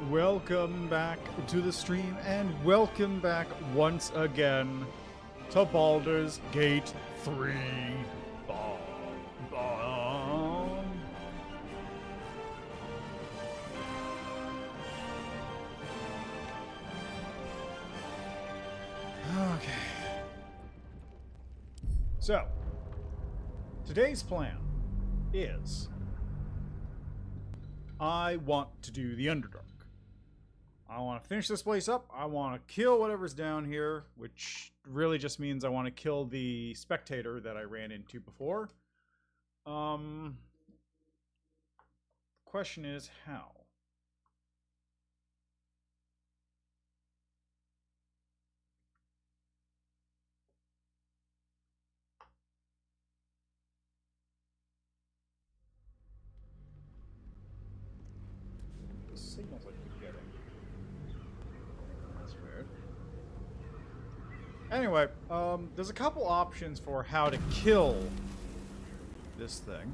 welcome back to the stream, and welcome back once again to Baldur's Gate 3. Okay. So, today's plan is I want to do the Underdark. I want to finish this place up. I want to kill whatever's down here, which really just means I want to kill the spectator that I ran into before. The question is how? The signals I keep getting. That's weird. Anyway, there's a couple options for how to kill this thing.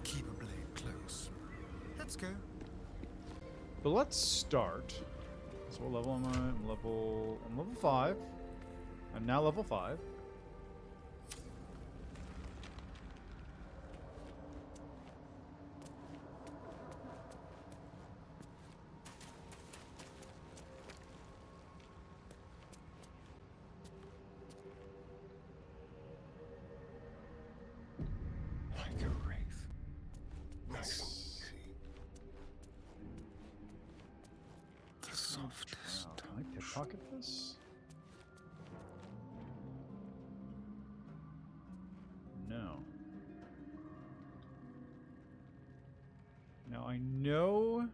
Keep a blade close. Let's go. But let's start. So what level am I? I'm level 5. I'm now level 5. Like a wraith. Nice and easy. The softest. Can I pickpocket this? No. Now I know.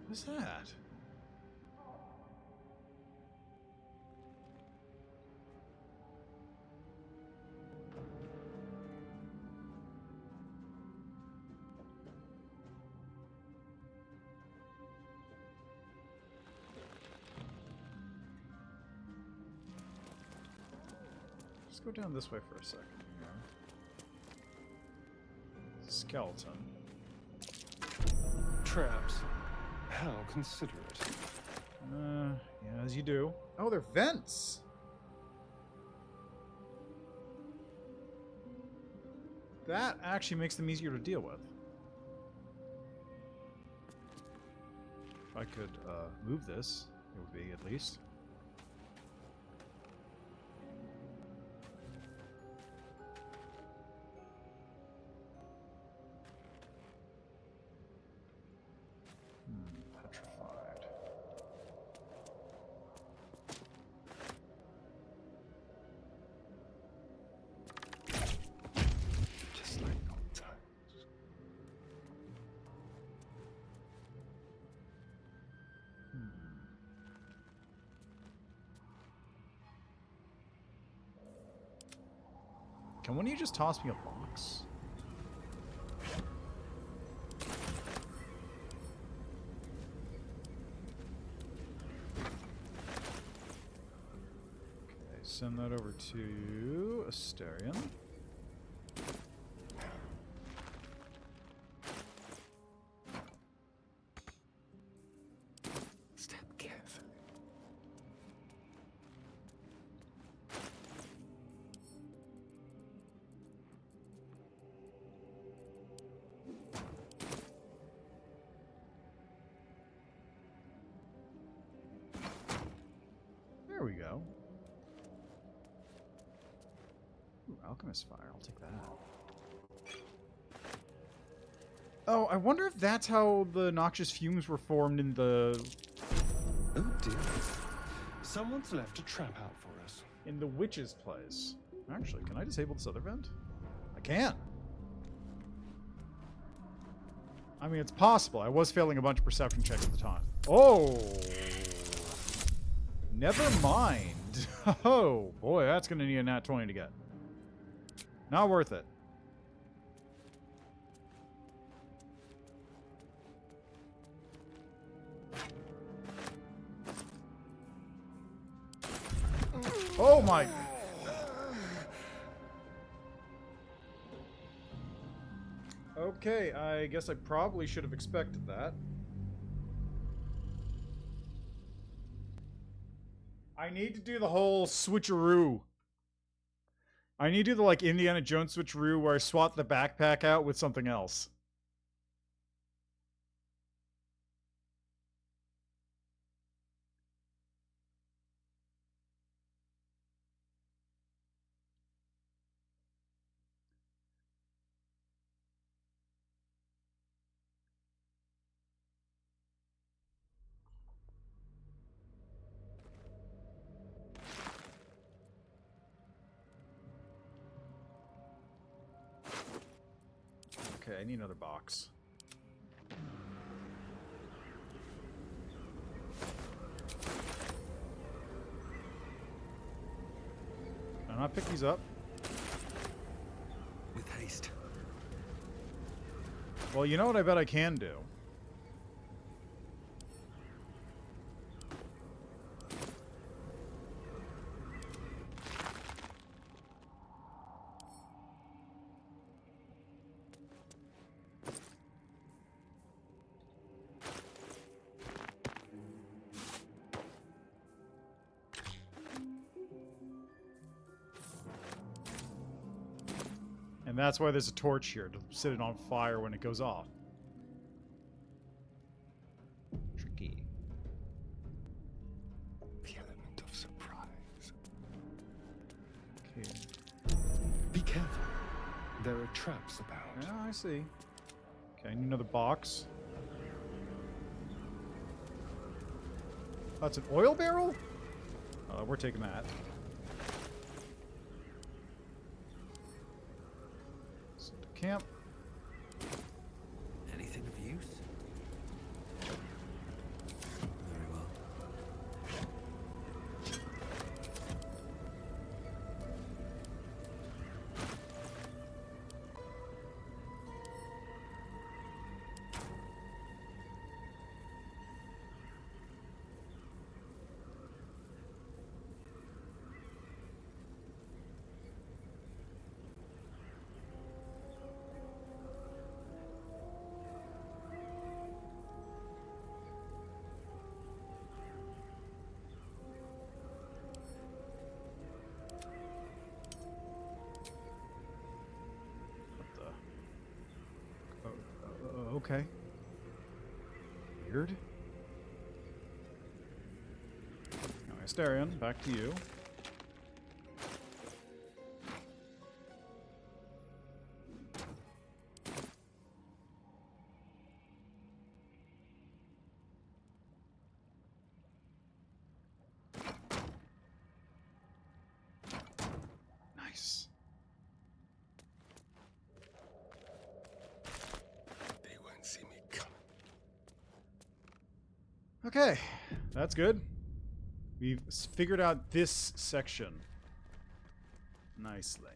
What's that? Let's go down this way for a second here. Skeleton. Traps. How considerate. Yeah, as you do. Oh, they're vents! That actually makes them easier to deal with. If I could move this, it would be at least. Petrified. Just like old times. Can one of you just toss me a box? Send that over to Asterion. Step carefully. There we go. Ooh, Alchemist Fire, I'll take that. Oh, I wonder if that's how the noxious fumes were formed in the... Oh dear. Someone's left a trap out for us. in the witch's place. Actually, can I disable this other vent? I can! I mean, it's possible. I was failing a bunch of perception checks at the time. Oh! Never mind. Oh, boy, that's going to need a nat 20 to get. Not worth it. Oh my... Okay, I guess I probably should have expected that. I need to do the whole switcheroo. I need to do the like Indiana Jones switcheroo where I swap the backpack out with something else. Okay, I need another box. Can I not pick these up? With haste. Well, you know what I bet I can do? And that's why there's a torch here, to set it on fire when it goes off. Tricky. The element of surprise. Okay. Be careful. There are traps about. Yeah, I see. Okay, I need another box. That's an oil barrel? We're taking that. Send to camp. Anything of use? Very well. What the? Okay. Weird. Anyway, Larian, back to you. Nice. They won't see me coming. Okay, that's good. We've figured out this section nicely.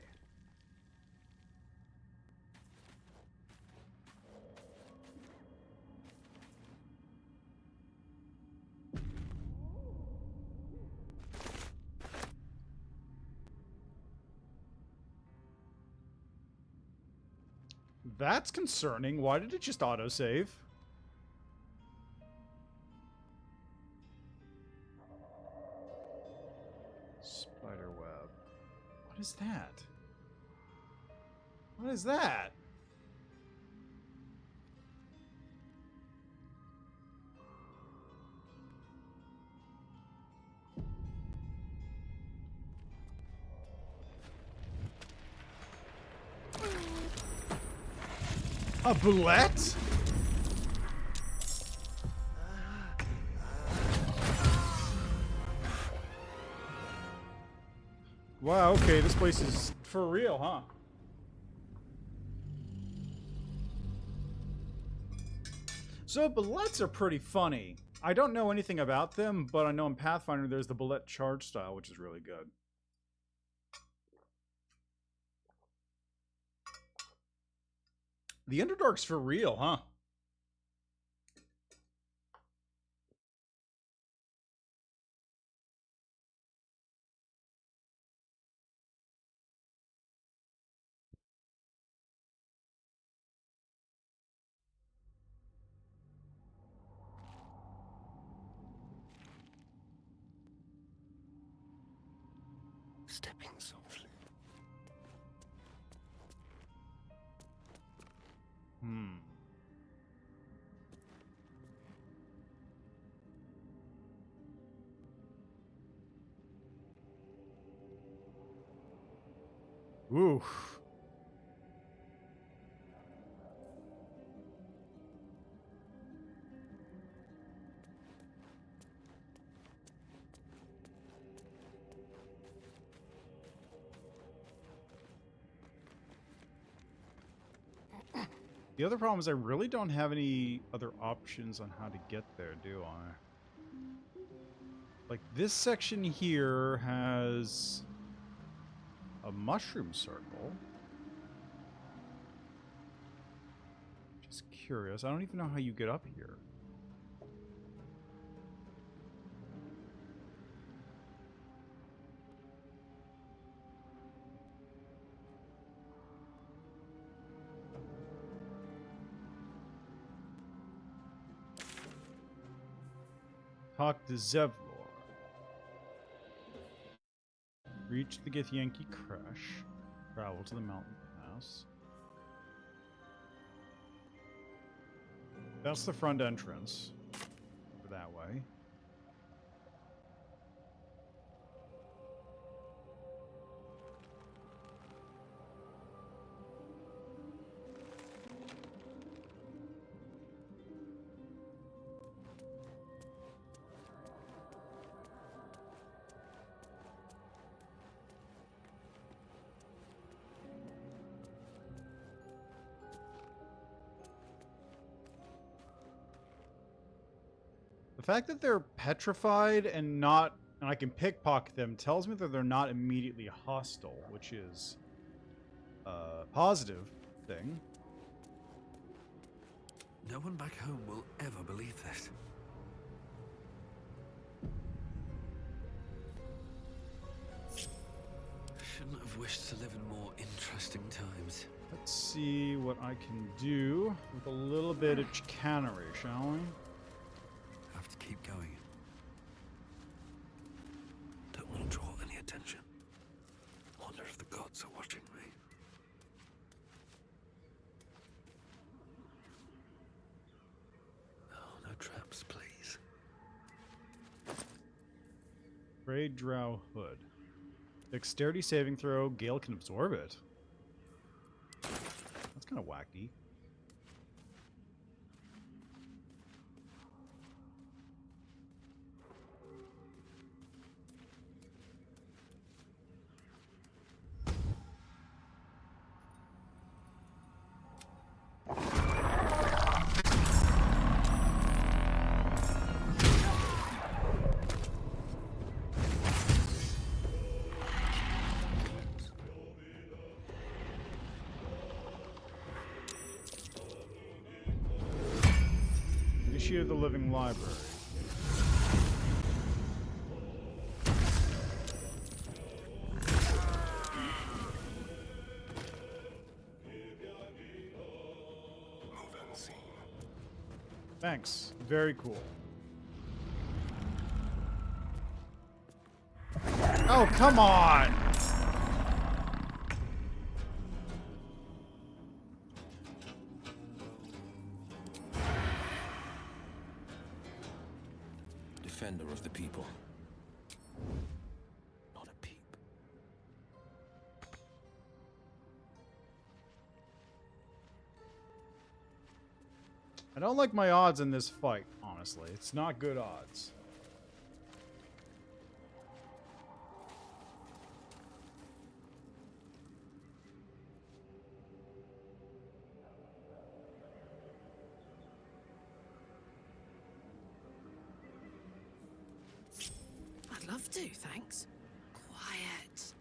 That's concerning. Why did it just autosave? Spider web. What is that? What is that? A bullet? Wow, okay, this place is for real, huh? So, bullets are pretty funny. I don't know anything about them, but I know in Pathfinder there's the bullet charge style, which is really good. The Underdark's for real, huh? stepping softly. Ooh. The other problem is I really don't have any other options on how to get there, do I? Like, this section here has a mushroom circle. Just curious. I don't even know how you get up here. Talk to Zevlor. Reach the Githyanki Crash. Travel to the mountain pass. That's the front entrance. Over that way. The fact that they're petrified and I can pickpocket them tells me that they're not immediately hostile, which is a positive thing. No one back home will ever believe this. Shouldn't have wished to live in more interesting times. Let's see what I can do with a little bit of chicanery, shall we? Have to keep going. Don't want to draw any attention. Wonder if the gods are watching me. Oh, no traps, please. Braid Drow Hood. Dexterity saving throw. Gale can absorb it. That's kind of wacky. Of the Living Library. Thanks. Very cool. Oh, come on! Defender of the people. Not a peep. I don't like my odds in this fight, honestly. It's not good odds. I'd love to, thanks. Quiet.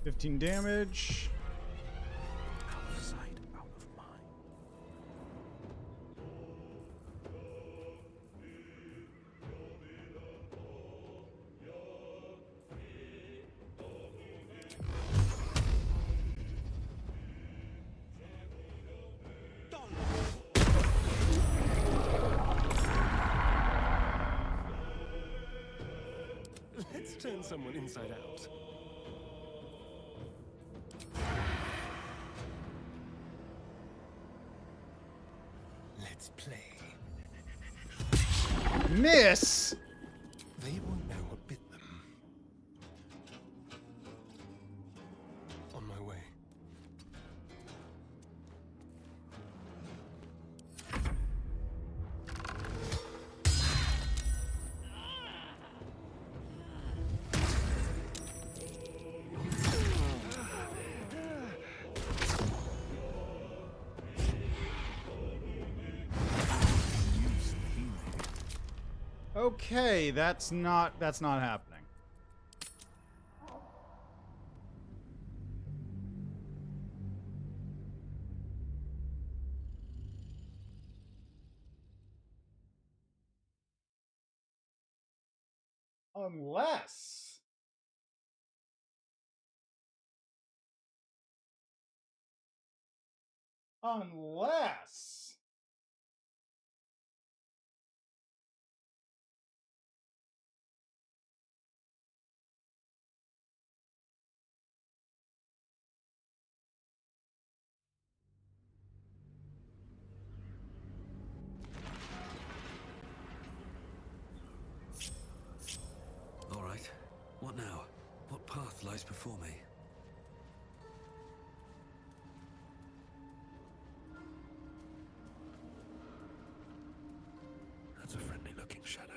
$15 damage. Out of sight, out of mind. someone inside out. Let's play. Miss! They won't know what bit them. On my way. Okay, that's not happening. Unless unless All right. What now? What path lies before me? That's a friendly-looking shadow.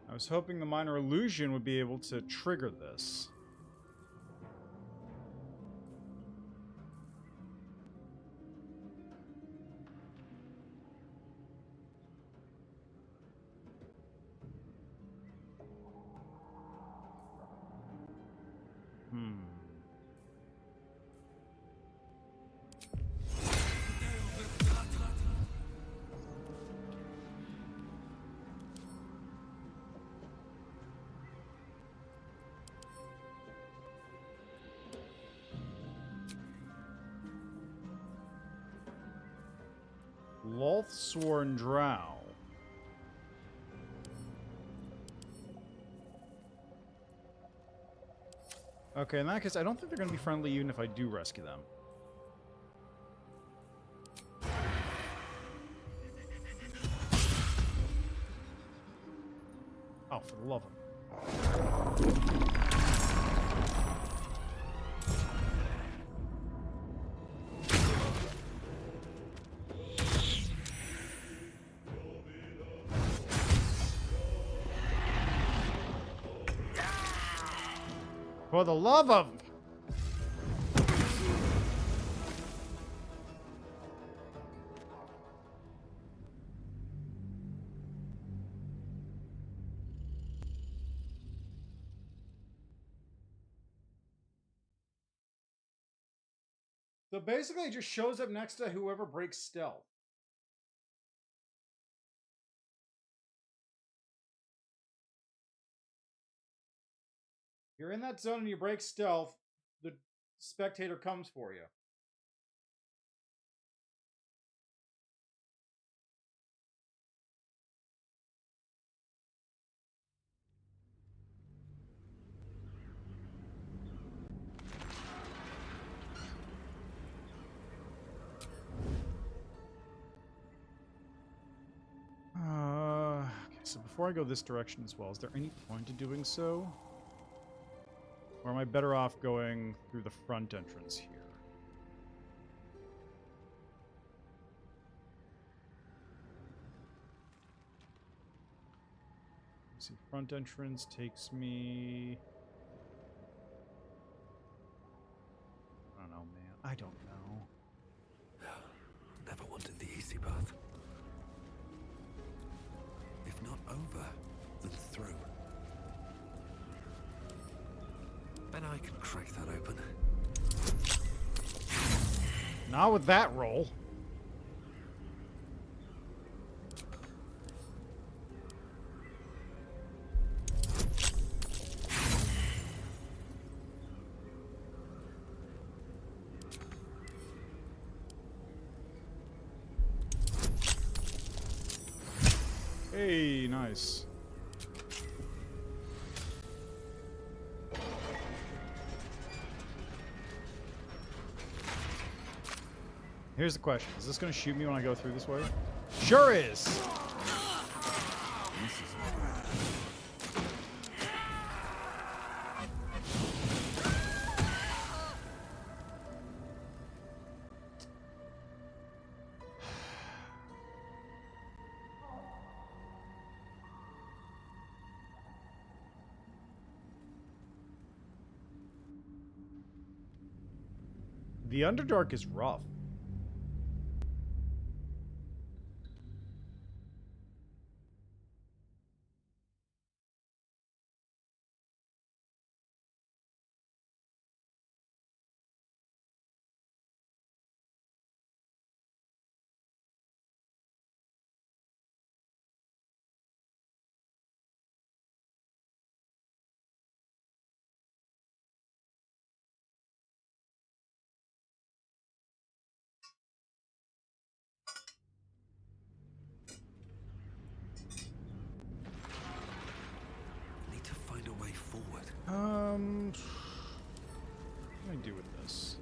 I was hoping the minor illusion would be able to trigger this. Lothsworn Drow. Okay, in that case, I don't think they're going to be friendly even if I do rescue them. Oh, for the love of... For the love of... So basically, it just shows up next to whoever breaks stealth. You're in that zone and you break stealth, the spectator comes for you. Okay, so before I go this direction as well, is there any point to doing so? Or am I better off going through the front entrance here? Let's see, front entrance takes me... I don't know, man. I don't know. Never wanted the easy path. If not over, then through. Bet I can crack that open. Not with that roll. Hey, nice. Here's the question. Is this going to shoot me when I go through this way? Sure is! This is bad. The Underdark is rough. Need to find a way forward. What do I do with this?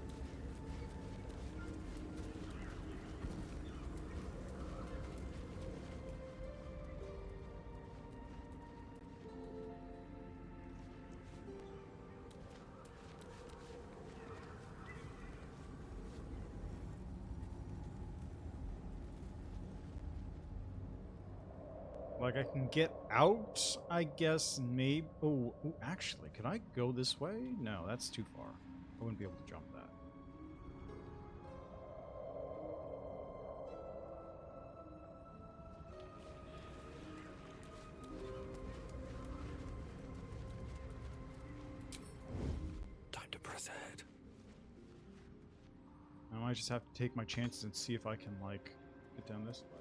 Like, I can get out, I guess, maybe... Oh, actually, can I go this way? No, that's too far. I wouldn't be able to jump that. Time to press ahead. I might just have to take my chances and see if I can, like, get down this way.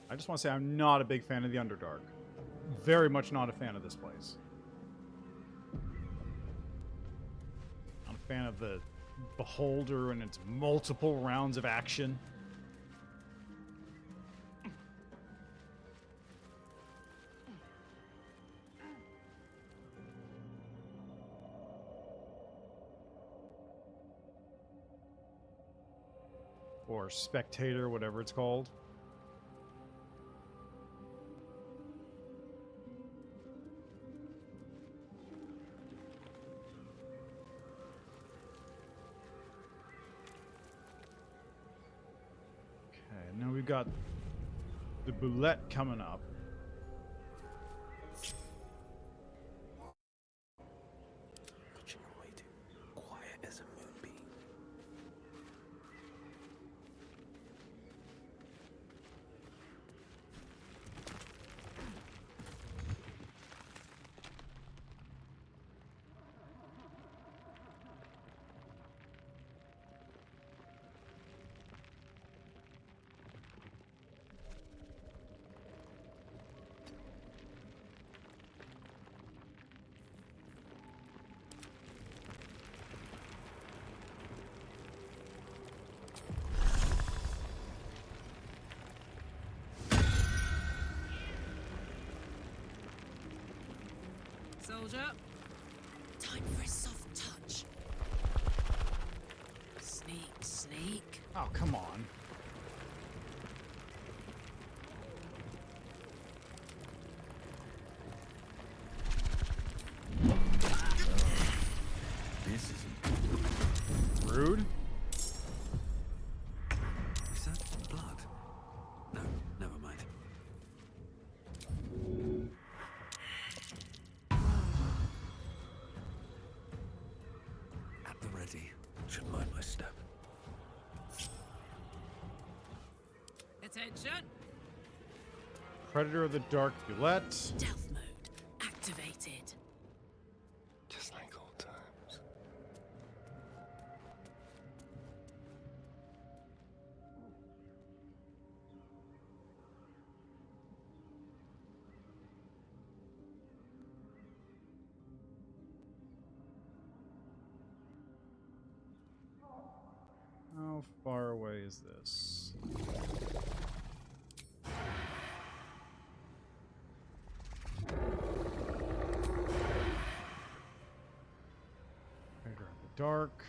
I just want to say I'm not a big fan of the Underdark. Very much not a fan of this place. I'm a fan of the Beholder and its multiple rounds of action. Or Spectator, whatever it's called. Now we've got the Boulette coming up. Watching and waiting. Quiet as a moonbeam. Soldier. Time for a soft touch. Sneak, sneak. Oh, come on. This isn't Rude. Is that blood? No, never mind. At the ready. Should mind my step. attention. Predator of the Dark Bulette. Stealth mode activated. Just like old times. How far away is this? Predator of the Dark.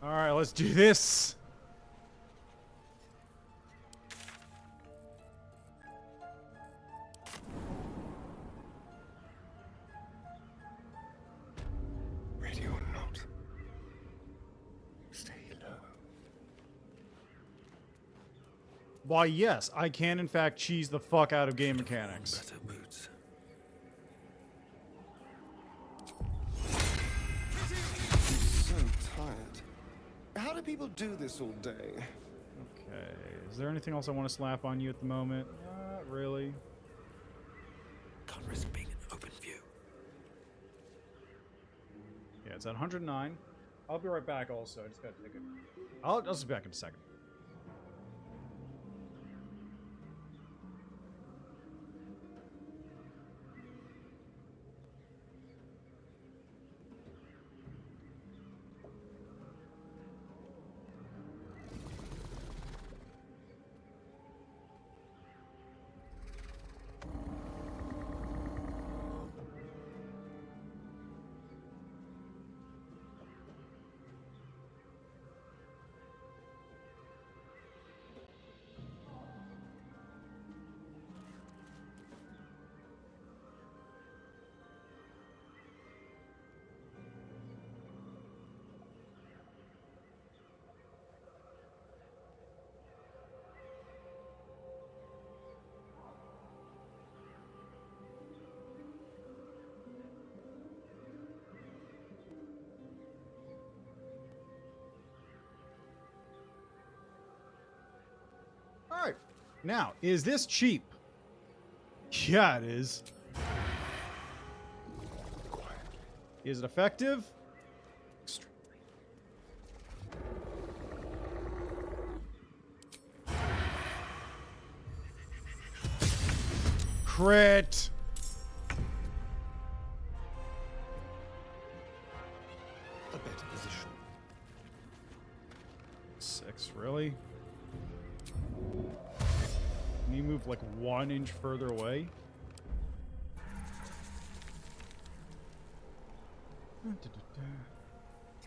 All right, let's do this. Ready or not. Stay low. Why, yes, I can in fact cheese the fuck out of game mechanics. Better boots. So tired. How do people do this all day? Okay, is there anything else I want to slap on you at the moment? Not really. Can't risk being in open view. Yeah, it's at 109. I'll be right back also. I just gotta take it. I'll just be back in a second. All right. Now, is this cheap? Yeah, it is. Is it effective? Extremely. Crit. A better position. 6, really? Can you move like 1 inch further away? Into the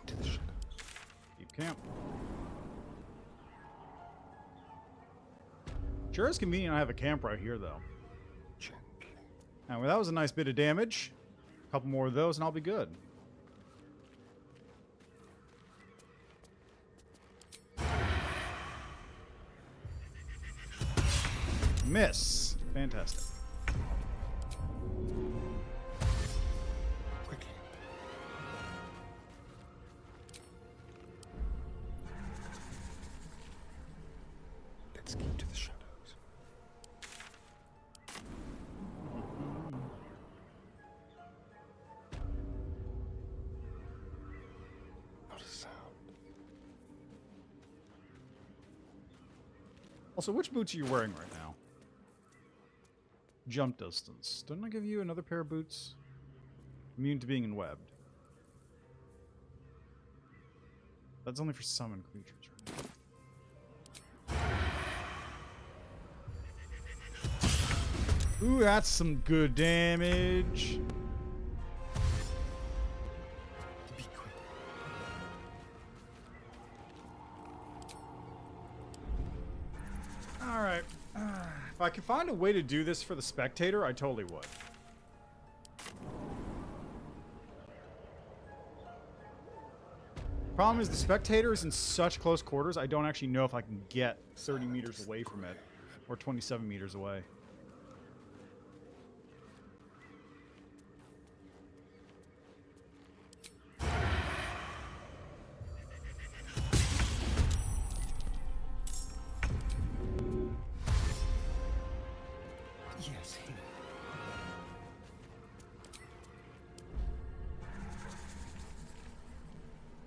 shadows. Keep camp. Sure is convenient I have a camp right here, though. Gently. Now, well, that was a nice bit of damage. A couple more of those and I'll be good. Miss. Fantastic. Quickly. Let's keep to the shadows. Not a sound. Also, which boots are you wearing right now? Jump distance. Didn't I give you another pair of boots? Immune to being enwebbed. That's only for summoned creatures, right? Ooh, that's some good damage. Be quick. Alright. If I could find a way to do this for the spectator, I totally would. Problem is the spectator is in such close quarters, I don't actually know if I can get 30 meters away from it. Or 27 meters away. Yes,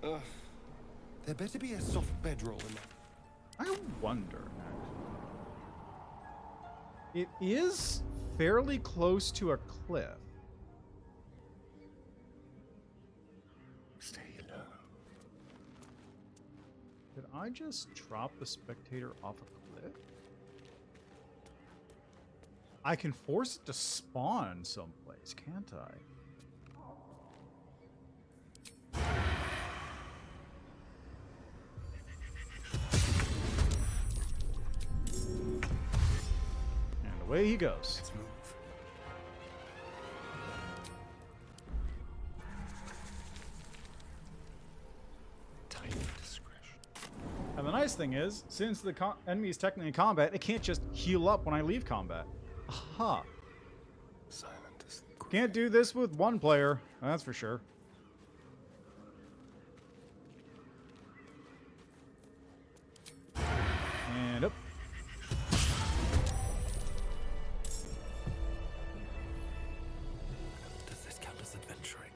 here. There better be a soft bedroll in there. I wonder. It is fairly close to a cliff. Stay low. Did I just drop the spectator off a cliff? I can force it to spawn someplace, can't I? And away he goes. Let's move. Time for discretion. And the nice thing is, since the enemy is technically in combat, it can't just heal up when I leave combat. Aha. Silent as the grave. Can't do this with one player, that's for sure. And up. Does this count as adventuring?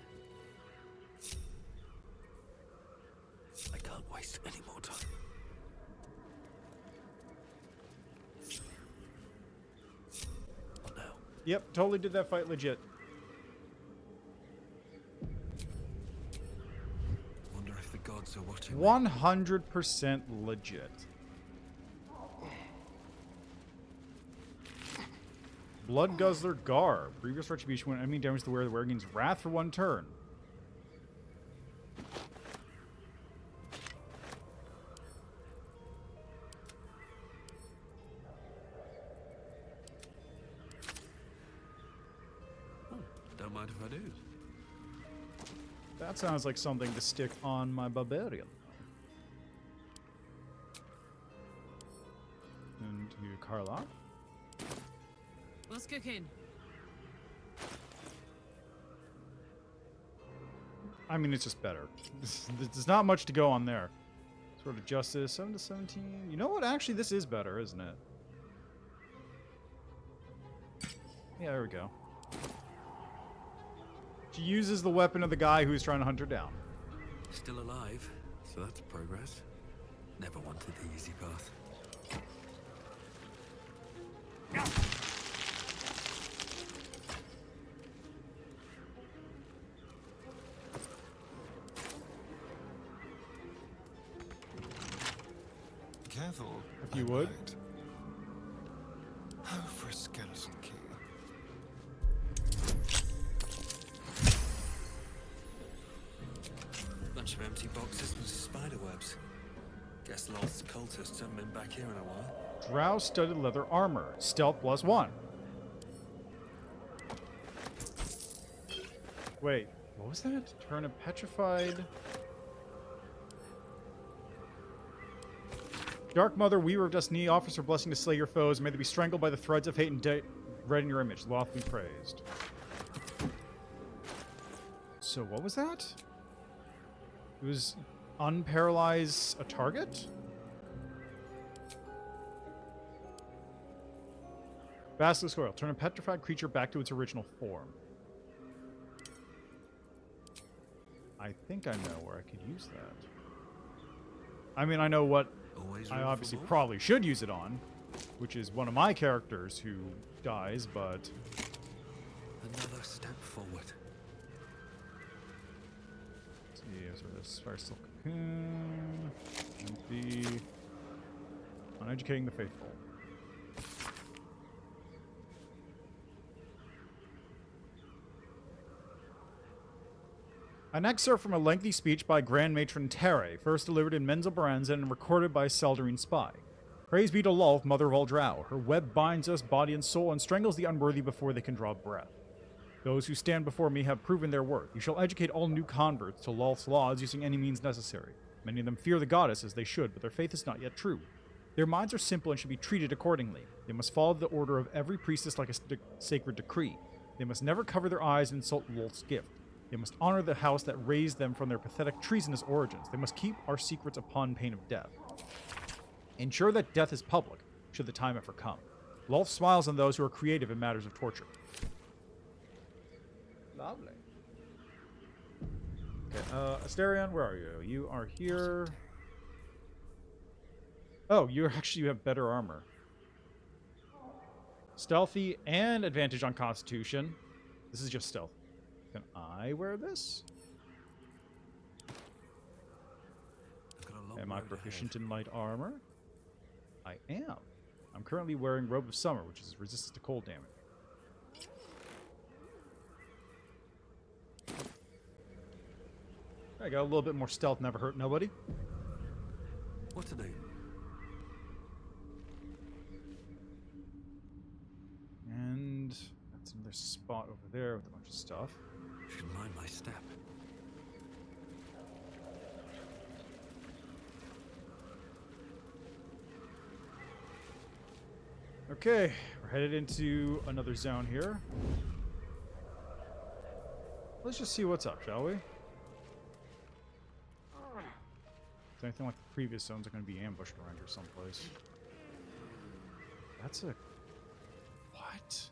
I can't waste any more time. What now? Yep, totally did that fight legit. Wonder if the gods are watching. 100% legit. Blood Guzzler Garb. Previous retribution when enemy damage the wearer. The wearer gains wrath for 1 turn. Don't mind if I do. That sounds like something to stick on my barbarian. And to Carla. What's cooking? I mean, it's just better. There's not much to go on there. Sort of justice, 7 to 17. You know what? Actually, this is better, isn't it? Yeah, there we go. She uses the weapon of the guy who's trying to hunt her down. Still alive, so that's progress. Never wanted the easy path. Careful. If you I would. might. Oh, for a skeleton key. Bunch of empty boxes and spider webs. Guess lost cultists haven't been back here in a while. Drow studded leather armor. Stealth +1. Wait, what was that? Turn a petrified... Dark Mother, Weaver of Destiny, offers her blessing to slay your foes. May they be strangled by the threads of hate and read in your image. Loth be praised. So what was that? It was unparalyze a target? Basilisk Oil. Turn a petrified creature back to its original form. I think I know where I could use that. I mean, I know what Always I room for obviously more? probably should use it on, which is one of my characters who dies, but... Another step forward. Let's see, so this Fire Silk Cocoon, empty, Uneducating the Faithful. An excerpt from a lengthy speech by Grand Matron Terre, first delivered in Menzoberranzan and recorded by Seldarine Spy. Praise be to Lolth, mother of all drow. Her web binds us, body and soul, and strangles the unworthy before they can draw breath. Those who stand before me have proven their worth. You shall educate all new converts to Lolth's laws using any means necessary. Many of them fear the goddess as they should, but their faith is not yet true. Their minds are simple and should be treated accordingly. They must follow the order of every priestess like a sacred decree. They must never cover their eyes and insult Lolth's gift. They must honor the house that raised them from their pathetic treasonous origins. They must keep our secrets upon pain of death. Ensure that death is public, should the time ever come. Lolth smiles on those who are creative in matters of torture. Lovely. Okay, Asterion, where are you? You are here. Oh, you have better armor. Stealthy and advantage on Constitution. This is just stealth. Can I wear this? Am I proficient in light armor? I am. I'm currently wearing Robe of Summer, which is resistance to cold damage. I got a little bit more stealth, never hurt nobody. What to do? And that's another spot over there with a bunch of stuff. Should mind my step. Okay, we're headed into another zone here. Let's just see what's up, shall we? Is anything like the previous zones are going to be ambushed around here someplace? That's a... What?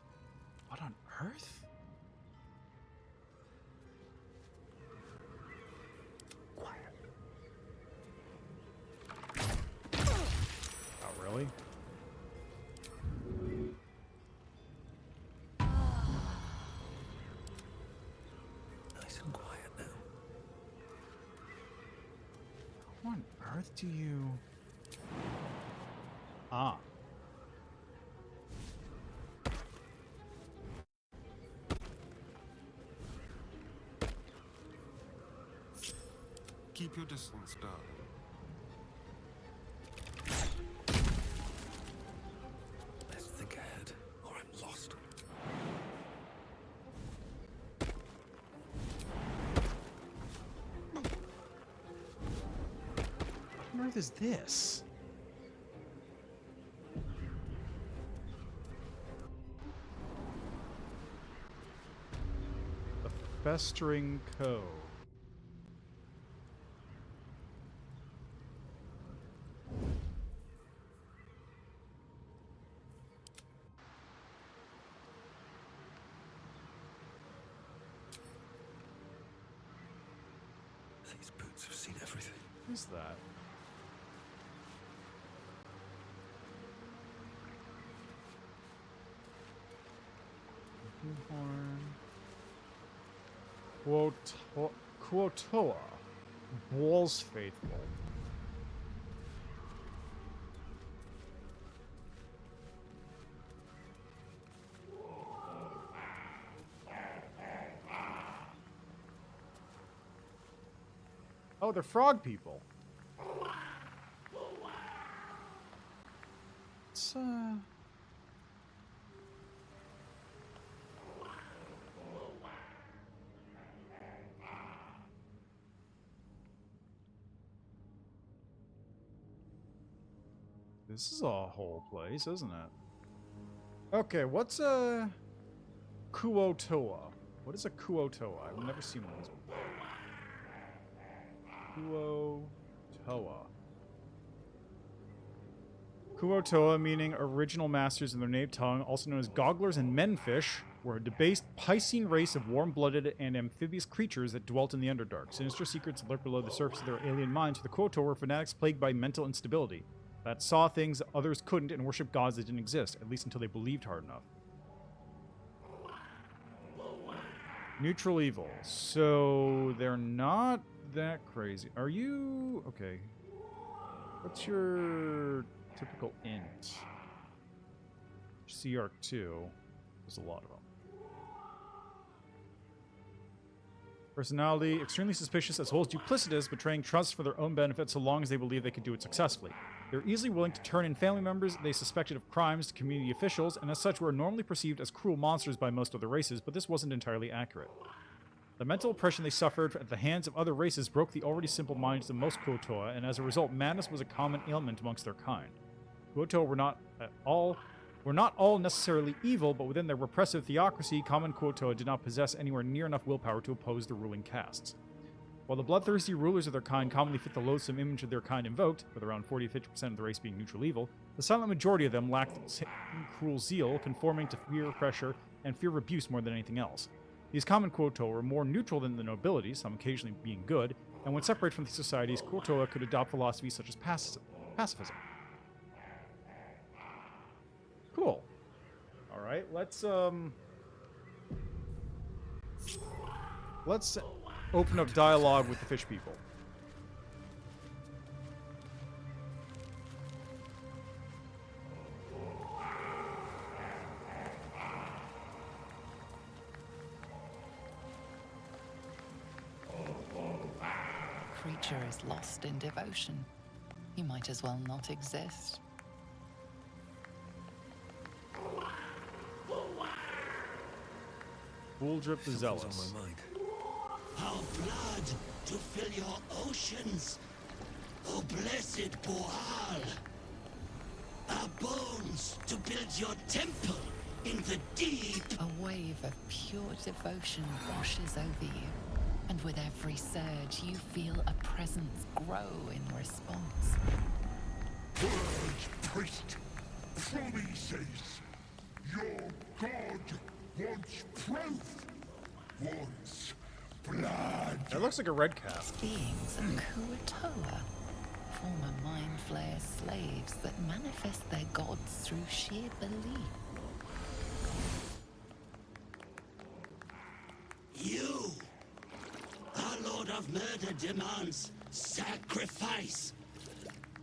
What on earth? Quiet. Oh, really? Nice and quiet now. How on earth do you... Ah. Keep your distance, darling. Let's think ahead, or I'm lost. What on earth is this? The Festering Cove. These boots have seen everything. What is that? Horn. Quotoa. Balls Faithful. Oh, they're frog people. It's, This is a whole place, isn't it? Okay, what's a Kuotoa? What is a Kuotoa? I've never seen one of these before. Kuotoa. Kuotoa, meaning original masters in their native tongue, also known as gogglers and menfish, were a debased Piscine race of warm-blooded and amphibious creatures that dwelt in the Underdark. Sinister secrets lurked below the surface of their alien minds, for the Kuotoa were fanatics plagued by mental instability that saw things others couldn't and worshipped gods that didn't exist, at least until they believed hard enough. Neutral evil. So they're not that crazy. Are you... Okay. What's your typical int? CR2. There's a lot of them. Personality, extremely suspicious as well as duplicitous, betraying trust for their own benefit so long as they believe they could do it successfully. They're easily willing to turn in family members they suspected of crimes to community officials, and as such were normally perceived as cruel monsters by most other races, but this wasn't entirely accurate. The mental oppression they suffered at the hands of other races broke the already simple minds of most Kuo-toa, and as a result, madness was a common ailment amongst their kind. Kuo-toa were not all necessarily evil, but within their repressive theocracy, common Kuo-toa did not possess anywhere near enough willpower to oppose the ruling castes. While the bloodthirsty rulers of their kind commonly fit the loathsome image of their kind invoked, with around 40-50% of the race being neutral evil, the silent majority of them lacked the same cruel zeal, conforming to fear of pressure and fear of abuse more than anything else. These common Kuo-toa were more neutral than the nobility, some occasionally being good, and when separated from these societies, Kuo-toa could adopt philosophies such as pacifism. Cool. Alright, let's open up dialogue with the fish people. Creature is lost in devotion. You might as well not exist. Buldrip the Something's Zealous. on my mind. Our blood to fill your oceans, O blessed Boal. Our bones to build your temple in the deep. A wave of pure devotion washes over you, and with every surge, you feel a presence grow in response. Word, priest, promises. Your god wants proof, wants blood. That looks like a red cap. Beings of Kuo-toa, former Mind Flayer slaves that manifest their gods through sheer belief. You, our Lord of Murder, demands sacrifice.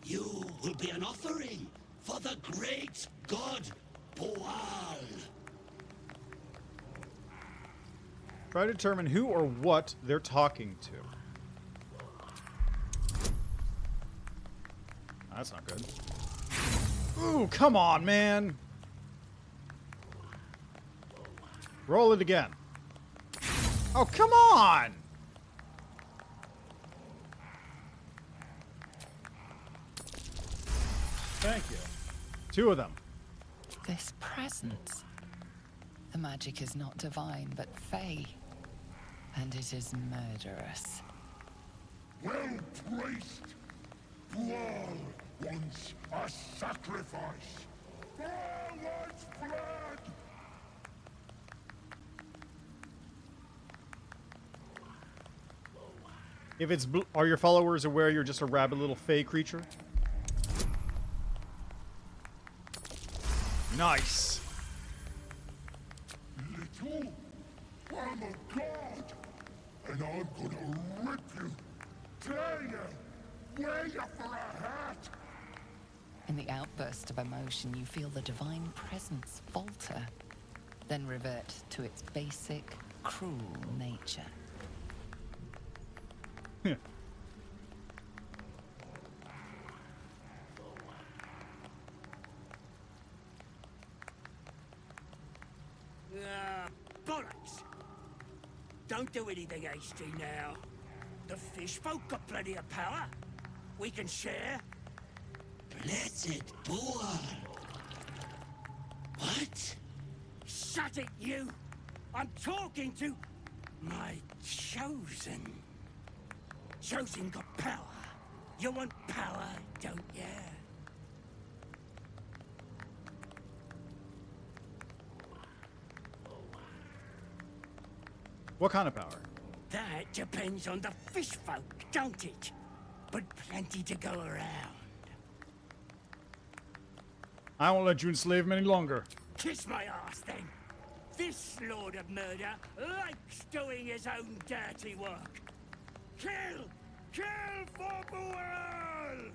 You will be an offering for the great god Boal. Try to determine who or what they're talking to. That's not good. Ooh, come on, man! Roll it again. Oh, come on! Thank you. Two of them. This presence. The magic is not divine, but fey. And it is murderous. Well, priest, Boal wants a sacrifice. Boal wants blood. If it's are your followers aware you're just a rabid little fey creature? Nice. Little, I'm a god, and I'm gonna rip you, tear you, wear you for a hat. In the outburst of emotion, you feel the divine presence falter, then revert to its basic, cruel nature. Bollocks! Don't do anything hasty now. The fish folk got plenty of power. We can share. Blessed Boal. What? Shut it, you! I'm talking to my chosen. Chosen got power. You want power, don't you? What kind of power? That depends on the fish folk, don't it? But plenty to go around. I won't let you enslave him any longer. Kiss my ass, then. This Lord of Murder likes doing his own dirty work. Kill! Kill for Boal!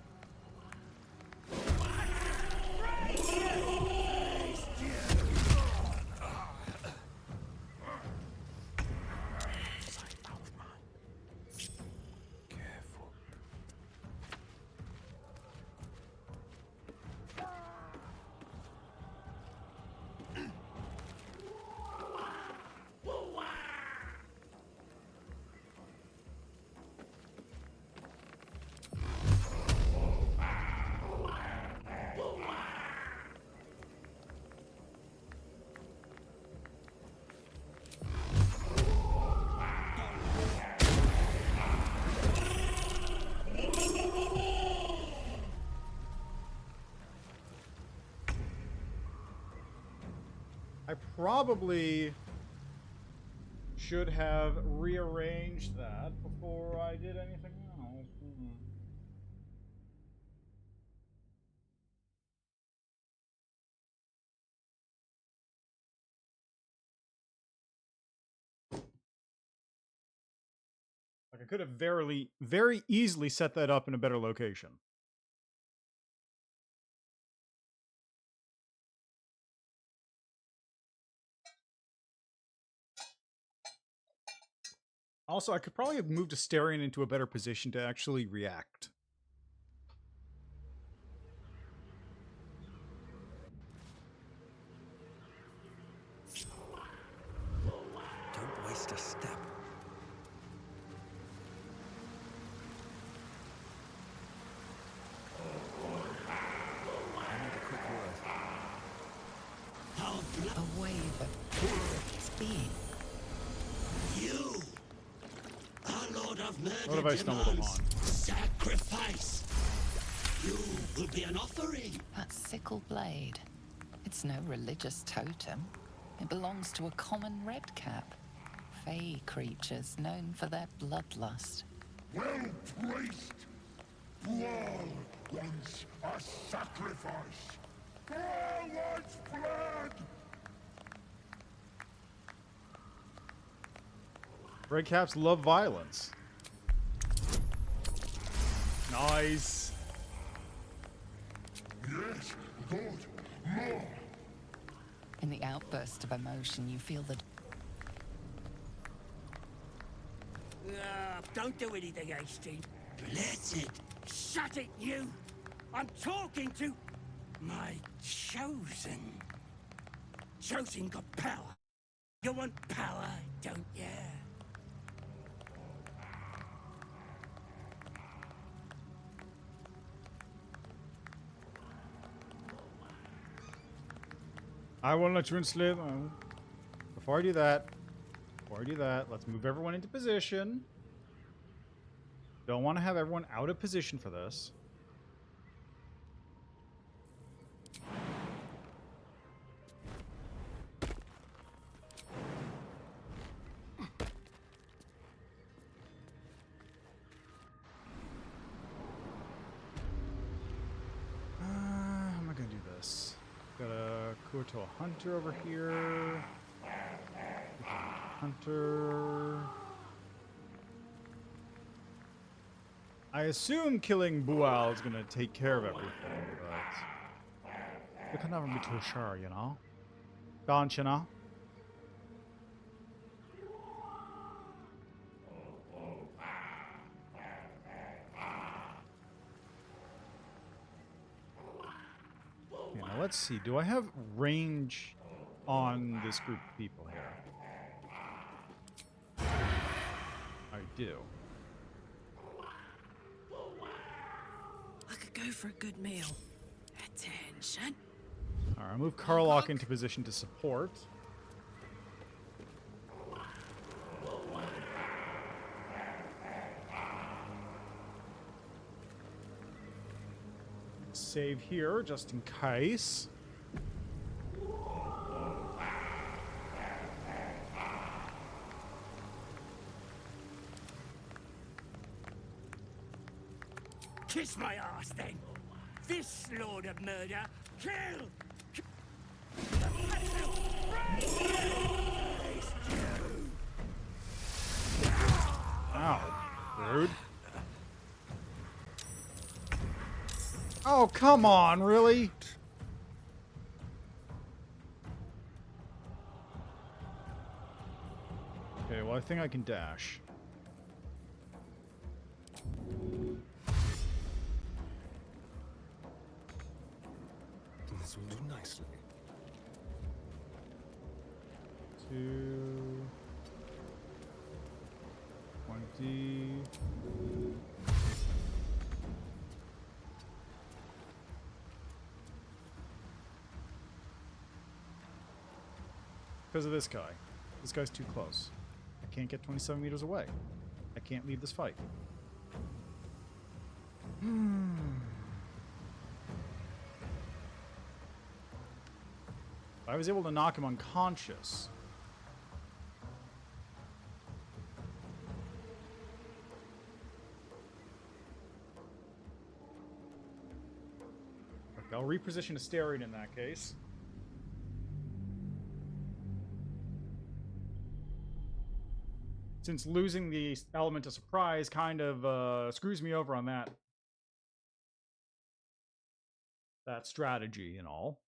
I probably should have rearranged that before I did anything else. Like I could have very easily set that up in a better location. Also, I could probably have moved Asterion into a better position to actually react. Don't waste a step. I need a quick word. A wave of pure being. You, our Lord of Murder, What have I stumbled demands upon? sacrifice. You will be an offering. That sickle blade. It's no religious totem. It belongs to a common redcap. Fey creatures known for their bloodlust. Well placed. Thrall wants a sacrifice. Thrall wants blood. Redcaps love violence. Nice. Yes, good. More. In the outburst of emotion, you feel the Don't do anything, hasty. Blessed. Shut it, you. I'm talking to my chosen. Chosen got power. You want power, don't you? I won't let you enslave. Before I do that, let's move everyone into position. Don't want to have everyone out of position for this. How am I gonna do this? Got a Kuoto Hunter over here. Hunter. I assume killing Bual is gonna take care of everything, but you can never be too sure, you know? Don't you know? Okay, now let's see. Do I have range on this group of people here? I do. I could go for a good meal. Attention. Alright, I'll move Karlok into position to support. Save here, just in case. Kiss my ass, then. This Lord of Murder, kill! Ow. Rude. Oh, come on, really? Okay, well, I think I can dash. This will do nicely. 2 20. Because of this guy. This guy's too close. I can't get 27 meters away. I can't leave this fight. I I was able to knock him unconscious. Okay, I'll reposition Asterion in that case. Since losing the element of surprise kind of screws me over on that strategy and all.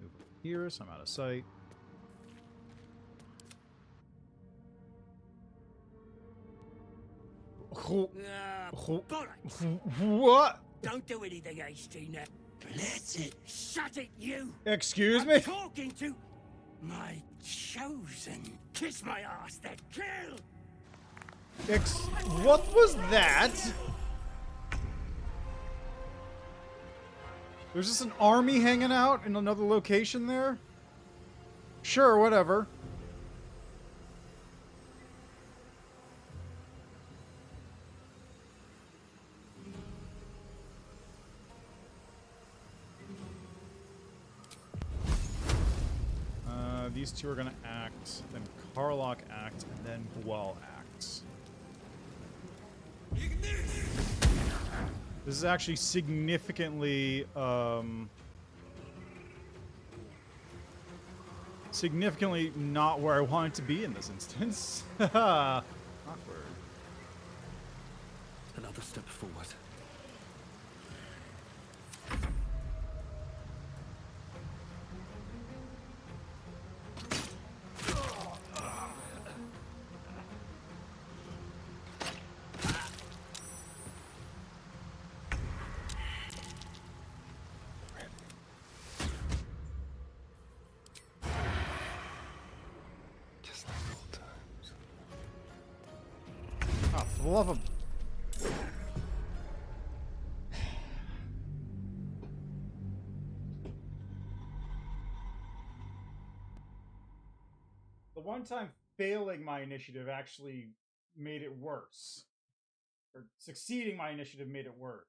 Move over here, so I'm out of sight. Bollocks! What? Don't do anything hasty now. Let it. Shut it, you! Excuse I'm me? talking to my chosen. Kiss my ass, then kill! What was that? There's just an army hanging out in another location there? Sure, whatever. These two are gonna act, then Karlach act, and then Gual acts. This is actually significantly, significantly not where I wanted to be in this instance. Awkward. Another step forward. Oh, for the love of... The one time failing my initiative actually made it worse. Or succeeding my initiative made it worse.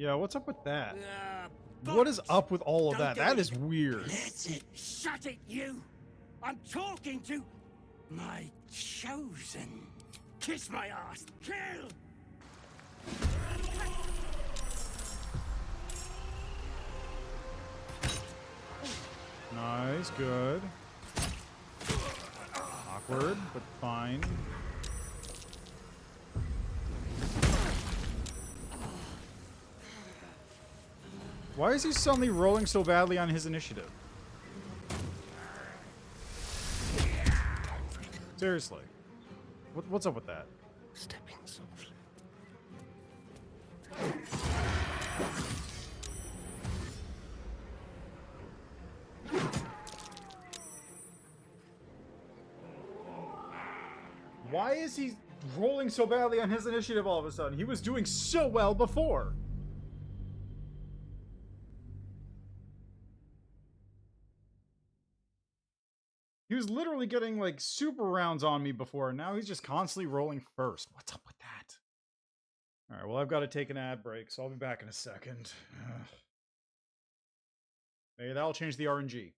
Yeah, what's up with that? What is up with all of that? That is weird. Let it. Shut it, you! I'm talking to my chosen. Kiss my ass. Kill! Nice, good. Awkward, but fine. Why is he suddenly rolling so badly on his initiative? Seriously. What's up with that? Stepping softly. Why is he rolling so badly on his initiative all of a sudden? He was doing so well before. He was literally getting like super rounds on me before, and now he's just constantly rolling first. What's up with that? All right, well, I've got to take an ad break, so I'll be back in a second. Maybe that'll change the RNG.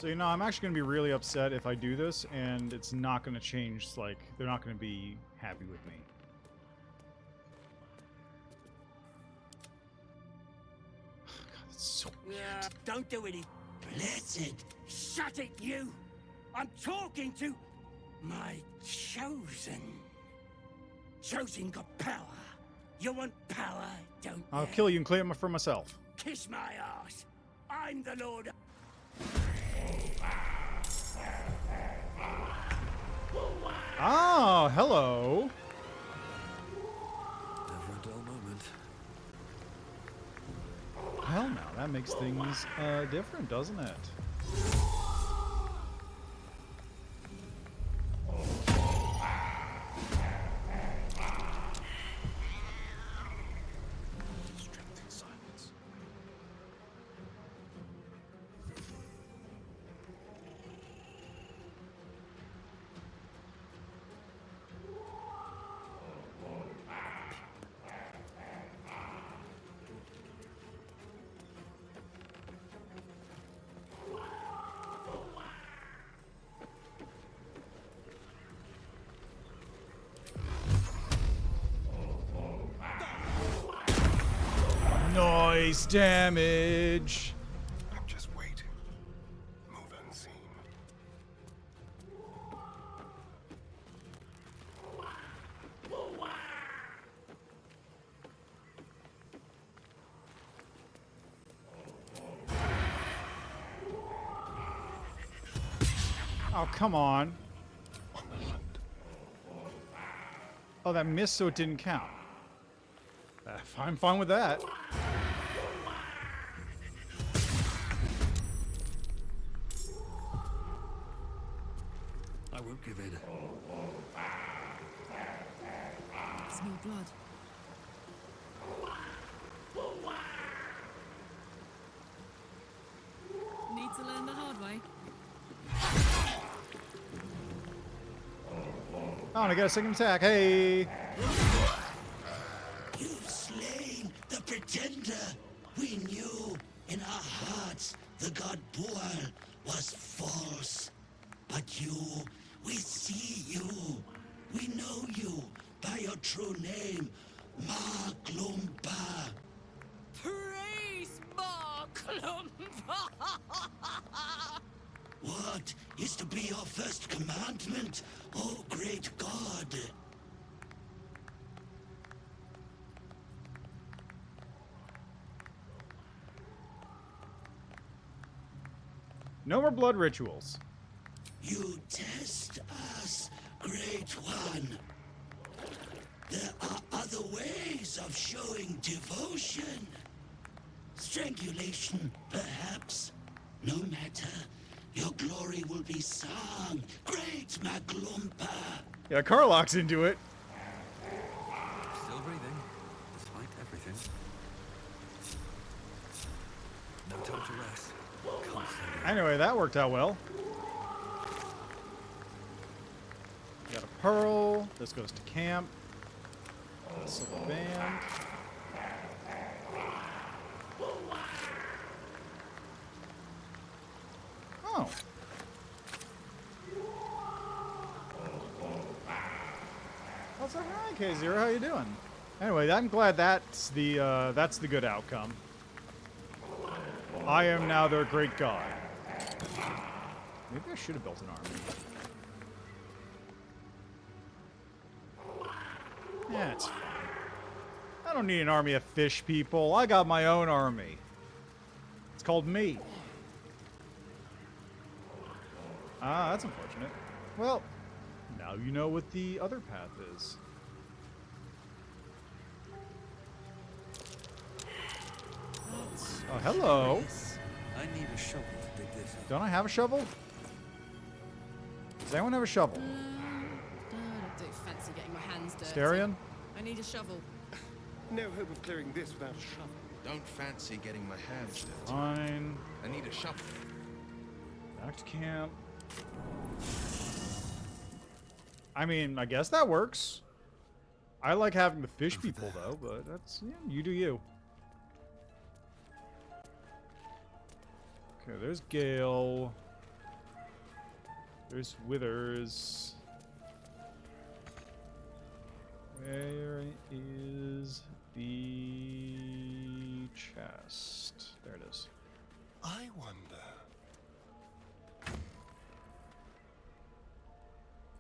So, you know, I'm actually going to be really upset if I do this, and it's not going to change, like, they're not going to be happy with me. God, that's so weird. Don't do any. Blessed. Shut it, you. I'm talking to my chosen. Chosen got power. You want power, don't you? I'll kill you and claim it for myself. Kiss my ass. I'm the Lord. Oh, hello. Never a dull moment. Hell no, that makes things different, doesn't it? Strength in silence. Noise damage. I'm just waiting. Move unseen. Oh, come on. On the hunt. Oh, that missed, so it didn't count. I'm fine with that. I won't give in. Smell blood. Need to learn the hard way. Oh, and I got a second attack. Hey. You've slain the pretender. We knew in our hearts the god Boal was false. But you, we see you. We know you by your true name, Maglumba. Praise Marklum! What is to be your first commandment, O great god? No more blood rituals. You test us, great one. There are other ways of showing devotion. Strangulation, perhaps. No matter. Your glory will be sung, great Maglumpa. Yeah, Carlock's into it. Still breathing, despite everything. No time to rest. Constantly. Anyway, that worked out well. Got a pearl. This goes to camp. Silver band. Oh. What's up, right, K0? How you doing? Anyway, I'm glad that's the good outcome. I am now their great god. Maybe I should have built an army. Yeah, it's fine. I don't need an army of fish people. I got my own army. It's called me. Ah, that's unfortunate. Well, now you know what the other path is. Oh, hello. I need a shovel to dig this up. Don't I have a shovel? Does anyone have a shovel? I don't fancy getting my hands dirty. Starion? I need a shovel. No hope of clearing this without a shovel. Don't fancy getting my hands dirty. Fine. I need a shovel. Back to camp. I mean, I guess that works. I like having the fish people, though, but that's, yeah, you do you. Okay, there's Gale. There's withers. Where is the chest? There it is. I wonder.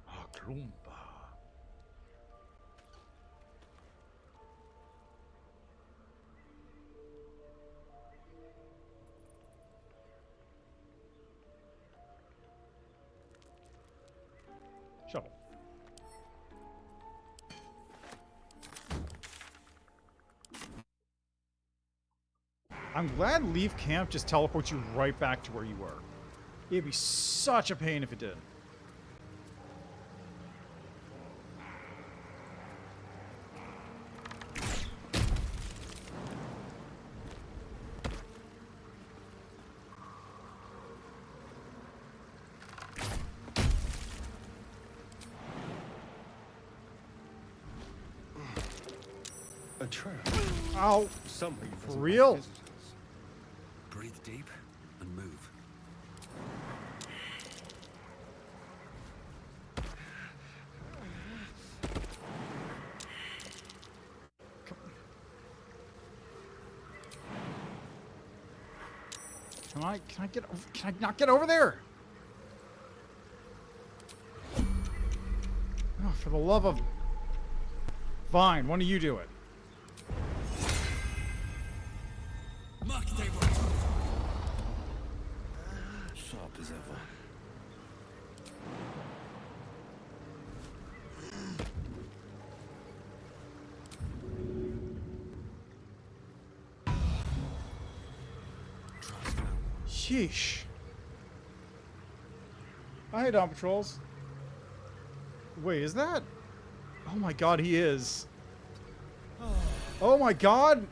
Aklumpa. Shovel. I'm glad leave camp just teleports you right back to where you were. It'd be such a pain if it did. A trap. Ow. Somebody For doesn't real? like visitors. Breathe deep and move. Can I not get over there? Oh, for the love of... Fine, one of you do it. Sharp as ever. Trust no one. Sheesh. Hi, Dawn Patrols. Wait, is that... Oh my god, he is. Oh my god!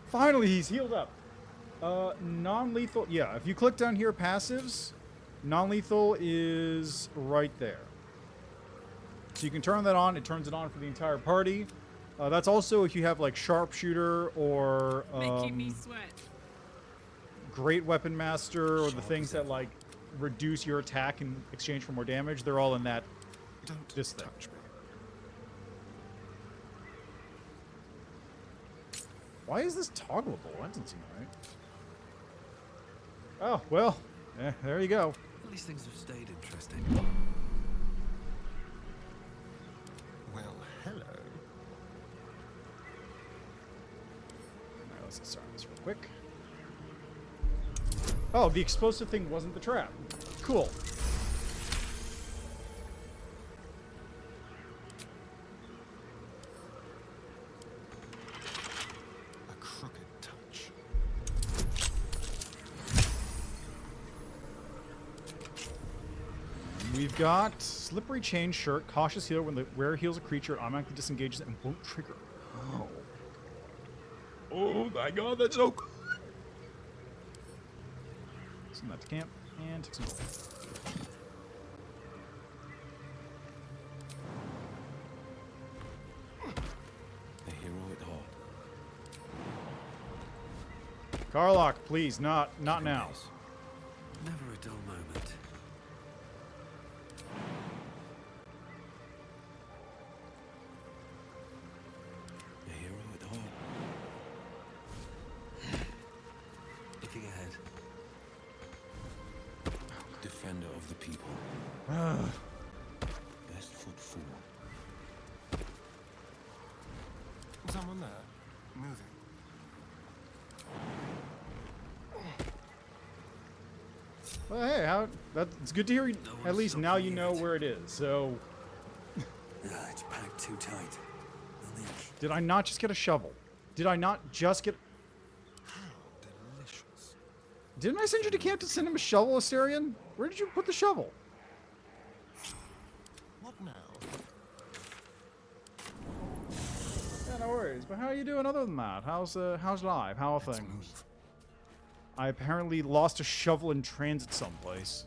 Finally, he's healed up. Non-lethal... Yeah, if you click down here, passives, non-lethal is right there. So you can turn that on. It turns it on for the entire party. That's also if you have, like, sharpshooter or... Making me sweat. Great Weapon Master, or the things that, like, reduce your attack in exchange for more damage. They're all in that... Don't this thing. touch me. Why is this toggleable? That doesn't seem right. Oh, well, there you go. At least things have stayed interesting. Well, hello. Alright, let's disarm this real quick. Oh, the explosive thing wasn't the trap. Cool. A crooked touch. We've got Slippery Chain Shirt, Cautious Healer when the wearer heals a creature, it automatically disengages it and won't trigger. Oh. Oh my god, that's so good. Send that to camp and take some gold. A hero at heart. Carlock, please, not now. Never a dull moment. A hero at heart. Looking ahead. Defender of the people. Best foot forward. Someone there. Moving. Well, hey, it's good to hear. No At one's least now you stopping know it. where it is. So, It's packed too tight. A leak. did I not just get a shovel? Did I not just get? How delicious. Didn't I send you to camp to send him a shovel, Asterion? Where did you put the shovel? What now? Yeah, no worries. But how are you doing other than that? How's life? How are Let's things? move. I apparently lost a shovel in transit someplace.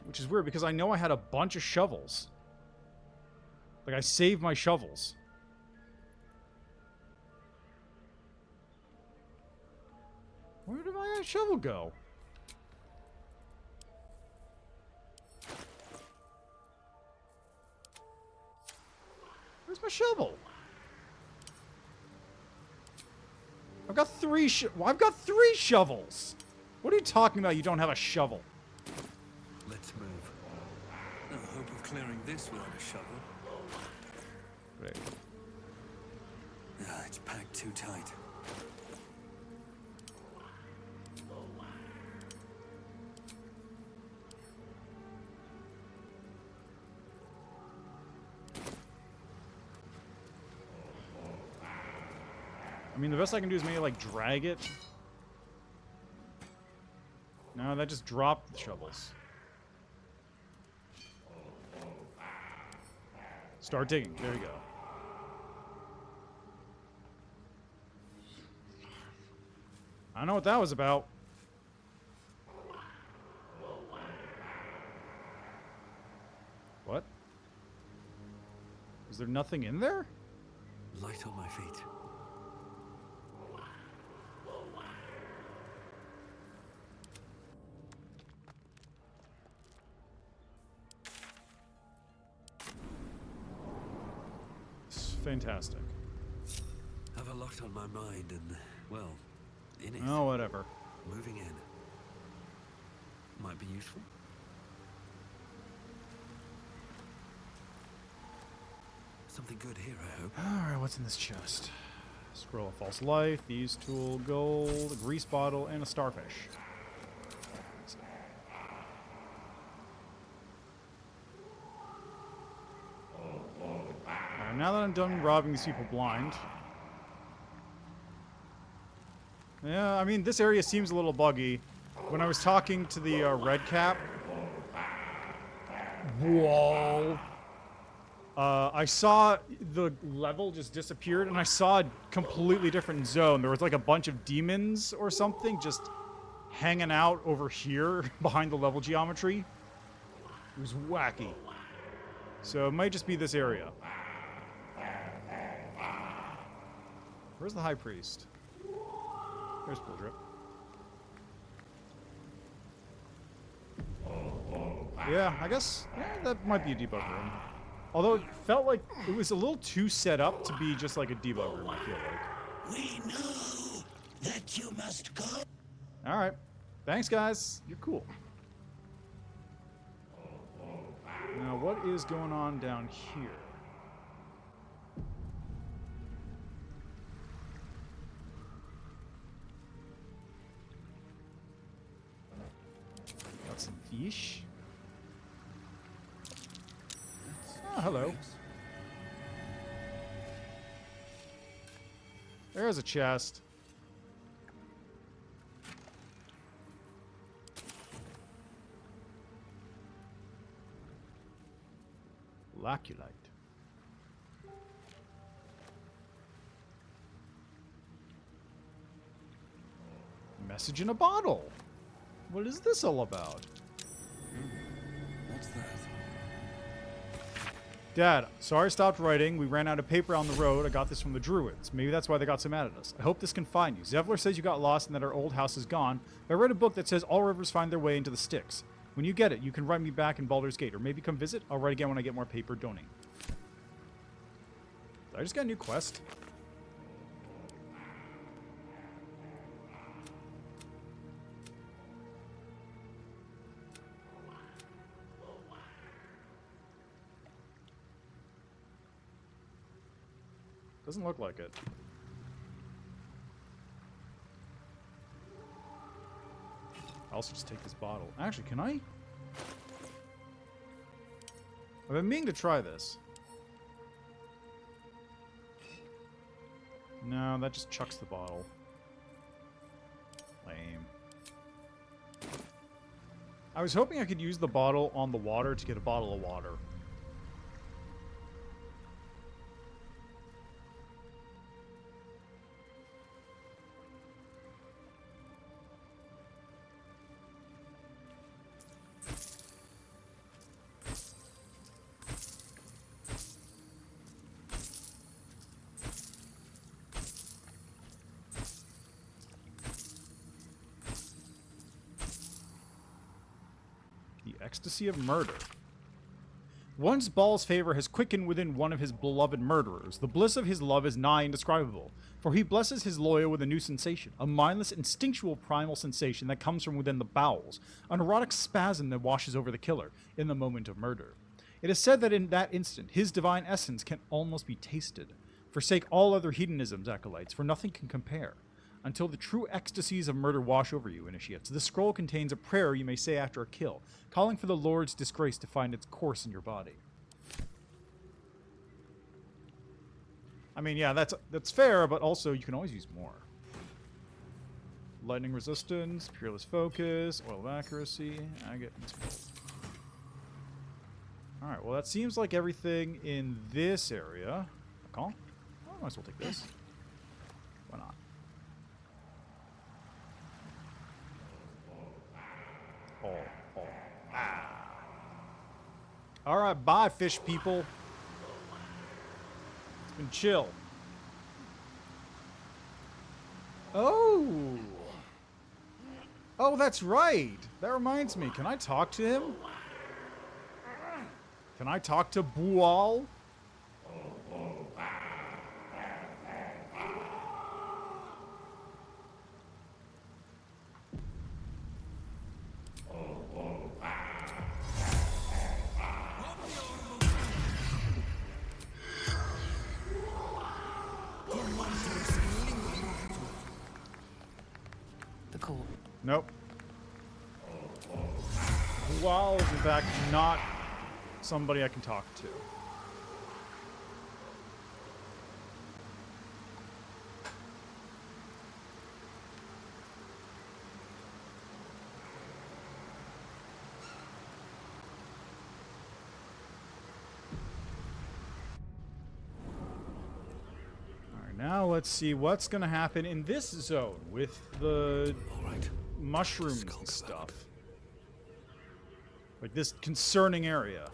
Which is weird because I know I had a bunch of shovels. Like, I saved my shovels. Where did my shovel go? Where's my shovel? I've got three shovels. What are you talking about? You don't have a shovel. Let's move. No hope of clearing this without a shovel. Great. Ah, it's packed too tight. I mean, the best I can do is maybe, like, drag it. No, that just dropped the shovels. Start digging. There you go. I don't know what that was about. What? Is there nothing in there? Light on my feet. It's fantastic. Have a lot on my mind and, well, in it. Oh, whatever. Moving in. Might be useful. Something good here, I hope. Alright, what's in this chest? Scroll of false life, these tool, gold, a grease bottle, and a starfish. Alright, now that I'm done robbing these people blind. Yeah, I mean, this area seems a little buggy. When I was talking to the red cap... Whoa! I saw the level just disappeared, and I saw a completely different zone. There was like a bunch of demons or something just hanging out over here behind the level geometry. It was wacky. So it might just be this area. Where's the high priest? There's Baldur. Yeah, I guess that might be a debug room. Although it felt like it was a little too set up to be just like a debug room, I feel like. We know that you must go. Alright. Thanks, guys. You're cool. Now, what is going on down here? Got some fish. Oh, hello. There's a chest. Laculite. Message in a bottle. What is this all about? What's that? Dad, sorry I stopped writing. We ran out of paper on the road. I got this from the Druids. Maybe that's why they got so mad at us. I hope this can find you. Zevler says you got lost and that our old house is gone. I read a book that says all rivers find their way into the Styx. When you get it, you can write me back in Baldur's Gate, or maybe come visit. I'll write again when I get more paper. Donate. Did I just get a new quest? Doesn't look like it. I'll also just take this bottle. Actually, can I? I've been meaning to try this. No, that just chucks the bottle. Lame. I was hoping I could use the bottle on the water to get a bottle of water. ecstasy of murder. Once Baal's favor has quickened within one of his beloved murderers, the bliss of his love is nigh indescribable, for he blesses his loyal with a new sensation, a mindless, instinctual, primal sensation that comes from within the bowels, an erotic spasm that washes over the killer in the moment of murder. It is said that in that instant, his divine essence can almost be tasted. Forsake all other hedonisms, acolytes, for nothing can compare. Until the true ecstasies of murder wash over you, initiates, this scroll contains a prayer you may say after a kill, calling for the Lord's disgrace to find its course in your body. I mean, yeah, that's fair, but also you can always use more. Lightning resistance, peerless focus, oil of accuracy. I get this. Alright, well that seems like everything in this area. A call? Oh, I might as well take this. Why not? Alright, bye, fish people. It's been chill. Oh! Oh, that's right! That reminds me, can I talk to him? Can I talk to Bual? The court. Nope. Bual is in fact not somebody I can talk to. Alright, now let's see what's gonna happen in this zone with the mushrooms and stuff. Like this concerning area.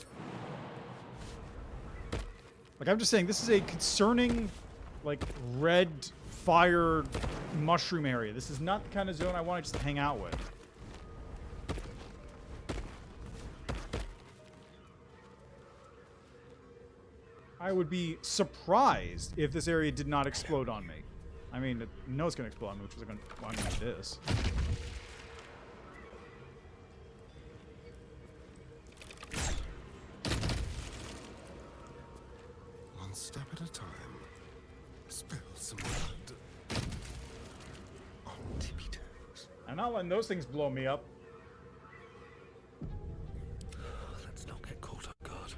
Like I'm just saying, this is a concerning, like, red fire mushroom area. This is not the kind of zone I want to just hang out with. I would be surprised if this area did not explode on me. I mean, it knows it's going to explode on me, which is why I'm going to do this. One step at a time. Spill some blood. On tippy toes. I'm not letting those things blow me up. Let's not get caught off guard.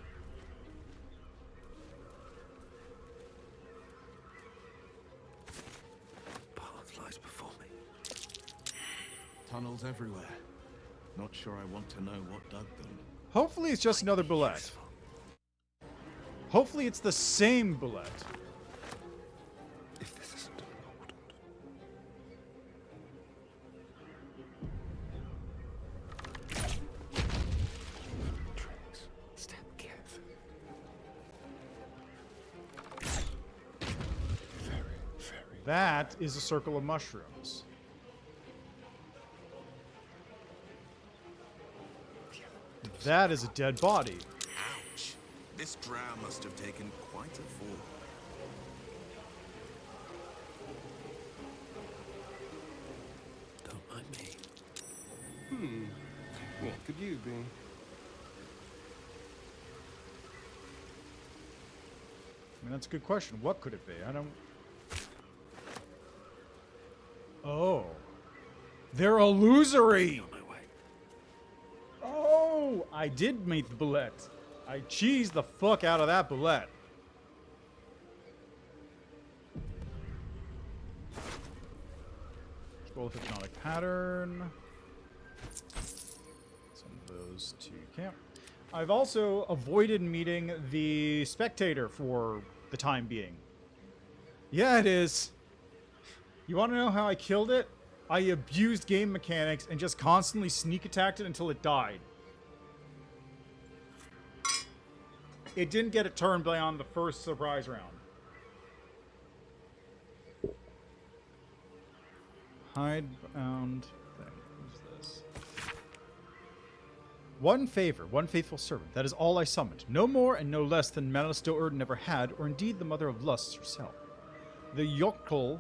Path lies before me. Tunnels everywhere. Not sure I want to know what dug them. Hopefully it's just another bullet. Hopefully it's the same bullet. If this isn't important. Trees. Step carefully. Very, very. That is a circle of mushrooms. That is a dead body. Ouch! This drow must have taken quite a fall. Don't mind me. What could you be? I mean, that's a good question. What could it be? I don't... Oh. They're illusory! On my way. Oh! I did meet the bullet. I cheesed the fuck out of that bullet. Scroll of hypnotic pattern. Send those to camp. I've also avoided meeting the spectator for the time being. Yeah, it is. You want to know how I killed it? I abused game mechanics and just constantly sneak attacked it until it died. It didn't get a turn beyond the first surprise round. Hidebound thing. What's this? One favor, one faithful servant, that is all I summoned. No more and no less than Manastor never had, or indeed the mother of lusts herself. The Yokol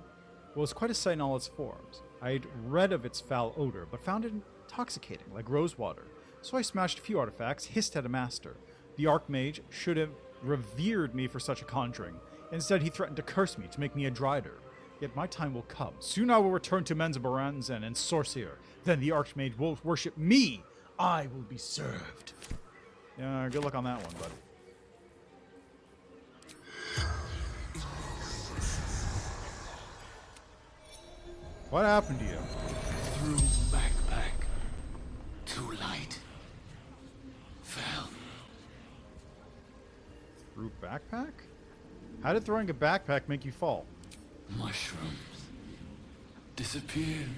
was quite a sight in all its forms. I had read of its foul odor, but found it intoxicating, like rosewater. So I smashed a few artifacts, hissed at a master. The Archmage should have revered me for such a conjuring. Instead, he threatened to curse me, to make me a drider. Yet my time will come. Soon I will return to Menzoberranzan and Sorcerer. Then the Archmage will worship me. I will be served. Yeah, good luck on that one, buddy. What happened to you? Through backpack. Too light. Fell. Through backpack? How did throwing a backpack make you fall? Mushrooms. Disappeared.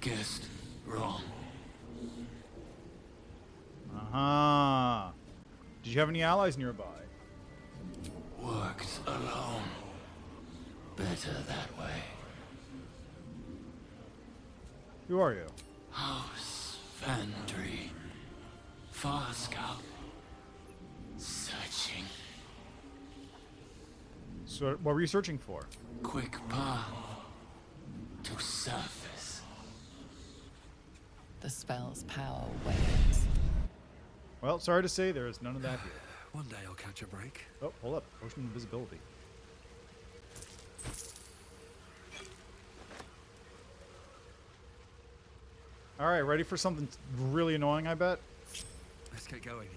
Guessed wrong. Uh-huh. Did you have any allies nearby? Worked alone. Better that way. Who are you? House Vandry. Far scout. Searching. So, what were you searching for? Quick path to surface. The spell's power wanes. Well, sorry to say, there is none of that here. One day I'll catch a break. Oh, hold up. Potion of invisibility. Alright, ready for something really annoying, I bet? Let's get going.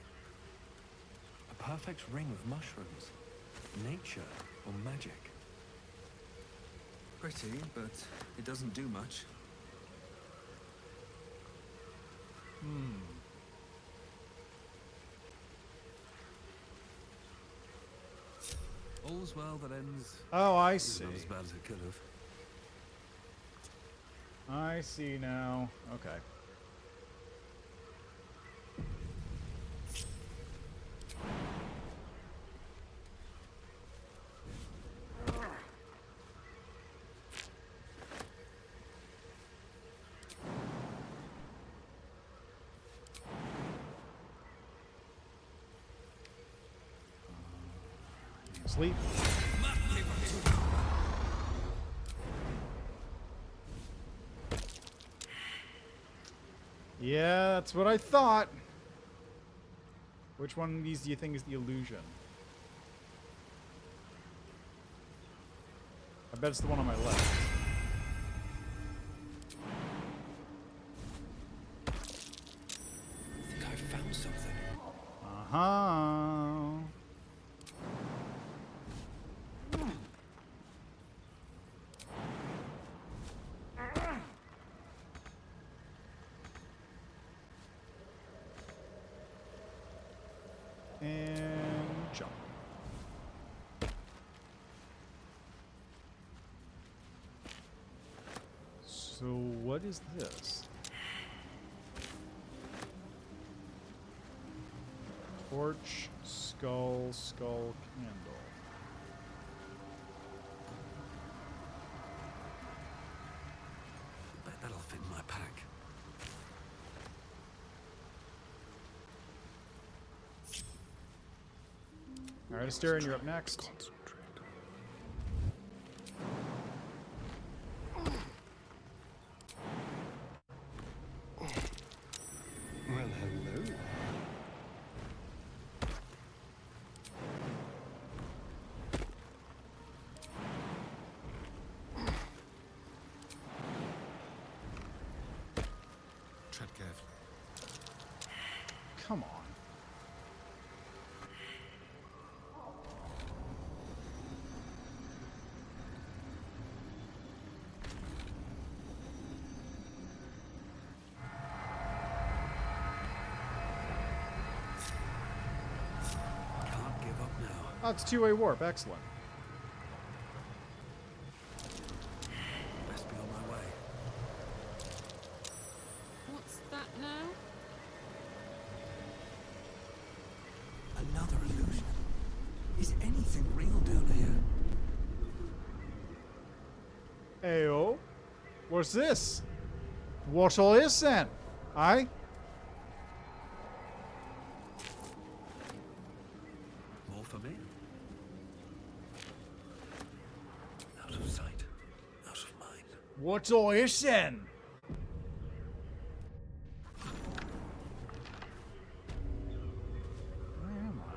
A perfect ring of mushrooms. Nature or magic? Pretty, but it doesn't do much. All's well that ends. Oh, I It's see. not as bad as it could have. I see now. Okay. Sleep. Yeah, that's what I thought. Which one of these do you think is the illusion? I bet it's the one on my left. I think I found something. Uh-huh. And jump. So what is this? Torch, skull, candle. Bet that'll fit in my pack. Alright, Asterion, you're up next. Concentrate. Well, hello. Tread carefully. Come on. Can't give up now. Oh, it's two-way warp. Excellent. Best be on my way. What's that now? Another illusion. Is anything real down here? Ayo. What's this? What all is then? Aye? What's all this then? Where am I?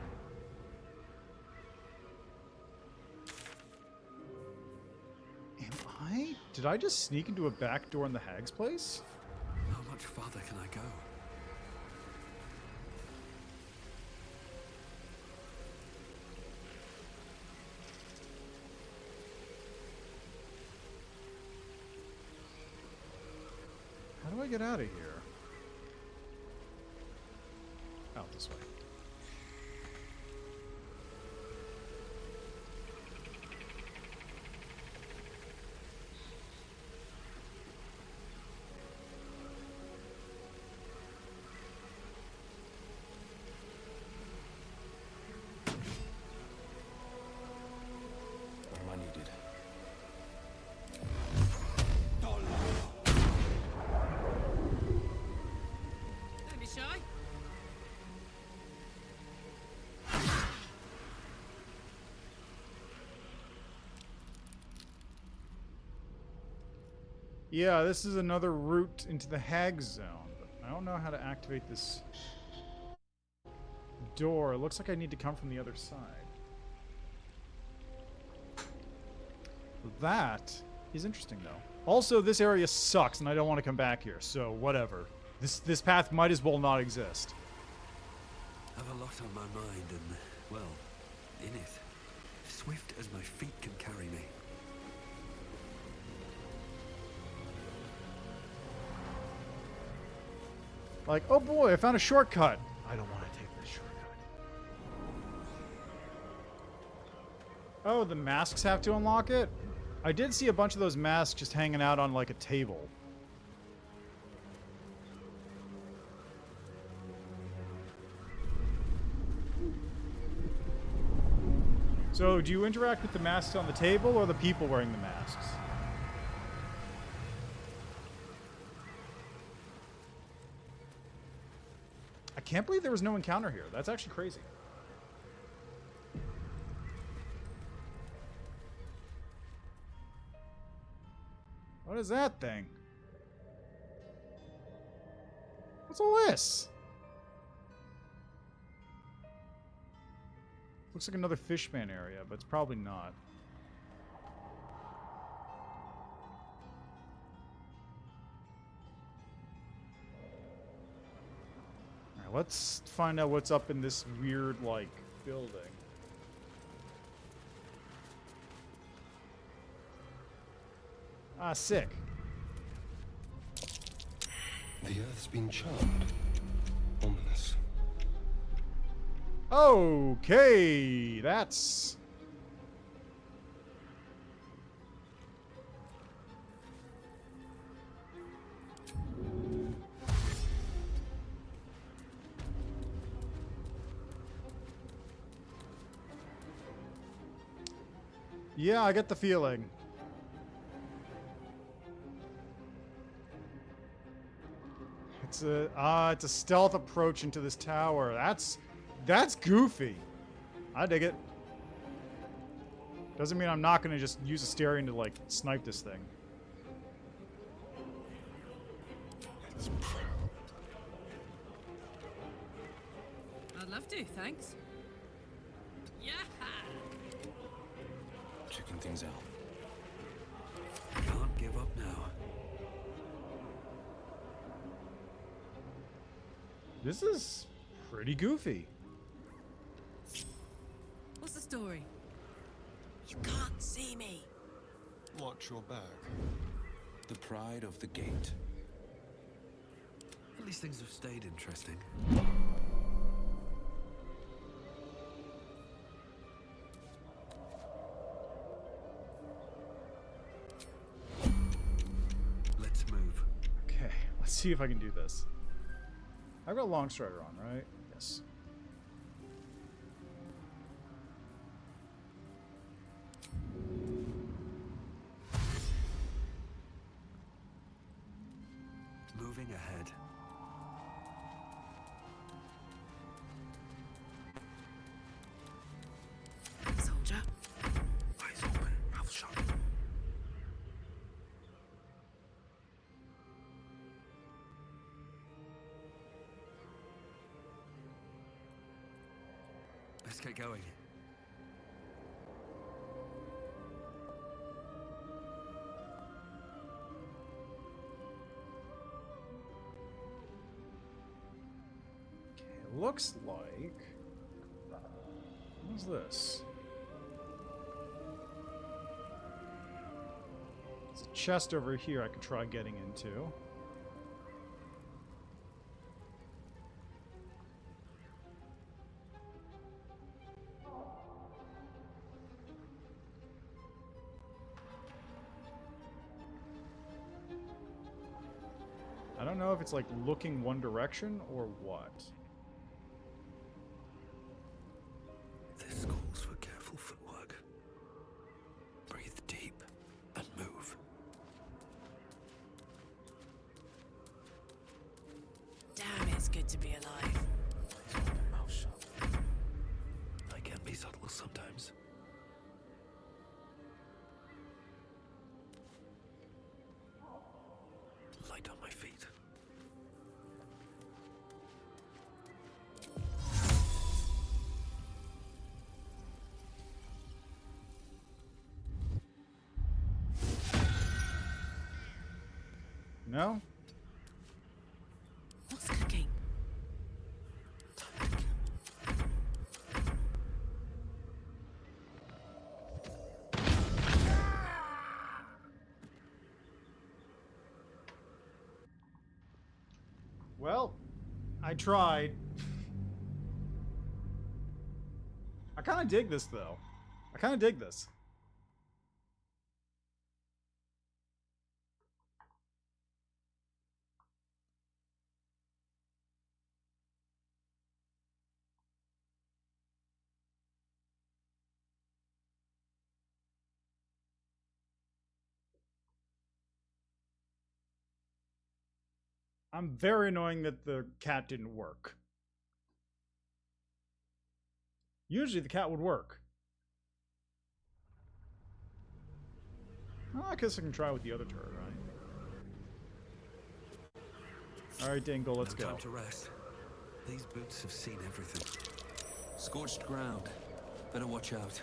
Am I? Did I just sneak into a back door in the hag's place? How much farther can I go? How do I get out of here? Out this way. What am I needed? Don't be shy. Yeah, this is another route into the hag zone, but I don't know how to activate this door. It looks like I need to come from the other side. That is interesting, though. Also, this area sucks, and I don't want to come back here, so whatever. This path might as well not exist. I've a lot on my mind and, well, in it. Swift as my feet can carry me. Like, oh boy, I found a shortcut. I don't want to take this shortcut. Oh, the masks have to unlock it? I did see a bunch of those masks just hanging out on, like, a table. So, do you interact with the masks on the table or the people wearing the masks? I can't believe there was no encounter here. That's actually crazy. What is that thing? What's all this? Looks like another fishman area, but it's probably not. Alright, let's find out what's up in this weird, like, building. Ah, sick. The Earth's been charmed. Ominous. Okay, that's... Yeah, I get the feeling. It's a stealth approach into this tower. That's goofy. I dig it. Doesn't mean I'm not gonna just use a Asterion to, like, snipe this thing. It's proud. I'd love to, thanks. Yeah! Checking things out. Can't give up now. This is pretty goofy. What's the story? You can't see me. Watch your back. The pride of the gate. At least things have stayed interesting. Let's move. Okay, let's see if I can do this. I've got Long Strider on, right? Yes. Moving ahead. Soldier. Eyes open, mouth shut. Let's get going. Okay, looks like... What's this? There's a chest over here I could try getting into. I don't know if it's like looking one direction or what. This calls for careful footwork. Breathe deep and move. Damn, it's good to be alive. Hold your mouth shut. I can be subtle sometimes. Light on my feet. No? What's cooking? Well, I tried. I kind of dig this, though. I kind of dig this. I'm very annoying that the cat didn't work. Usually the cat would work. Well, I guess I can try with the other turret, right? Alright, Dingle, let's go. Time to rest. These boots have seen everything. Scorched ground. Better watch out.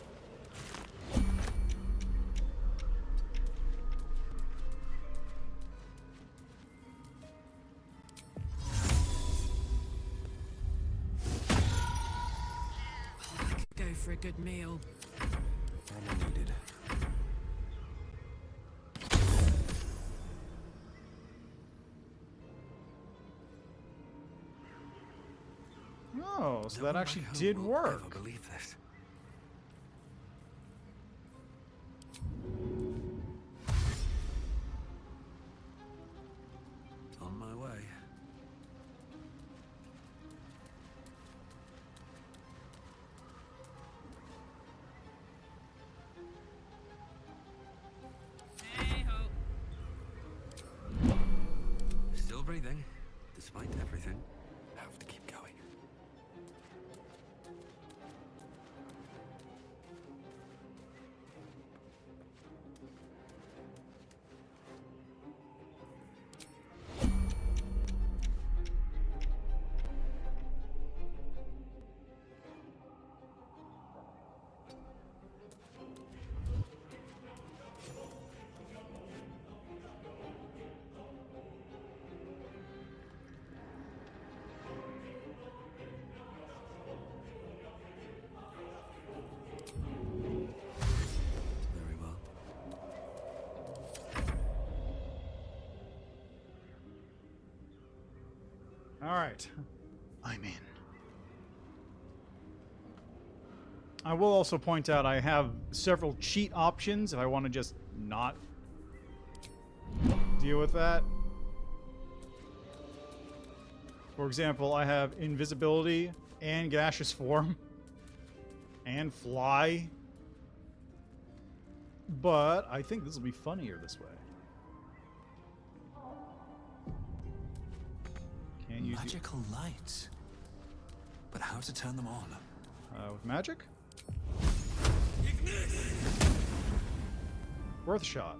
Go for a good meal. Ammo needed. Oh, so No that one actually back home did will work. ever believe this. On my way. Still breathing, despite everything. Have to keep going. Very well. Alright. I'm in. I will also point out I have several cheat options if I want to just not deal with that. For example, I have invisibility and gaseous form and fly. But I think this will be funnier this way. Can't use Magical lights. But how to turn them on? with magic? Worth a shot.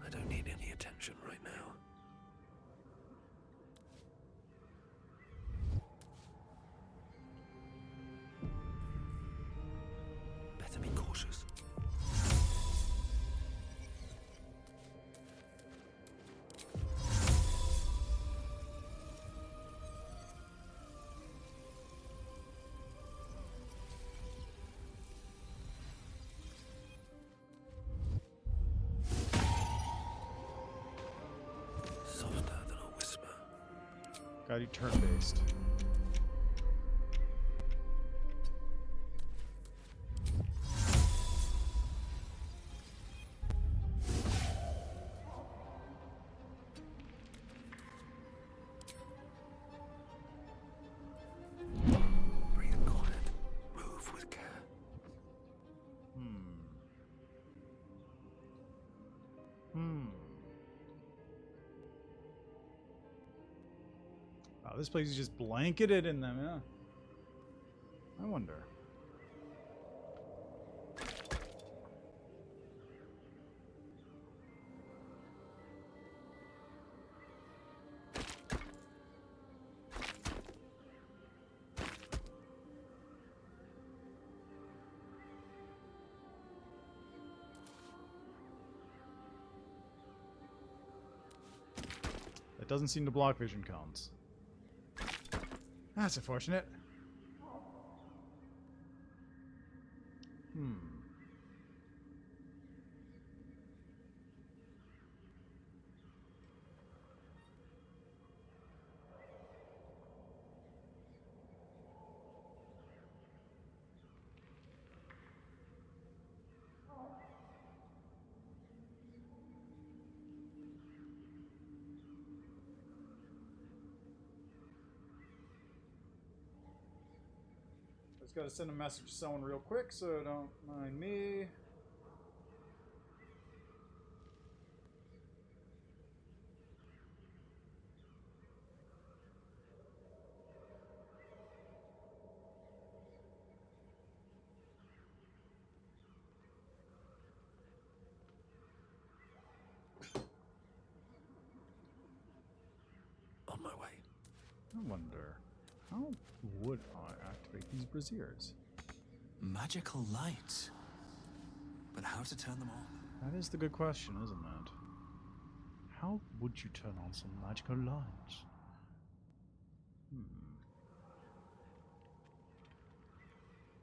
I don't need any attention right now. Gotta do turn-based. Breathe quiet. Move with care. Wow, this place is just blanketed in them, yeah. I wonder. That doesn't seem to block vision cones. That's unfortunate. Just gotta send a message to someone real quick, so don't mind me. On my way. I wonder, how would I activate these braziers? Magical lights. But how to turn them on? That is the good question, isn't it? How would you turn on some magical lights?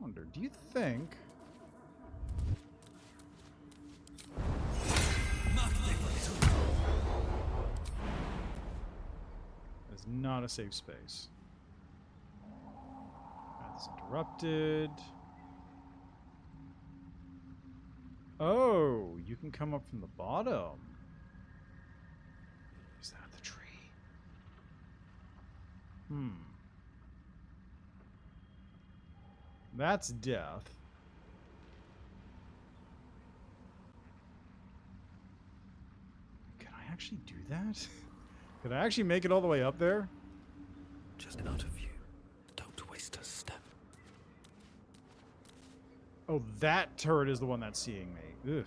Wonder, do you think... It's not a safe space. That's interrupted. Oh, you can come up from the bottom. Is that the tree? That's death. Can I actually do that? Could I actually make it all the way up there? Just out of view. Don't waste a step. Oh, that turret is the one that's seeing me. Ugh.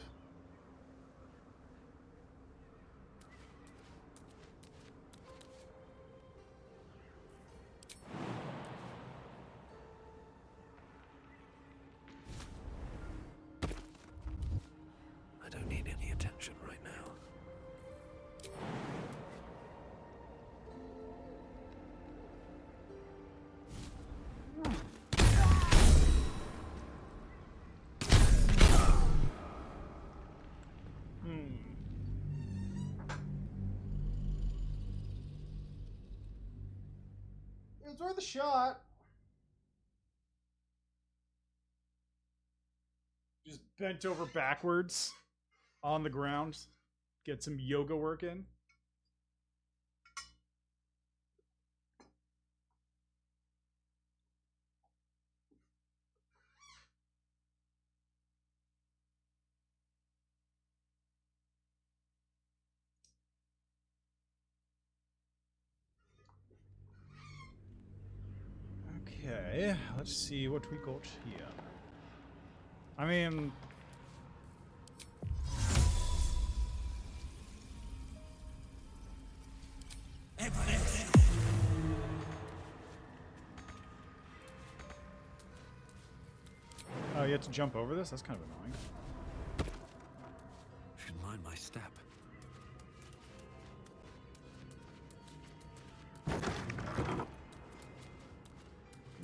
I don't need any attention right now. It was worth a shot. Just bent over backwards on the ground. Get some yoga work in. Okay, let's see what we got here. I mean... Oh, you have to jump over this? That's kind of annoying. Should mind my step.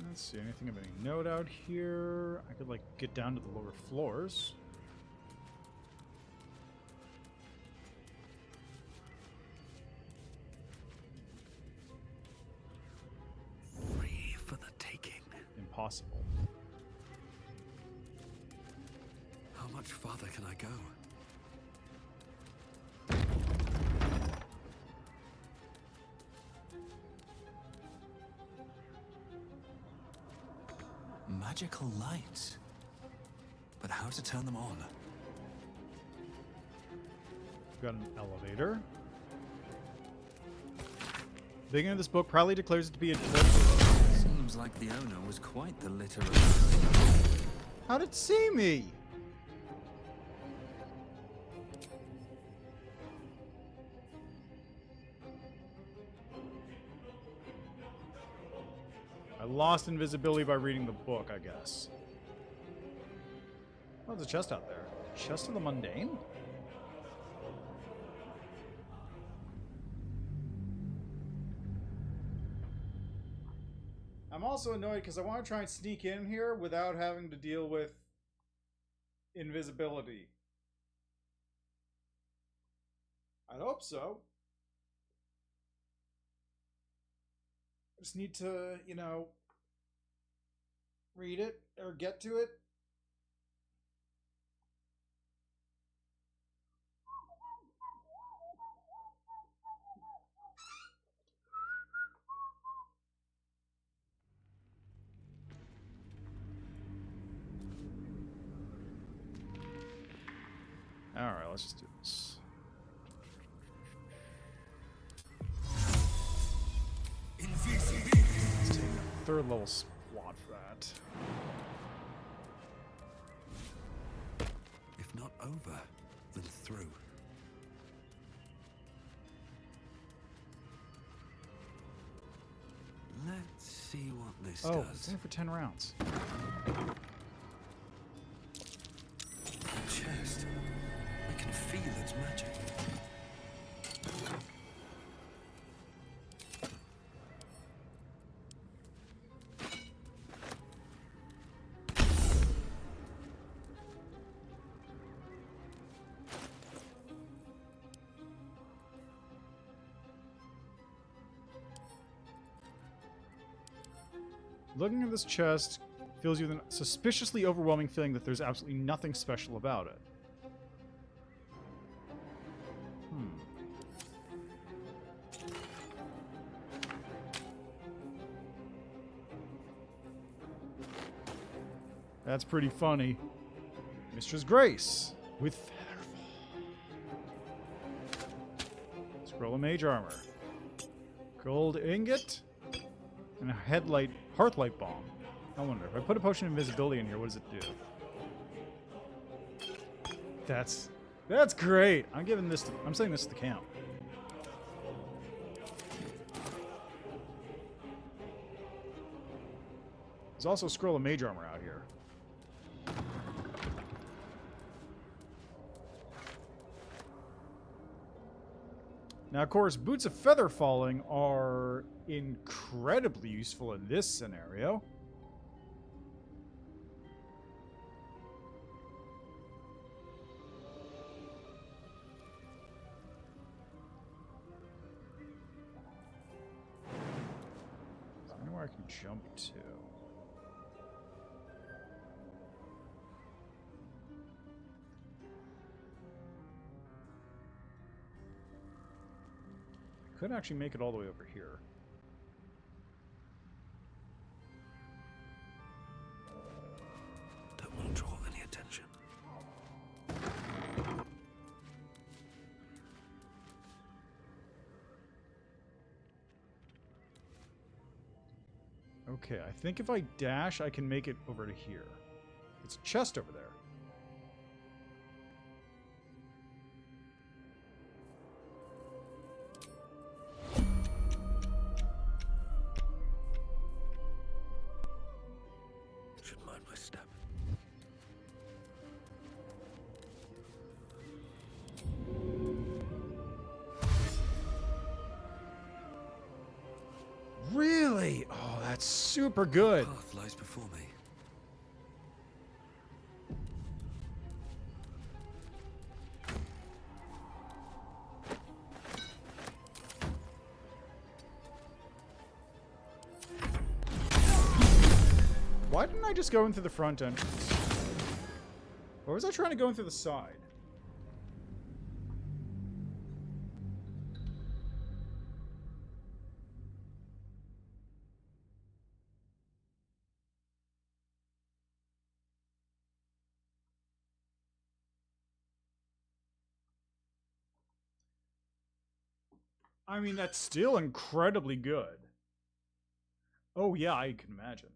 Let's see, anything of any note out here? I could, like, get down to the lower floors. possible. How much farther can I go? Magical lights. But how to turn them on? We've got an elevator. The beginning of this book proudly declares it to be a Seems like the owner was quite the literary. How'd it see me? I lost invisibility by reading the book, I guess. Oh, there's a chest out there. Chest of the Mundane? I'm also annoyed because I want to try and sneak in here without having to deal with invisibility. I hope so. I just need to, you know, read it or get to it. Alright, let's just do this. Let's take a third level squad for that. If not over, then through. Let's see what this Oh, does. it's only for 10 rounds. Chest. I can feel its magic. Looking at this chest fills you with a suspiciously overwhelming feeling that there's absolutely nothing special about it. That's pretty funny. Mistress Grace with Featherfall. Scroll of Mage Armor. Gold ingot. And a hearthlight bomb. I wonder, if I put a potion of invisibility in here, what does it do? That's great. I'm saying this to the camp. There's also a scroll of mage armor out here. Now, of course, boots of feather falling are incredibly useful in this scenario. Is there anywhere I can jump to? Could actually make it all the way over here. That won't draw any attention. Okay, I think if I dash, I can make it over to here. It's a chest over there. Should mind my step. Really? Oh, that's super good. Path lies before me. Why Why didn't I just go in through the front entrance? Or was I trying to go in through the side? I mean, that's still incredibly good. Oh yeah, I can imagine.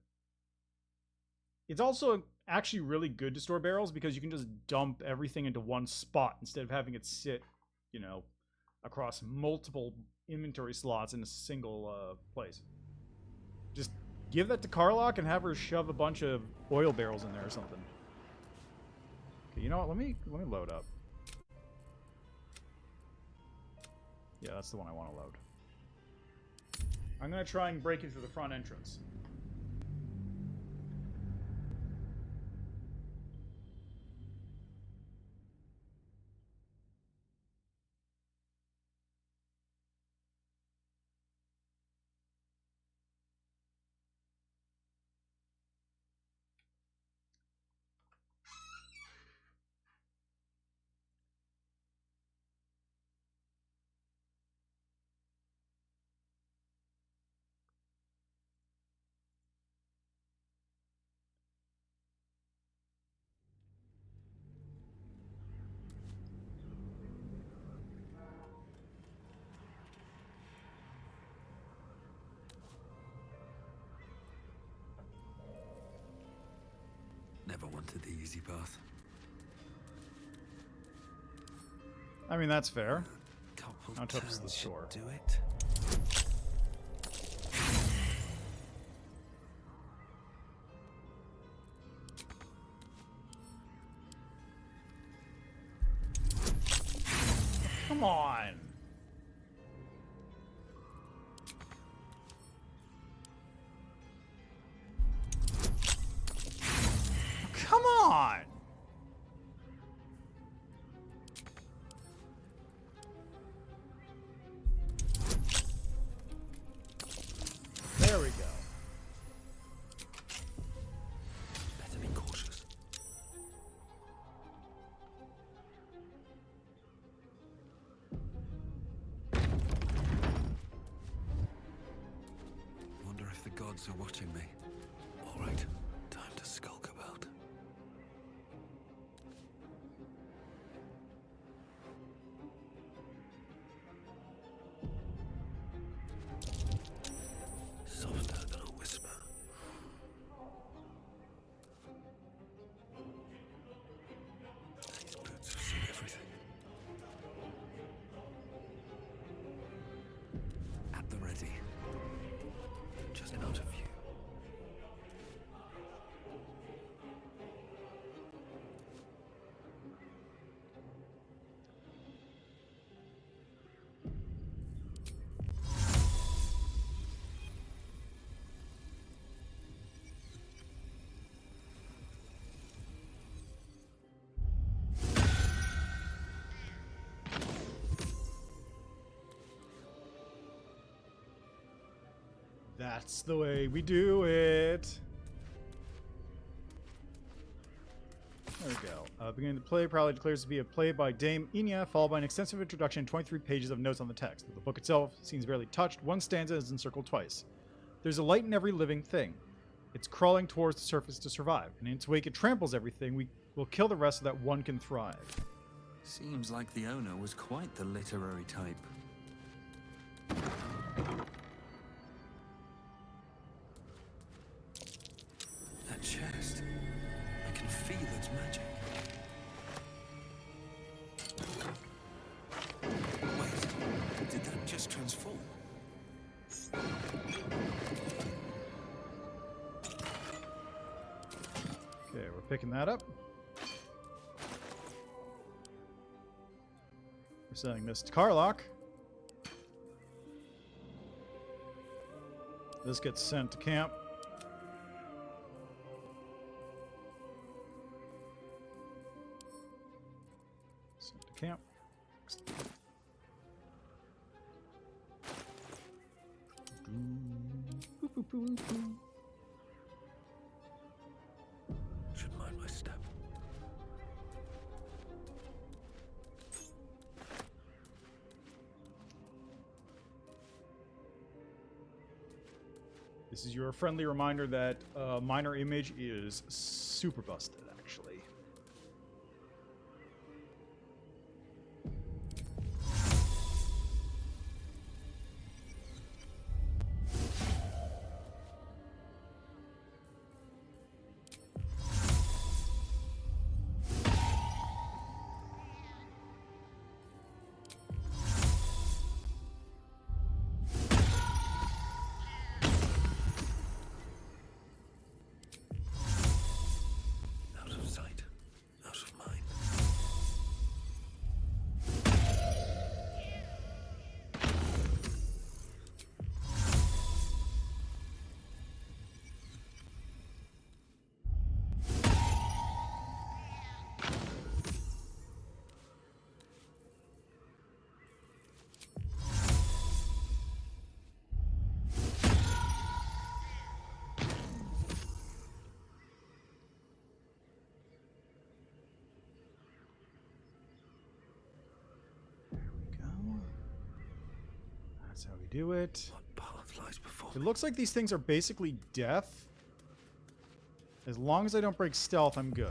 It's also actually really good to store barrels because you can just dump everything into one spot instead of having it sit, you know, across multiple inventory slots in a single place. Just give that to Carlock and have her shove a bunch of oil barrels in there or something. Okay, you know what? Let me load up. Yeah, that's the one I want to load. I'm going to try and break it through the front entrance. Never wanted the easy path. I mean, that's fair. Couple How tough is the turns should store? do it. Come on! Come on! There we go. Better be cautious. Wonder if the gods are watching me. All right, time to skulk about. Softer than a whisper. These boots have seen everything. At the ready. Just out of view. That's the way we do it. There we go. Beginning the play probably declares to be a play by Dame Inya, followed by an extensive introduction and 23 pages of notes on the text. The book itself seems barely touched. One stanza is encircled twice. There's a light in every living thing. It's crawling towards the surface to survive, and in its wake it tramples everything. We will kill the rest so that one can thrive. Seems like the owner was quite the literary type. That chest. I can feel its magic. Wait, did that just transform? Okay, we're picking that up. We're sending this to Carlock. This gets sent to camp. Sent to camp. This is your friendly reminder that minor image is super busted, actually. Out of sight, out of mind. Go. That's how we do it. What path lies before It me? looks like these things are basically death. As long as I don't break stealth, I'm good.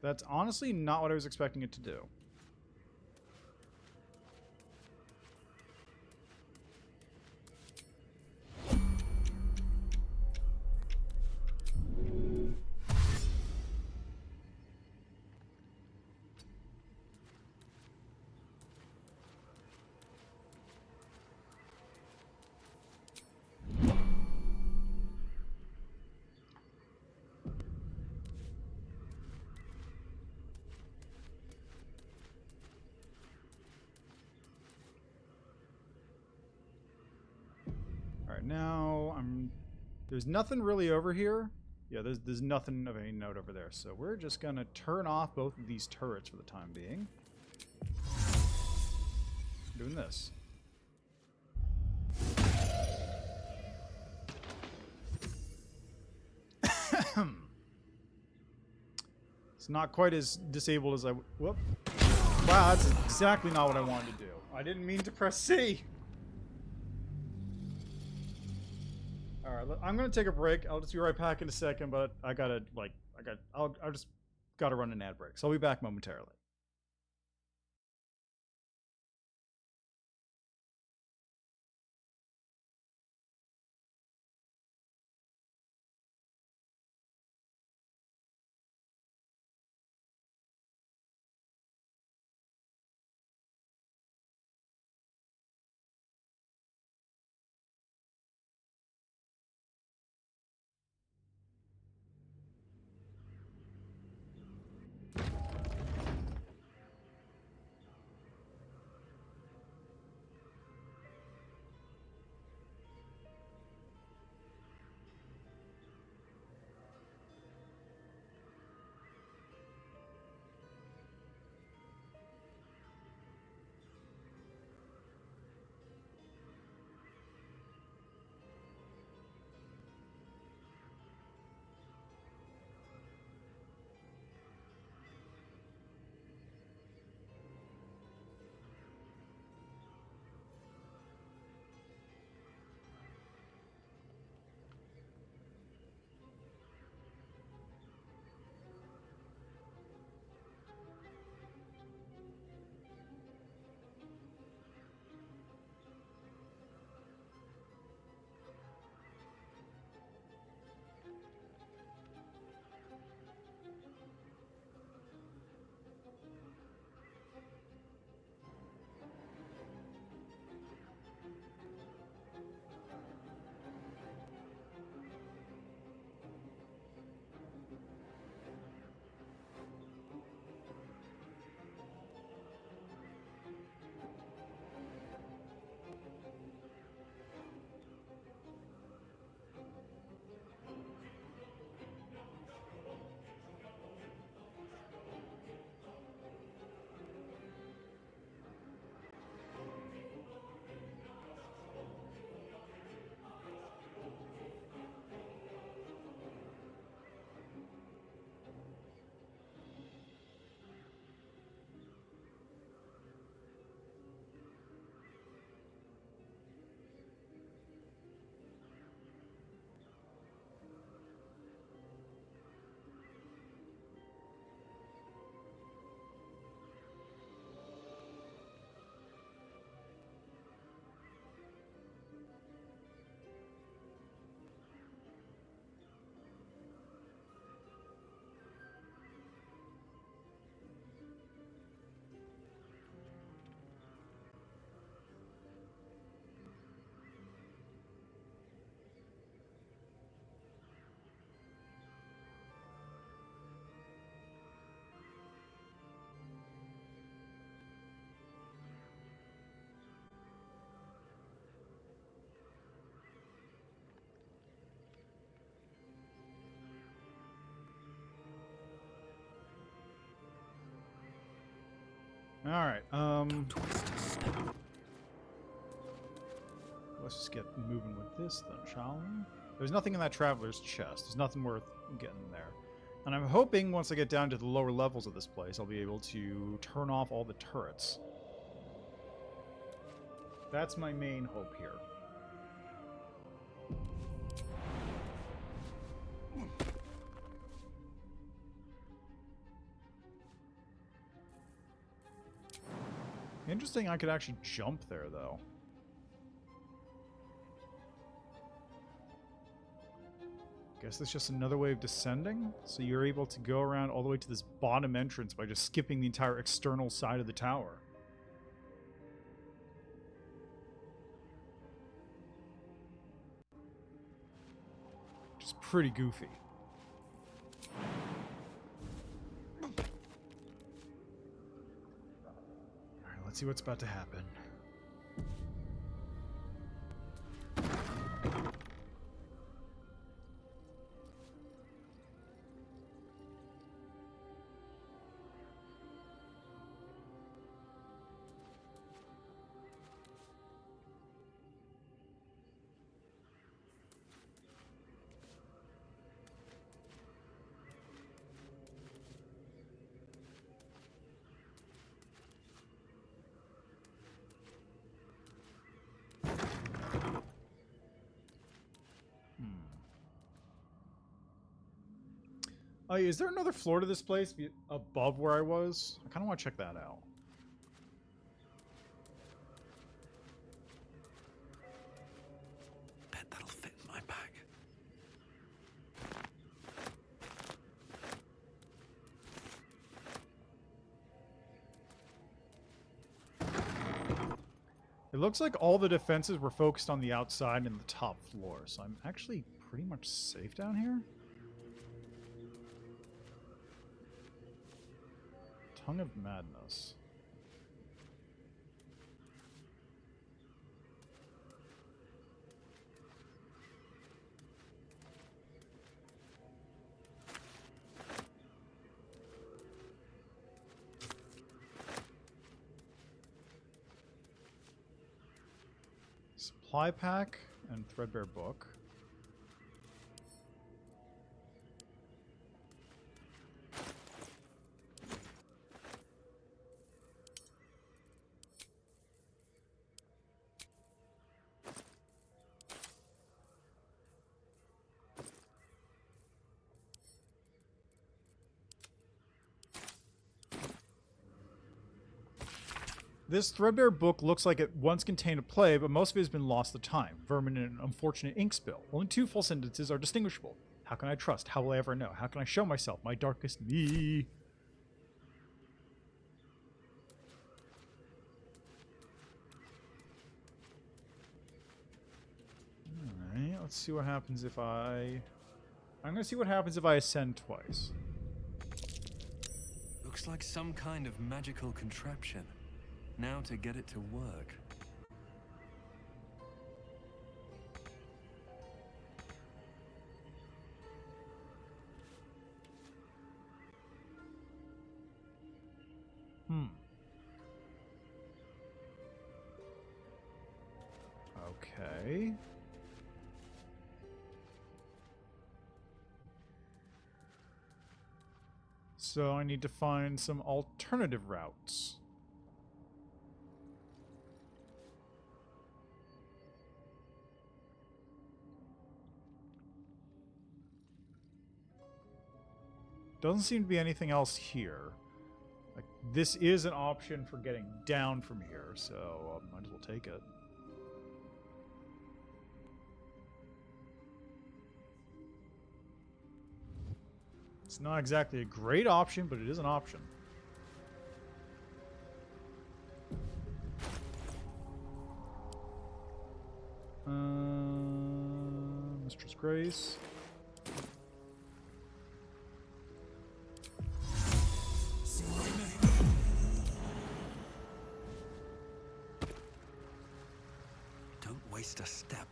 That's honestly not what I was expecting it to do. Alright, now there's nothing really over here. Yeah, there's nothing of any note over there. So we're just gonna turn off both of these turrets for the time being. Doing this. It's not quite as disabled as whoop. Wow, that's exactly not what I wanted to do. I didn't mean to press C. Alright, I'm gonna take a break. I'll just be right back in a second, but I gotta, I'll just gotta run an ad break. So I'll be back momentarily. Alright, Twist a step. let's just get moving with this then, shall we? There's nothing in that traveler's chest. There's nothing worth getting there. And I'm hoping once I get down to the lower levels of this place, I'll be able to turn off all the turrets. That's my main hope here. Interesting, I could actually jump there, though. Guess that's just another way of descending? So you're able to go around all the way to this bottom entrance by just skipping the entire external side of the tower. Which is pretty goofy. Alright, let's see what's about to happen. Oh, is there another floor to this place above where I was? I kind of want to check that out. Bet that'll fit in my bag. It looks like all the defenses were focused on the outside and the top floor, so I'm actually pretty much safe down here. Tongue of Madness. Supply pack and threadbare book. This threadbare book looks like it once contained a play, but most of it has been lost to time. Vermin and an unfortunate ink spill. Only 2 full sentences are distinguishable. How can I trust? How will I ever know? How can I show myself, my darkest me? Alright, let's see what happens if I'm gonna see what happens if I ascend twice. Looks like some kind of magical contraption. Now to get it to work. Okay. So I need to find some alternative routes. Doesn't seem to be anything else here. Like, this is an option for getting down from here, so might as well take it. It's not exactly a great option, but it is an option. Mistress Grace. Don't waste a step.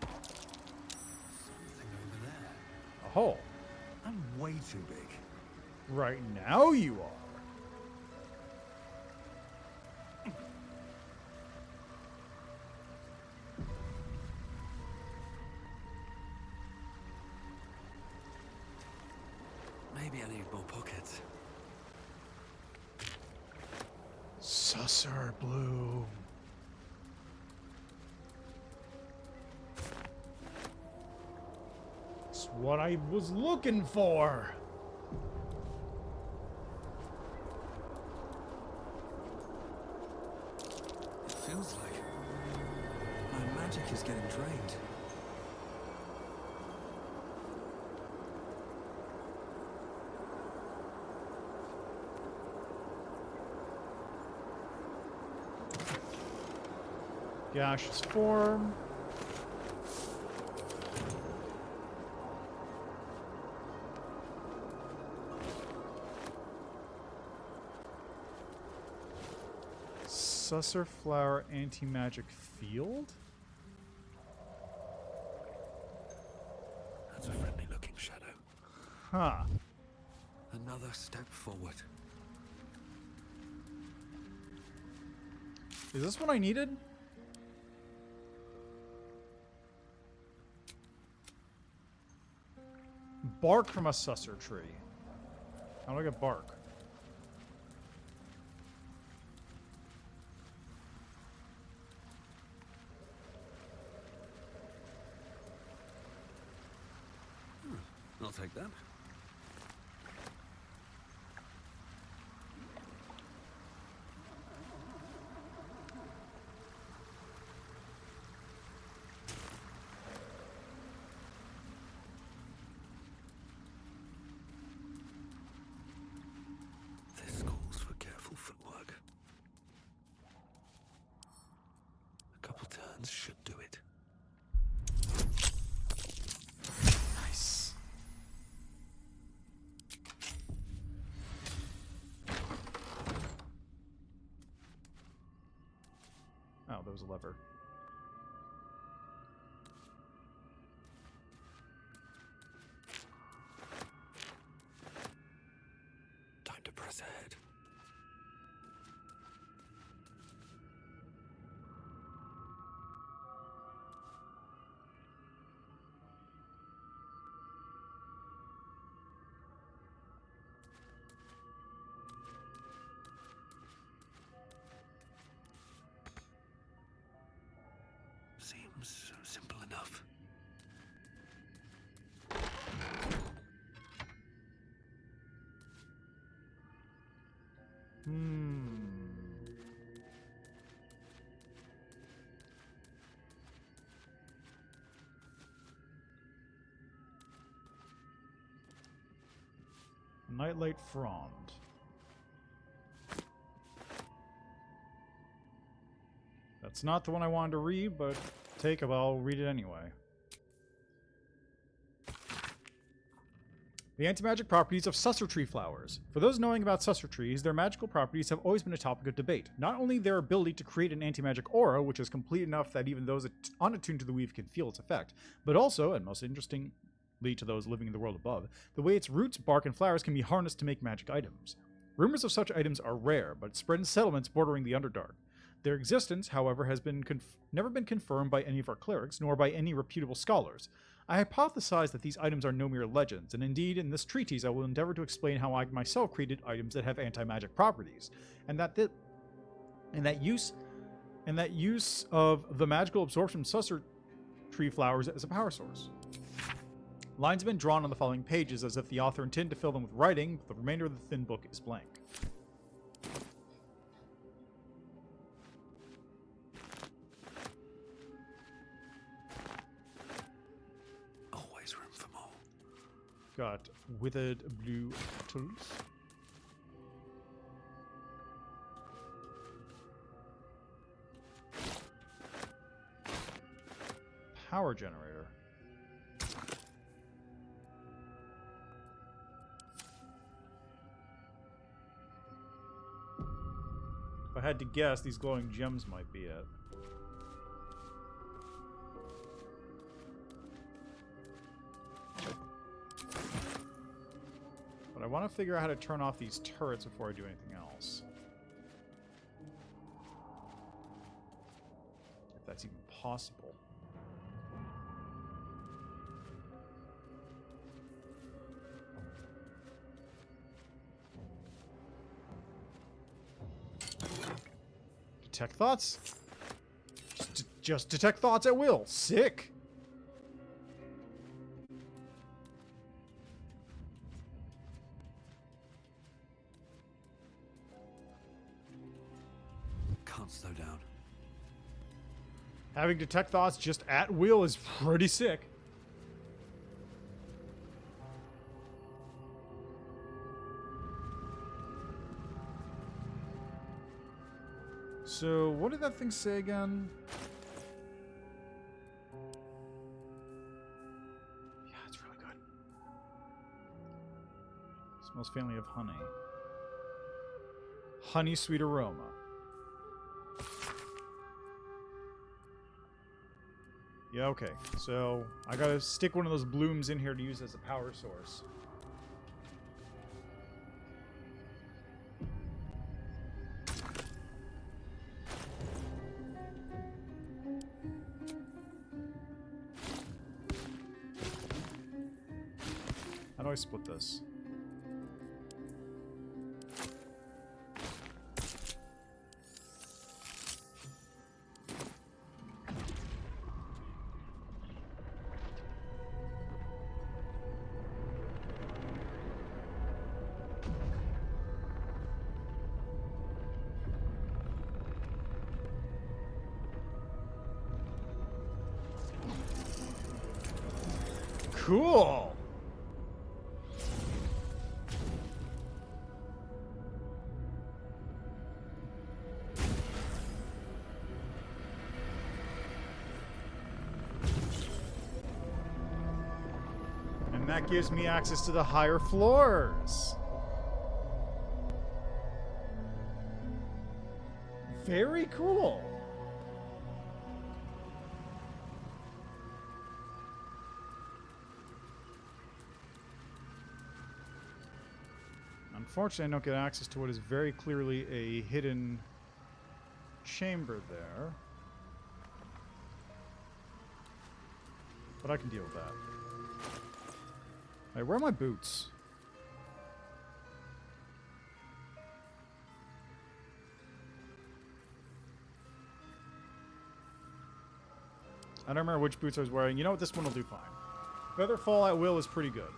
Something over there. A hole. I'm way too big. Right now you are. Maybe I need more pockets. Susser Bloom. It's what I was looking for. It feels like my magic is getting drained. Gaseous form. Susser Flower Anti-Magic Field? That's a friendly looking shadow. Huh. Another step forward. Is this what I needed? Bark from a susser tree. How do I get bark? I'll take that. This calls for careful footwork. A couple turns should do it. Nice. Oh, there was a lever. Time to press ahead. Seems simple enough. Nightlight Frond. That's not the one I wanted to read, but take it, I'll read it anyway. The anti-magic properties of susser tree flowers. For those knowing about susser trees, their magical properties have always been a topic of debate. Not only their ability to create an anti-magic aura, which is complete enough that even those unattuned to the weave can feel its effect, but also, and most interestingly to those living in the world above, the way its roots, bark, and flowers can be harnessed to make magic items. Rumors of such items are rare, but spread in settlements bordering the Underdark. Their existence, however, has never been confirmed by any of our clerics, nor by any reputable scholars. I hypothesize that these items are no mere legends, and indeed, in this treatise I will endeavor to explain how I myself created items that have anti-magic properties, and that use of the magical absorption susser tree flowers as a power source. Lines have been drawn on the following pages as if the author intended to fill them with writing, but the remainder of the thin book is blank. Always room for more. Got withered blue petals. Power generator. If I had to guess, these glowing gems might be it. But I I want to figure out how to turn off these turrets before I do anything else. If that's even possible. Detect thoughts? Just detect thoughts at will. Sick. Can't slow down. Having detect thoughts just at will is pretty sick. So, what did that thing say again? Yeah, it's really good. Smells faintly of honey. Honey sweet aroma. Yeah, okay. So, I gotta stick one of those blooms in here to use as a power source. How do I split this? Cool! And that gives me access to the higher floors. Very cool. Unfortunately, I don't get access to what is very clearly a hidden chamber there. But I can deal with that. Alright, where are my boots? I don't remember which boots I was wearing. You know what? This one will do fine. Feather Fall at Will is pretty good.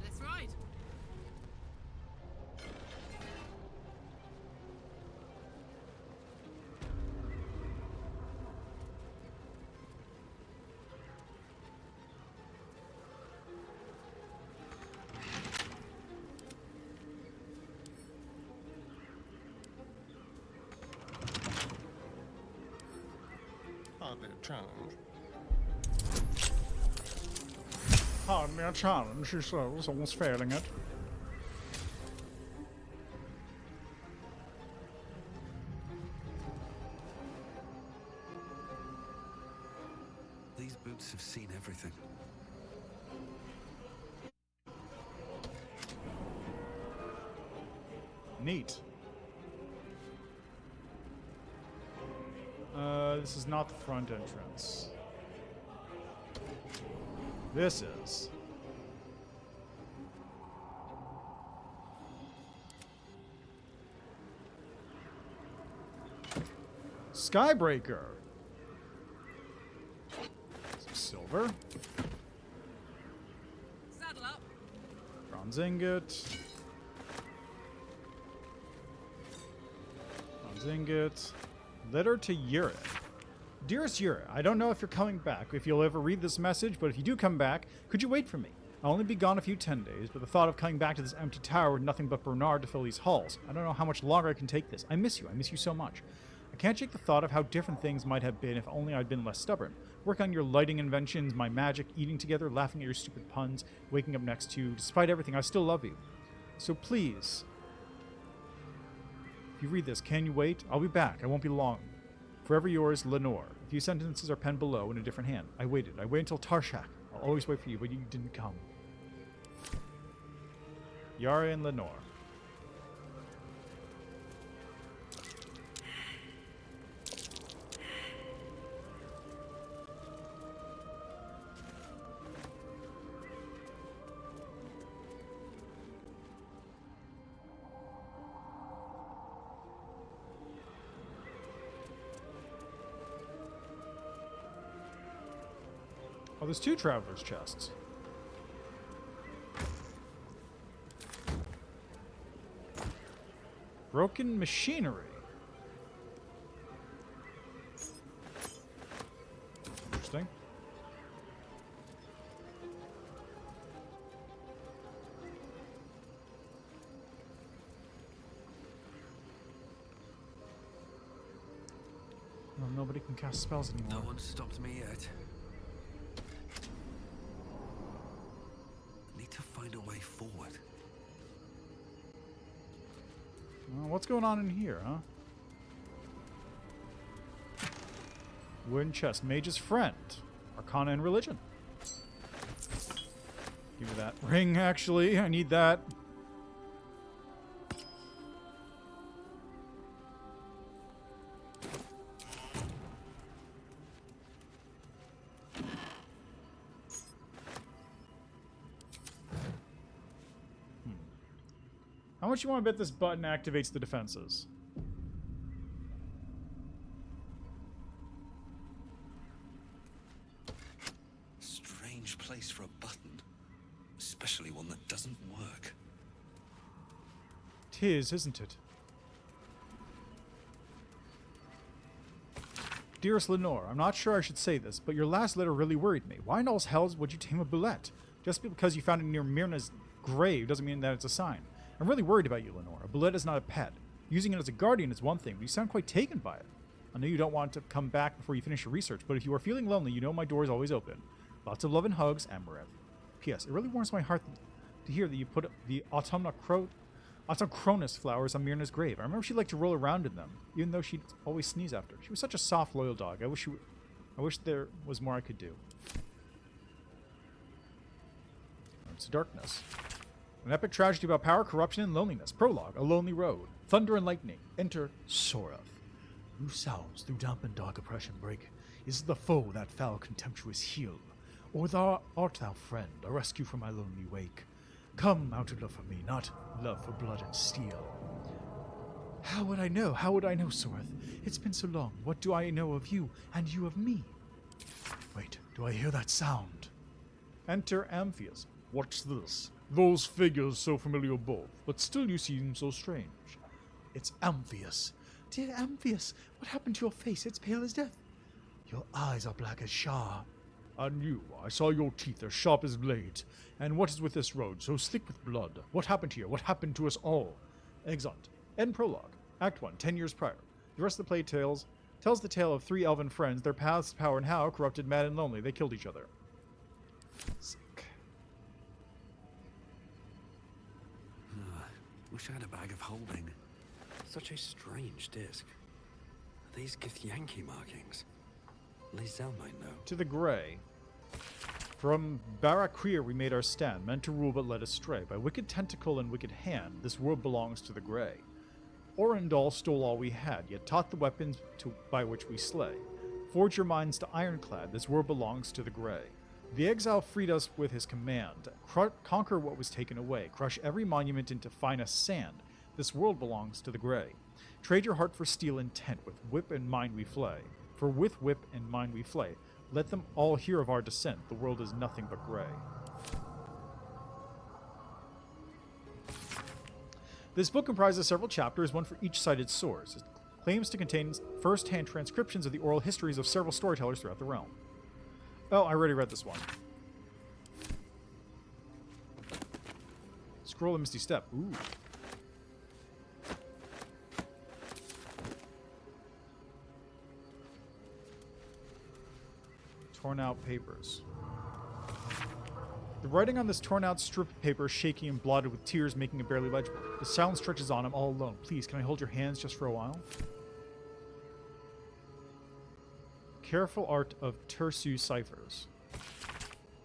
Let's ride. Hardly a challenge. Hardly a challenge, she says, almost failing it. These boots have seen everything. Neat. This is not the front entrance. This is. Skybreaker. Some silver. Saddle up. Bronze ingot. Bronze ingot. Letter to Uric. Dearest Uric, I don't know if you're coming back, if you'll ever read this message, but if you do come back, could you wait for me? I'll only be gone a few 10 days, but the thought of coming back to this empty tower with nothing but Bernard to fill these halls, I don't know how much longer I can take this. I miss you so much. I can't shake the thought of how different things might have been if only I'd been less stubborn. Work on your lighting inventions, my magic, eating together, laughing at your stupid puns, waking up next to you. Despite everything, I still love you. So please, If you read this, can you wait? I'll be back. I won't be long. Forever yours, Lenore. A few sentences are penned below in a different hand. I waited. I waited until Tarshak. I'll always wait for you, but you didn't come. Yara and Lenore. Oh, there's 2 traveler's chests. Broken machinery. Interesting. Well, nobody can cast spells anymore. No one stopped me yet. Need to find a way forward. Well, what's going on in here, huh? Wooden chest. Mage's friend. Arcana and religion. Give me that ring, actually. I need that. How much you want to bet this button activates the defenses? Strange place for a button. Especially one that doesn't work. 'Tis, isn't it? Dearest Lenore, I'm not sure I should say this, but your last letter really worried me. Why in all's hells would you tame a bullet? Just because you found it near Myrna's grave doesn't mean that it's a sign. I'm really worried about you, Lenore. A bullet is not a pet. Using it as a guardian is one thing, but you sound quite taken by it. I know you don't want to come back before you finish your research, but if you are feeling lonely, you know my door is always open. Lots of love and hugs, Amarev. P.S. It really warms my heart to hear that you put the Autumnachronus flowers on Myrna's grave. I remember she liked to roll around in them, even though she'd always sneeze after. She was such a soft, loyal dog. I wish there was more I could do. It's darkness. An epic tragedy about power, corruption, and loneliness. Prologue, a lonely road. Thunder and lightning. Enter Sorath. Who sounds through damp and dark oppression break? Is the foe that foul contemptuous heel? Or art thou friend, a rescue from my lonely wake? Come out of love for me, not love for blood and steel. How would I know? How would I know, Sorath? It's been so long. What do I know of you, and you of me? Wait, do I hear that sound? Enter Amphius. What's this? Those figures so familiar both, but still you seem so strange. It's Amphius. Dear Amphius, what happened to your face? It's pale as death. Your eyes are black as Shah. And you, I saw your teeth as sharp as blades. And what is with this road, so slick with blood? What happened here? What happened to us all? Exeunt. End prologue. Act 1, 10 years prior. The rest of the play tells the tale of 3 elven friends, their paths, power, and how, corrupted, mad, and lonely, they killed each other. Wish I had a bag of holding. Such a strange disc. These Githyanki markings. Lizelle might know. To the Grey. From Barakrir we made our stand, meant to rule but led astray. By wicked tentacle and wicked hand, this world belongs to the Grey. Orendal stole all we had, yet taught the weapons by which we slay. Forge your minds to ironclad, this world belongs to the Grey. The exile freed us with his command. Conquer what was taken away. Crush every monument into finest sand. This world belongs to the Grey. Trade your heart for steel intent. With whip and mind we flay. For with whip and mind we flay. Let them all hear of our descent. The world is nothing but Grey. This book comprises several chapters, one for each cited source. It claims to contain first-hand transcriptions of the oral histories of several storytellers throughout the realm. Oh, I already read this one. Scroll of Misty Step. Ooh. Torn out papers. The writing on this torn out strip of paper is shaky and blotted with tears, making it barely legible. The silence stretches on. I'm all alone. Please, can I hold your hands just for a while? Careful art of Tersu ciphers.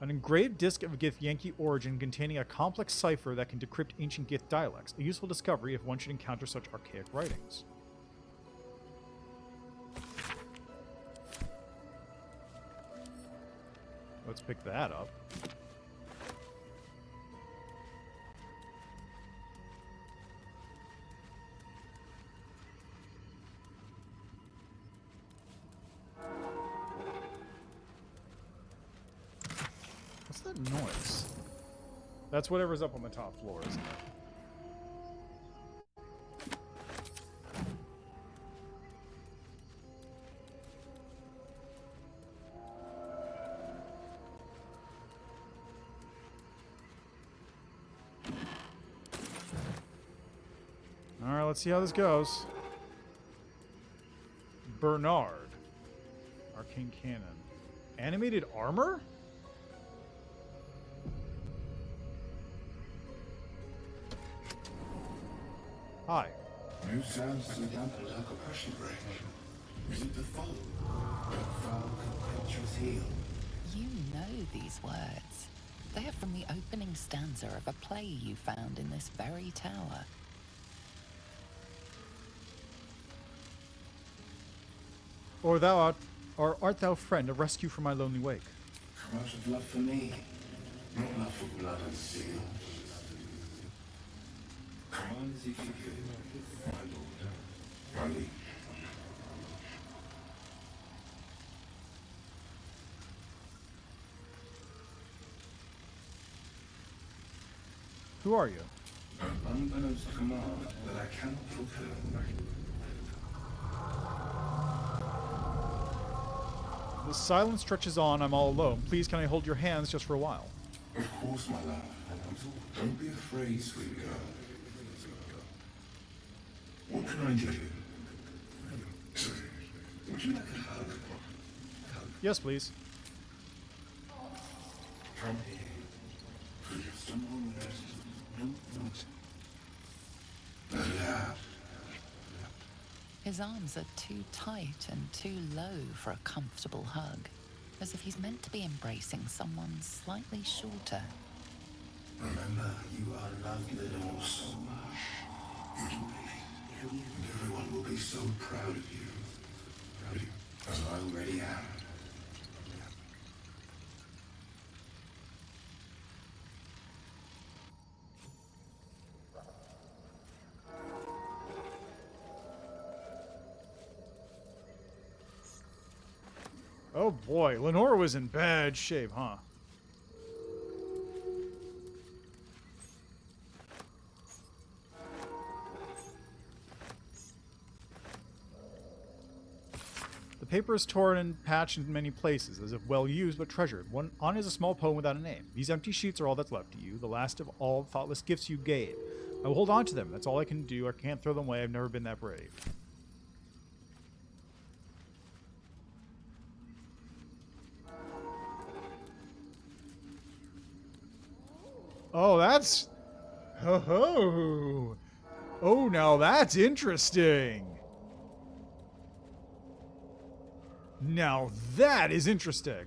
An engraved disc of Githyanki origin containing a complex cipher that can decrypt ancient Gith dialects. A useful discovery if one should encounter such archaic writings. Let's pick that up. What's that noise? That's whatever's up on the top floor, isn't it? Alright, let's see how this goes. Bernard. Arcane Cannon. Animated armor? Hi. New sounds to the Underdark oppression break. Is it the fall? That foul contemptuous heel. You know these words. They are from the opening stanza of a play you found in this very tower. Or art thou friend, a rescue from my lonely wake? Come out of love for me, not love for blood and steel. Come on, as if you feel, my lord, my liege. Who are you? An unbeknownst command that I cannot fulfill. The silence stretches on. I'm all alone. Please, can I hold your hands just for a while? Of course, my love. Don't be afraid, sweet girl. What can I do? Would you like a hug? Yes, please. Come here. For just a moment. Yeah. His arms are too tight and too low for a comfortable hug, as if he's meant to be embracing someone slightly shorter. Remember, you are loved little so much. And everyone will be so proud of you. As I already am. Oh boy, Lenore was in bad shape, huh? The paper is torn and patched in many places, as if well used but treasured. One on is a small poem without a name. These empty sheets are all that's left to you, the last of all thoughtless gifts you gave. I will hold on to them. That's all I can do. I can't throw them away. I've never been that brave. Oh, that's... Ho ho! Oh, now that's interesting! Now that is interesting!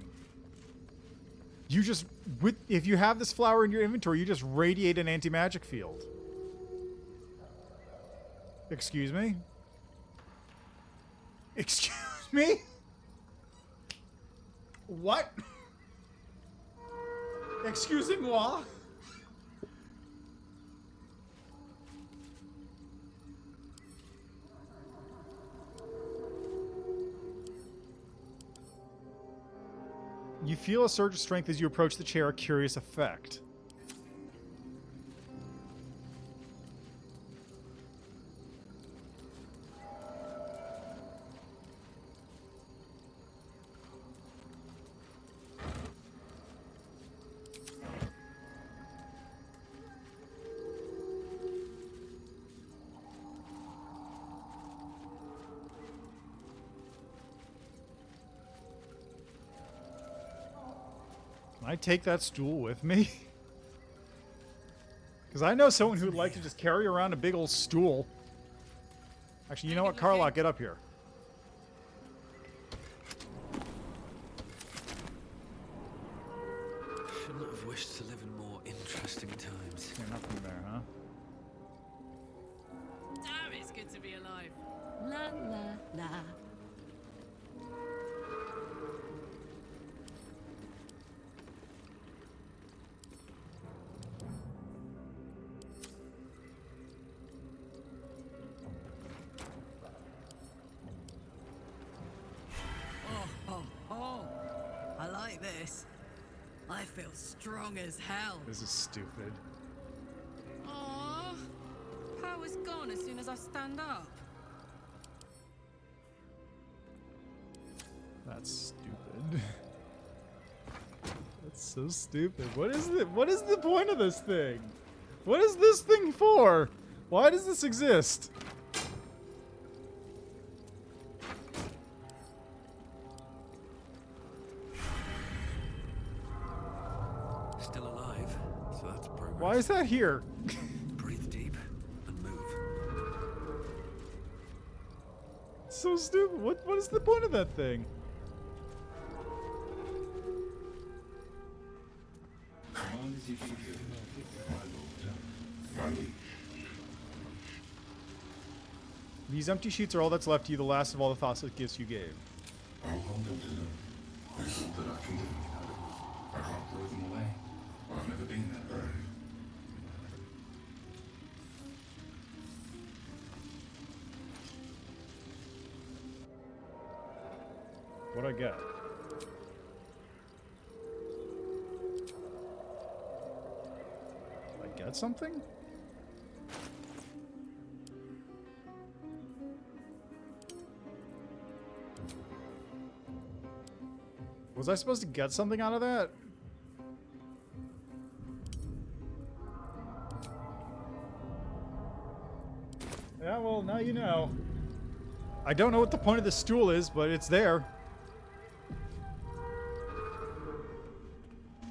You just... if you have this flower in your inventory, you just radiate an anti-magic field. Excuse me? Excuse me? What? Excusez-moi? You feel a surge of strength as you approach the chair, a curious effect. Can I take that stool with me? Because I know someone who would like to just carry around a big old stool. Actually, you know what? Carlock, get up here. Shouldn't have wished to live in more interesting times. Yeah, nothing there, huh? Damn, it's good to be alive. La la la. Oh, I like this. I feel strong as hell. This is stupid. Aww. Power's gone as soon as I stand up. That's stupid. That's so stupid. What is it? What is the point of this thing? What is this thing for? Why does this exist? Still alive, so that's progress. Why is that here? Breathe deep and move. So stupid. What is the point of that thing? Command is executed, my lord. My liege. These empty sheets are all that's left to you, the last of all the faucet gifts you gave. I'll hold them to them. There's all that I can do. I can't throw them away. I've never been that brave. What'd I get? Did I get something? Was I supposed to get something out of that? Yeah, well, now you know. I don't know what the point of the stool is, but it's there.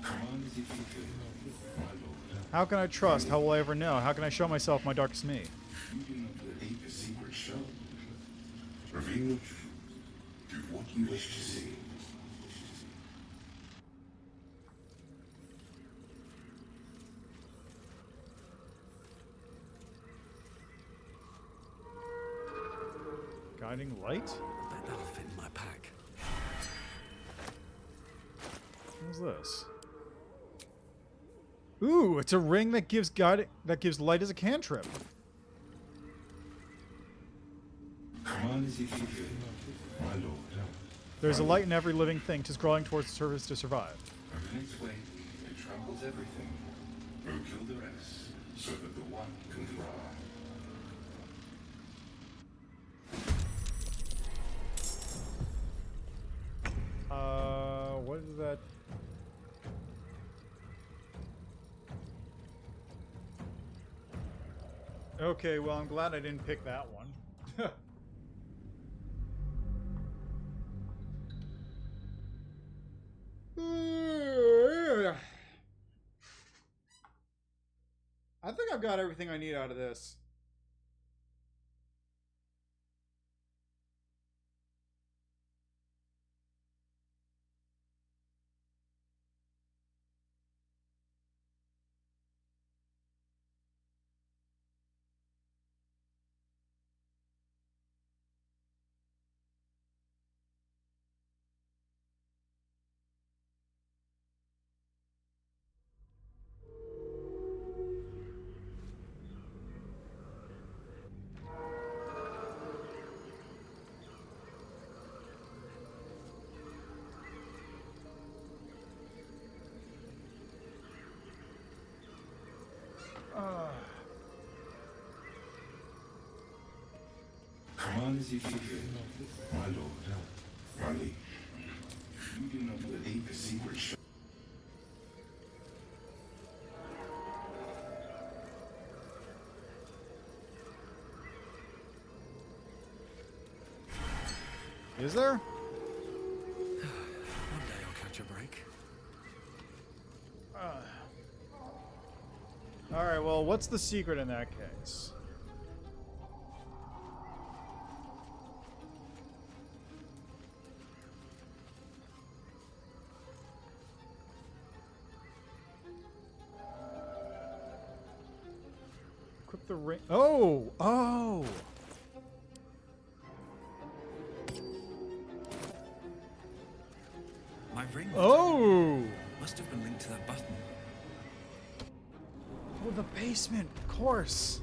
Command is executed, my lord. How can I trust? How will I ever know? How can I show myself my darkest me? You do not believe the secret show. Reveal the truth. Do what you wish to see. Guiding light? Bet that'll fit in my pack. What's this? Ooh, it's a ring that gives light as a cantrip. Command is executed, my lord. There's a light in every living thing, 'tis crawling towards the surface to survive. Of its weight, it tramples everything. Go kill the rest, so that the one can thrive. What is that? Okay, well, I'm glad I didn't pick that one. I think I've got everything I need out of this. Command is executed, my lord. My liege. You do not believe the secret show. Is there? One day I'll catch a break. Alright, well, what's the secret in that case? Equip the ring. Oh! Oh! My ring Oh! must have been linked to that button. Oh, the basement, of course.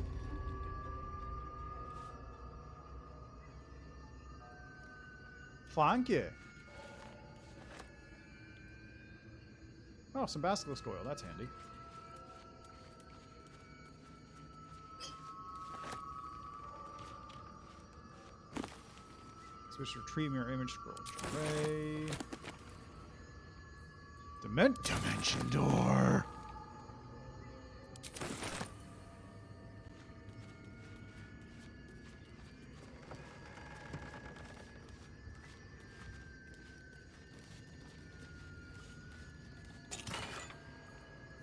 Thank you. Oh, some basilisk oil. That's handy. Switch to retrieve mirror image scroll. Array. Dimension door.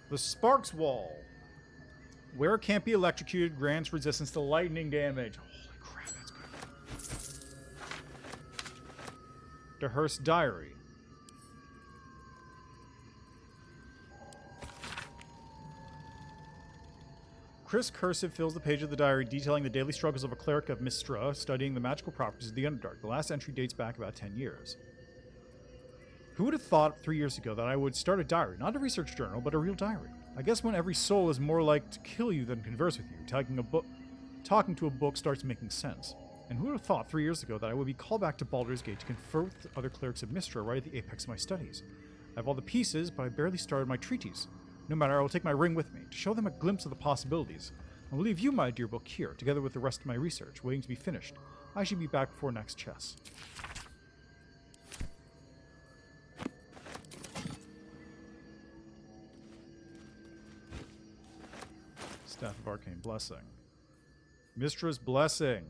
The Sparks Wall. Where it can't be electrocuted grants resistance to lightning damage. Holy crap, that's good. DeHurst's Diary. Chris Cursive fills the page of the diary detailing the daily struggles of a cleric of Mistra studying the magical properties of the Underdark. The last entry dates back about 10 years. Who would have thought 3 years ago that I would start a diary? Not a research journal, but a real diary. I guess when every soul is more like to kill you than converse with you, talking to a book starts making sense. And who would have thought 3 years ago that I would be called back to Baldur's Gate to confer with other clerics of Mistra right at the apex of my studies? I have all the pieces, but I barely started my treatise. No matter, I will take my ring with me, to show them a glimpse of the possibilities. I will leave you, my dear book, here, together with the rest of my research, waiting to be finished. I should be back before next chess. Staff of Arcane Blessing. Mistra's Blessing.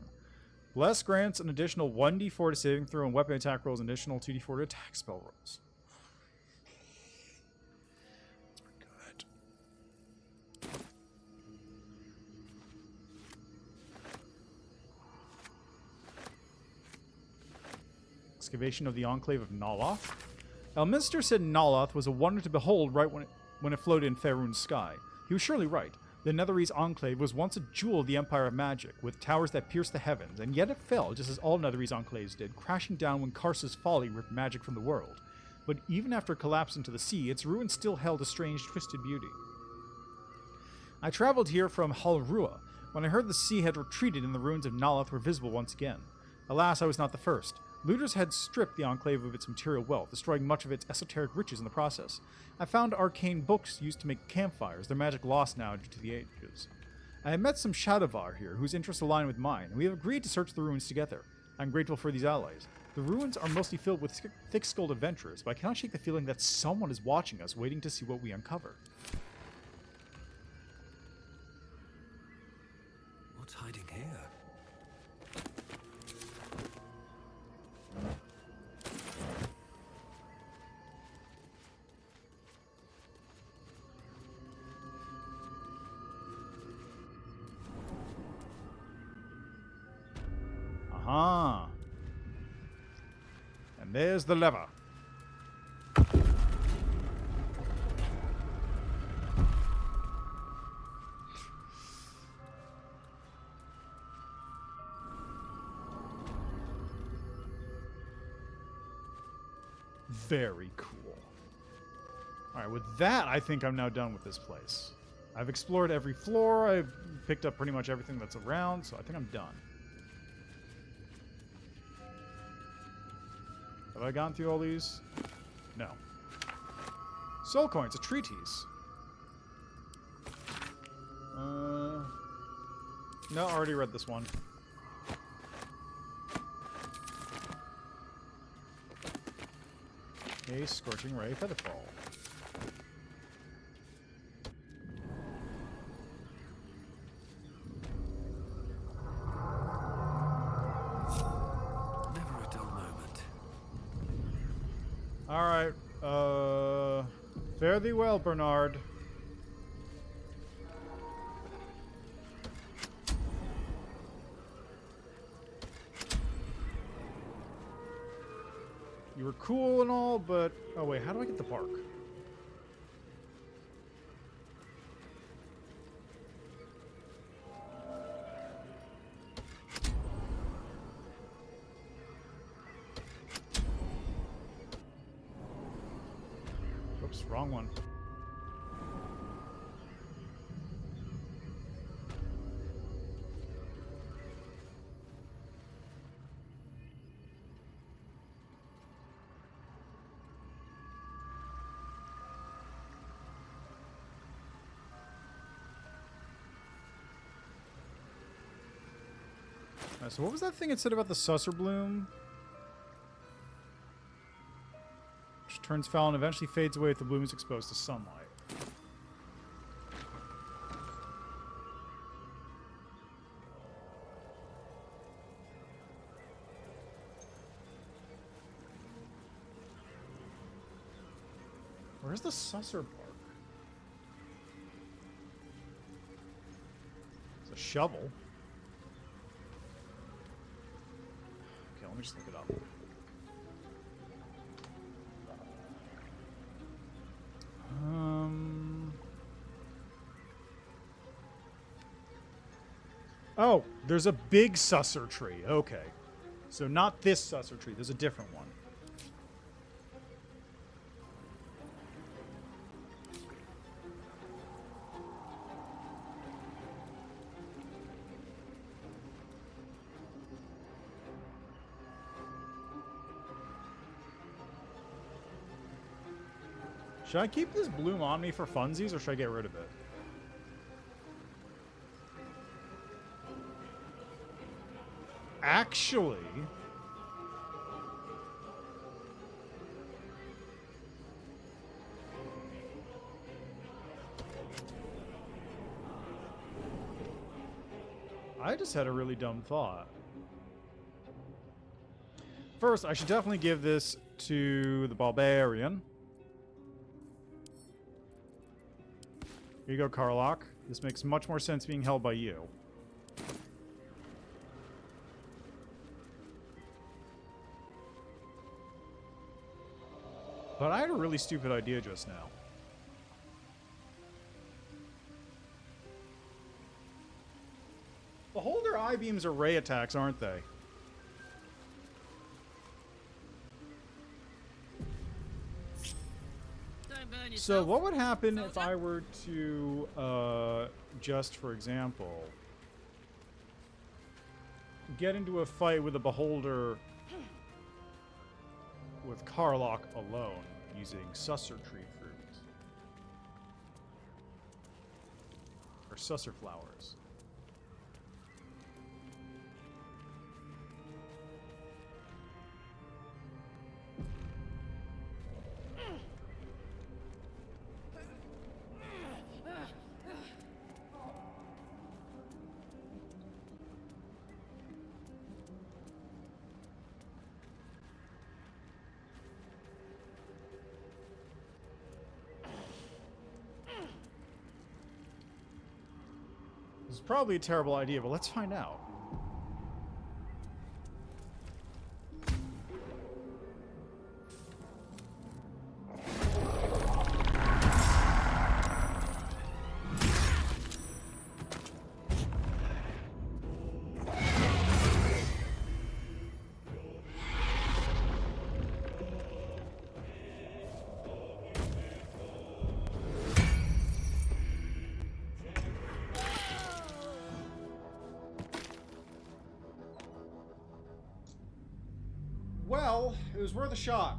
Bless grants an additional 1d4 to saving throw and weapon attack rolls, an additional 2d4 to attack spell rolls. That's pretty good. Excavation of the Enclave of Naloth. Elminster said Naloth was a wonder to behold right when it floated in Faerun's sky. He was surely right. The Netherese Enclave was once a jewel of the Empire of Magic, with towers that pierced the heavens, and yet it fell, just as all Netherese Enclaves did, crashing down when Karsa's folly ripped magic from the world. But even after it collapsed into the sea, its ruins still held a strange, twisted beauty. I traveled here from Halrua, when I heard the sea had retreated and the ruins of Naloth were visible once again. Alas, I was not the first. Looters had stripped the Enclave of its material wealth, destroying much of its esoteric riches in the process. I found arcane books used to make campfires, their magic lost now due to the ages. I have met some Shadowvar here, whose interests align with mine, and we have agreed to search the ruins together. I'm grateful for these allies. The ruins are mostly filled with thick-skulled adventurers, but I cannot shake the feeling that someone is watching us, waiting to see what we uncover. What's hiding here? Aha. And there's the lever. Very cool. Alright, with that, I think I'm now done with this place. I've explored every floor, I've picked up pretty much everything that's around, so I think I'm done. Have I gone through all these? No. Soul coins, a treatise. No, I already read this one. A Scorching Ray Featherfall. Never a dull moment. Alright, Fare thee well, Bernard. You were cool and all, but... Oh, wait, how do I get the bark? Oops, wrong one. So what was that thing it said about the Susser bloom? Which turns foul and eventually fades away if the bloom is exposed to sunlight. Where's the Susser bark? It's a shovel. Let me just look it up. Oh, there's a big Susser tree. Okay. So not this Susser tree. There's a different one. Should I keep this bloom on me for funsies, or should I get rid of it? Actually... I just had a really dumb thought. First, I should definitely give this to the Barbarian. Here you go, Karlach. This makes much more sense being held by you. But I had a really stupid idea just now. Beholder I-beams are ray attacks, aren't they? So what would happen if I were to, just for example, get into a fight with a Beholder with Karlach alone using Susser tree fruit? Or Susser flowers. This is probably a terrible idea, but let's find out. Well, it was worth a shot.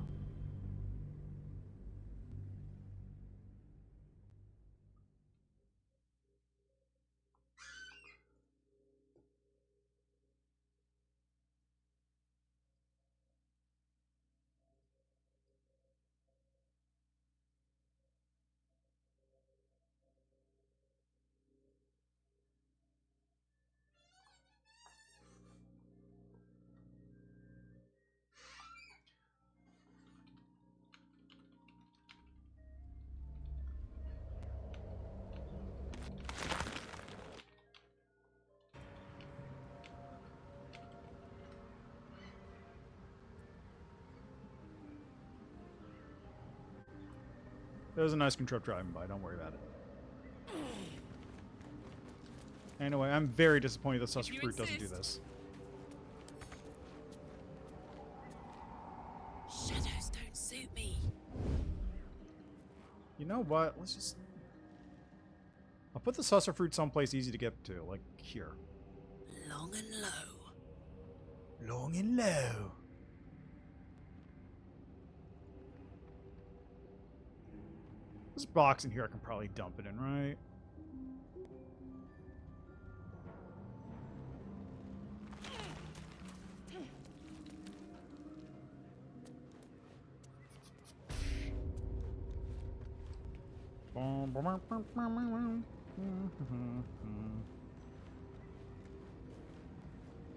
There's a nice control driving by. Don't worry about it. Anyway, I'm very disappointed that Suster Fruit doesn't do this. Shadows don't suit me. You know what? Let's just... I'll put the Suster Fruit someplace easy to get to, like here. Long and low. Long and low. This box in here I can probably dump it in, right?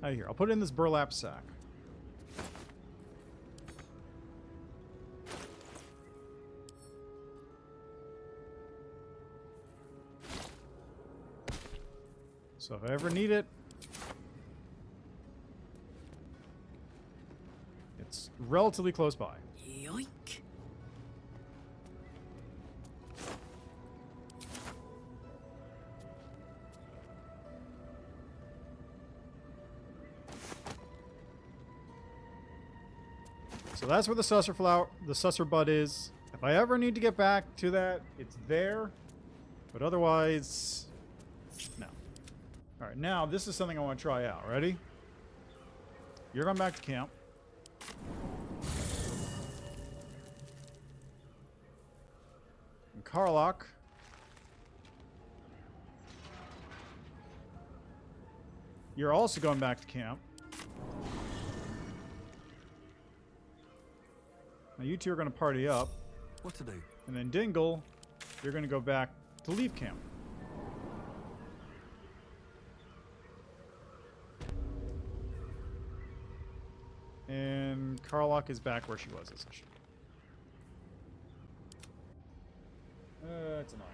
Out of here. I'll put it in this burlap sack. So if I ever need it, it's relatively close by. Yoink. So that's where the susser bud is. If I ever need to get back to that, it's there. But otherwise, no. All right, now this is something I want to try out. Ready? You're going back to camp. And Karlach. You're also going back to camp. Now you two are going to party up. What to do? And then Dingle, you're going to go back to leave camp. And Karlach is back where she was, isn't she? It's annoying.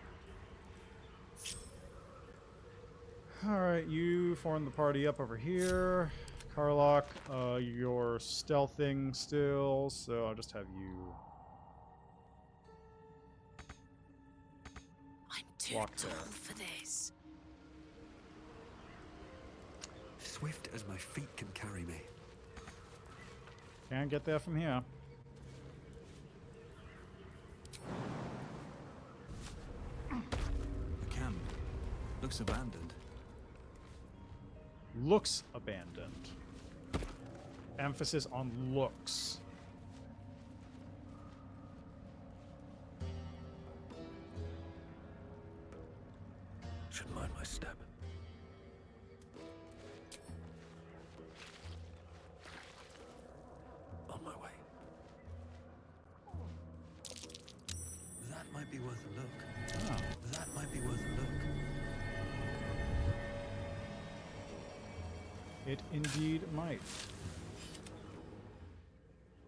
Alright, you form the party up over here. Karlach, you're stealthing still, so I'll just have you I'm too walk tall there. for this. Swift as my feet can carry me. Can't get there from here. The camp looks abandoned. Looks abandoned. Emphasis on looks. Should mind my step. On my way. That might be worth a look. Oh. That might be worth a look. It indeed might.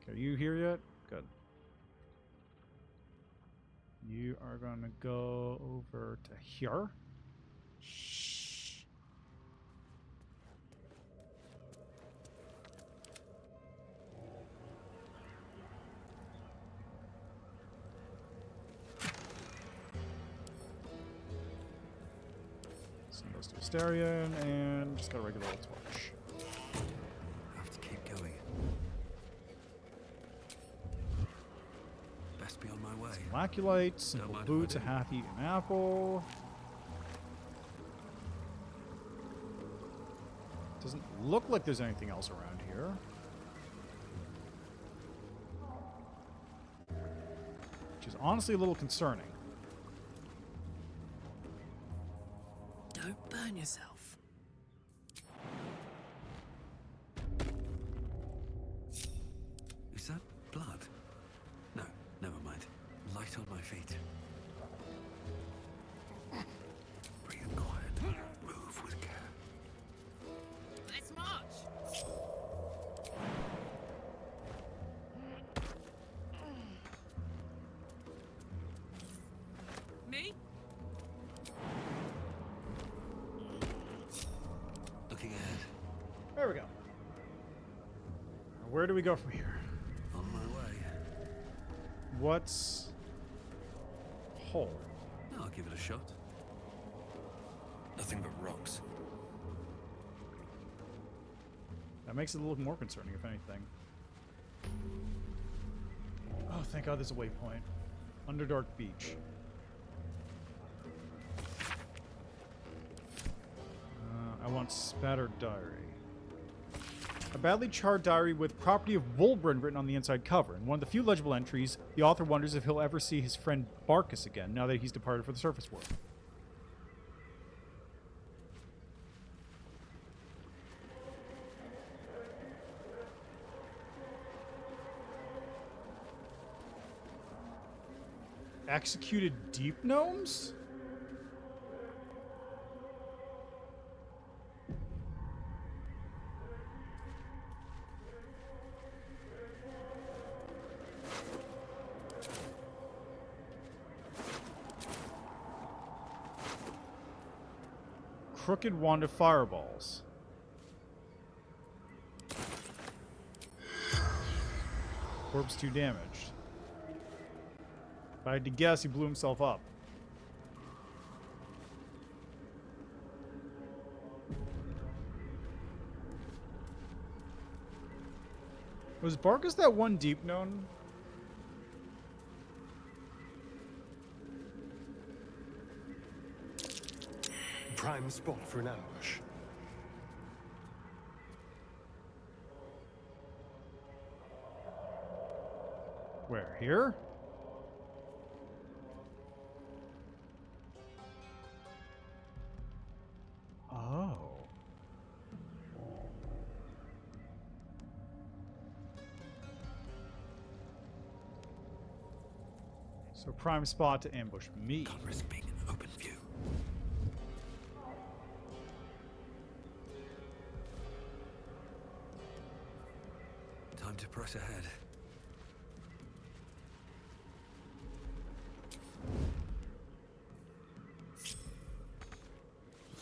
Okay, are you here yet? Good. You are gonna go over to here. Shh. Send those to Asterion and just got a regular old torch. Have to keep going. Best be on my way. Maculite, simple mind if I boots, a do. half-eaten apple. Doesn't look like there's anything else around here. Which is honestly a little concerning. Don't burn yourself. Is that blood? No, never mind. Light on my feet. Bring it quiet. Move with care. Let's march. Me? Looking ahead. There we go. Now where do we go from here? On my way. What's hole. I'll give it a shot. Nothing but rocks. That makes it a little more concerning, if anything. Oh, thank God there's a waypoint. Underdark Beach. I want Spattered Diary. A badly charred diary with property of Wulbren written on the inside cover. In one of the few legible entries, the author wonders if he'll ever see his friend Barkus again, now that he's departed for the surface world. Executed deep gnomes? Crooked wand of fireballs. Corpse 2 damaged. If I had to guess, he blew himself up. Was Barkus that one deep gnome? Prime spot for an ambush. Where? Here? Oh. So prime spot to ambush me. Can't risk being in open view. Time to press ahead.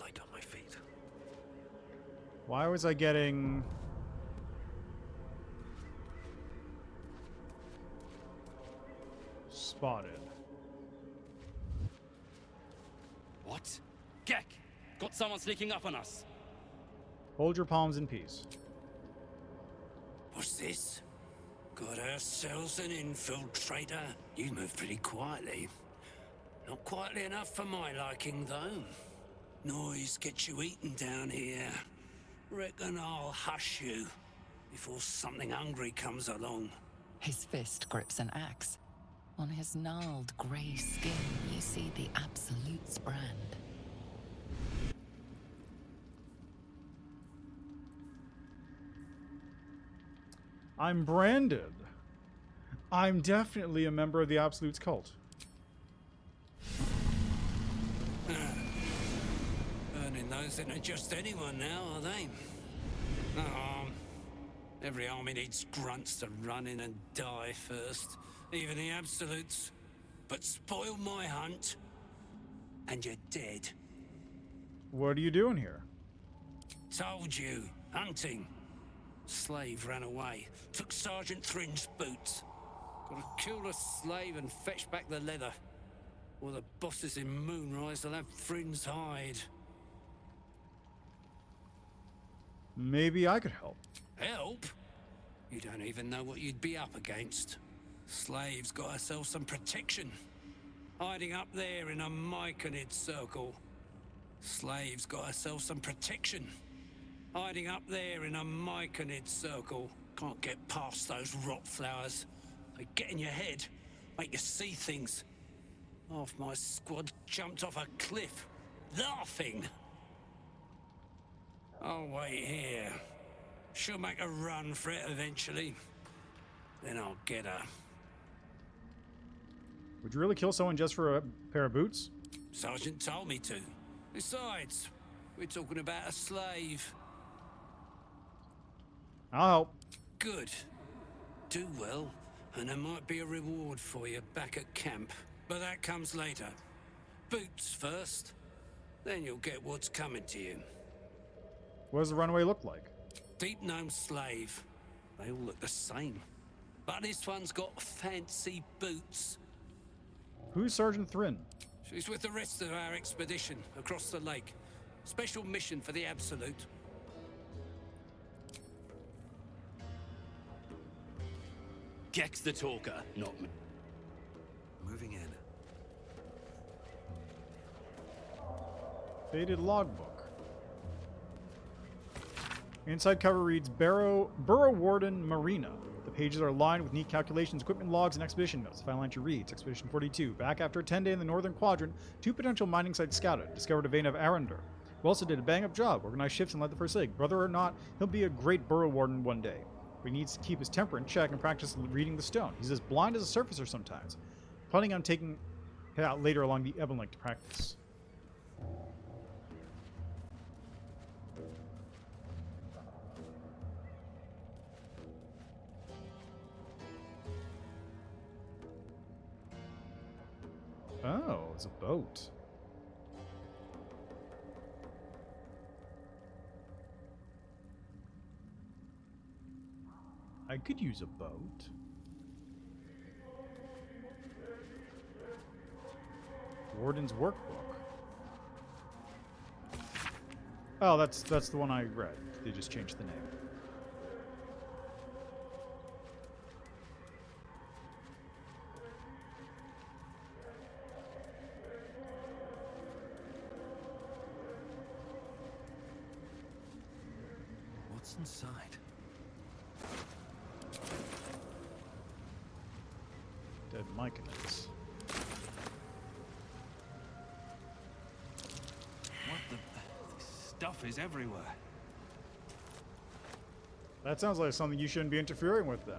Light on my feet. Why was I getting... spotted? What? Gek! Got someone sneaking up on us. Hold your palms in peace. What's this? Got ourselves an infiltrator. You move pretty quietly. Not quietly enough for my liking, though. Noise gets you eaten down here. Reckon I'll hush you before something hungry comes along. His fist grips an axe. On his gnarled grey skin, you see the Absolute's brand. I'm branded. I'm definitely a member of the Absolute's cult. Turning those into just anyone now, are they? Oh, every army needs grunts to run in and die first. Even the Absolutes. But spoil my hunt, and you're dead. What are you doing here? Told you. Hunting. Slave ran away. Took Sergeant Thrin's boots. Gotta kill the slave and fetch back the leather. Or the bosses in Moonrise will have Thrin's hide. Maybe I could help. Help? You don't even know what you'd be up against. Slave's got herself some protection. Hiding up there in a myconid circle. Slave's got herself some protection. Hiding up there in a myconid circle. Can't get past those rot flowers. They get in your head, make you see things. Half my squad jumped off a cliff, laughing. I'll wait here. She'll make a run for it eventually. Then I'll get her. Would you really kill someone just for a pair of boots? Sergeant told me to. Besides, we're talking about a slave. I'll help. Good. Do well, and there might be a reward for you back at camp. But that comes later. Boots first, then you'll get what's coming to you. What does the runway look like? Deep gnome slave. They all look the same. But this one's got fancy boots. Who's Sergeant Thrin? She's with the rest of our expedition across the lake. Special mission for the Absolute. Gex the talker, not me. Moving in. Faded logbook. Inside cover reads Burrow Warden Marina. The pages are lined with neat calculations, equipment logs, and expedition notes. The final entry reads, Expedition 42. Back after a 10-day in the northern quadrant, 2 potential mining sites scouted. Discovered a vein of Arundar. We also did a bang-up job, organized shifts, and led the first leg. Brother or not, he'll be a great burrow warden one day. But he needs to keep his temper in check and practice reading the stone. He's as blind as a surfacer sometimes. Planning on taking it out later along the Ebon Lake to practice. Oh, it's a boat. I could use a boat. Warden's Workbook. Oh, that's the one I read. They just changed the name. What's inside? Dead Myconids. What the... This stuff is everywhere. That sounds like something you shouldn't be interfering with then.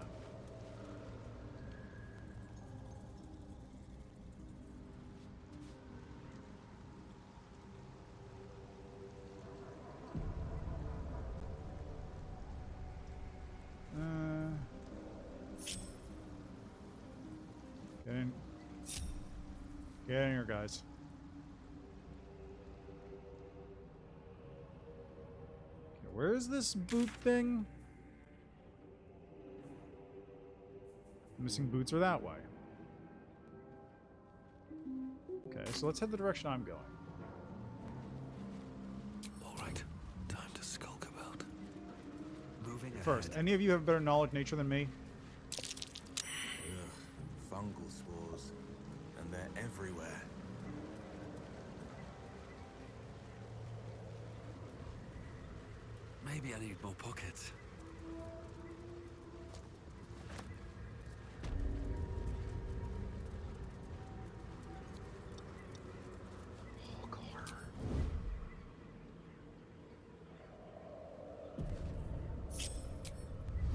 Get in. Get in here, guys. Okay, where is this boot thing? Missing boots are that way. Okay, so let's head the direction I'm going. All right, time to skulk about. Moving First, ahead. any of you have better knowledge of nature than me? Fungal spores, and they're everywhere. Maybe I need more pockets.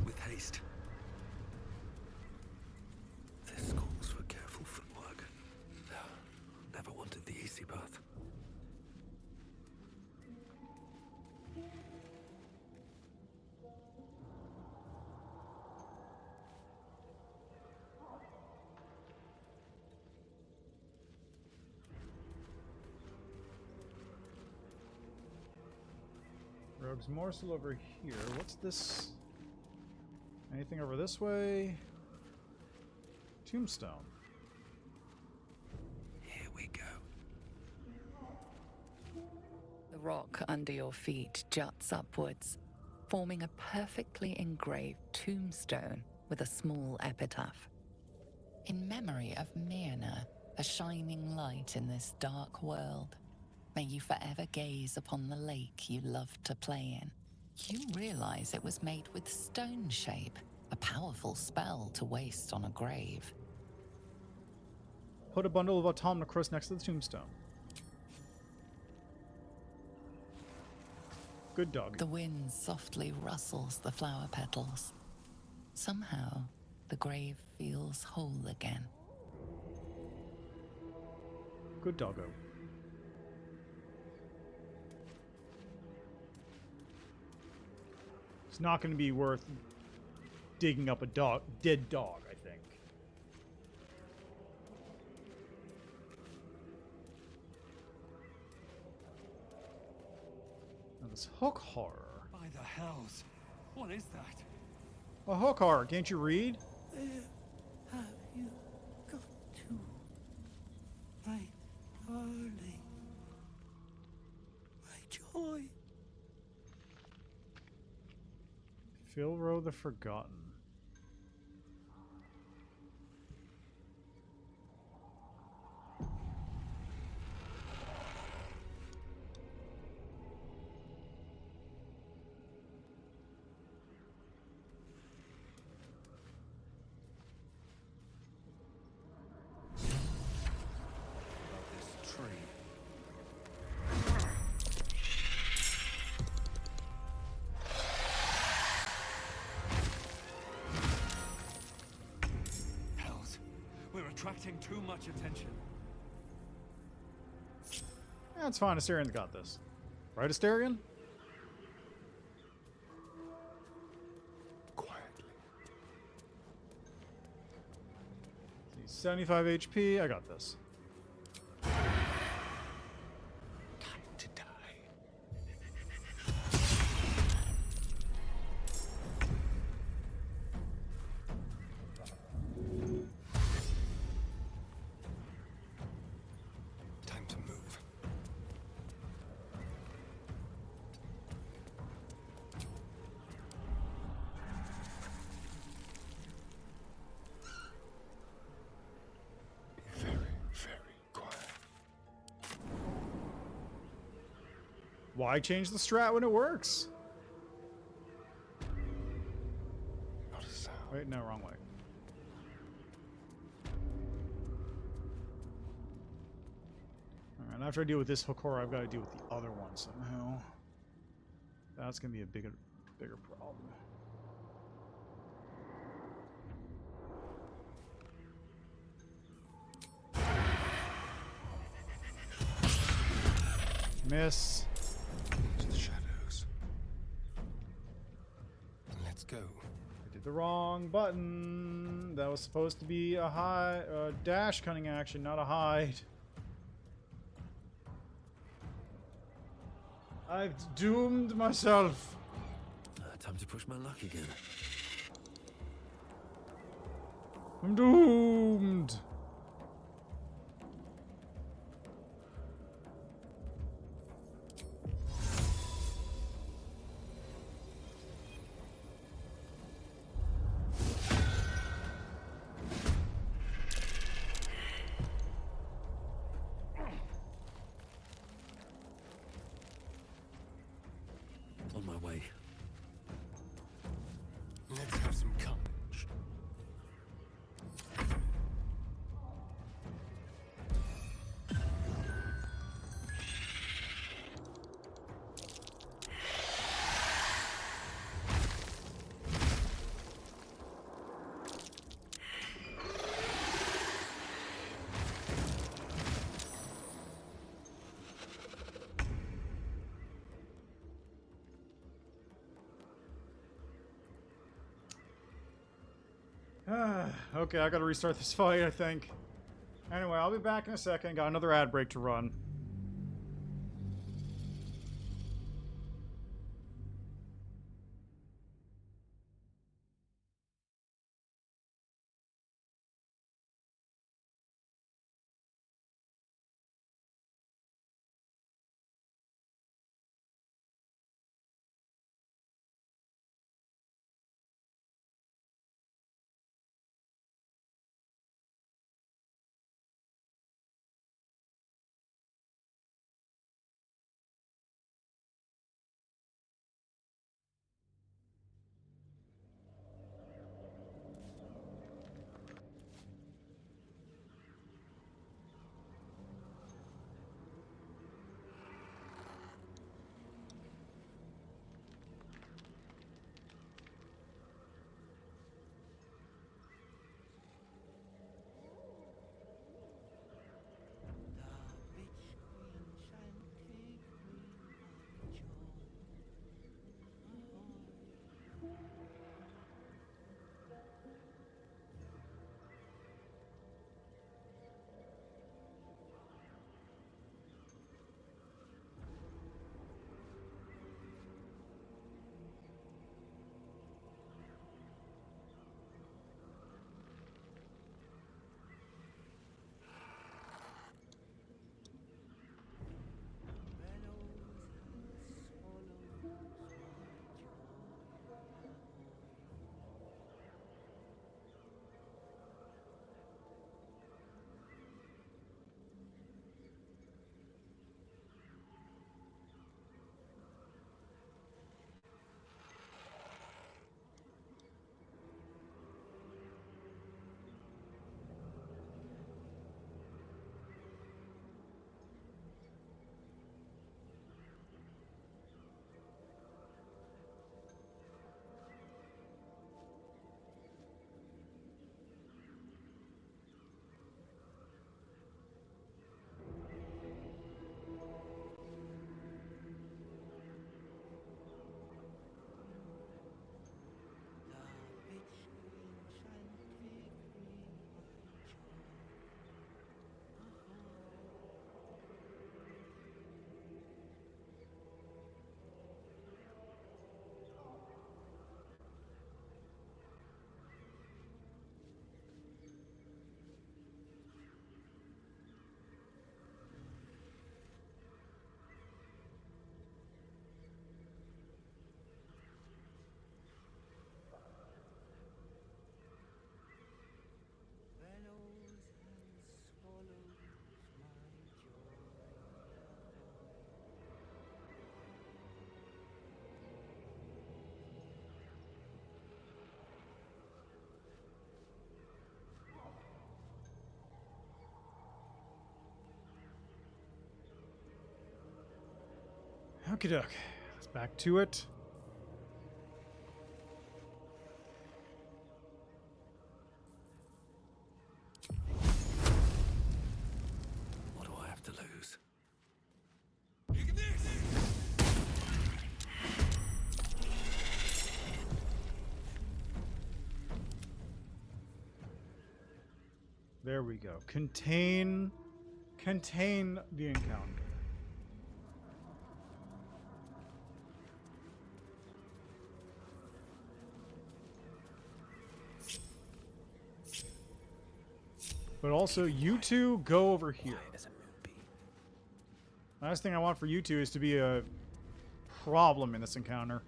With haste. This calls for careful footwork. Never wanted the easy path. Rogue's morsel over here. What's this? Anything over this way? Tombstone. Here we go. The rock under your feet juts upwards, forming a perfectly engraved tombstone with a small epitaph. In memory of Myrna, a shining light in this dark world, may you forever gaze upon the lake you loved to play in. You realize it was made with stone shape, a powerful spell to waste on a grave. Put a bundle of automnacrus next to the tombstone. Good dog. The wind softly rustles the flower petals. Somehow, the grave feels whole again. Good doggo. It's not going to be worth digging up a dead dog, I think. Now this hook horror. By the hells. What is that? A hook horror, can't you read? Where have you got to? darling. My joy. Philro the Forgotten. This tree. Hells, we're attracting too much attention. That's fine. Asterian's got this. Right, Asterian? Quietly. He's 75 HP. I got this. Time to die. Time to move. Be very, very quiet. Why change the strat when it works? Not a sound. Wait, no, wrong way. Alright, after I deal with this Hokora, I've got to deal with the other one somehow. That's going to be a bigger problem. Miss. To the shadows. Let's go. I did the wrong button. That was supposed to be a dash cunning action, not a hide. I've doomed myself. Time to push my luck again. I'm doomed. On my way. Let's have some courage. Okay, I gotta restart this fight, I think. Anyway, I'll be back in a second. Got another ad break to run. Okie doke. Let's back to it. What do I have to lose? There we go. Contain the encounter. But also, you two go over here. Last thing I want for you two is to be a problem in this encounter.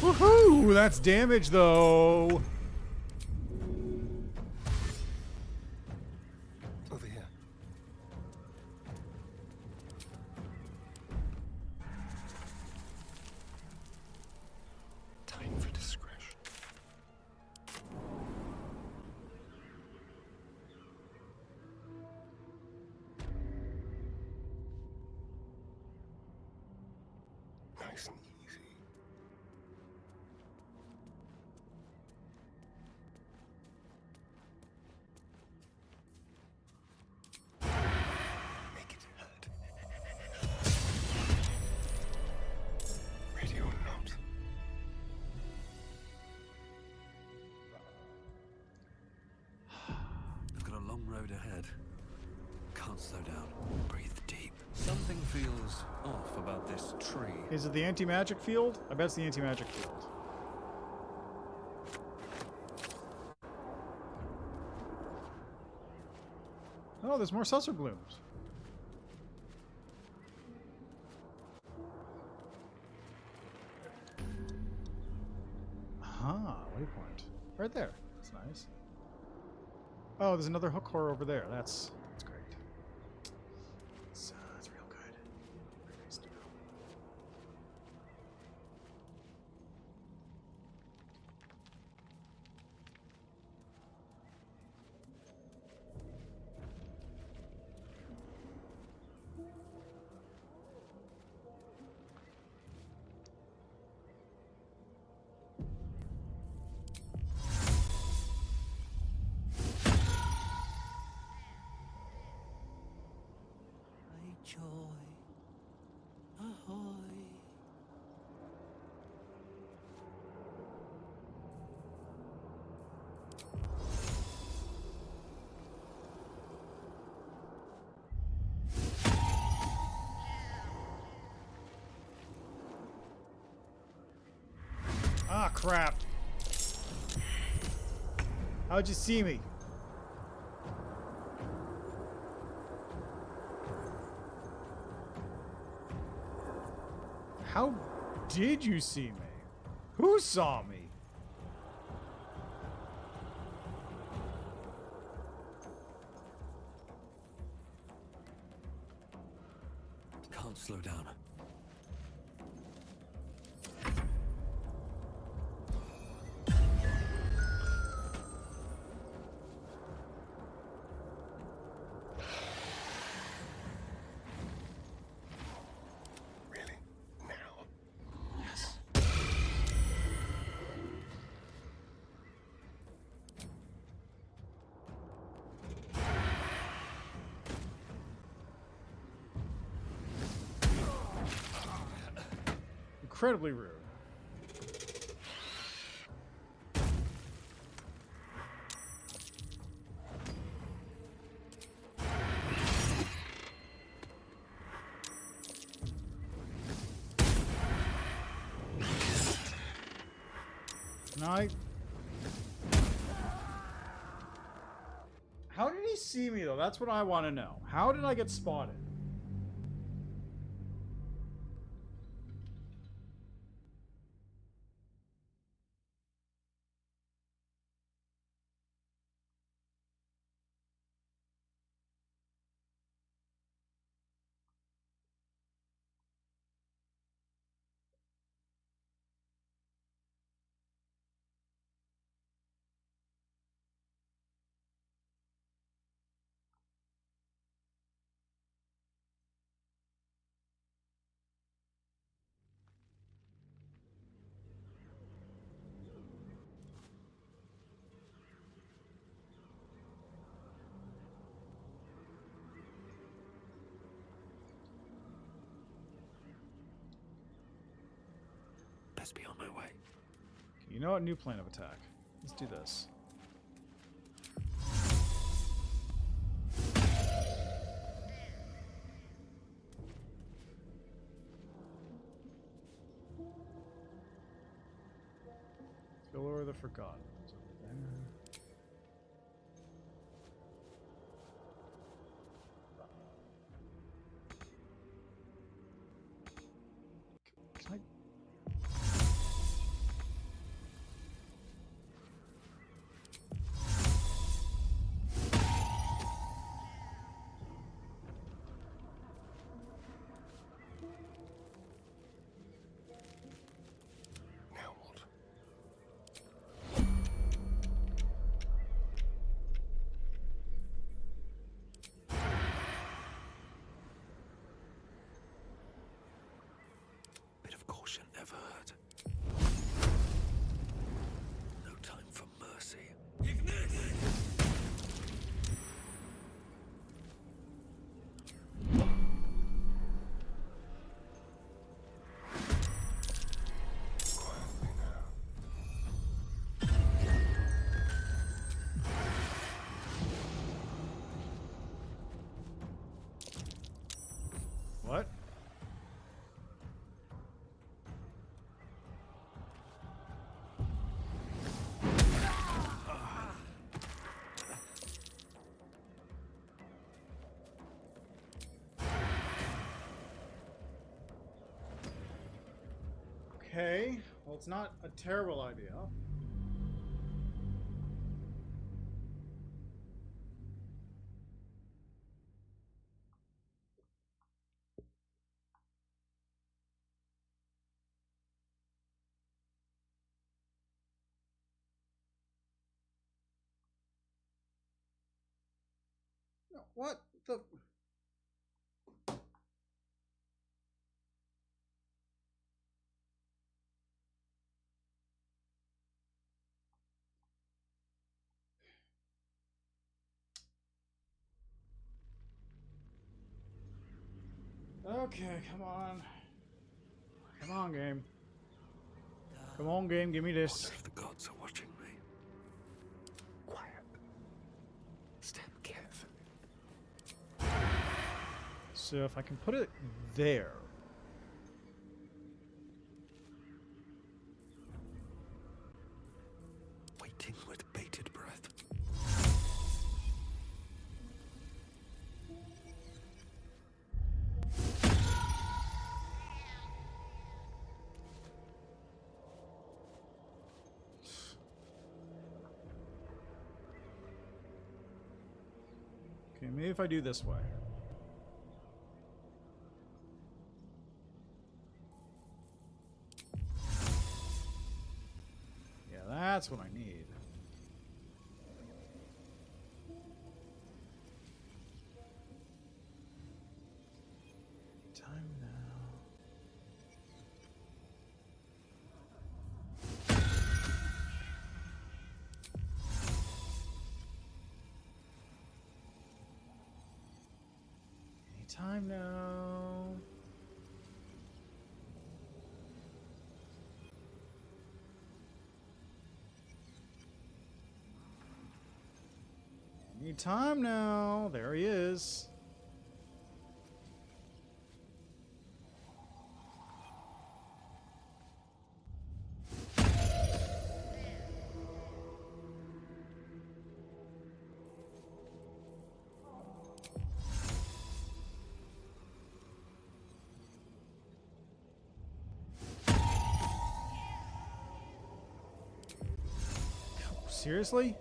Woohoo! That's damage, though. Over here. Time for discretion. Nice and easy. Make it hurt. Radio not. I've got a long road ahead. Can't slow down. Breathe deep. Something feels off about this tree. Is it the anti-magic field? I bet it's the anti-magic field. Oh, there's more seltzer blooms. Ah, waypoint. Right there. That's nice. Oh, there's another hook horror over there. That's great. That's real good. Very nice to know. Hey, joy. Ahoy. Ah, crap. How'd you see me? How did you see me? Who saw me? Can't slow down. Really? Now? Yes. Incredibly rude. Night. How did he see me, though? That's what I want to know. How did I get spotted? must be on my way. You know what? New plan of attack. Let's do this. Killer of the Forgotten is over there. Can I? Now what? Bit of caution never hurt. No time for mercy. Quietly now. What? Okay, well, it's not a terrible idea. No, what the? Okay, come on. Come on, game. Come on, game, give me Wonder this. if the gods are watching me. Quiet. Step carefully. So if I can put it there. Waiting with bated breath. Okay, maybe if I do this way. Yeah, that's what I need. Time now. Any time now. Any time now. There he is. Seriously?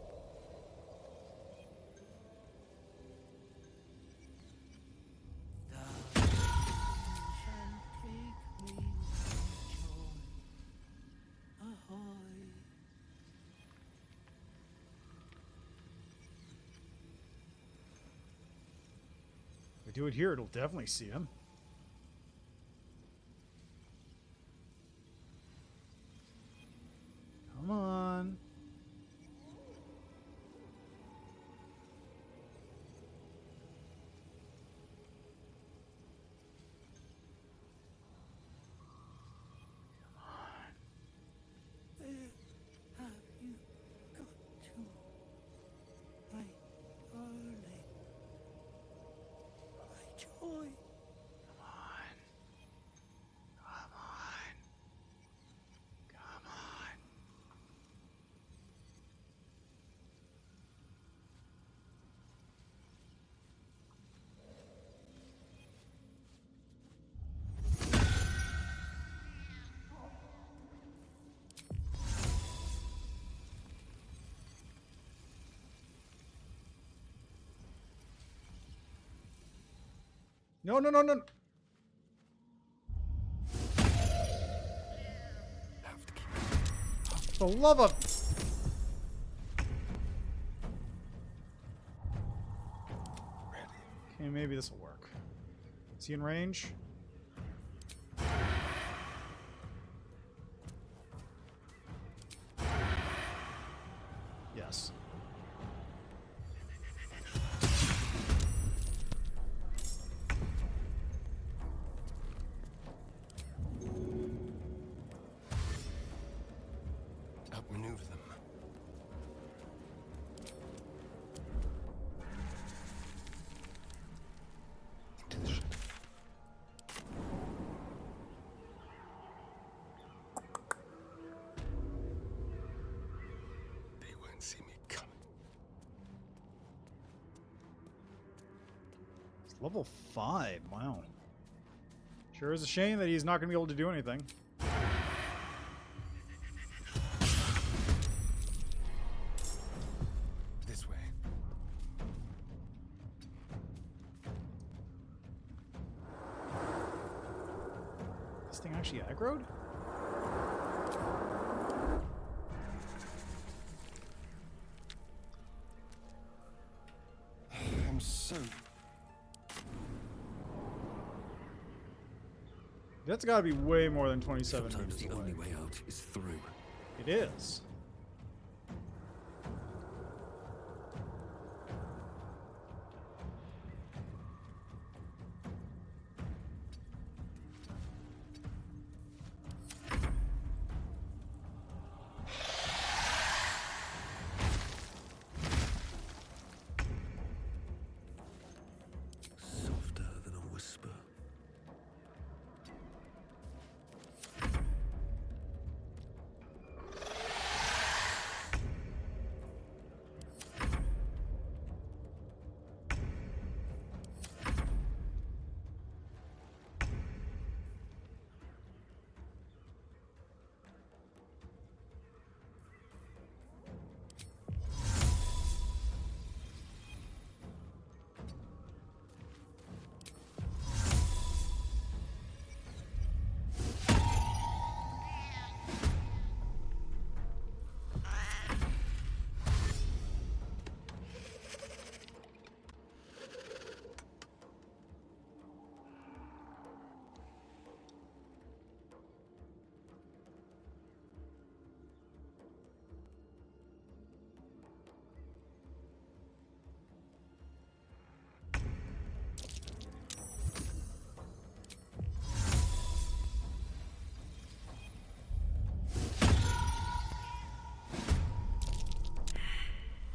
If we do it here, it'll definitely see him. Come on. No, no, no, no. Have to keep For the love of... ready. Okay, maybe this will work. Is he in range? Yes. Outmaneuver them. Into the shadow. They won't see me coming. It's level 5. Wow. Sure is a shame that he's not going to be able to do anything. This way. This thing actually aggroed? I'm so... That's got to be way more than 27 Sometimes meters the away. only way out is through. It is. Softer than a whisper.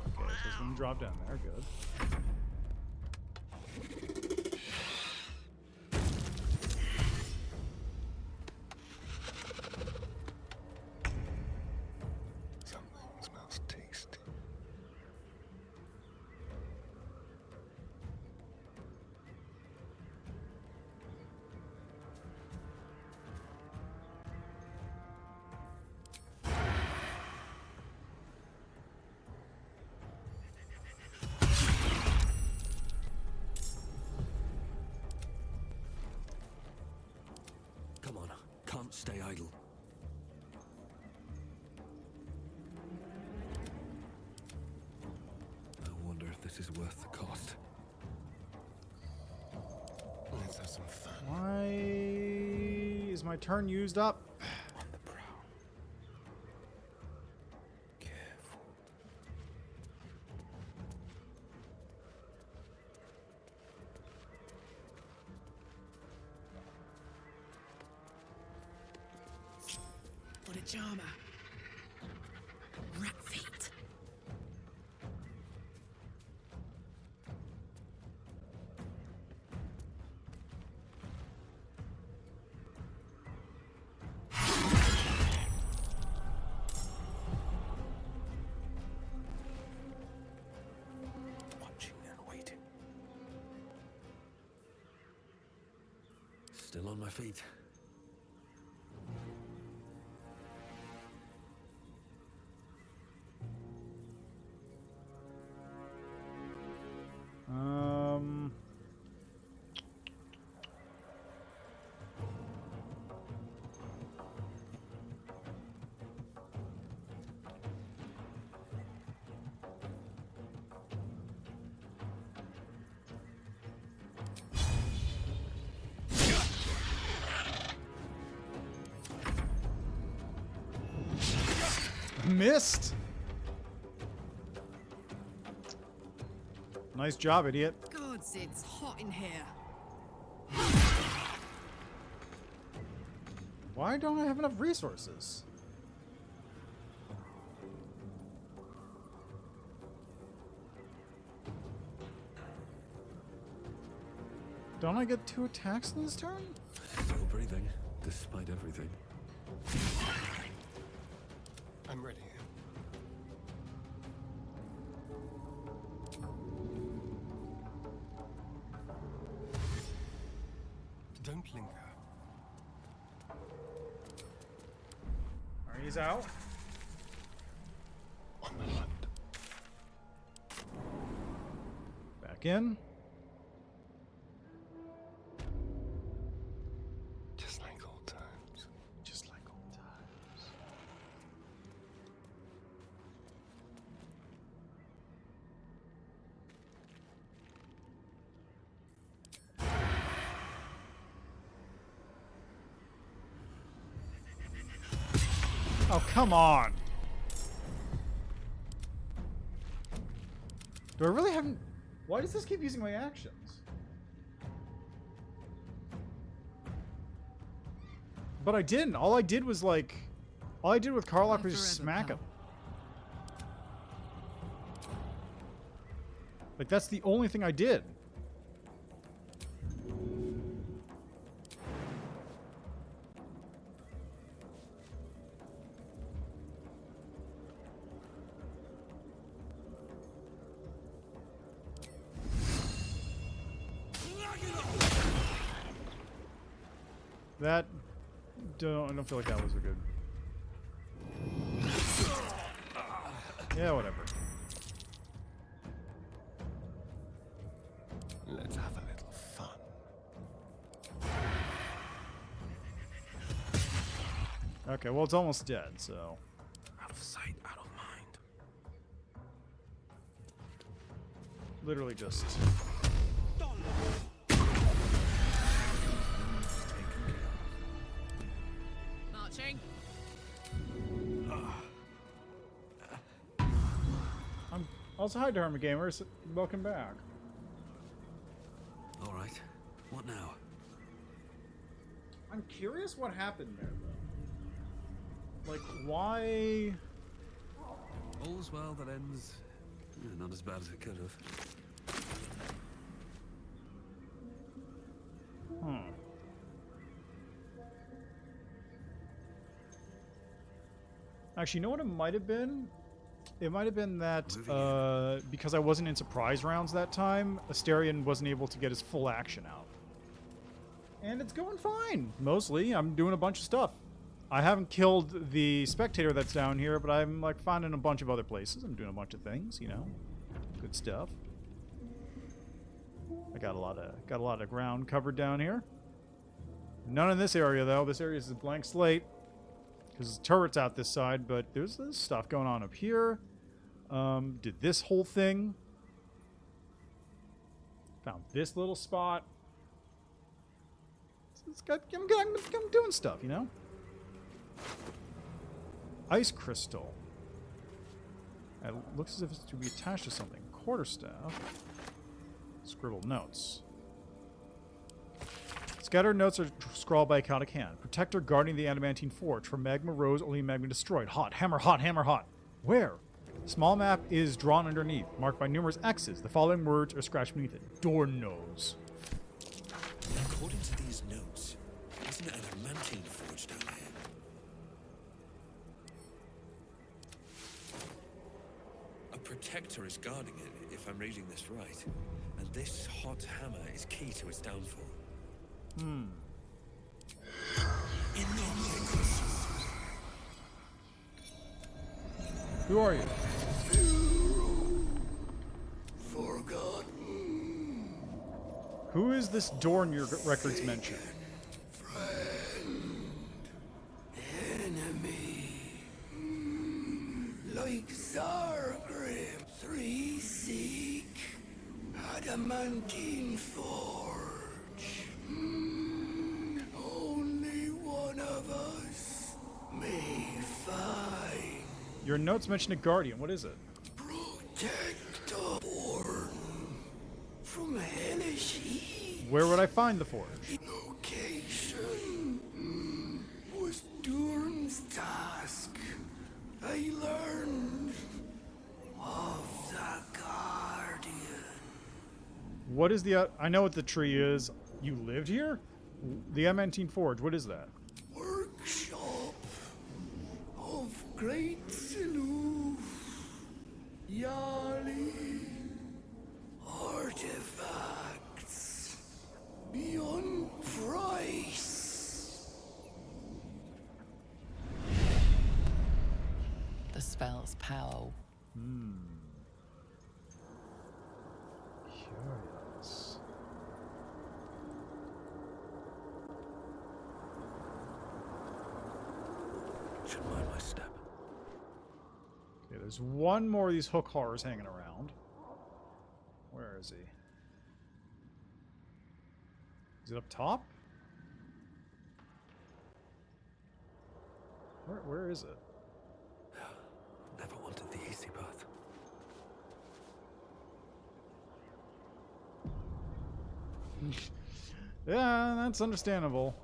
Okay, so it's going to drop down there. Good. Something smells tasty. Come on, can't stay idle. I wonder if this is worth the cost. Let's have some fun. Why is my turn used up? On the prowl. Careful. What a charmer. Rat feet. Watching and waiting. Still on my feet. Missed. Nice job, idiot. Gods, it's hot in here. Why don't I have enough resources? Don't I get 2 attacks in this turn? Still breathing, despite everything. I'm ready. Don't linger. Alright, he's out. On the hunt. Back in. Just like old times. Just like old times. Oh, come on. Do I really haven't... Why does this keep using my actions? But I didn't. All I did was like... All I did with Karlach was just smack him. Like, that's the only thing I did. That... I don't feel like that was a good... Yeah, whatever. Let's have a little fun. Okay, well, it's almost dead, so... Out of sight, out of mind. Literally just... Marching. I'm also hi, Dharma Gamers. Welcome back. All right. What now? I'm curious what happened there, though. Like, why... All's well that ends. Not as bad as it could have. Actually, you know what it might have been? It might have been that, because I wasn't in surprise rounds that time, Asterion wasn't able to get his full action out. And it's going fine, mostly. I'm doing a bunch of stuff. I haven't killed the spectator that's down here, but I'm, like, finding a bunch of other places. I'm doing a bunch of things, you know. Good stuff. I got a lot of ground covered down here. None in this area, though. This area is a blank slate. Because the turret's out this side, but there's this stuff going on up here. Did this whole thing. Found this little spot. I'm doing stuff, you know? Ice crystal. It looks as if it's to be attached to something. Quarterstaff. Scribbled notes. Scattered notes are scrawled by a chaotic hand. Protector guarding the adamantine forge. From magma rose, only magma destroyed. Hot, hammer, hot. Where? Small map is drawn underneath, marked by numerous X's. The following words are scratched beneath it. Door nose. According to these notes, isn't it an adamantine forge down here? A protector is guarding it, if I'm reading this right. And this hot hammer is key to its downfall. Who are you? Forgotten. Who is this door in your records mention? Friend. Enemy. Like Zargrim. 3 seek. Adamantine forge. Only one of us may find. Your notes mention a guardian. What is it? Protect the born from hellish heat. Where would I find the forge? Location was Durham's task. I learned of the Guardian. What is the... I know what the tree is. You lived here? The M19 Forge. What is that? Workshop of Great Siloof. Yali. Artifacts beyond price. The spell's power. Curious. Should mind my step. Okay, there's one more of these hook horrors hanging around. Where is he? Is it up top? Where is it? Never wanted the easy path. Yeah, that's understandable.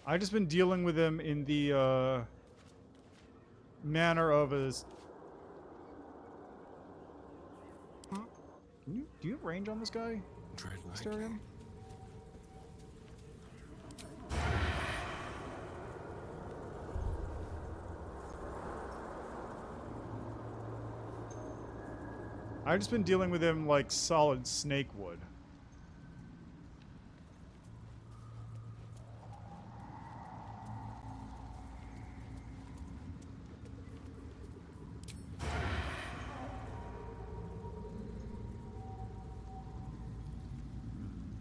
I've just been dealing with him in the manner of a... Do you have range on this guy? Larian? I've just been dealing with him like solid snake wood.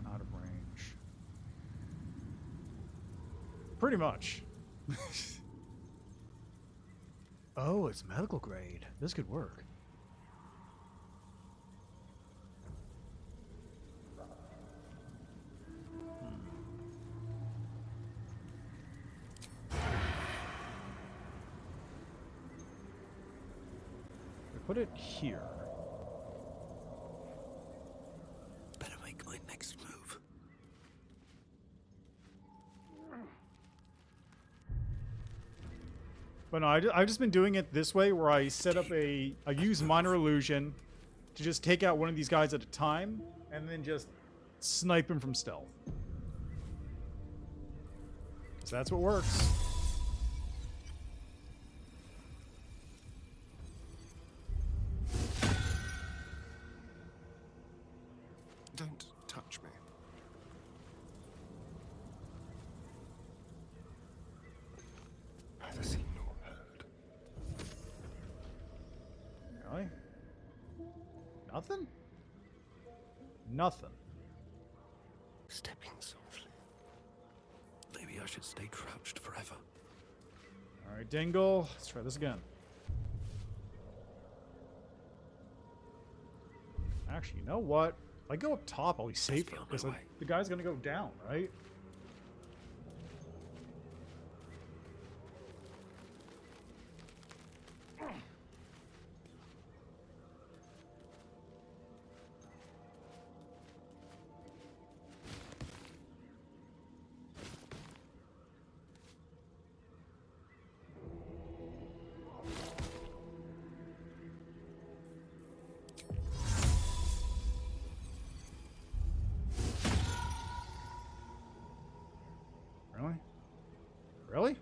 Out of range. Pretty much. Oh, it's medical grade. This could work. Put it here. Better make my next move. But no, I've just been doing it this way, where I set up I use minor illusion to just take out one of these guys at a time, and then just snipe him from stealth. Because that's what works. Don't touch me. Neither seen nor heard. Really? Nothing? Nothing. Stepping softly. Maybe I should stay crouched forever. Alright, Dingle. Let's try this again. Actually, you know what? If I go up top, I'll be safer, because the guy's gonna go down, right? Really? Really?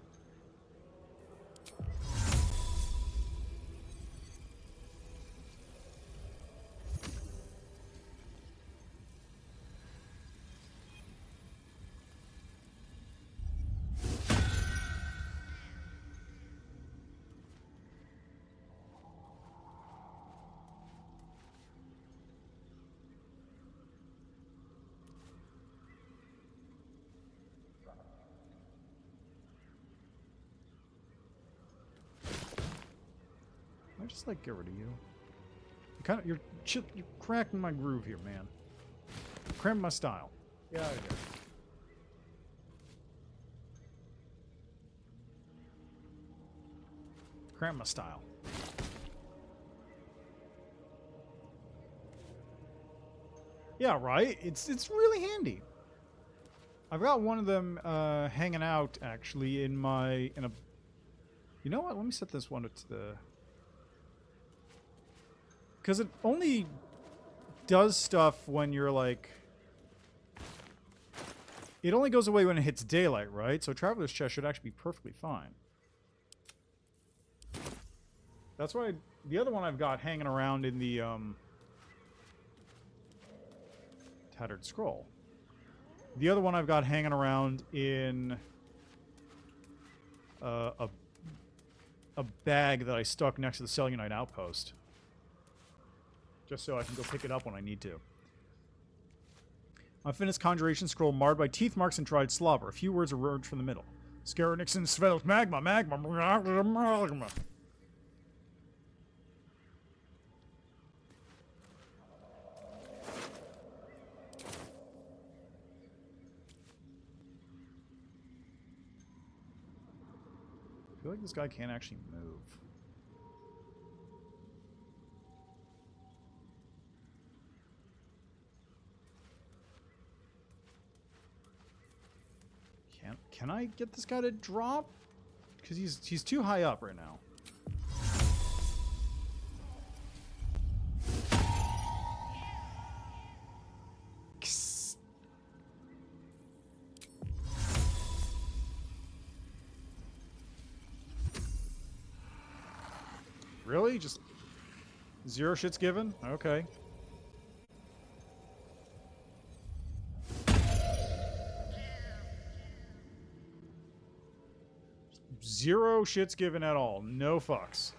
I just like get rid of you. You're cracking my groove here, man. Cramping my style. Get out of here. Grandma style. Yeah, right? It's really handy. I've got one of them hanging out, actually, in a... You know what? Let me set this one to the... Because it only does stuff when you're, like... It only goes away when it hits daylight, right? So Traveler's Chest should actually be perfectly fine. That's why the other one I've got hanging around in the Tattered Scroll. The other one I've got hanging around in a bag that I stuck next to the Selunite outpost. Just so I can go pick it up when I need to. Unfinished conjuration scroll marred by teeth marks and dried slobber. A few words emerge from the middle. Scaronixon svelt magma. I feel like this guy can't actually move. Can I get this guy to drop? Because he's too high up right now. Really? Just zero shits given? Okay. Zero shits given at all. No fucks.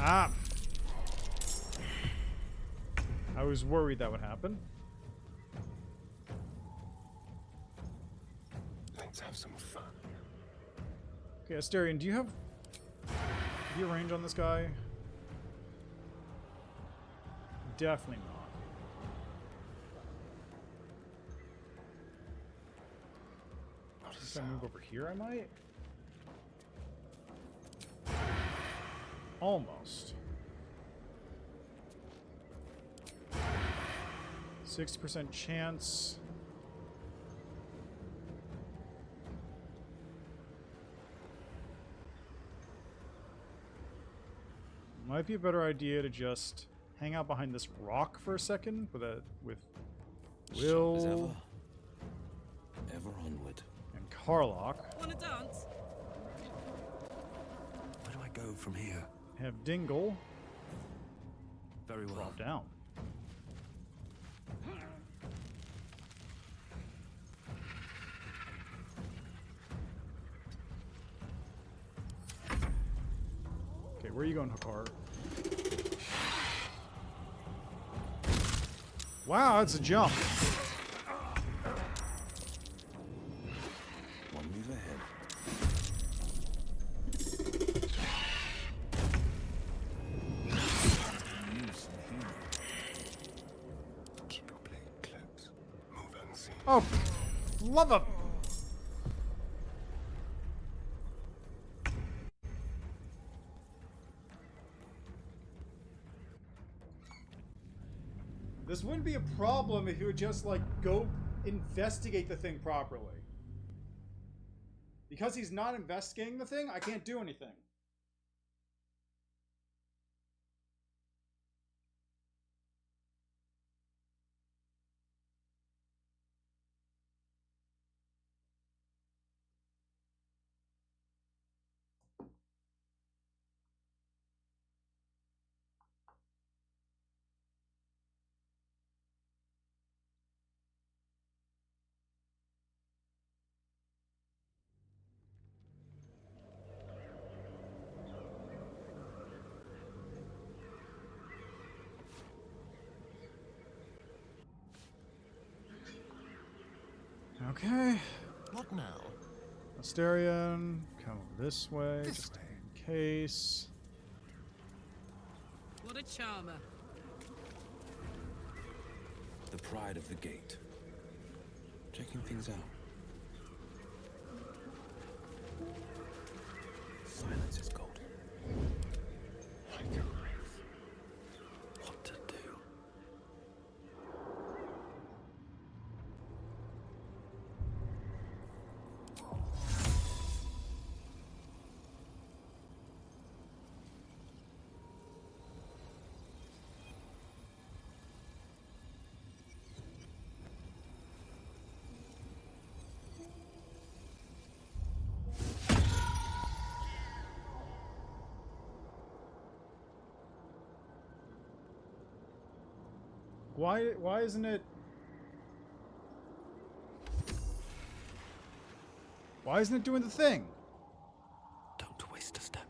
Ah! I was worried that would happen. Let's have some fun. Okay, Asterion, do you have range on this guy? Definitely not. If I move over here, I might. Almost. 60% chance. Might be a better idea to just hang out behind this rock for a second with Will Ever onward. and Karlach. Wanna dance? Where do I go from here? Have Dingle Very well. drop down. Okay, where are you going, Hakar? Wow, that's a jump. One move ahead. Keep your blade close. Move unseen. Oh, love it. This wouldn't be a problem if you would just, like, go investigate the thing properly. Because he's not investigating the thing, I can't do anything. Okay. What now? Asterion, come over this way, This just way. in case. What a charmer. the pride of the gate. Checking things out. Silence is golden. Like a wraith. What to do? Why isn't it? Why isn't it doing the thing? Don't waste a step.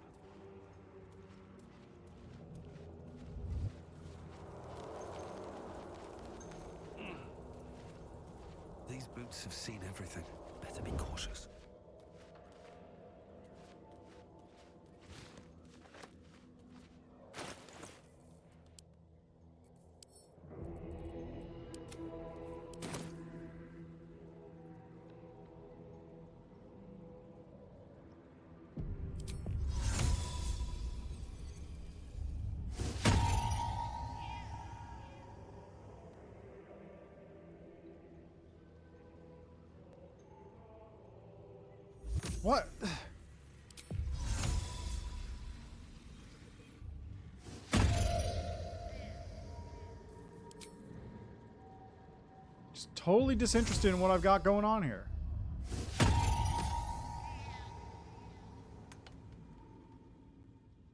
These boots have seen everything. Better be cautious. What? Just totally disinterested in what I've got going on here.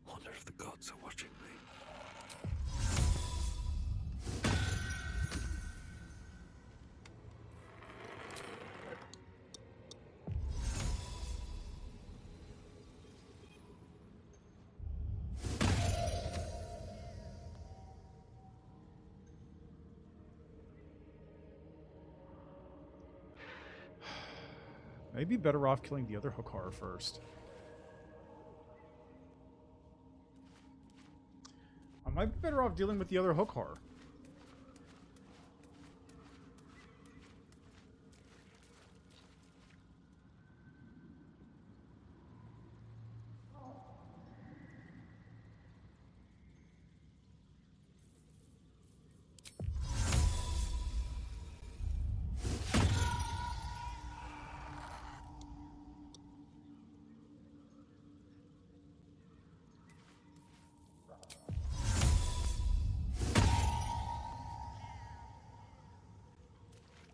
Wonder if the gods are watching me. Maybe better off killing the other Hokar first. I might be better off dealing with the other Hokar.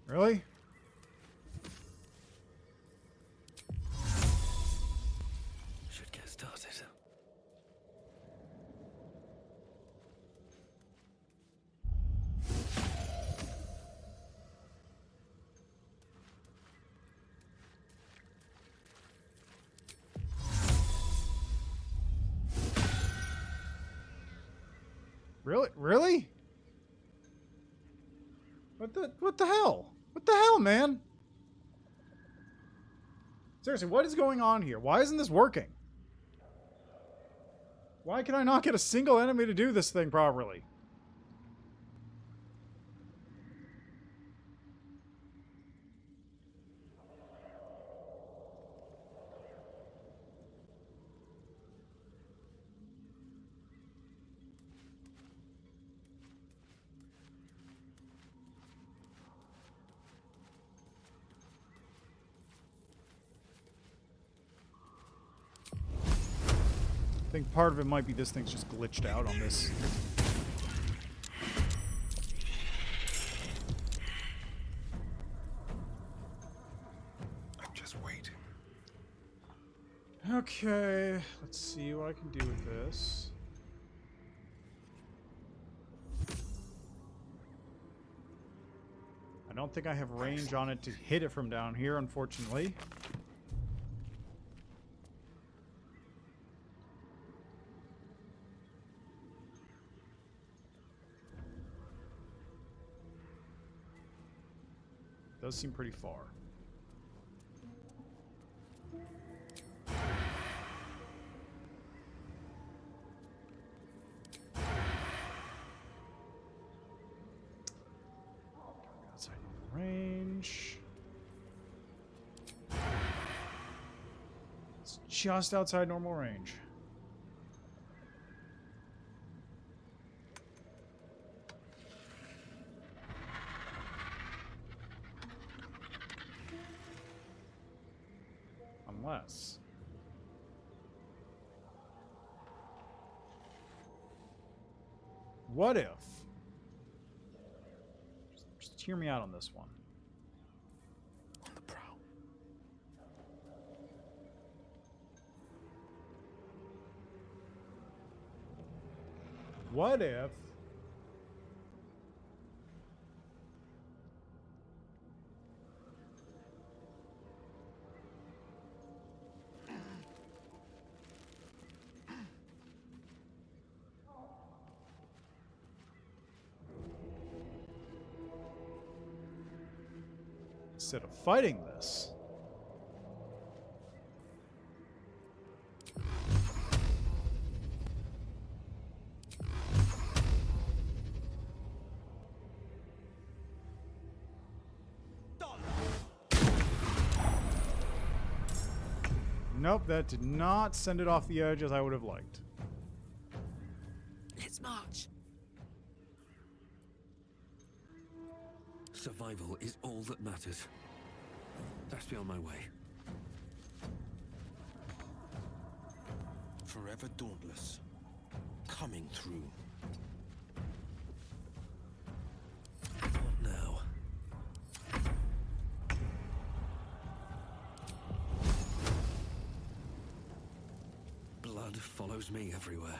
Really? Should get started. Really? Really? What the hell? What the hell, man? Seriously, what is going on here? Why isn't this working? Why can I not get a single enemy to do this thing properly? I think part of it might be this thing's just glitched out on this. I'm just waiting. Okay, let's see what I can do with this. I don't think I have range on it to hit it from down here, unfortunately. Does seem pretty far. just outside normal range. Unless... What if... Just hear me out on this one. On the prowl. What if... instead of fighting this... Nope, that did not send it off the edge as I would have liked. Let's march. Survival is all that matters. Best be on my way. Forever dauntless. Coming through. What now? Blood follows me everywhere.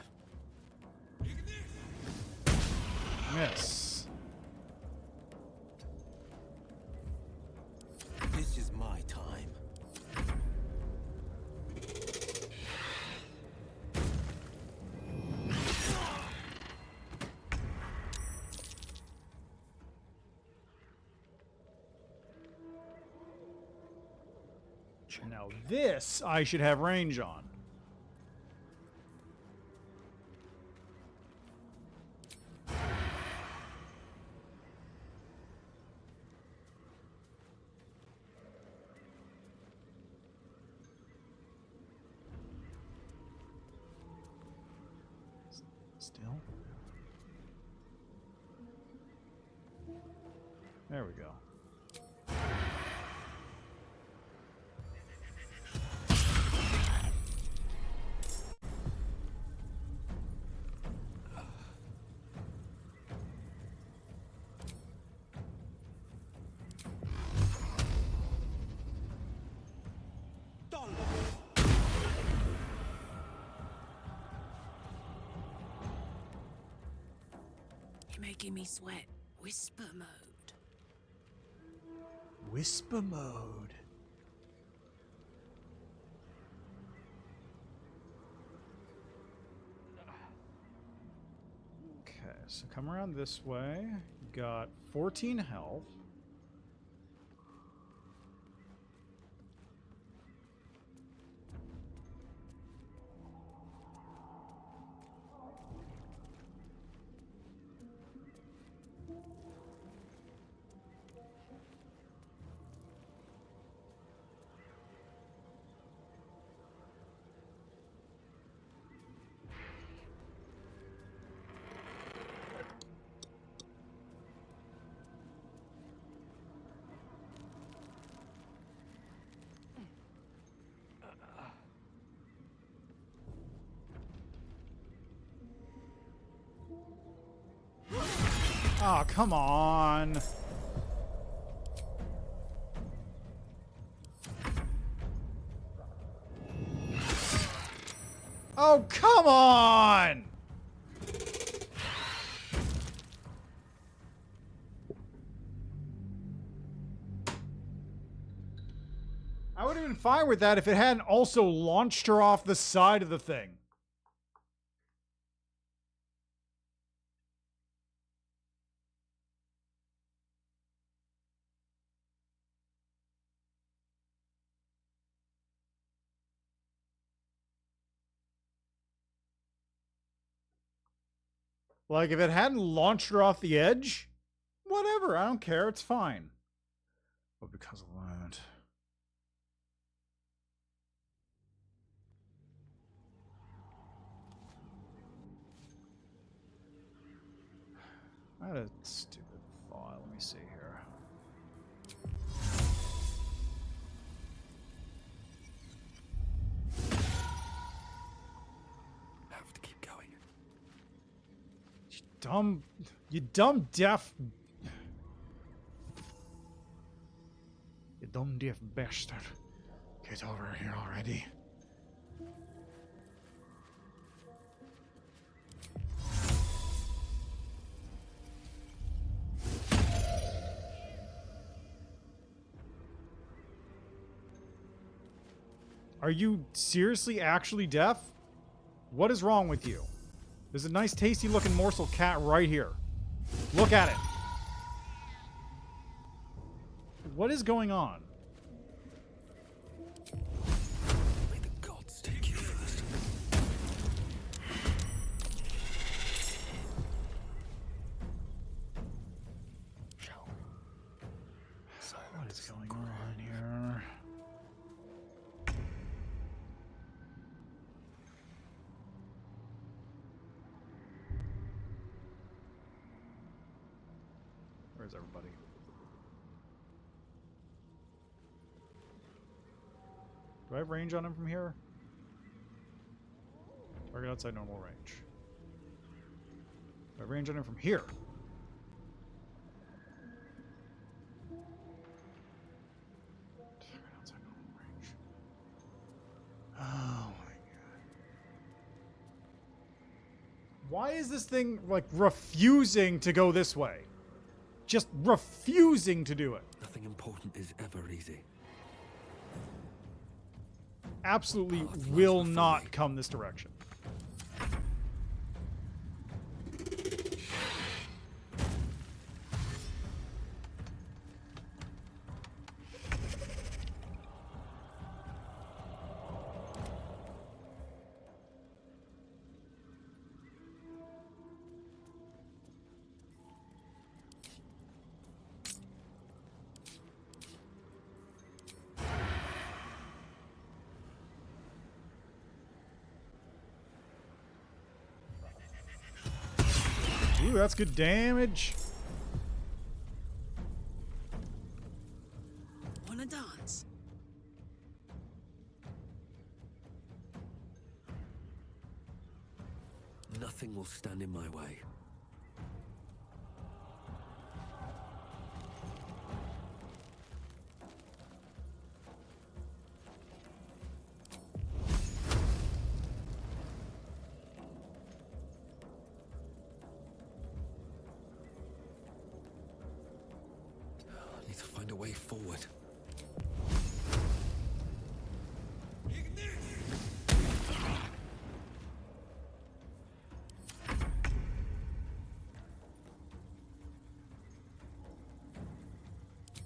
Miss. This is my time. Now this I should have range on. Still? There we go. You're making me sweat. Whisper mode. Whisper mode. Okay, so come around this way. Got 14 health. Oh, come on. Oh, come on! I would have been fine with that if it hadn't also launched her off the side of the thing. Like, if it hadn't launched her off the edge, whatever, I don't care, it's fine. But because of that... What a stupid thought. Let me see here. Have to keep going. You dumb deaf. You dumb deaf bastard. Get over here already. Are you seriously actually deaf? What is wrong with you? There's a nice tasty looking morsel cat right here. Look at it. What is going on? May the gods take you first. What is going on here? Where's everybody? Do I have range on him from here? Target outside normal range. Do I have range on him from here? Target outside normal range. Oh my god. Why is this thing, like, refusing to go this way? Just refusing to do it. Nothing important is ever easy. Absolutely will not come this direction. Ooh, that's good damage. Wanna dance? Nothing will stand in my way. I need to find a way forward.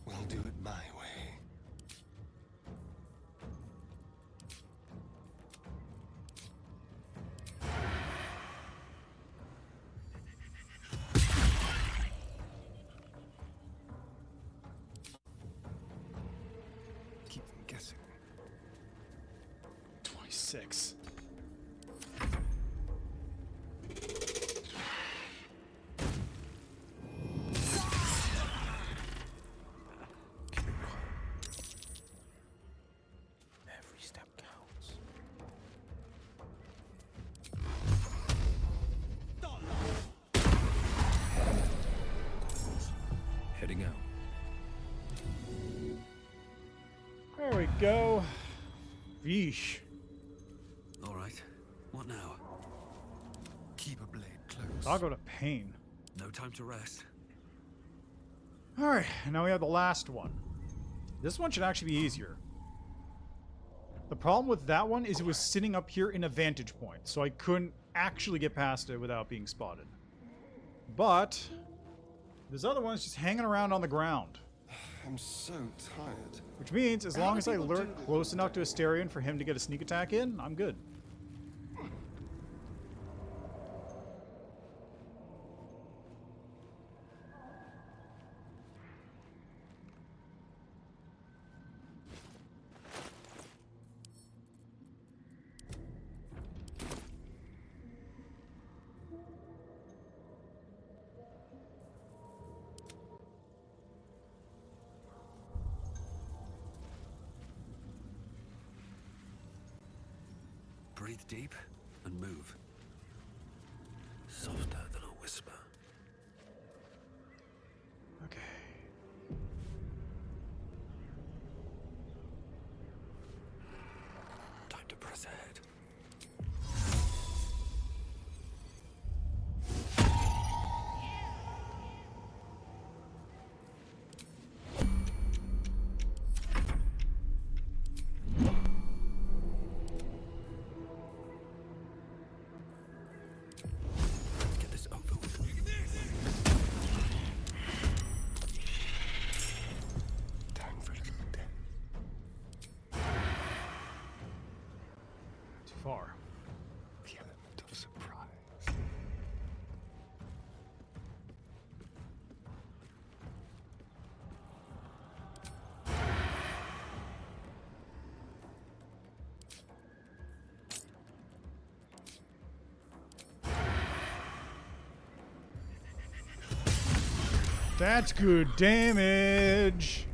We'll do it my way. Keep them guessing. 26. Keep it quiet. Every step counts. Heading out. There we go. Yeesh. All right. What now? Keep a blade close. I'll go to pain. No time to rest. Alright, and now we have the last one. This one should actually be easier. The problem with that one is it was sitting up here in a vantage point, so I couldn't actually get past it without being spotted. But this other one's just hanging around on the ground. I'm so tired. Which means as long as I lurk close enough to Asterion for him to get a sneak attack in, I'm good. Breathe deep and move. Softer than a whisper. Okay. Time to press ahead. Get this over with. Time for a little death. Too far. The element of surprise. That's good damage.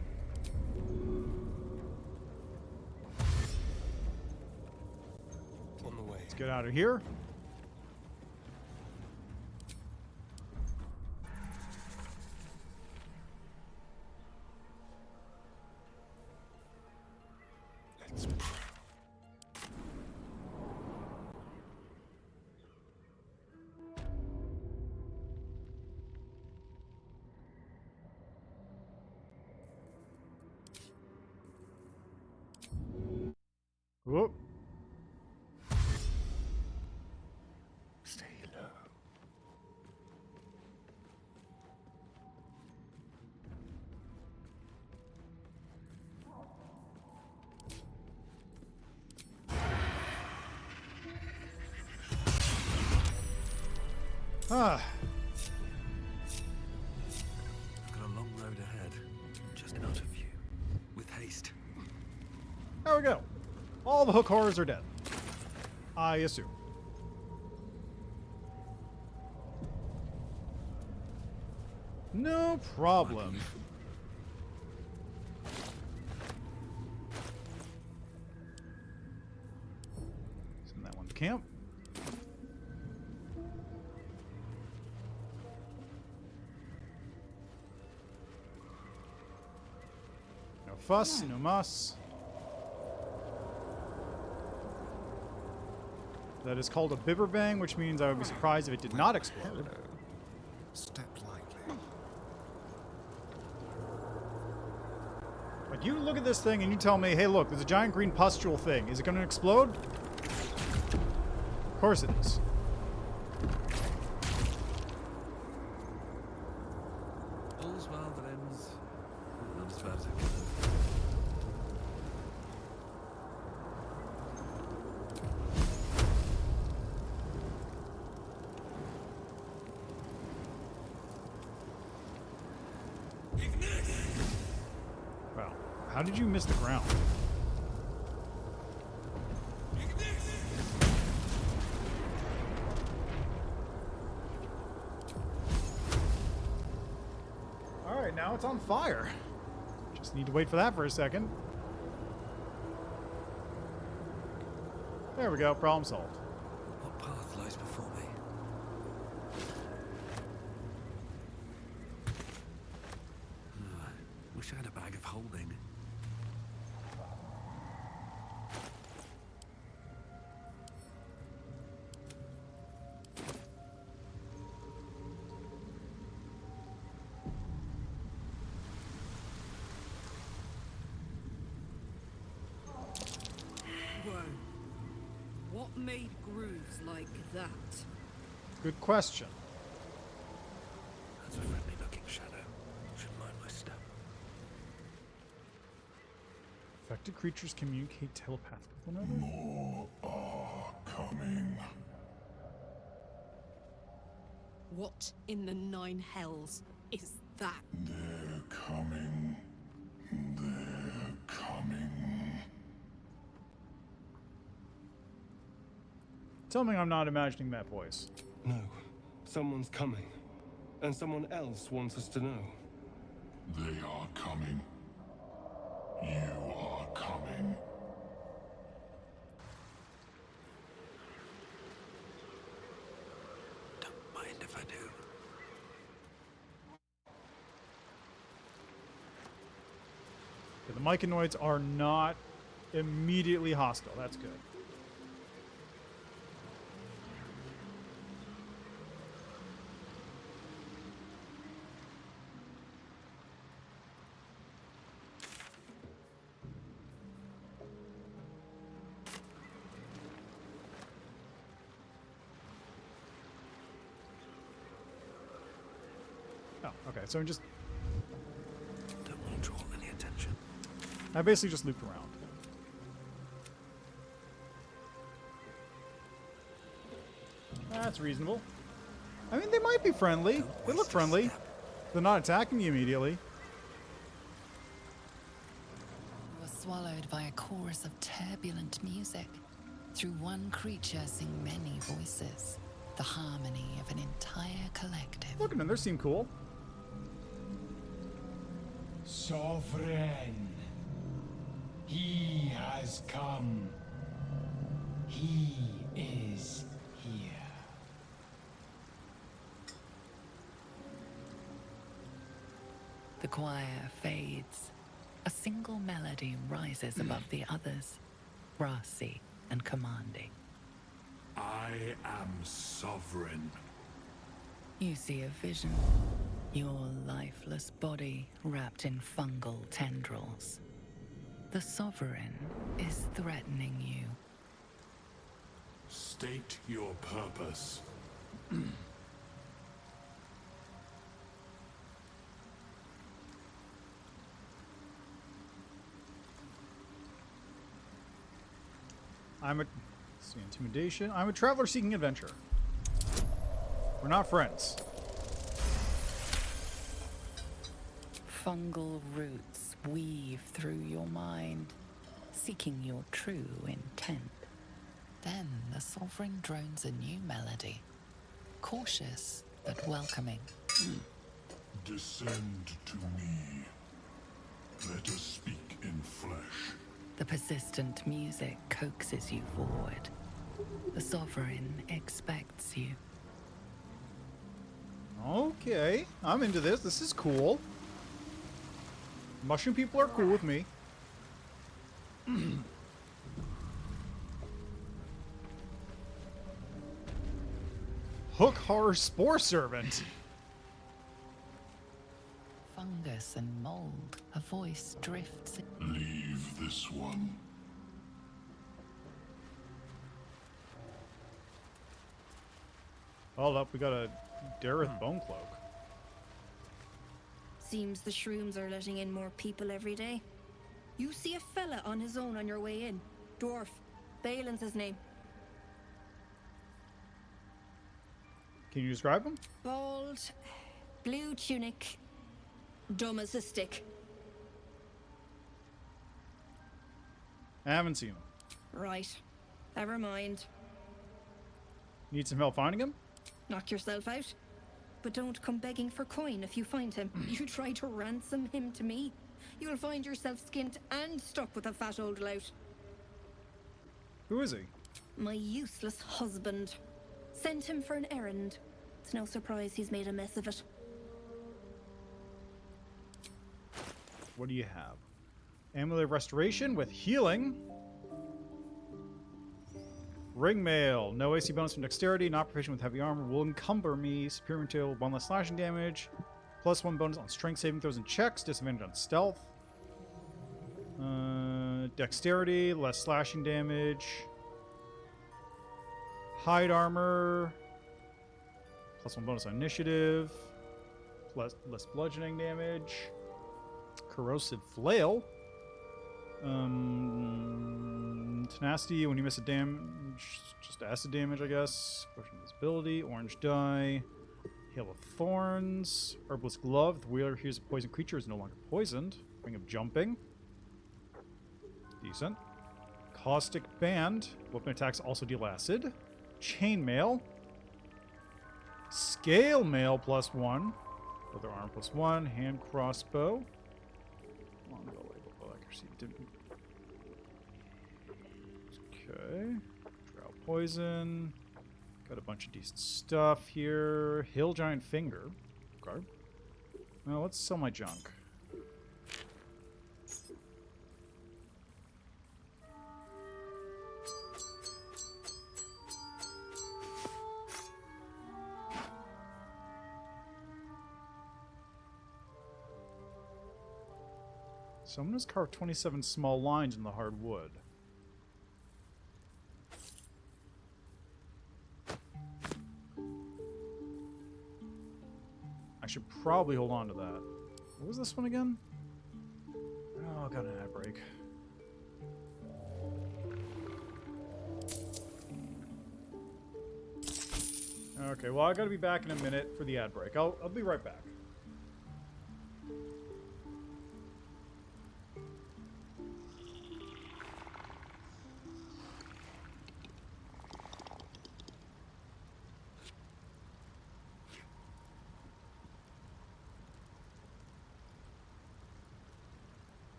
On the way. Let's get out of here. Let's pray. Whoop. Stay low. Ah. I've got a long road ahead. Just out of view. With haste. There we go. All the hook horrors are dead. I assume. No problem. Send that one to camp. No fuss, no muss. That is called a bibberbang, which means I would be surprised if it did not explode. Hello. Step lightly. Like, you look at this thing and you tell me, hey, look, there's a giant green pustule thing. Is it going to explode? Of course it is. All's well that ends. Not as bad as it could have. Wow. How did you miss the ground? Alright, now it's on fire. Just need to wait for that for a second. There we go, problem solved. What path lies before me? Wish I had a bag of holding. Whoa. What made grooves like that? Good question. That's a friendly looking shadow. Should mind my step. Affected creatures communicate telepathically with one another? More are coming. What in the nine hells is that? They're coming. They're coming. Tell me I'm not imagining that voice. No. Someone's coming. And someone else wants us to know. They are coming. You are coming. do. Okay, the myconoids are not immediately hostile. That's good. Oh, okay. So I'm just... Don't want to draw any attention. I basically just looped around. That's reasonable. I mean, they might be friendly. They look friendly. They're not attacking you immediately. You were swallowed by a chorus of turbulent music. Through one creature sing many voices. The harmony of an entire collective. Look at them. They seem cool. Sovereign, he has come. He is here. The choir fades. A single melody rises above the others, brassy and commanding. I am sovereign. You see a vision. Your lifeless body wrapped in fungal tendrils. The Sovereign is threatening you. State your purpose. Let's see, intimidation. I'm a traveler seeking adventure. We're not friends. Fungal roots weave through your mind, seeking your true intent. Then the Sovereign drones a new melody, cautious but welcoming. Descend to me. Let us speak in flesh. The persistent music coaxes you forward. The Sovereign expects you. Okay, I'm into this. This is cool. Mushroom people are cool with me. Hook Horror Spore Servant. Fungus and mold, a voice drifts. Leave this one. Hold up, we got a Dareth Bone Cloak. Seems the shrooms are letting in more people every day. You see a fella on his own on your way in. Dwarf. Balin's his name. Can you describe him? Bald, blue tunic, dumb as a stick. I haven't seen him. Right. Never mind. Need some help finding him? Knock yourself out. But don't come begging for coin if you find him. You try to ransom him to me, you'll find yourself skint and stuck with a fat old lout. Who is he? My useless husband. Sent him for an errand. It's no surprise he's made a mess of it. What do you have? Amulet of Restoration with healing. Ring Mail. No AC bonus from dexterity. Not proficient with heavy armor. Will encumber me. Superior material. 1 less slashing damage. +1 bonus on strength saving throws and checks. Disadvantage on stealth. Dexterity. Less slashing damage. Hide armor. +1 bonus on initiative. Less bludgeoning damage. Corrosive flail. Tenacity, when you miss a damage, just acid damage, I guess. Potion of invisibility, orange dye, hail of thorns, herbalist glove. The wielder hears a poison creature is no longer poisoned. Ring of jumping. Decent. Caustic band. Weapon attacks also deal acid. Chainmail. Scale mail +1. Other arm +1. Hand crossbow. Longbow accuracy. Okay. Drought poison. Got a bunch of decent stuff here. Hill Giant Finger. Okay. Well, let's sell my junk. Someone has carved 27 small lines in the hard wood. I should probably hold on to that. What was this one again? Oh, got an ad break. Okay, well, I gotta be back in a minute for the ad break. I'll be right back.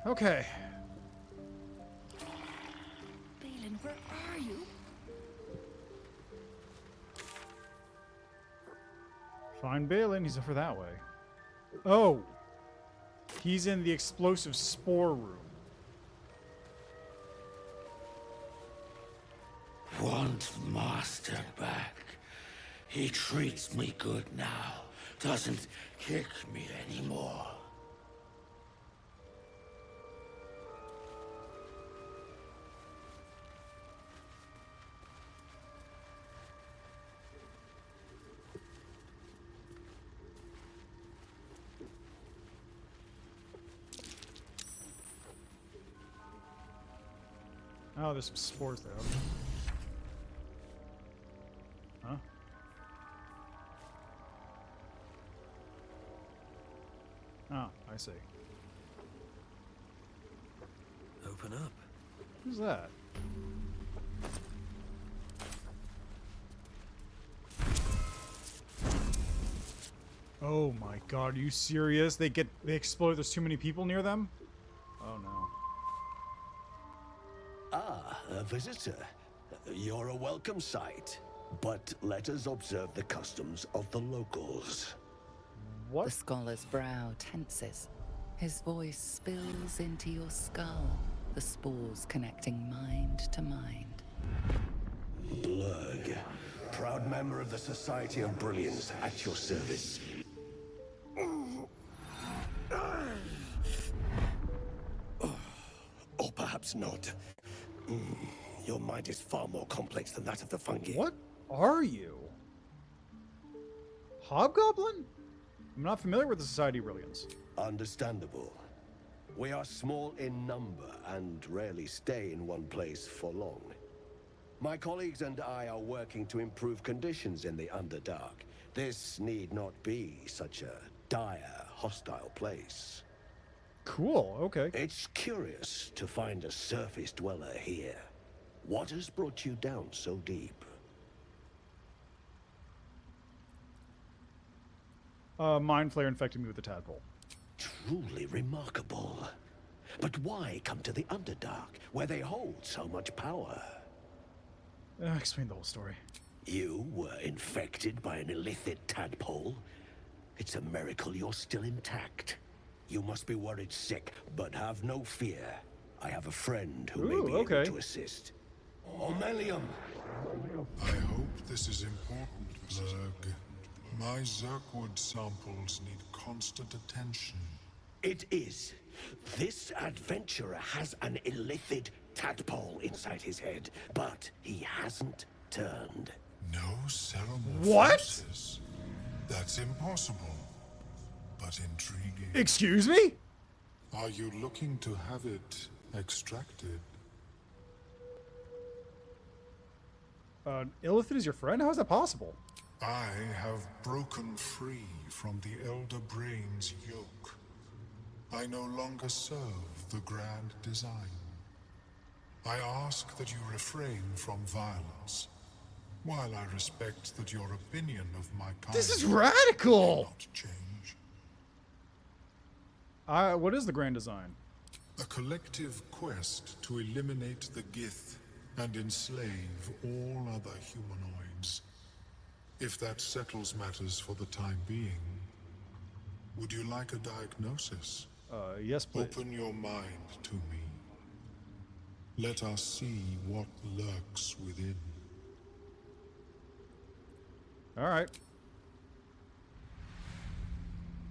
Okay. Balin, where are you? Find Balin. He's over that way. Oh. He's in the explosive spore room. Want Master back. He treats me good now. Doesn't kick me anymore. Oh, there's some spores there. Okay. Huh? I see. Open up. Who's that? Oh my god, are you serious? They explode, there's too many people near them? Oh no. Ah, a visitor. You're a welcome sight. But let us observe the customs of the locals. The scholar's brow tenses. His voice spills into your skull, the spores connecting mind to mind. Blurg, proud member of the Society of Brilliance, at your service. Or perhaps not. Your mind is far more complex than that of the fungi. What are you? Hobgoblin? I'm not familiar with the Society of Brilliance. Understandable. We are small in number and rarely stay in one place for long. My colleagues and I are working to improve conditions in the Underdark. This need not be such a dire, hostile place. Cool, okay. It's curious to find a surface dweller here. What has brought you down so deep? Mind flare infected me with a tadpole. Truly remarkable. But why come to the Underdark, where they hold so much power? Explain the whole story. You were infected by an illithid tadpole? It's a miracle you're still intact. You must be worried sick, but have no fear. I have a friend who may be able to assist. Omelium! I hope this is important, Blurg. My Zerkwood samples need constant attention. It is. This adventurer has an illithid tadpole inside his head, but he hasn't turned. No cerebral What? forces. That's impossible, but intriguing. Excuse me? Are you looking to have it extracted? Illithid is your friend? How is that possible? I have broken free from the Elder Brain's yoke. I no longer serve the grand design. I ask that you refrain from violence, while I respect that your opinion of my kind This is radical! may not change. What is the grand design? A collective quest to eliminate the Gith and enslave all other humanoids. If that settles matters for the time being, would you like a diagnosis? Yes, please. Open your mind to me. Let us see what lurks within. Alright.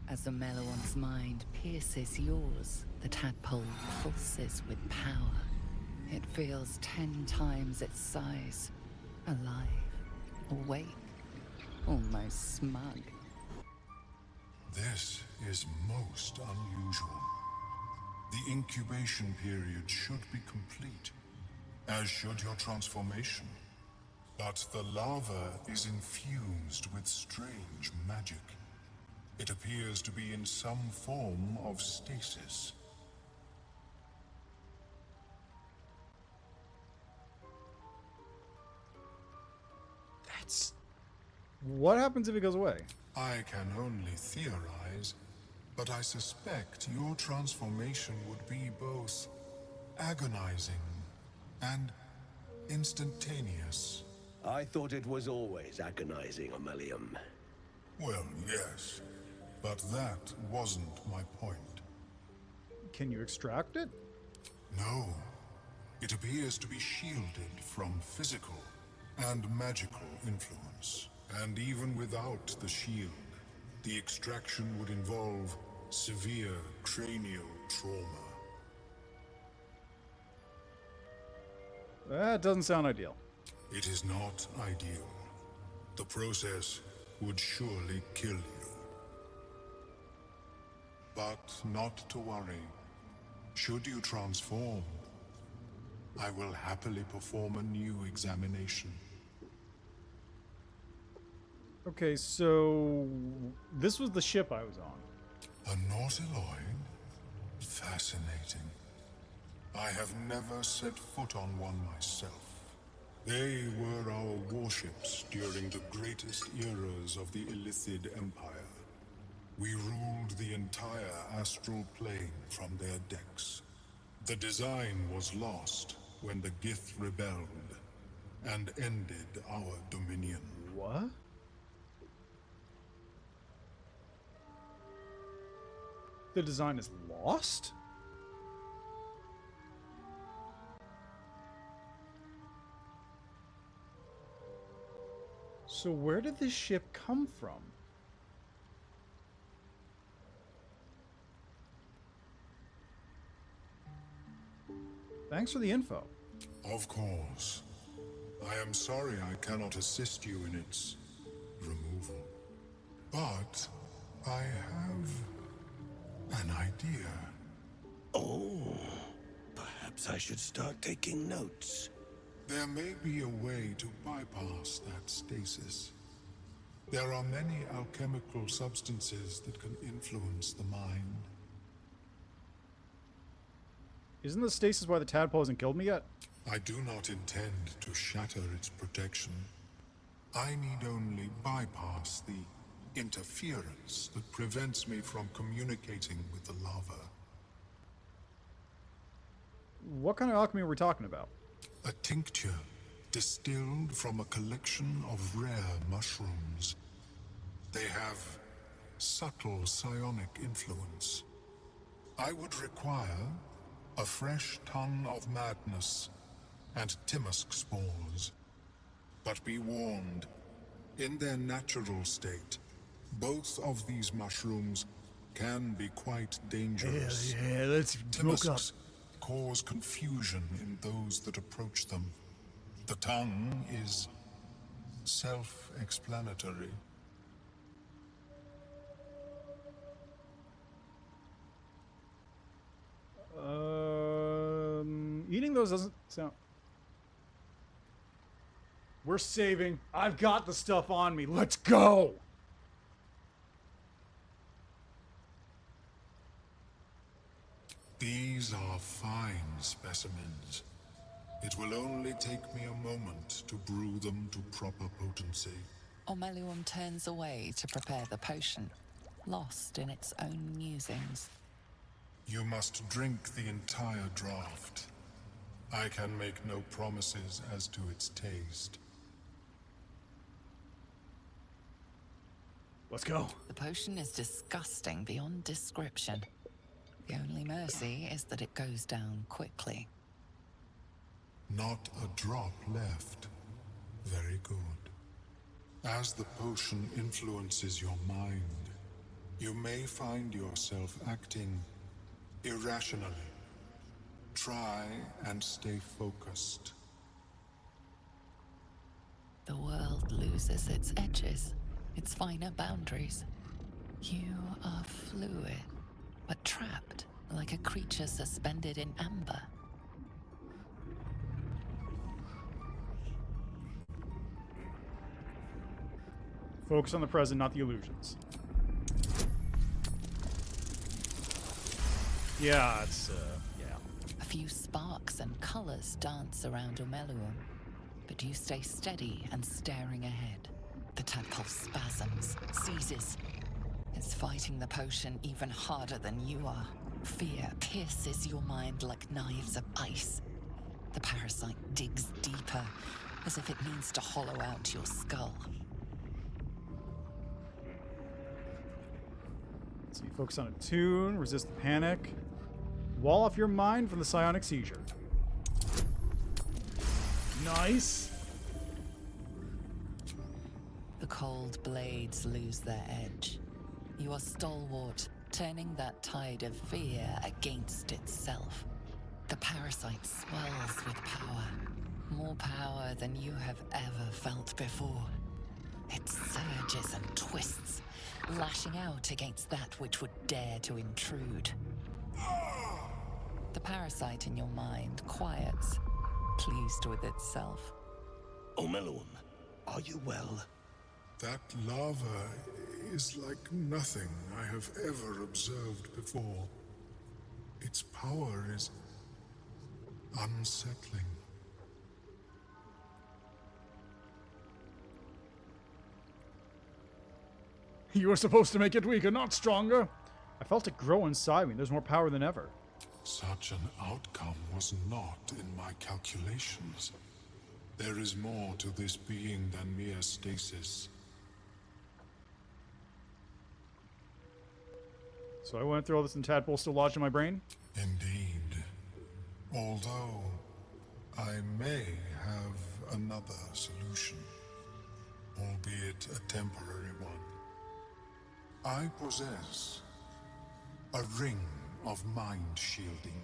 As the Meloon's mind pierces yours, the tadpole pulses with power. It feels 10 times its size. Alive, awake, almost smug. This is most unusual. The incubation period should be complete, as should your transformation. But the larva is infused with strange magic. It appears to be in some form of stasis. What happens if it goes away? I can only theorize, but I suspect your transformation would be both agonizing and instantaneous. I thought it was always agonizing, Omelium. Well, yes, but that wasn't my point. Can you extract it? No. It appears to be shielded from physical and magical influence. And even without the shield, the extraction would involve severe cranial trauma. That doesn't sound ideal. It is not ideal. The process would surely kill you. But not to worry. Should you transform, I will happily perform a new examination. Okay, so this was the ship I was on. A Nautiloid? Fascinating. I have never set foot on one myself. They were our warships during the greatest eras of the Illithid Empire. We ruled the entire astral plane from their decks. The design was lost when the Gith rebelled and ended our dominion. What? The design is lost? So where did this ship come from? Thanks for the info. Of course. I am sorry I cannot assist you in its removal. But I have an idea. Oh, perhaps I should start taking notes. There may be a way to bypass that stasis. There are many alchemical substances that can influence the mind. Isn't the stasis why the tadpole hasn't killed me yet? I do not intend to shatter its protection. I need only bypass the interference that prevents me from communicating with the lava. What kind of alchemy are we talking about? A tincture distilled from a collection of rare mushrooms. They have subtle psionic influence. I would require a fresh ton of madness and Timusk spores. But be warned, in their natural state, both of these mushrooms can be quite dangerous. Yeah, let's smoke up. Timusks cause confusion in those that approach them. The tongue is self-explanatory. Eating those doesn't sound... We're saving. I've got the stuff on me. Let's go! These are fine specimens. It will only take me a moment to brew them to proper potency. Omeluum turns away to prepare the potion, lost in its own musings. You must drink the entire draught. I can make no promises as to its taste. Let's go. The potion is disgusting beyond description. The only mercy is that it goes down quickly. Not a drop left. Very good. As the potion influences your mind, you may find yourself acting irrationally. Try and stay focused. The world loses its edges, its finer boundaries. You are fluid, but trapped like a creature suspended in amber. Focus on the present, not the illusions. Yeah, it's, yeah. A few sparks and colors dance around Omeluum, but you stay steady and staring ahead. The tadpole spasms, seizes. It's fighting the potion even harder than you are. Fear pierces your mind like knives of ice. The parasite digs deeper, as if it means to hollow out your skull. Let's see, focus on a tune, resist the panic. Wall off your mind from the psionic seizure. Nice. The cold blades lose their edge. You are stalwart, turning that tide of fear against itself. The parasite swells with power. More power than you have ever felt before. It surges and twists, lashing out against that which would dare to intrude. The parasite in your mind quiets, pleased with itself. Omeluum, are you well? That lava is like nothing I have ever observed before. its power is unsettling. You were supposed to make it weaker, not stronger. I felt it grow inside me. There's more power than ever. Such an outcome was not in my calculations. There is more to this being than mere stasis. So I went through all this and tadpole still lodged in my brain? Indeed. Although, I may have another solution, albeit a temporary one. I possess a ring of mind shielding.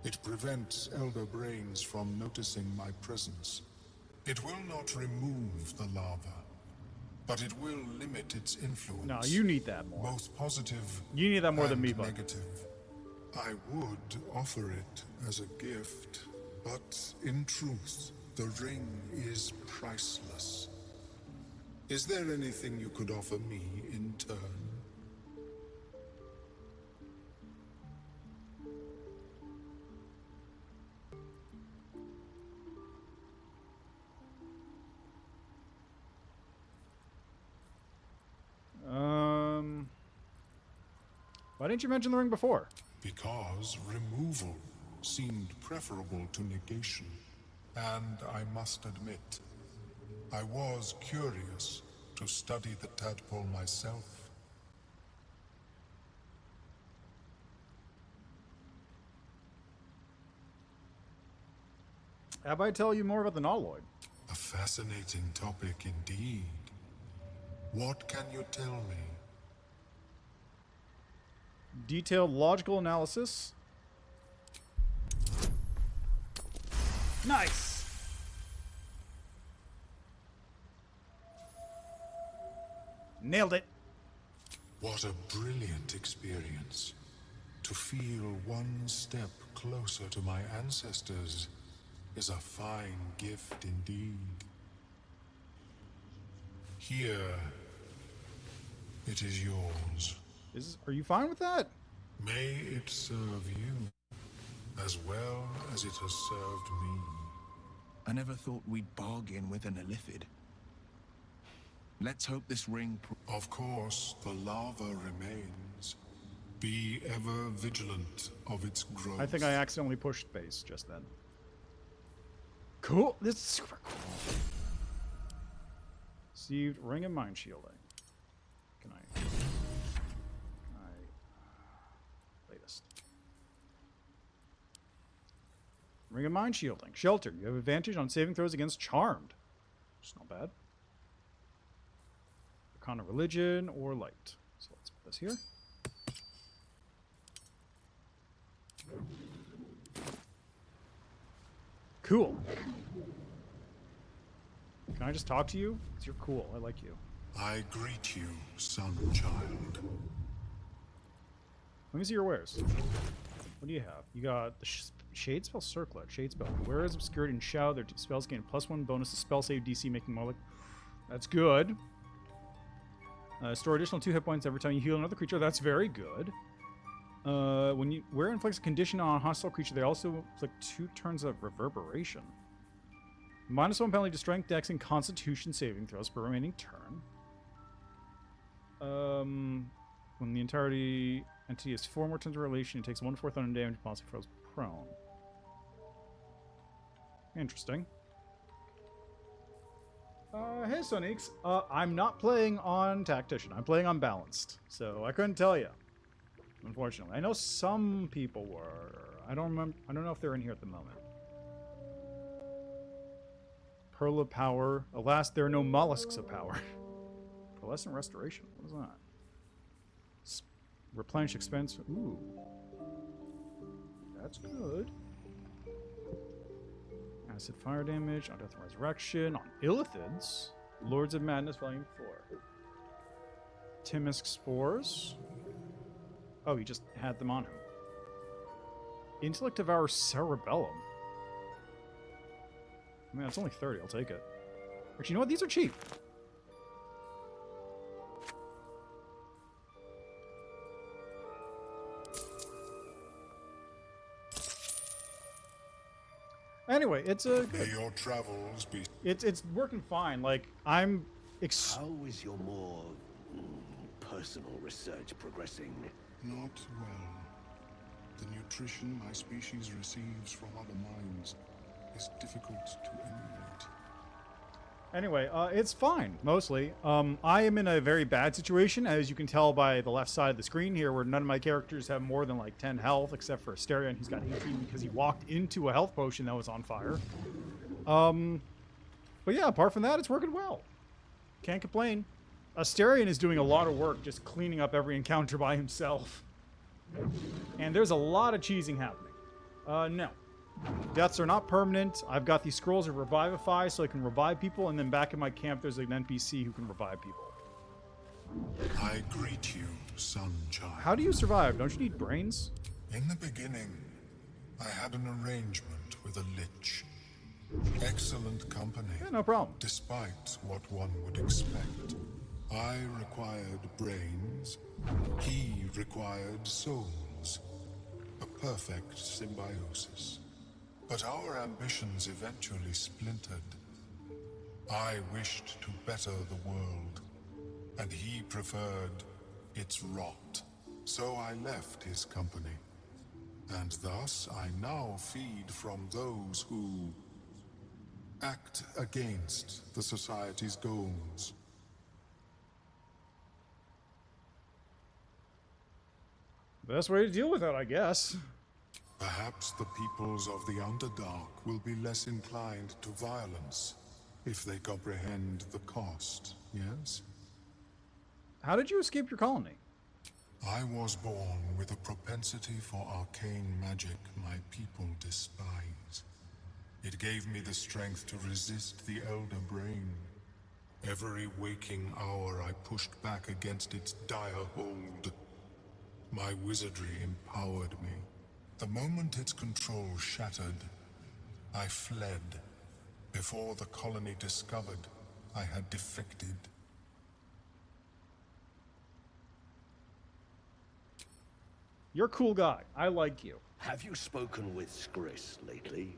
It prevents elder brains from noticing my presence. It will not remove the lava, but it will limit its influence. No, you need that more. Both positive You need that more than me, and bud. negative. I would offer it as a gift, but in truth, the ring is priceless. Is there anything you could offer me in turn? Why didn't you mention the ring before? Because removal seemed preferable to negation. And I must admit, I was curious to study the tadpole myself. Have I tell you more about the Nautiloid? A fascinating topic indeed. What can you tell me? Detailed logical analysis. Nice! Nailed it. What a brilliant experience. To feel one step closer to my ancestors is a fine gift indeed. Here, it is yours. Are you fine with that? May it serve you as well as it has served me. I never thought we'd bargain with an Illithid. Let's hope this ring... Of course, the lava remains. Be ever vigilant of its growth. I think I accidentally pushed space just then. Cool. This is super cool. Received ring of mind shielding. Can I... latest. Ring of mind shielding. Shelter. You have advantage on saving throws against charmed. Which is not bad. Arcana religion or light. So let's put this here. Cool. Can I just talk to you? 'Cause you're cool. I like you. I greet you, son child. Let me see your wares. What do you have? You got the Shade Spell Circlet. Shade Spell. Where is Obscurity and Shout? Their spells gain +1 bonus to spell save DC, making more like... That's good. Store additional 2 hit points every time you heal another creature. That's very good. When where inflicts a condition on a hostile creature, they also inflict 2 turns of reverberation. -1 penalty to strength, dex, and constitution saving throws per remaining turn. When the entity has 4 more turns of relation, it takes 1/4 thunder damage, possibly throws prone. Interesting. Hey Sonics, I'm not playing on Tactician. I'm playing on Balanced, so I couldn't tell you. Unfortunately, I know some people were. I don't remember. I don't know if they're in here at the moment. Pearl of Power. Alas, there are no mollusks of power. Pearlescent Restoration. What is that? Replenish expense. Ooh, that's good. Acid fire damage on Death and Resurrection on Illithids. Lords of Madness, Volume 4. Timisk Spores. Oh, he just had them on him. Intellect Devour Cerebellum. I mean, it's only 30. I'll take it. Actually, you know what? These are cheap. Anyway, it's a May your travels be. it's working fine. Like I'm. How is your more personal research progressing? Not well. The nutrition my species receives from other minds is difficult to emulate. Anyway, it's fine, mostly. I am in a very bad situation, as you can tell by the left side of the screen here, where none of my characters have more than like 10 health, except for Asterion, who's got 18 because he walked into a health potion that was on fire. But yeah, apart from that, it's working well. Can't complain. Asterion is doing a lot of work just cleaning up every encounter by himself. And there's a lot of cheesing happening. No. Deaths are not permanent. I've got these scrolls of Revivify so I can revive people, and then back in my camp there's an NPC who can revive people. I greet you, son-child. How do you survive? Don't you need brains? In the beginning, I had an arrangement with a lich. Excellent company. Yeah, no problem. Despite what one would expect. I required brains. He required souls. A perfect symbiosis. But our ambitions eventually splintered. I wished to better the world, and he preferred its rot. So I left his company. And thus I now feed from those who act against the society's goals. Best way to deal with it, I guess. Perhaps the peoples of the Underdark will be less inclined to violence if they comprehend the cost, yes? How did you escape your colony? I was born with a propensity for arcane magic my people despise. It gave me the strength to resist the Elder Brain. Every waking hour I pushed back against its dire hold. My wizardry empowered me. The moment its control shattered, I fled. Before the colony discovered I had defected. You're a cool guy. I like you. Have you spoken with Skris lately?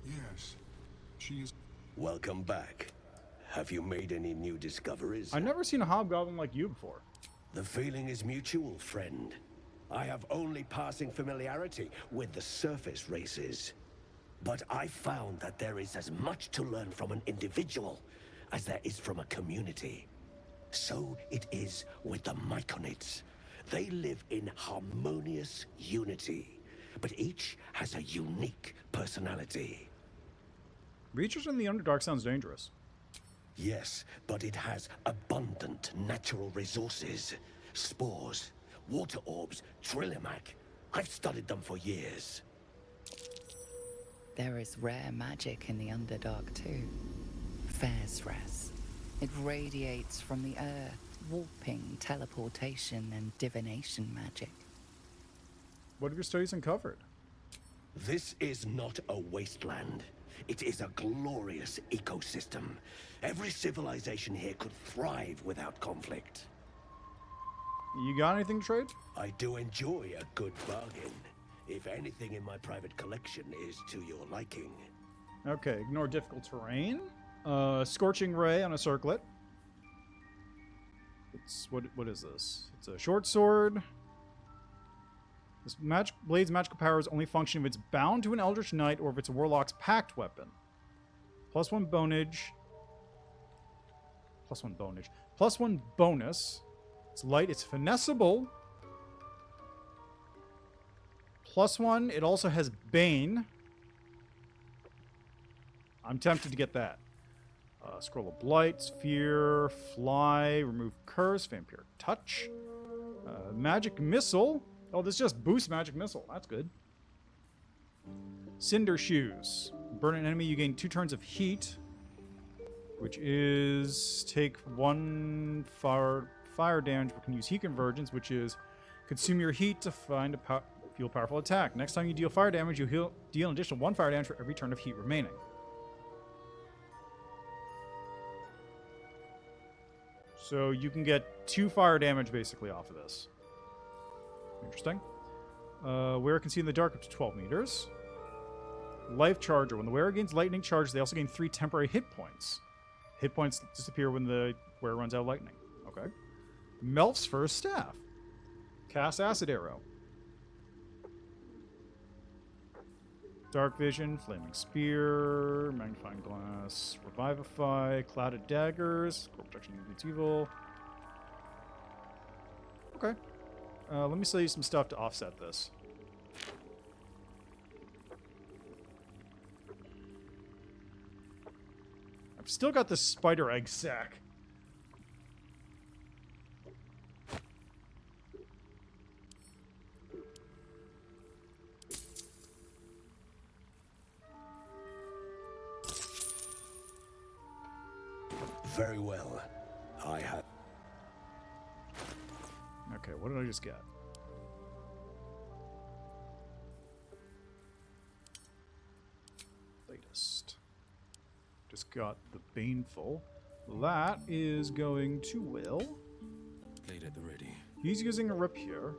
Yes, she is. Welcome back. Have you made any new discoveries? I've never seen a hobgoblin like you before. The feeling is mutual, friend. I have only passing familiarity with the surface races. But I found that there is as much to learn from an individual as there is from a community. So it is with the Myconids. They live in harmonious unity, but each has a unique personality. Research in the Underdark sounds dangerous. Yes, but it has abundant natural resources. Spores, water orbs, Trillimac. I've studied them for years. There is rare magic in the Underdark too. Fairsras. It radiates from the earth, warping, teleportation, and divination magic. What have your studies uncovered? This is not a wasteland. It is a glorious ecosystem. Every civilization here could thrive without conflict. You got anything to trade? I do enjoy a good bargain. If anything in my private collection is to your liking. Okay, ignore difficult terrain. Scorching Ray on a circlet. It's what is this? It's a short sword. This blade's magical powers only function if it's bound to an Eldritch Knight or if it's a Warlock's pact weapon. +1 bonage. +1 bonage. +1 bonus. It's light. It's finessable. +1. It also has Bane. I'm tempted to get that. Scroll of Blight, Sphere, Fly, Remove Curse, Vampire Touch. Magic Missile. Oh, this just boosts Magic Missile. That's good. Cinder Shoes. Burn an enemy, you gain 2 turns of heat. Which is take 1 fire damage, but can use heat convergence, which is consume your heat to find a feel powerful attack. Next time you deal fire damage, you deal an additional 1 fire damage for every turn of heat remaining. So you can get 2 fire damage basically off of this. Interesting. Wearer can see in the dark up to 12 meters. Life charger. When the wearer gains lightning charge, they also gain 3 temporary hit points. Hit points disappear when the wearer runs out of lightning. Okay. Melf's first staff. Cast acid arrow. Dark vision, flaming spear, magnifying glass, revivify, clouded daggers, core protection against evil. Okay. Let me sell you some stuff to offset this. I've still got this spider egg sack. Very well. I have... Okay, what did I just get? Latest. Just got the Baneful. That is going to Will. Blade at the ready. He's using a rapier.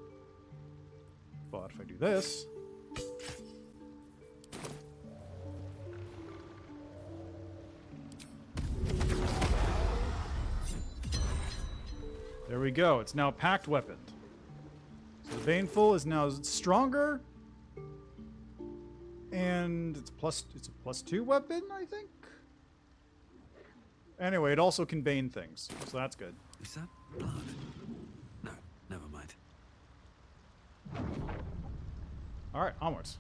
But if I do this... There we go. It's now packed weaponed. So the Baneful is now stronger. And it's a +2 weapon, I think? Anyway, it also can bane things, so that's good. Is that blood? No, never mind. Alright, onwards.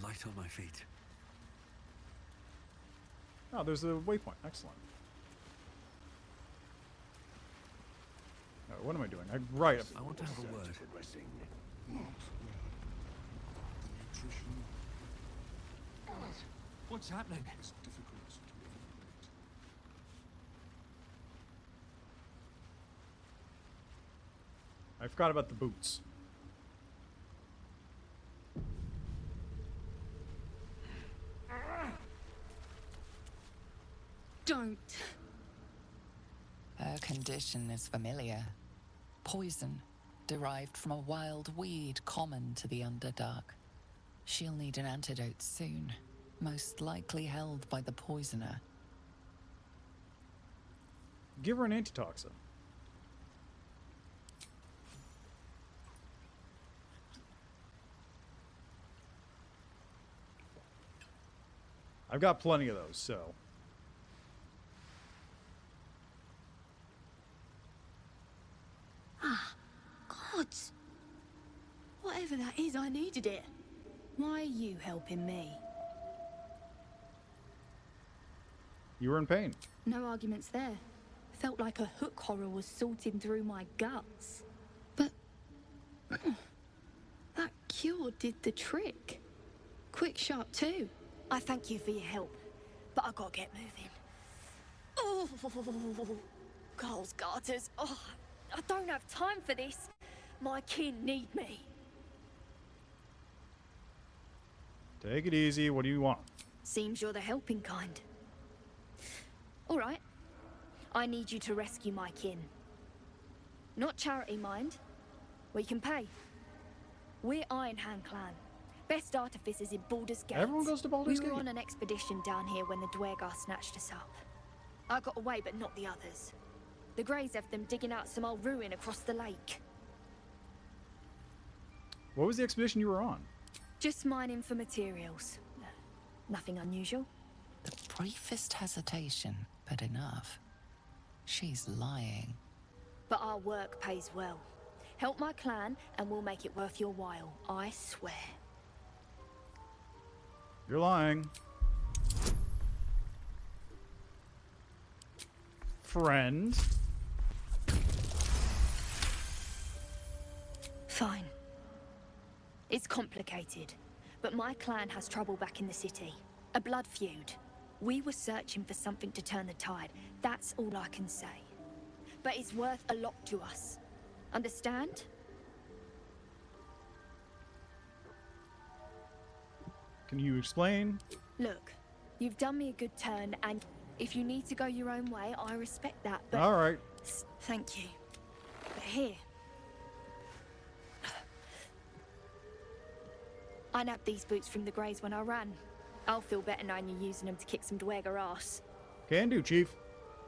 Light on my feet. Oh, there's a waypoint. Excellent. What am I doing? Right. I want to have a word. What's happening? It's difficult to I forgot about the boots. Don't. Her condition is familiar. Poison, derived from a wild weed common to the Underdark. She'll need an antidote soon, most likely held by the poisoner. Give her an antitoxin. I've got plenty of those, so... Ah, gods. Whatever that is, I needed it. Why are you helping me? You were in pain. No arguments there. Felt like a hook horror was sorting through my guts. But... that cure did the trick. Quick, sharp too. I thank you for your help, but I gotta get moving. Oh, Carl's garters. Oh, I don't have time for this. My kin need me. Take it easy. What do you want? Seems you're the helping kind. All right. I need you to rescue my kin. Not charity, mind. We can pay. We're Iron Hand Clan. Best artificers in Baldur's Gate. Everyone goes to Baldur's Gate. We were on an expedition down here when the Dwergar snatched us up. I got away, but not the others. The Greys have them digging out some old ruin across the lake. What was the expedition you were on? Just mining for materials. Nothing unusual. The briefest hesitation, but enough. She's lying. But our work pays well. Help my clan, and we'll make it worth your while. I swear. You're lying. Friend. Fine. It's complicated, but my clan has trouble back in the city. A blood feud. We were searching for something to turn the tide. That's all I can say. But it's worth a lot to us. Understand? Can you explain? Look, you've done me a good turn and... If you need to go your own way, I respect that, but... All right. Thank you. But here... I nabbed these boots from the Greys when I ran. I'll feel better knowing you're using them to kick some dweger ass. Can do, Chief.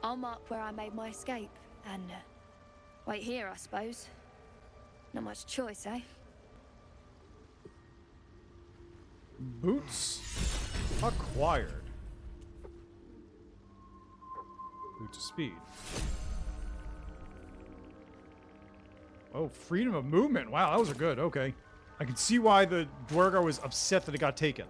I'll mark where I made my escape, and wait here, I suppose. Not much choice, eh? Boots acquired. Boots of speed. Oh, freedom of movement. Wow, those are good. Okay. I can see why the Dwergar was upset that it got taken.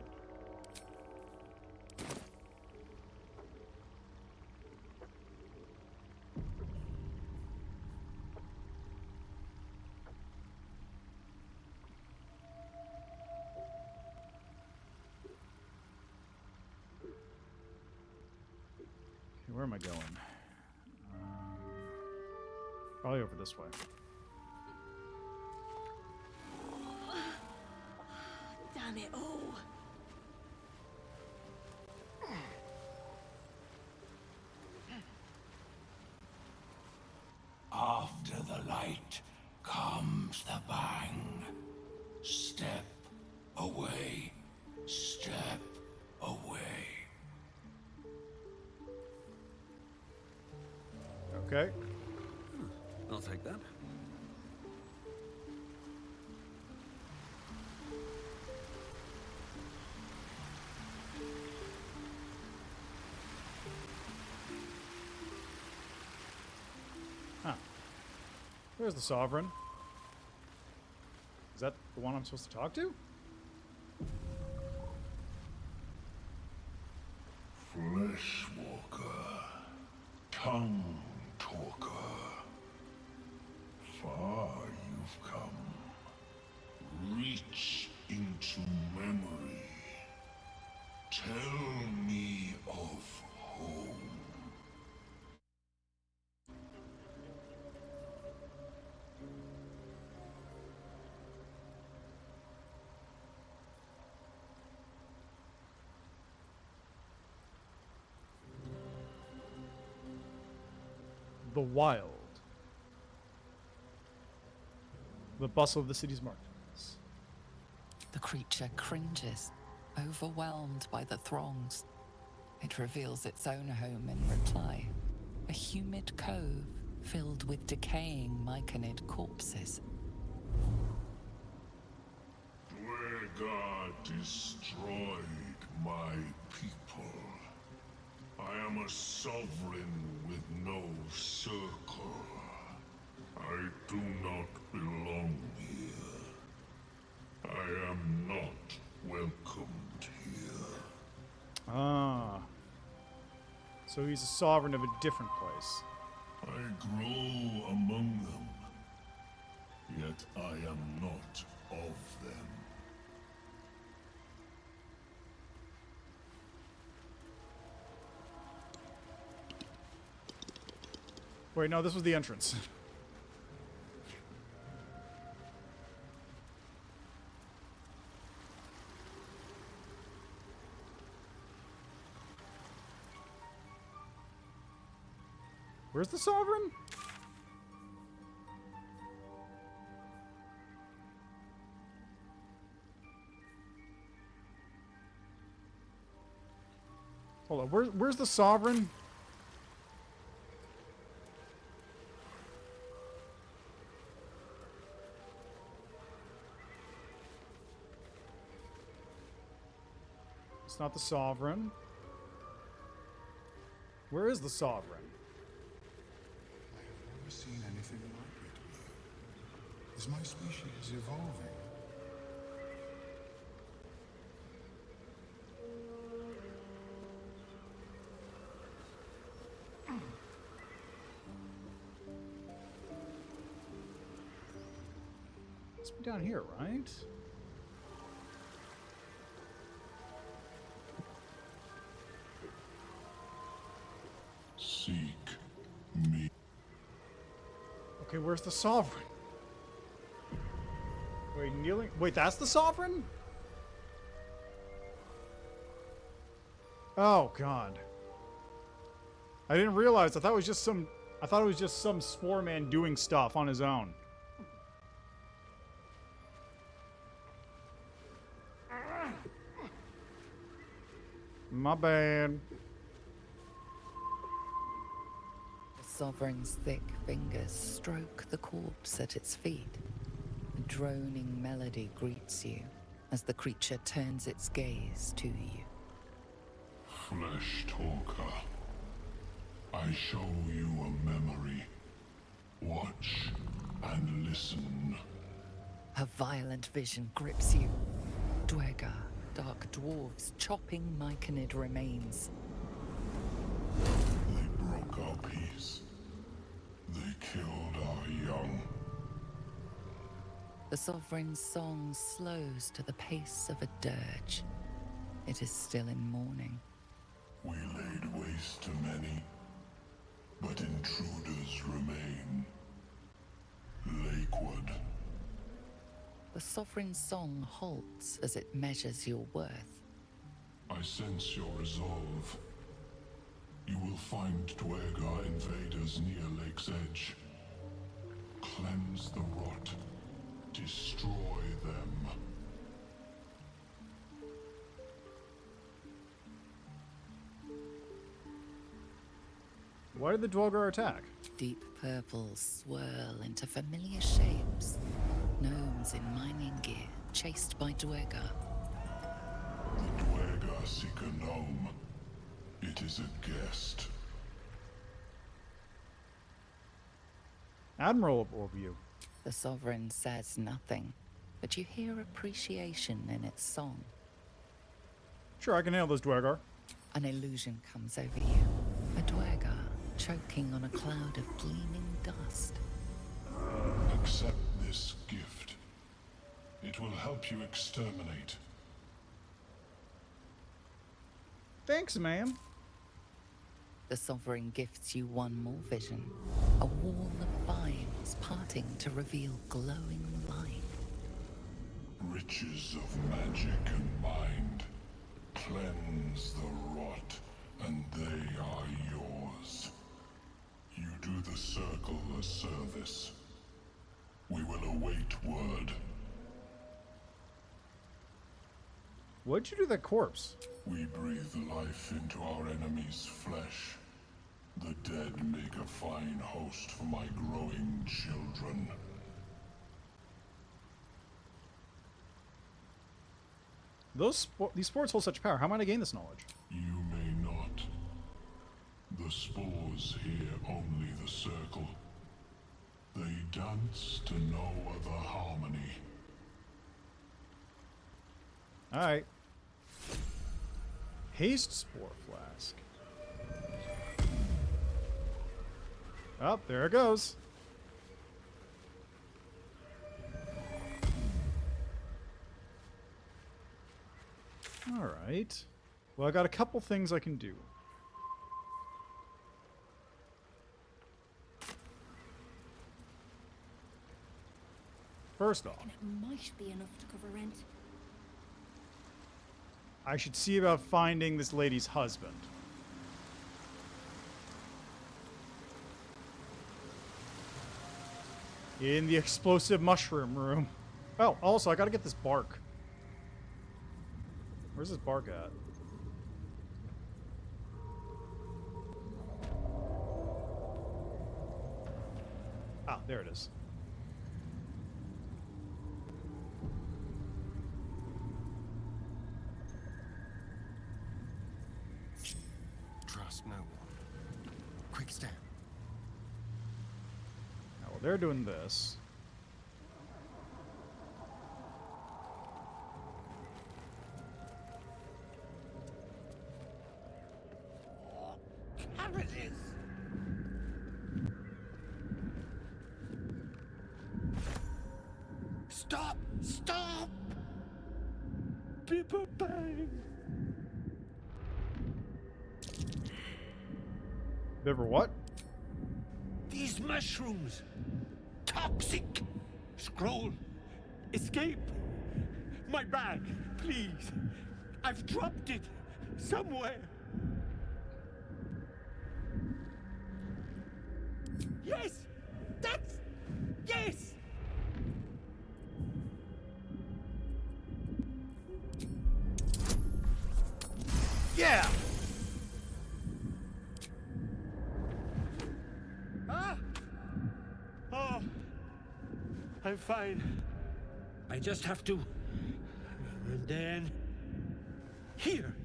Okay, where am I going? Probably over this way. Damn it all. After the light comes the bang. Step away. Step away. Okay. I'll take that. Huh. There's the Sovereign. Is that the one I'm supposed to talk to? Fleshwalker, tongue talker. Far you've come. Reach into memory. Tell me of home. The wild. The bustle of the city's marketplace. The creature cringes, overwhelmed by the throngs. It reveals its own home in reply. A humid cove filled with decaying myconid corpses. Dwegar destroyed my people. I am a sovereign with no circle. I do not belong here. I am not welcomed here. Ah. So he's a sovereign of a different place. I grow among them, yet I am not of them. Wait, no, this was the entrance. Where's the Sovereign? Hold on, where's the Sovereign? It's not the Sovereign. Where is the Sovereign? I have never seen anything like it. Is my species evolving? Must be down here, right? Seek me. Okay, where's the Sovereign? Wait, kneeling? Wait, that's the Sovereign? Oh, God. I didn't realize. I thought it was just some. I thought it was just some spore man doing stuff on his own. My bad. The Sovereign's thick fingers stroke the corpse at its feet. A droning melody greets you as the creature turns its gaze to you. Flesh talker, I show you a memory. Watch and listen. A violent vision grips you. Dwegar, dark dwarves chopping myconid remains. They broke our peace. They killed our young. The Sovereign's song slows to the pace of a dirge. It is still in mourning. We laid waste to many, but intruders remain. Lakewood. The Sovereign's song halts as it measures your worth. I sense your resolve. You will find Dwegar invaders near Lake's Edge. Cleanse the rot. Destroy them. Why did the Dwegar attack? Deep purples swirl into familiar shapes. Gnomes in mining gear, chased by Dwegar. The Dwegar seek a gnome. It is a guest. Admirable of you. The Sovereign says nothing, but you hear appreciation in its song. Sure, I can handle this Dwegar. An illusion comes over you. A Dwegar choking on a cloud of gleaming dust. Accept this gift. It will help you exterminate. Thanks, ma'am. The Sovereign gifts you one more vision. A wall of vines parting to reveal glowing light. Riches of magic and mind. Cleanse the rot, and they are yours. You do the Circle a service. We will await word. What'd you do to that corpse? We breathe life into our enemy's flesh. The dead make a fine host for my growing children. These spores hold such power. How am I to gain this knowledge? You may not. The spores hear only the Circle. They dance to no other harmony. Alright. Haste spore flask. Oh, there it goes. Alright. Well, I got a couple things I can do. First off, And it might be enough to cover rent. I should see about finding this lady's husband. In the explosive mushroom room. Oh, also, I gotta get this bark. Where's this bark at? Ah, there it is. Trust no one. Quick step. Now, while they're doing this, Cabbages! Stop! Stop! Pippa bang! Biver what? These mushrooms! Toxic! Scroll! Escape! My bag, please! I've dropped it! Somewhere! Yes! That's... Yes! Yeah! Ah! Oh! I'm fine. I just have to... And then... Here!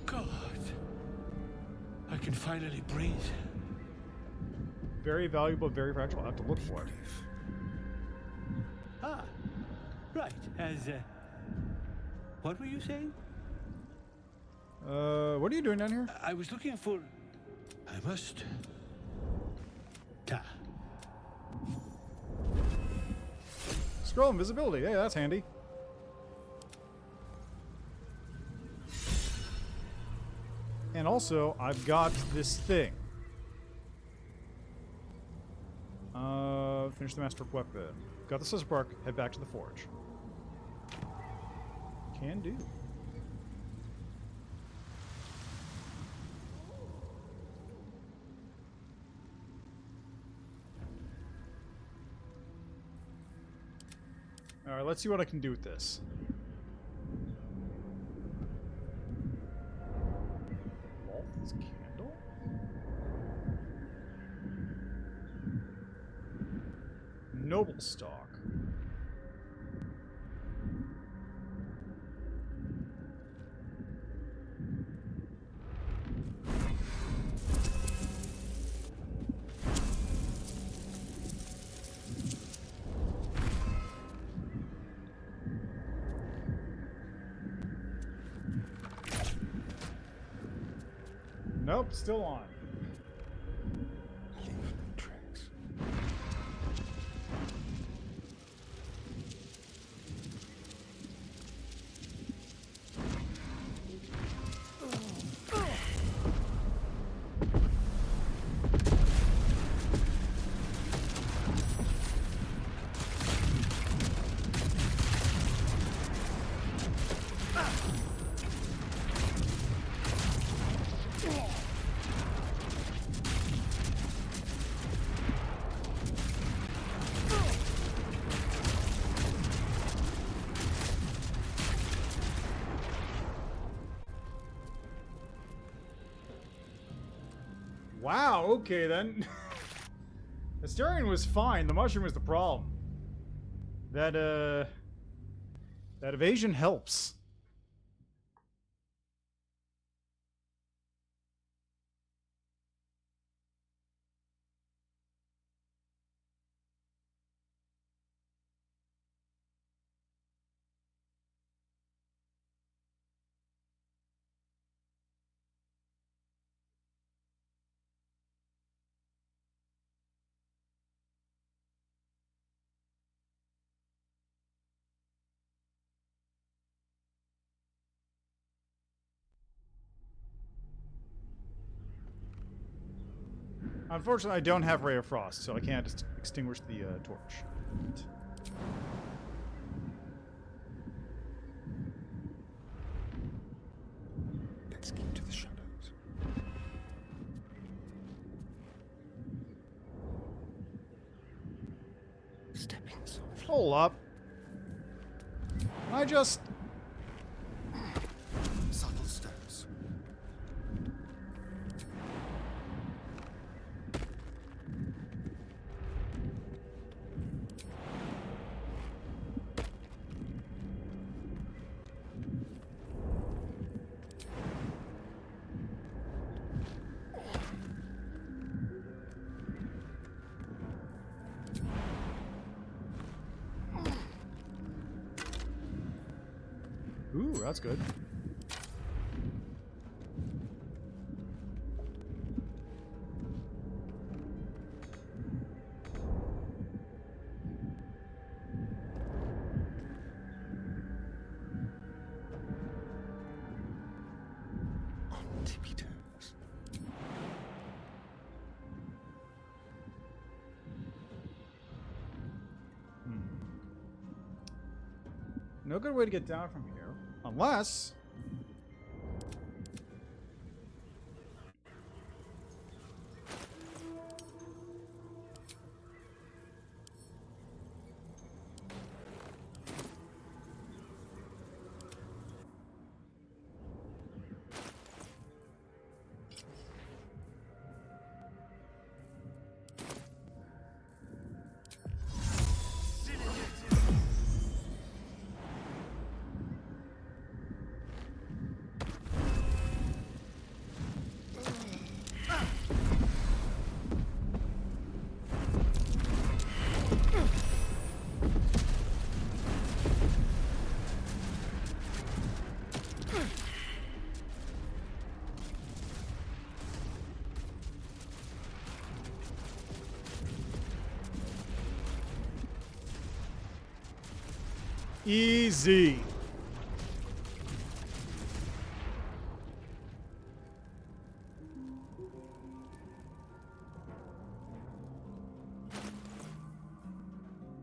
God. I can finally breathe. Very valuable, very fragile. I'll have to look for it. Ah, right. What were you saying? What are you doing down here? I was looking for... I must... Scroll invisibility. Hey, that's handy. And also, I've got this thing. Finish the masterwork weapon. Got the scissor bark. Head back to the forge. Can do. Alright, let's see what I can do with this. Walt's candle? Noble stock. Nope, still on. Wow, okay then. The Astarion was fine, the mushroom was the problem. That evasion helps. Unfortunately, I don't have Ray of Frost, so I can't just extinguish the torch. Let's keep to the shadows. Stepping softly. Hold up. I just... Subtle steps. Ooh, that's good. On tippy toes. No good way to get down from here. Unless... Easy.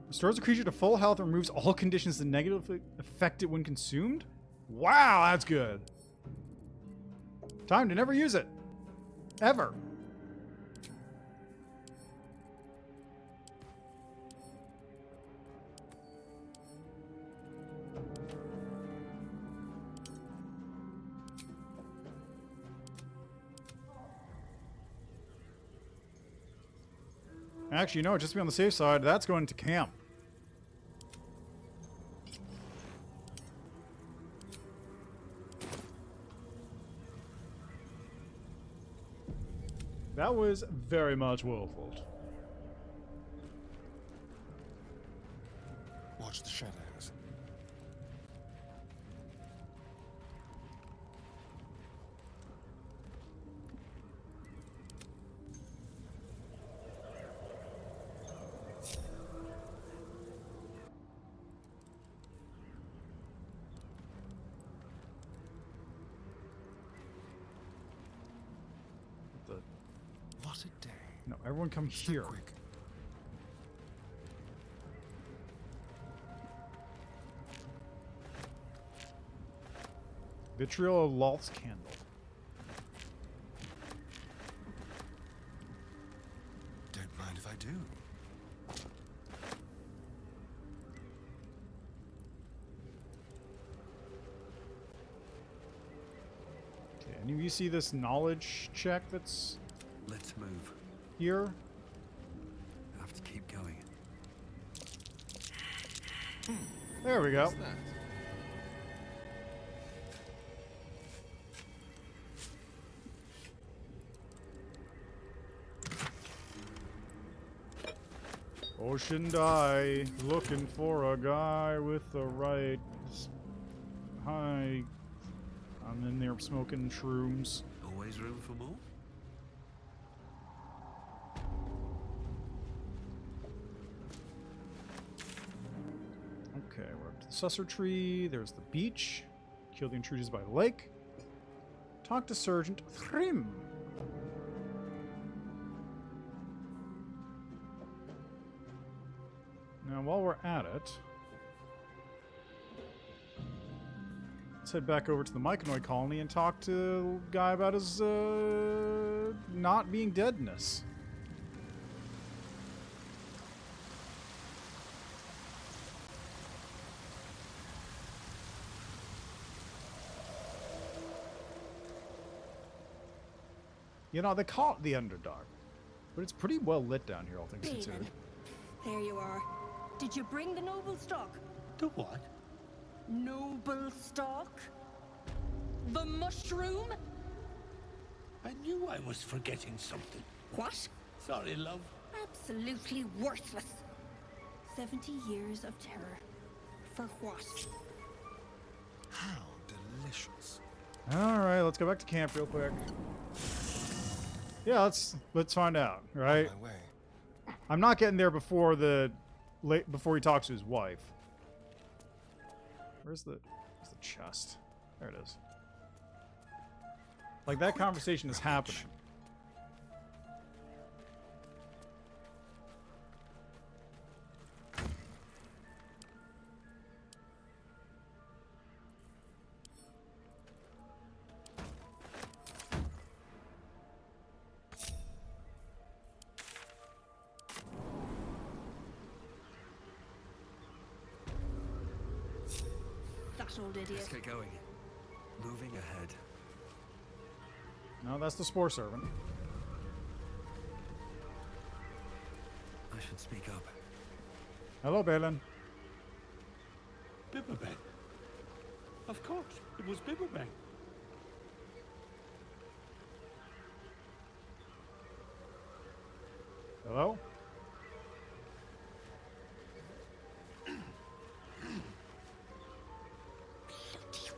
Restores a creature to full health and removes all conditions that negatively affect it when consumed? Wow, that's good. Time to never use it. Ever. Actually, no, just to be on the safe side, that's going to camp. That was very much Will's fault. Watch the shadows. What a day. No, everyone come here. Quick. Vitriol of Lalth's candle. Don't mind if I do. Okay, any of you see this knowledge check that's Let's move. here? I have to keep going. There we go. What's that? Ocean die, looking for a guy with the right. Hi. I'm in there smoking shrooms. Always room for more? Okay, we're up to the Susser tree. There's the beach. Kill the intruders by the lake. Talk to Sergeant Thrym. Now, while we're at it, let's head back over to the Myconoi colony and talk to the guy about his not being deadness. You know, they call it the Underdark, but it's pretty well lit down here, all things considered. There you are. Did you bring the noble stock? The what? Noble stock? The mushroom? I knew I was forgetting something. What? Sorry, love. Absolutely worthless. 70 years of terror. For what? How delicious. All right, let's go back to camp real quick. Yeah, let's find out, right? My way. I'm not getting there before before he talks to his wife. Where's the chest? There it is. Like, that conversation is happening. That old idiot. Let's get going. Moving ahead. No, that's the Spore Servant. I should speak up. Hello, Balin. Bibblebang. Of course, it was Bibblebang. Hello?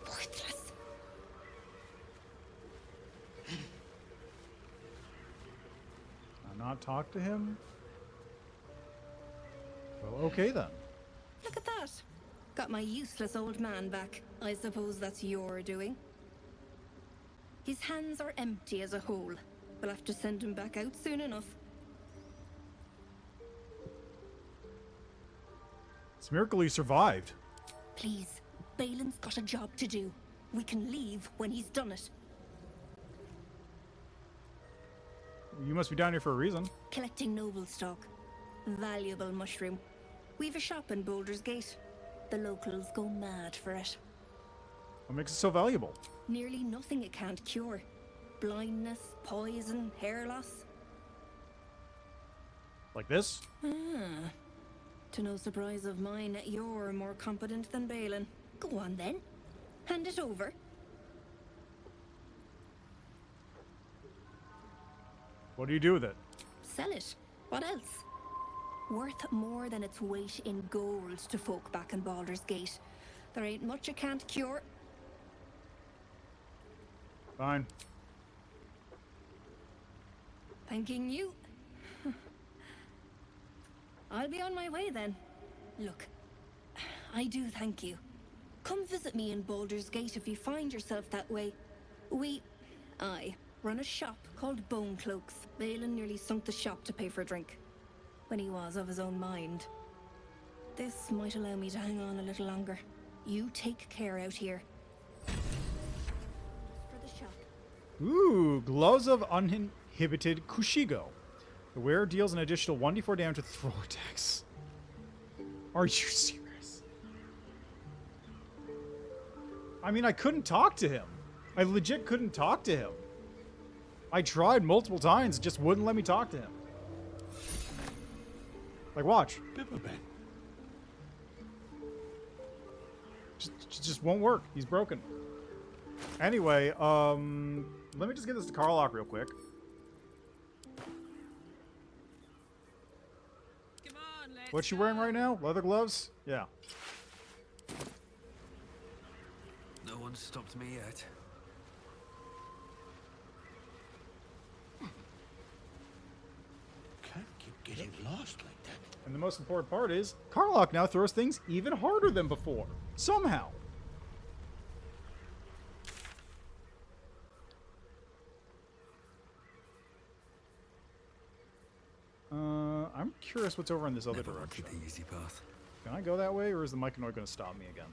Worthless. I'll not talk to him? Well, okay then. Look at that. Got my useless old man back. I suppose that's your doing. His hands are empty as a whole. We'll have to send him back out soon enough. It's a miracle he survived. Please, Balin's got a job to do. We can leave when he's done it. You must be down here for a reason. Collecting noble stock. Valuable mushroom. We've a shop in Baldur's Gate. The locals go mad for it. What makes it so valuable? Nearly nothing it can't cure. Blindness, poison, hair loss. Like this? Ah. To no surprise of mine, you're more competent than Balin. Go on then. Hand it over. What do you do with it? Sell it. What else? Worth more than its weight in gold to folk back in Baldur's Gate. There ain't much it can't cure. Fine. Thanking you. I'll be on my way then. Look, I do thank you. Come visit me in Baldur's Gate if you find yourself that way. I run a shop called Bone Cloaks. Balin nearly sunk the shop to pay for a drink. When he was of his own mind. This might allow me to hang on a little longer. You take care out here. For the shop. Ooh, Gloves of Uninhibited Kushigo. The wearer deals an additional 1d4 damage with throw attacks. Are you serious? I mean, I couldn't talk to him. I legit couldn't talk to him. I tried multiple times, it just wouldn't let me talk to him. Like, watch. Just won't work. He's broken. Anyway, let me just get this to Karlach real quick. Come on, let's What's she wearing right now? Leather gloves? Yeah. No one's stopped me yet. Can't keep getting lost like that. And the most important part is, Karlach now throws things even harder than before. Somehow. I'm curious what's over in this other direction. The easy path. Can I go that way, or is the Myconoi going to stop me again?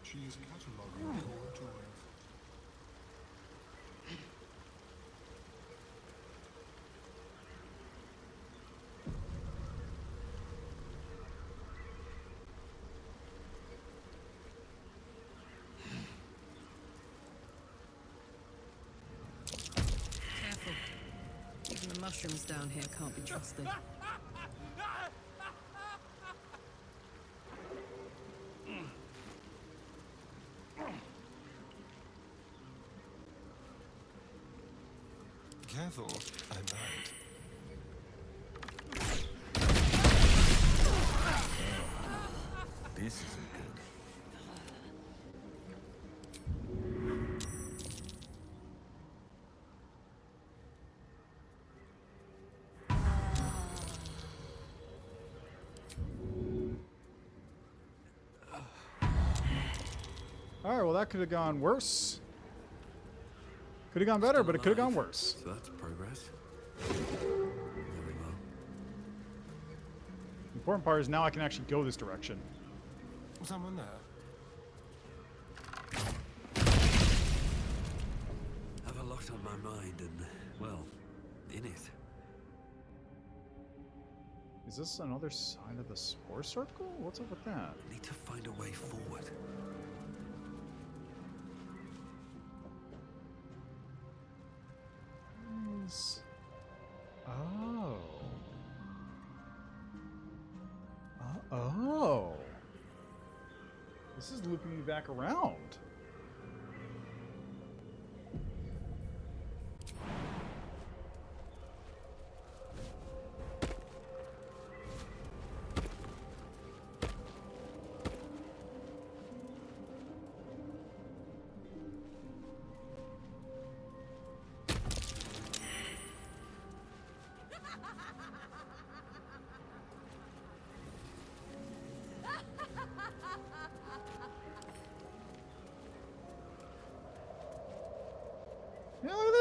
She is cataloging core to earth. Careful. Even the mushrooms down here can't be trusted. Careful, I might. This isn't good. Alright, well that could have gone worse. Could have gone better, but it could have gone worse. So that's progress. Very well. The important part is now I can actually go this direction. Someone there? Have a lot on my mind and, well, in it. Is this another sign of the Spore Circle? What's up with that? Need to find a way forward. Oh. Oh. This is looping me back around.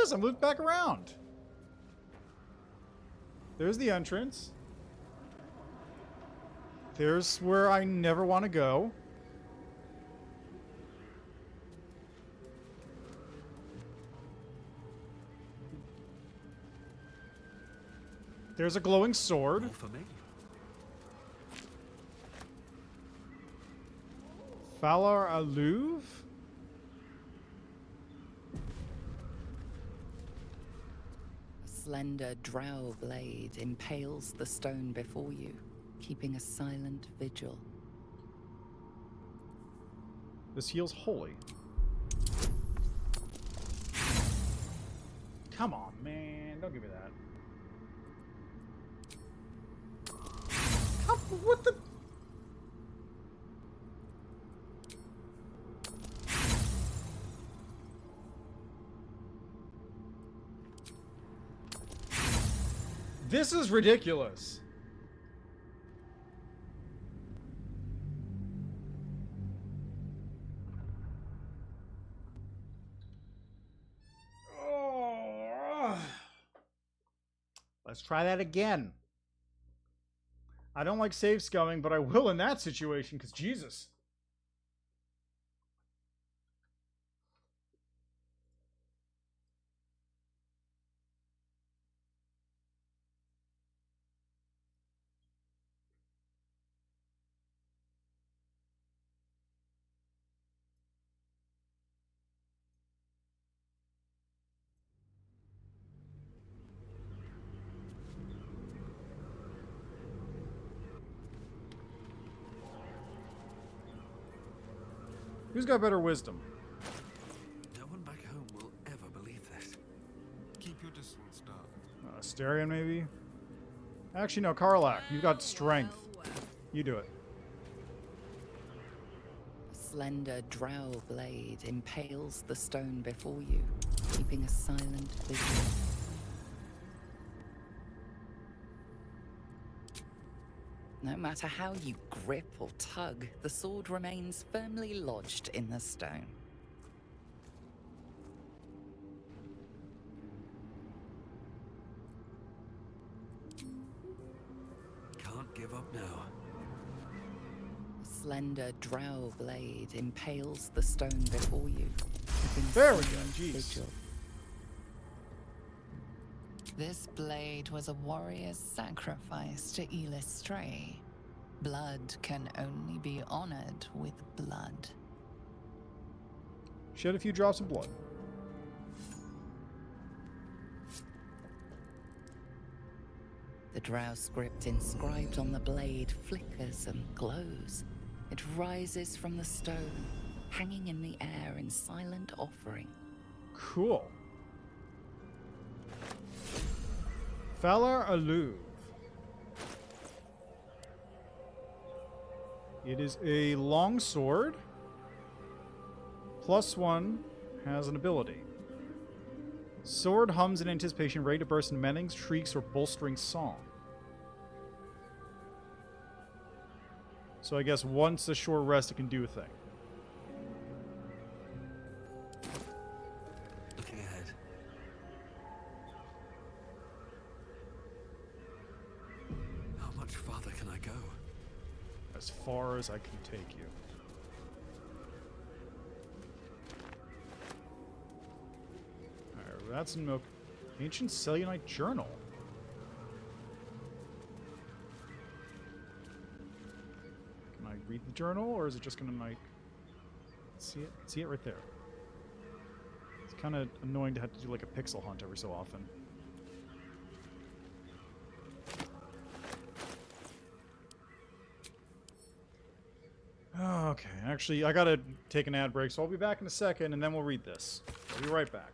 this? I'm looped back around. There's the entrance. There's where I never want to go. There's a glowing sword. More for me. Valar Aluv? A slender drow blade impales the stone before you, keeping a silent vigil. This heals holy. Come on, man. Don't give me that. What the? This is ridiculous. Oh. Let's try that again. I don't like save scumming, but I will in that situation, because Jesus. Who's got better wisdom? No one back home will ever believe this. Keep your distance, darling. Astarion, maybe? Actually, no, Karlach. You got strength. You do it. A slender drow blade impales the stone before you, keeping a silent vigil. No matter how you grip or tug, the sword remains firmly lodged in the stone. Can't give up now. A slender drow blade impales the stone before you, keeping a There we go, silent jeez. vigil. This blade was a warrior's sacrifice to Illustray. Blood can only be honored with blood. Shed a few drops of blood. The drow script inscribed on the blade flickers and glows. It rises from the stone, hanging in the air in silent offering. Cool. Valar Aluv. It is a long sword. +1 has an ability. Sword hums in anticipation, ready to burst in mennings, shrieks, or bolstering song. So I guess once a short rest, it can do a thing. Looking ahead. How much farther can I go? As far as I can take you. Alright, that's an ancient Selionite journal. Can I read the journal, or is it just gonna like see it? See it right there. It's kind of annoying to have to do like a pixel hunt every so often. Okay, actually, I gotta take an ad break, so I'll be back in a second, and then we'll read this. I'll be right back.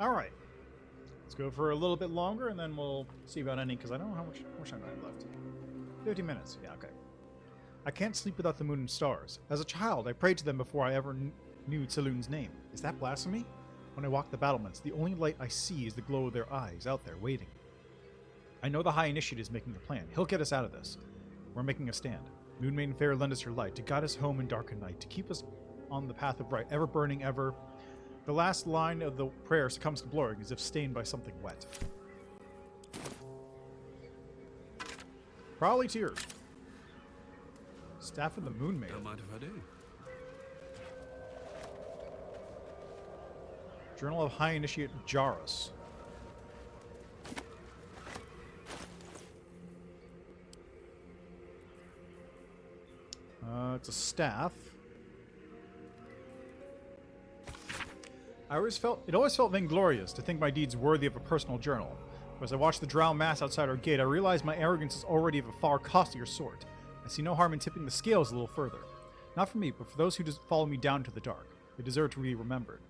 All right. Let's go for a little bit longer, and then we'll see about ending, because I don't know how much time I have left. 50 minutes. Yeah, okay. I can't sleep without the moon and stars. As a child, I prayed to them before I ever knew Tselun's name. Is that blasphemy? When I walk the battlements, the only light I see is the glow of their eyes out there waiting. I know the High Initiate is making a plan. He'll get us out of this. We're making a stand. Moon Maiden Fair, lend us your light, to guide us home in dark and night, to keep us on the path of right, ever burning, ever. The last line of the prayer succumbs to blurring, as if stained by something wet. Probably tears. Staff of the Moon Maiden. Don't mind if I do. Journal of High Initiate Jarus. It's a staff. It always felt vainglorious to think my deeds worthy of a personal journal. But as I watch the drow mass outside our gate, I realize my arrogance is already of a far costlier sort. I see no harm in tipping the scales a little further. Not for me, but for those who follow me down to the dark. They deserve to be remembered.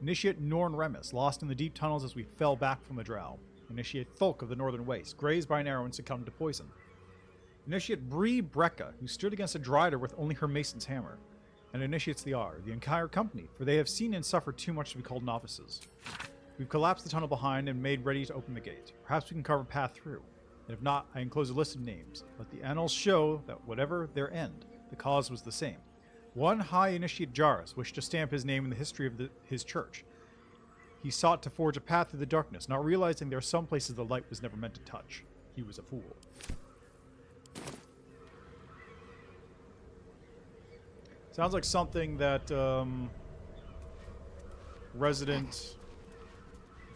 Initiate Norn Remus, lost in the deep tunnels as we fell back from the drow. Initiate Thulk of the Northern Waste, grazed by an arrow and succumbed to poison. Initiate Bree Brecca, who stood against a Drider with only her mason's hammer. And initiates the R, the entire company, for they have seen and suffered too much to be called novices. We've collapsed the tunnel behind and made ready to open the gate. Perhaps we can carve a path through. And if not, I enclose a list of names. Let the annals show that whatever their end, the cause was the same. One High Initiate Jarus wished to stamp his name in the history of his church. He sought to forge a path through the darkness, not realizing there are some places the light was never meant to touch. He was a fool. Sounds like something that resident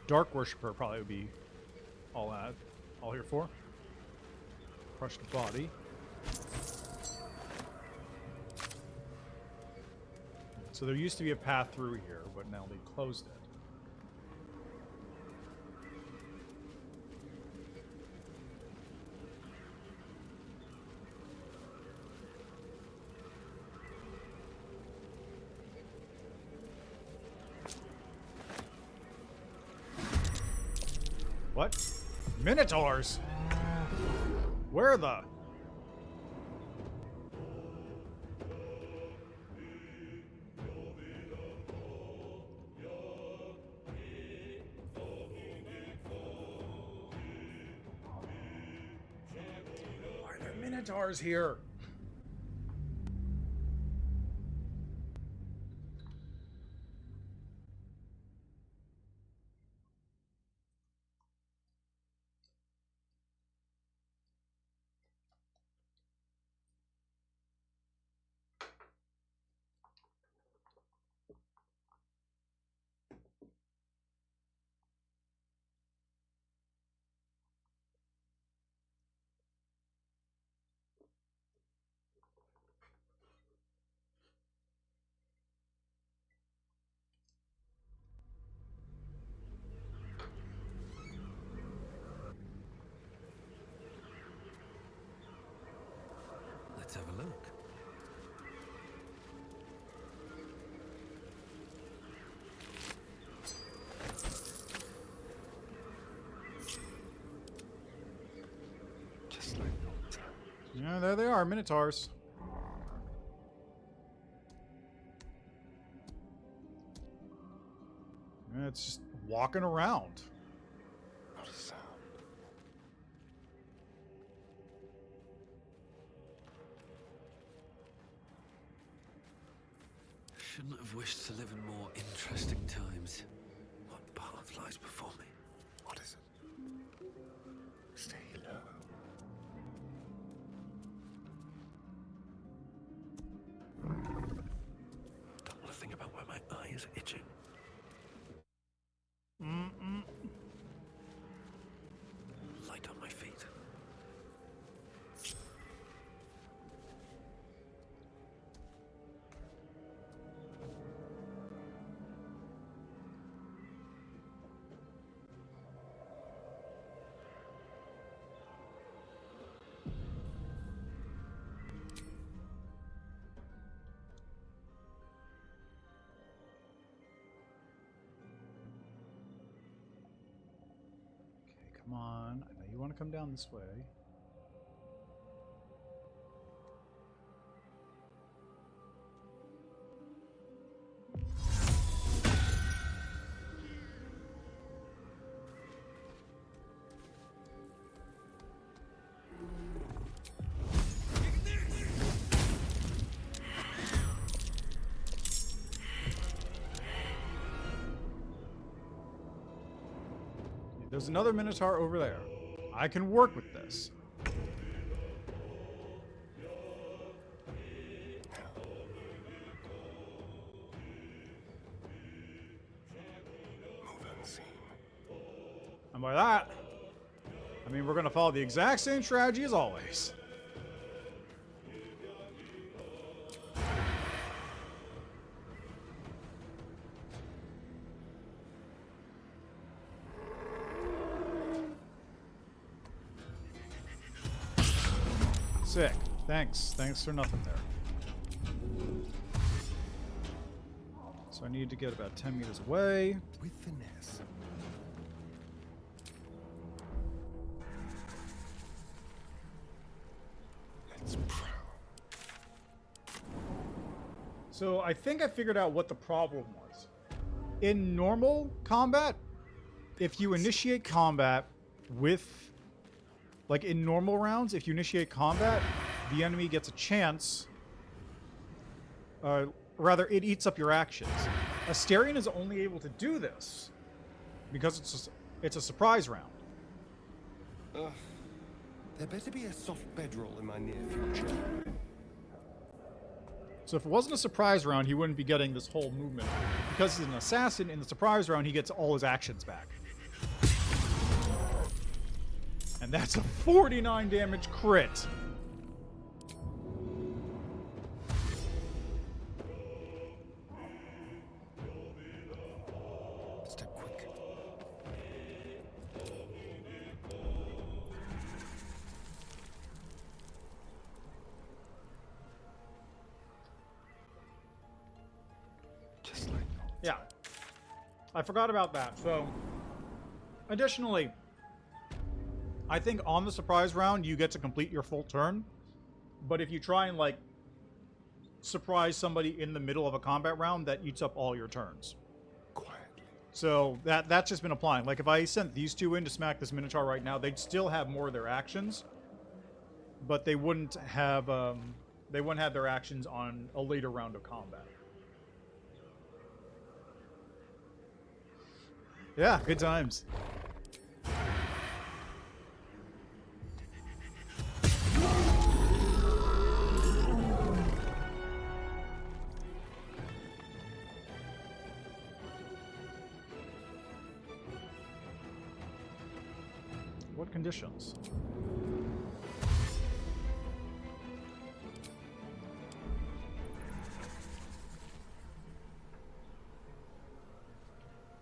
Dark Worshipper probably would be all here for. Crushed body. So there used to be a path through here, but now they closed it. What? Minotaurs? Where the? Why are there Minotaurs here? Let's have a look. Just like that. Yeah, there they are, Minotaurs. Yeah, it's just walking around. Not a sound. Shouldn't have wished to live in more interesting times. What path lies before me? What is it? Stay low. Don't want to think about where my eyes are itching. Light on my feet. Come on. I know you want to come down this way. There's another Minotaur over there. I can work with this. And by that, I mean we're going to follow the exact same strategy as always. Sick. Thanks. Thanks for nothing there. So I need to get about 10 meters away. With finesse. Let's prowl. So I think I figured out what the problem was. In normal combat, if you initiate combat with... Like, in normal rounds, if you initiate combat, the enemy gets a chance... rather, it eats up your actions. Astarion is only able to do this because it's a surprise round. There better be a soft bedroll in my near future. So if it wasn't a surprise round, he wouldn't be getting this whole movement. Because he's an assassin, in the surprise round, he gets all his actions back. And that's a 49 damage crit. Step quick. Just like that. Yeah. I forgot about that. So, additionally, I think on the surprise round, you get to complete your full turn. But if you try and, like, surprise somebody in the middle of a combat round, that eats up all your turns. Quietly. So that's just been applying. Like, if I sent these two in to smack this Minotaur right now, they'd still have more of their actions. But they wouldn't have their actions on a later round of combat. Yeah, good times. What conditions?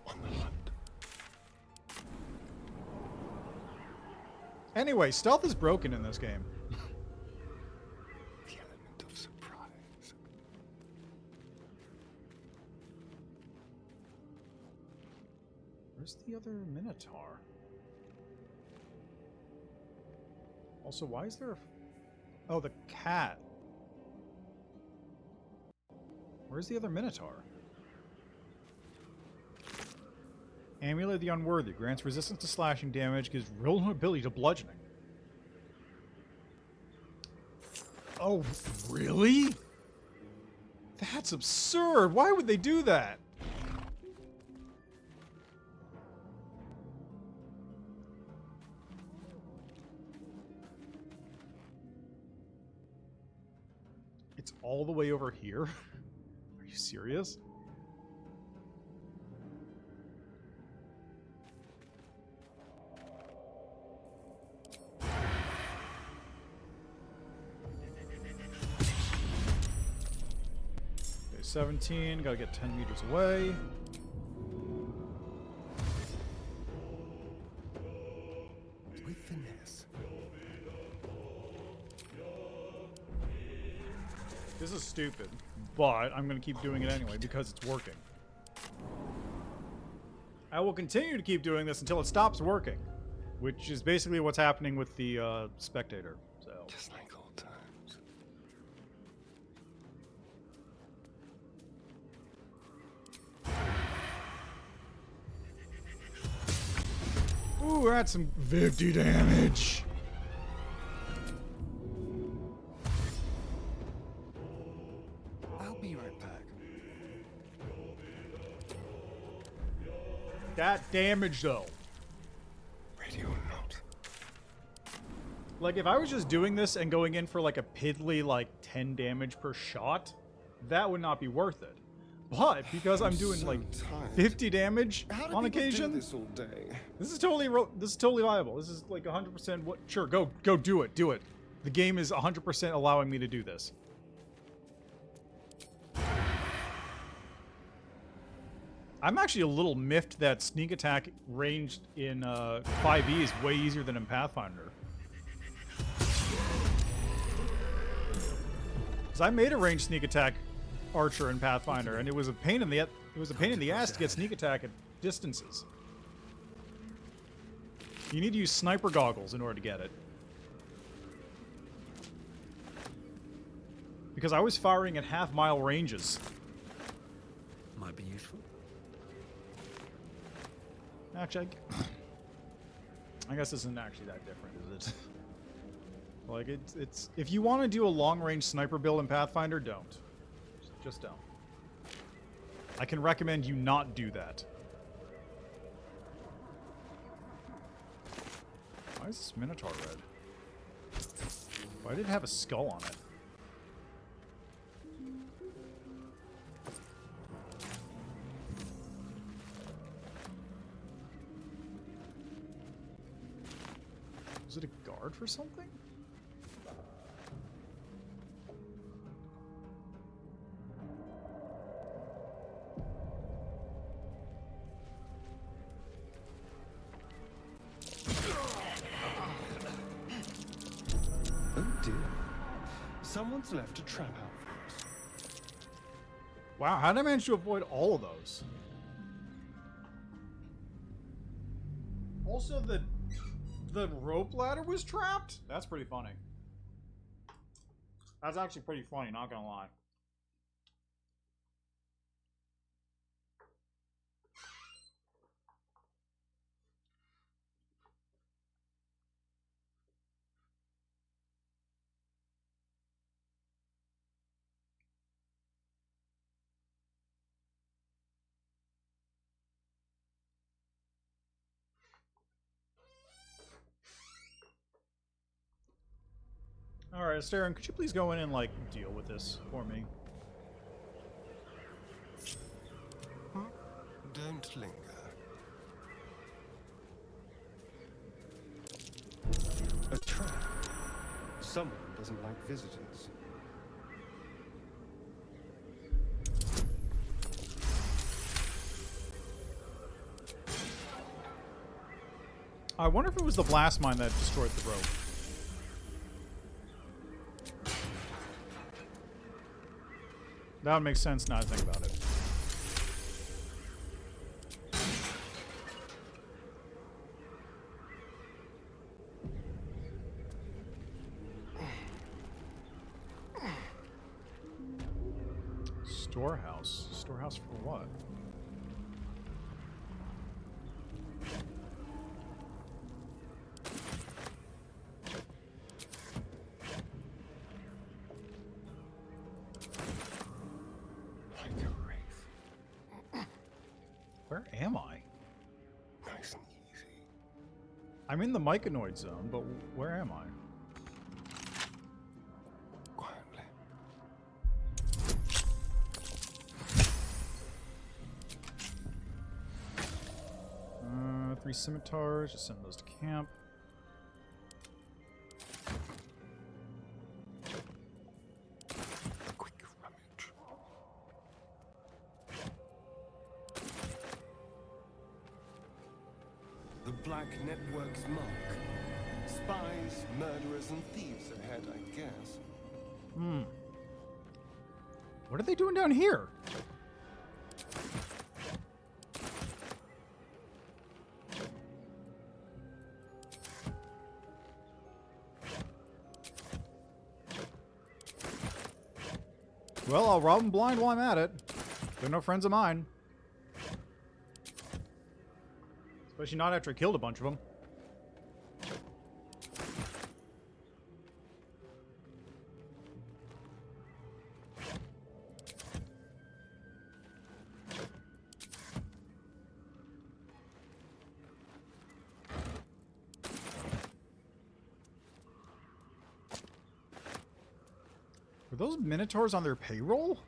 On the hunt. Anyway, stealth is broken in this game. The element of surprise. Where's the other Minotaur? Also, why is there a... Oh, the cat. Where's the other Minotaur? Amulet of the Unworthy. Grants resistance to slashing damage. Gives vulnerability to bludgeoning. Oh, really? That's absurd. Why would they do that? It's all the way over here? Are you serious? Okay, 17. Gotta get 10 meters away. With finesse. This is stupid, but I'm going to keep doing it anyway because it's working. I will continue to keep doing this until it stops working. which is basically what's happening with the spectator. So just like old times. Ooh, that's some 50 damage. I'll be right back. That damage, though. Radio note. Like, if I was just doing this and going in for, like, a piddly, like, 10 damage per shot, that would not be worth it. But, because I'm doing, so like, tired. 50 damage How do on people occasion, do this all day? this is totally viable. This is, like, 100% what... Sure, go do it. Do it. The game is 100% allowing me to do this. I'm actually a little miffed that sneak attack ranged in 5e is way easier than in Pathfinder. Because I made a ranged sneak attack archer in Pathfinder, and it was a pain in the ass to get sneak attack at distances. You need to use sniper goggles in order to get it. Because I was firing at half-mile ranges. Might be useful. Actually, I guess this isn't actually that different, is it? Like, it's if you want to do a long-range sniper build in Pathfinder, don't. Just don't. I can recommend you not do that. Why is this Minotaur red? Why did it have a skull on it? Is it a guard for something? Oh dear. Someone's left a trap out for us. Wow, how did I manage to avoid all of those? Also, the rope ladder was trapped? That's pretty funny. That's actually pretty funny, not gonna lie. Alright, Staren, could you please go in and, like, deal with this for me? Don't linger. A trap. Someone doesn't like visitors. I wonder if it was the blast mine that destroyed the rope. That would make sense now to think about it. Storehouse? Storehouse for what? Where am I? Nice and easy. I'm in the myconoid zone, but where am I? Quietly. 3 scimitars, just send those to camp. A quick rummage. The Black Network's mark. Spies, murderers, and thieves ahead, I guess. Hmm. What are they doing down here? Well, I'll rob them blind while I'm at it. They're no friends of mine. Especially not after I killed a bunch of them. Were those minotaurs on their payroll?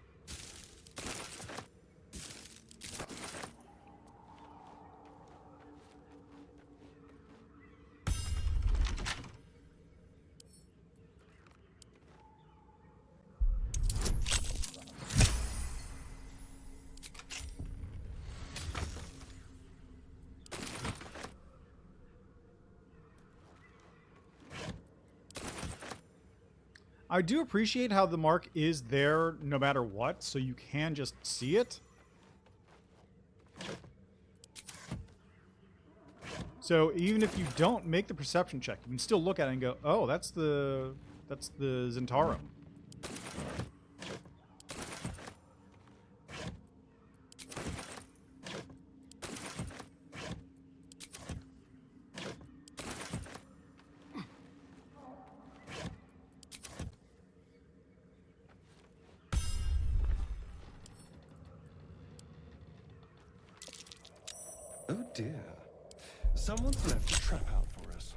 I do appreciate how the mark is there no matter what, so you can just see it. So even if you don't make the perception check, you can still look at it and go, "Oh, that's the Zentaro." Oh dear. Someone's left a trap out for us.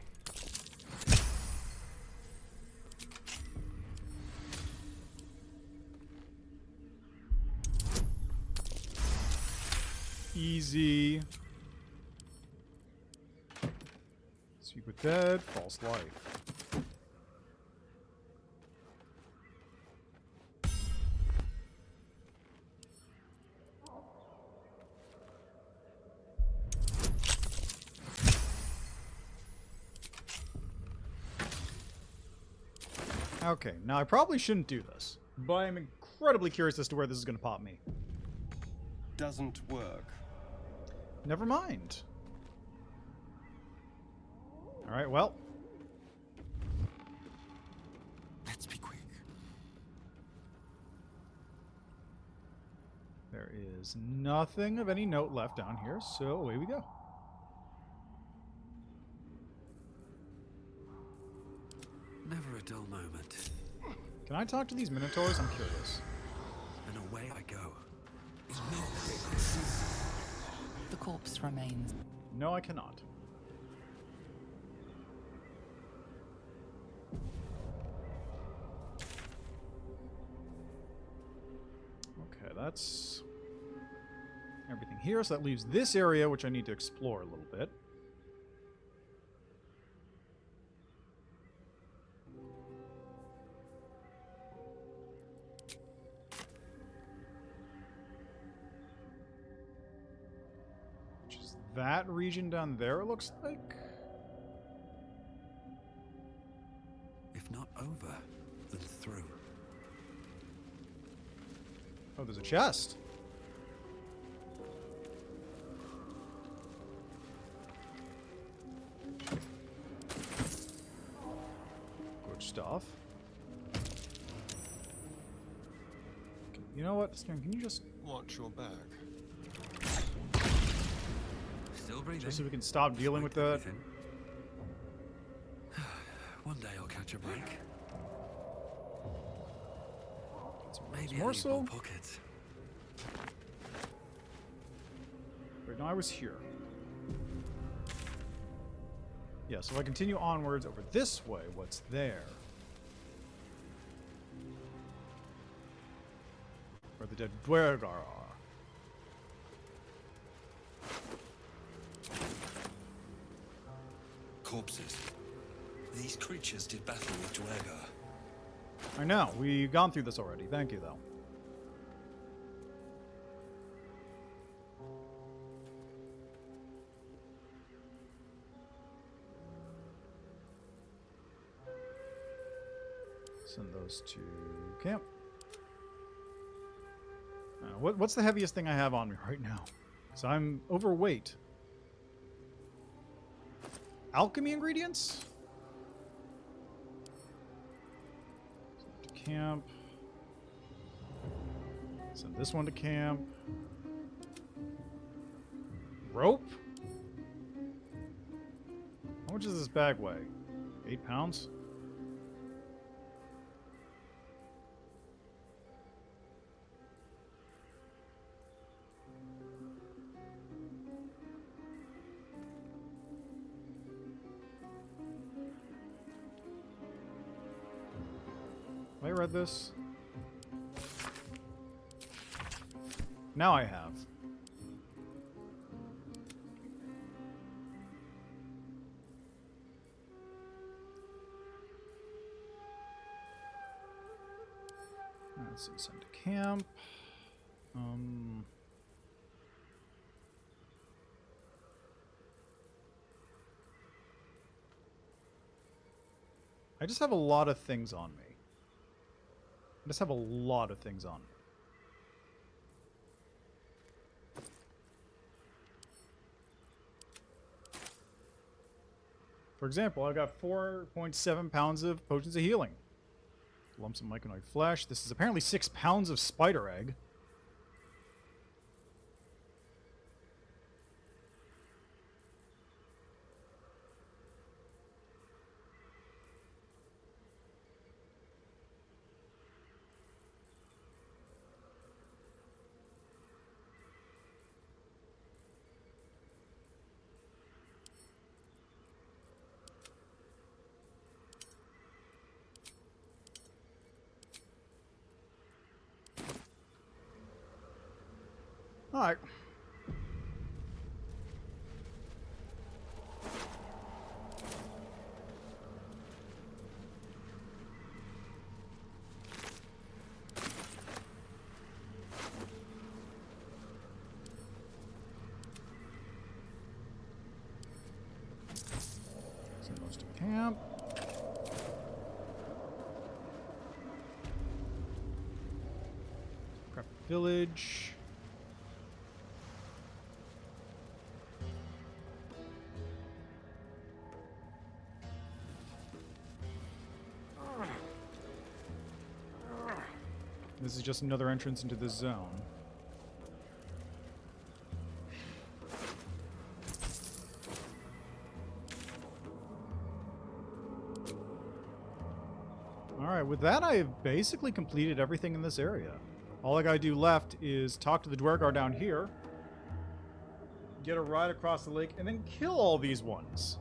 Easy. Speak with dead, false life. Okay, now I probably shouldn't do this, but I'm incredibly curious as to where this is going to pop me. Doesn't work. Never mind. Alright, well. Let's be quick. There is nothing of any note left down here, so away we go. Never a dull moment. Can I talk to these minotaurs? I'm curious. And away I go. The corpse remains. No, I cannot. Okay, that's everything here, so that leaves this area, which I need to explore a little bit. That region down there, it looks like. If not over, then through. Oh, there's a chest. Good stuff. You know what, Stern, can you just watch your back? Still breathing. Just so we can stop dealing with that. One day I'll catch a break. Maybe more I need so. more pockets. Wait, no, I was here. Yeah, so if I continue onwards over this way, what's there? Where the dead Dwergar are. Corpses. These creatures did battle with Dwergar. I know, we've gone through this already. Thank you, though. Send those to camp. What's the heaviest thing I have on me right now? So I'm overweight. Alchemy ingredients? Send to camp. Send this one to camp. Rope? How much does this bag weigh? 8 pounds? Have I read this? Now I have. Let's see, send to camp. I just have a lot of things on me. I just have a lot of things on me. For example, I've got 4.7 pounds of potions of healing. Lumps of myconoid flesh. This is apparently 6 pounds of spider egg. All right. Send those to camp. Prep village. This is just another entrance into this zone. Alright, with that I've basically completed everything in this area. All I gotta do left is talk to the Dwergar down here, get a ride across the lake, and then kill all these ones.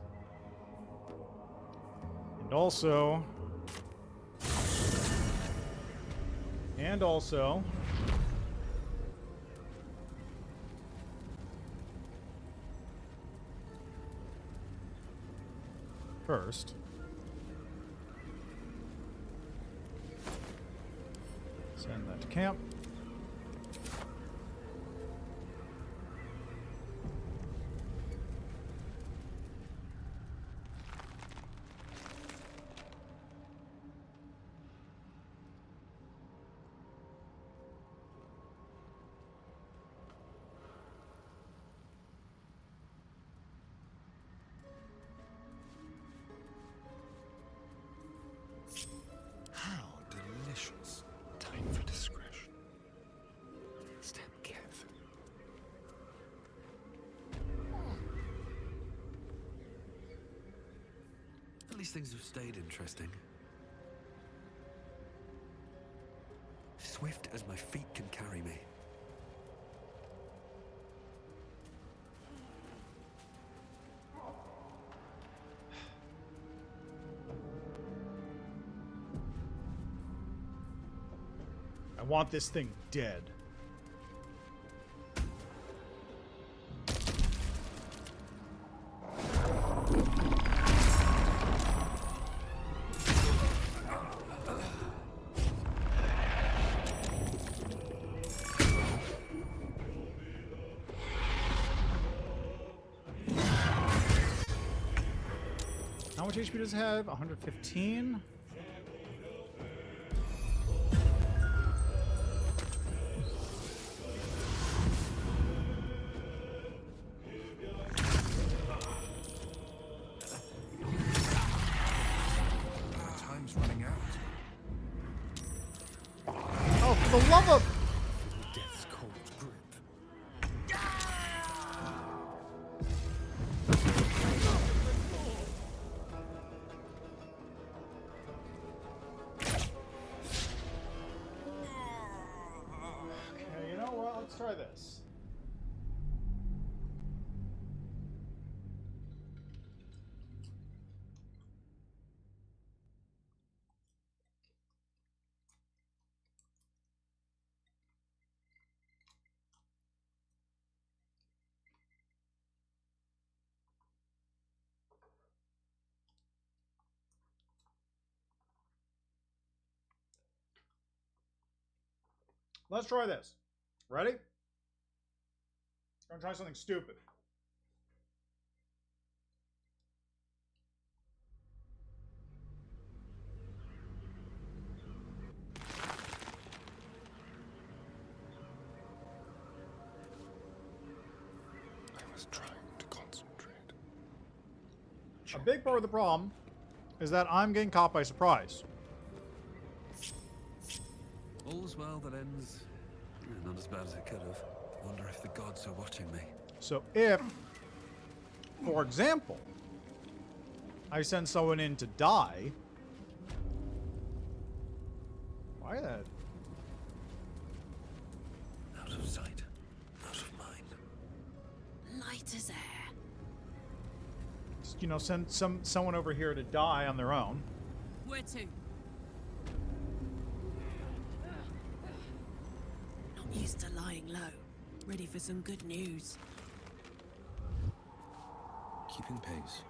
And also... First... Send that to camp. How delicious. Time for discretion. Step carefully. At least things have stayed interesting. Swift as my feet can carry me. I want this thing dead. How much HP does it have? 115? Time's running out. Oh, for the love of... try this. Let's try this. Ready? I'm gonna try something stupid. I was trying to concentrate. A big part of the problem is that I'm getting caught by surprise. All's well that ends. Not as bad as it could have. Wonder if the gods are watching me. So if, for example, I send someone in to die, why that? Out of sight, out of mind. Light as air. Just, you know, send someone over here to die on their own. Where to? Not used to lying low. Ready for some good news. Keeping pace.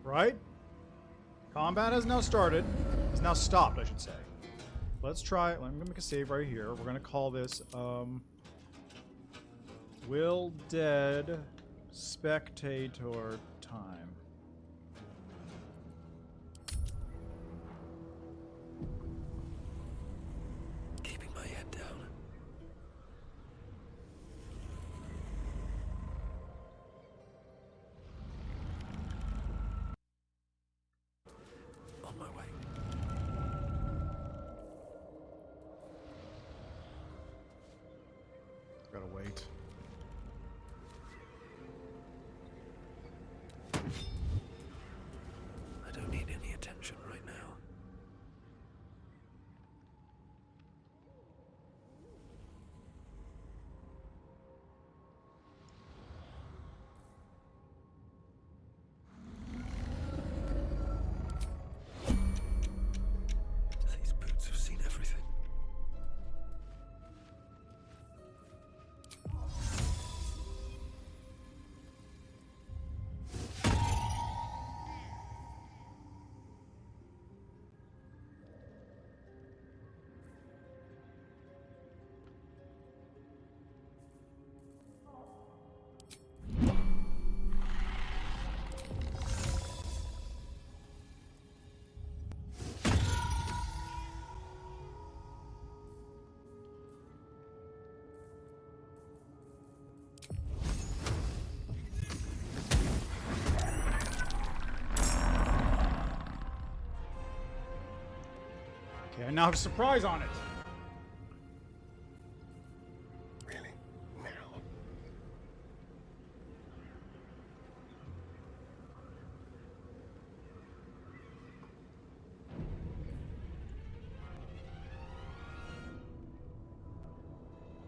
Right? Combat has now started. Has now stopped, I should say. Let's try. I'm gonna make a save right here. We're gonna call this Will Dead Spectator Time. Keeping my head down. On my way. Gotta wait. I don't need any attention right now. These boots have seen everything. Okay, I now have a surprise on it. Really? Now?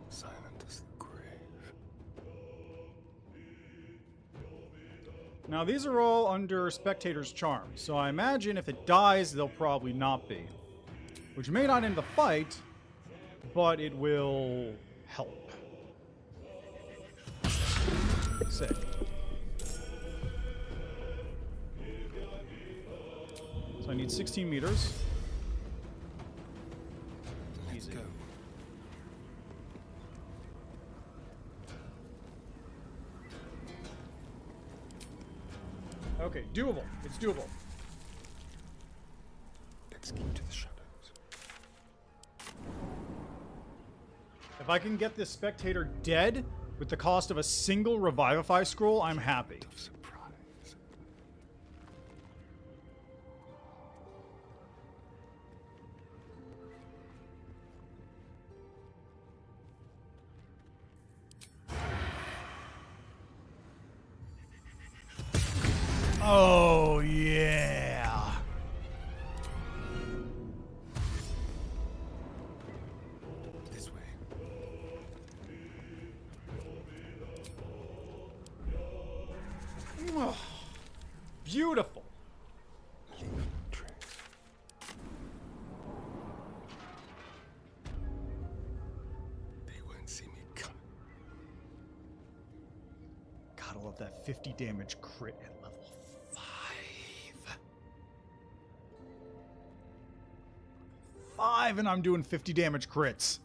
Silent as the grave. Now these are all under Spectator's charm, so I imagine if it dies, they'll probably not be. Which may not end the fight, but it will help. Sick. I need 16 meters. Let's go. Okay, doable. It's doable. Let's keep to the shadows. If I can get this spectator dead with the cost of a single Revivify scroll, I'm happy. Oh, yeah. This way. Oh, beautiful. They won't see me coming. God, I love that 50 damage crit at level 5. 5, and I'm doing 50 damage crits.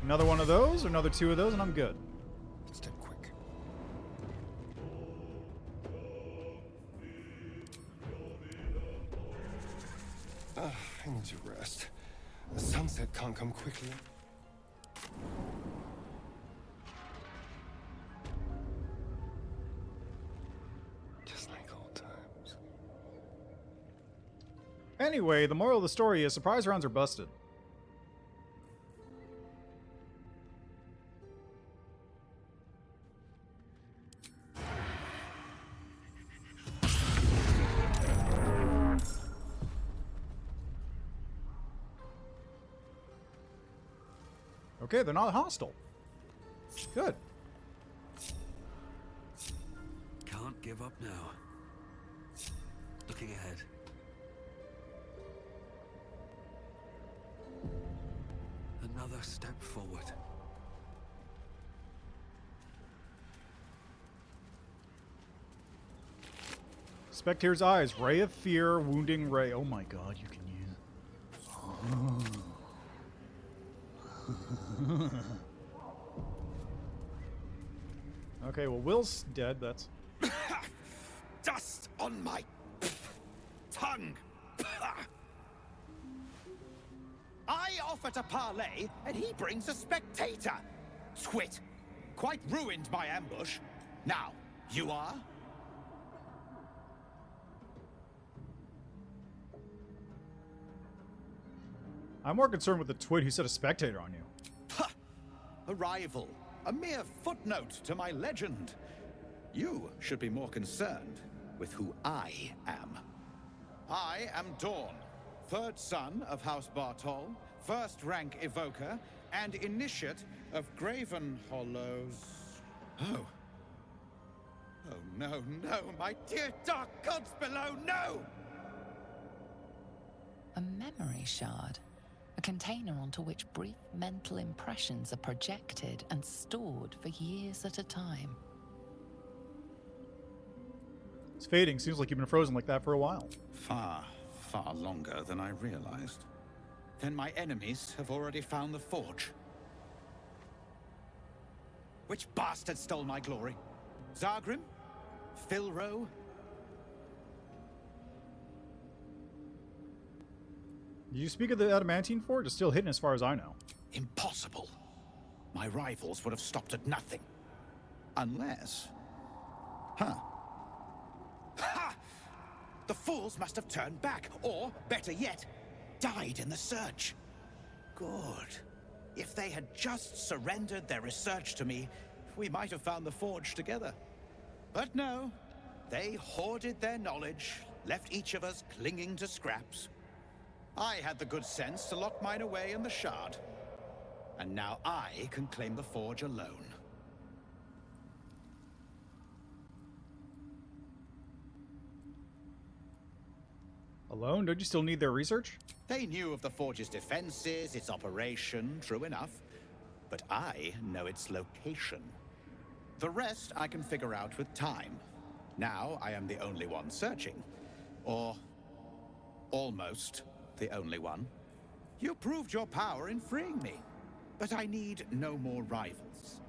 Another one of those, or another 2 of those, and I'm good. Step quick. I need to rest. The sunset can't come quickly. Just like old times. Anyway, the moral of the story is surprise rounds are busted. Okay, they're not hostile. Good. Can't give up now. Looking ahead. Another step forward. Spectator's eyes. Ray of fear, wounding ray. Oh my god, you can use... Okay, well, Will's dead. That's... Dust on my tongue. I offer to parley, and he brings a spectator. Twit. Quite ruined my ambush. Now, you are? I'm more concerned with the twit who set a spectator on you. Ha! A rival. A mere footnote to my legend. You should be more concerned with who I am. I am Dawn, third son of House Bartol, first rank evoker, and initiate of Graven Hollows. Oh. Oh no, no, my dear dark gods below, no! A memory shard. A container onto which brief mental impressions are projected and stored for years at a time. It's fading. Seems like you've been frozen like that for a while. Far, far longer than I realized. Then my enemies have already found the forge. Which bastard stole my glory? Zargrim? Philro? Did you speak of the Adamantine Forge? It's still hidden as far as I know. Impossible. My rivals would have stopped at nothing. Unless... Huh. Ha! The fools must have turned back, or, better yet, died in the search. Good. If they had just surrendered their research to me, we might have found the forge together. But no. They hoarded their knowledge, left each of us clinging to scraps. I had the good sense to lock mine away in the shard. And now I can claim the forge alone. Alone? Don't you still need their research? They knew of the forge's defenses, its operation, true enough. But I know its location. The rest I can figure out with time. Now I am the only one searching. Or almost the only one. You proved your power in freeing me, but I need no more rivals.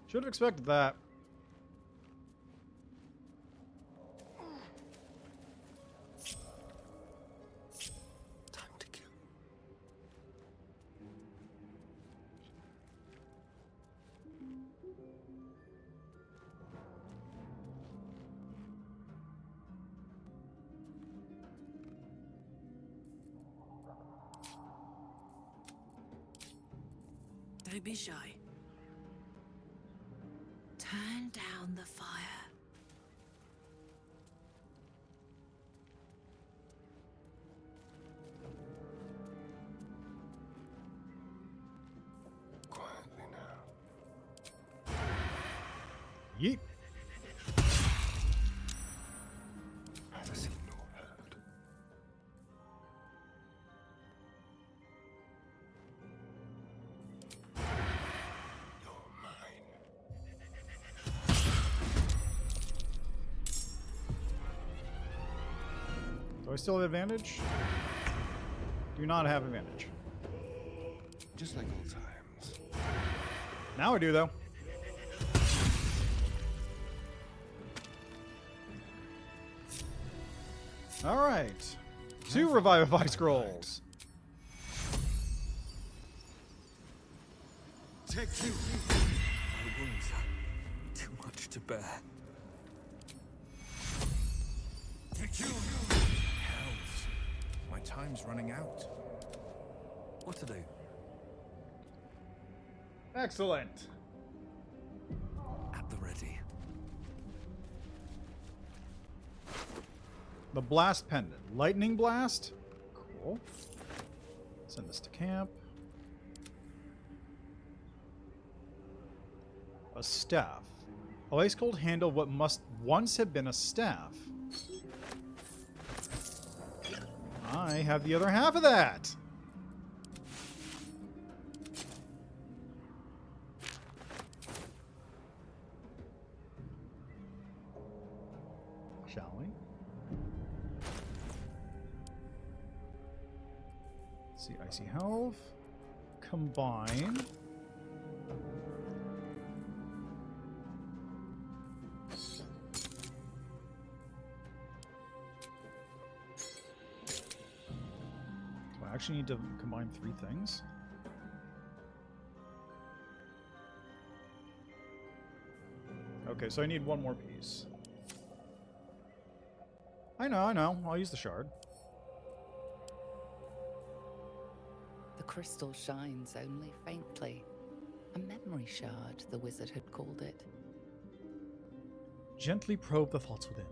Should have expected that. Time to kill. Don't be shy. Turn down the fire. Quietly now. Yeet. Neither seen nor heard. You're mine. Do I still have advantage? Do not have advantage. Just like old times. Now I do, though. All right. 2 Revivify Scrolls. Take 2. My wounds are too much to bear. Take 2. Hells. My time's running out. What to do? Excellent. At the ready. The Blast Pendant. Lightning Blast. Cool. Send this to camp. A staff. A ice cold handle what must once have been a staff. I have the other half of that. Shall we? Let's see, Icy Health. Combine. Do I actually need to combine 3 things? Okay, so I need 1 more piece. I know. I'll use the shard. The crystal shines only faintly. A memory shard, the wizard had called it. Gently probe the thoughts within.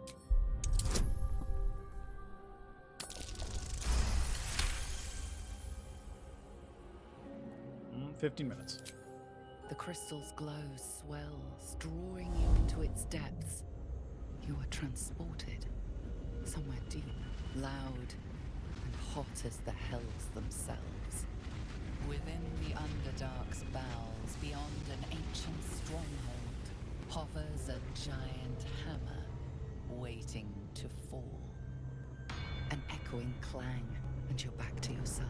15 minutes. The crystal's glow swells, drawing you into its depths. You are transported somewhere deep, loud, and hot as the hells themselves. Within the Underdark's bowels, beyond an ancient stronghold, hovers a giant hammer, waiting to fall. An echoing clang, and you're back to yourself,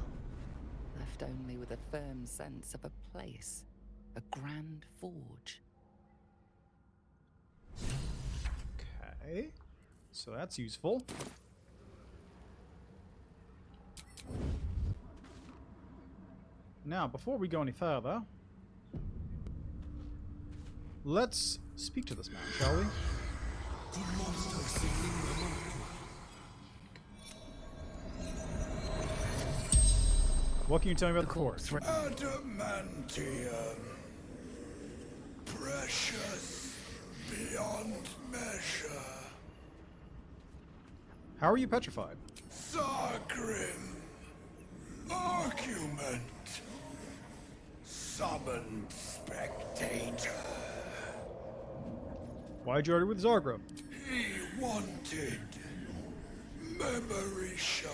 left only with a firm sense of a place, a grand forge. Okay, so that's useful. Now, before we go any further, let's speak to this man, shall we? What can you tell me about the forge? Adamantium. Precious beyond measure. How are you petrified? Sargrim. Argument. Summoned spectator. Why'd you argue with Zargrim? He wanted memory shard.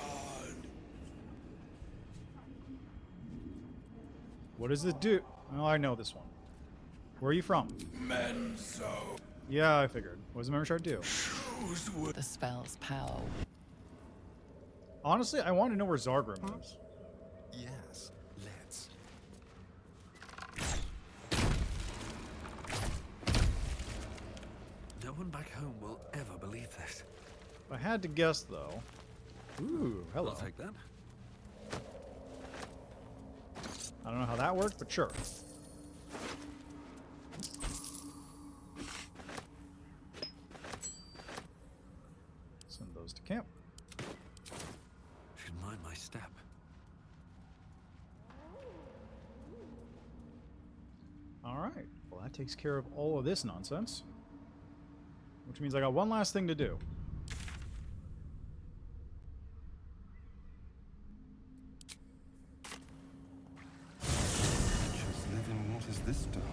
What does this do? Oh, I know this one. Where are you from? Menzo. Yeah, I figured. What does the memory shard do? The spell's power. Honestly, I want to know where Zargrim is. Yes, let's. No one back home will ever believe this. If I had to guess, though. Ooh, hello. I'll take that. I don't know how that worked, but sure. Send those to camp. Should mind my step. Alright, well that takes care of all of this nonsense. Which means I got one last thing to do. Just live in waters this dark.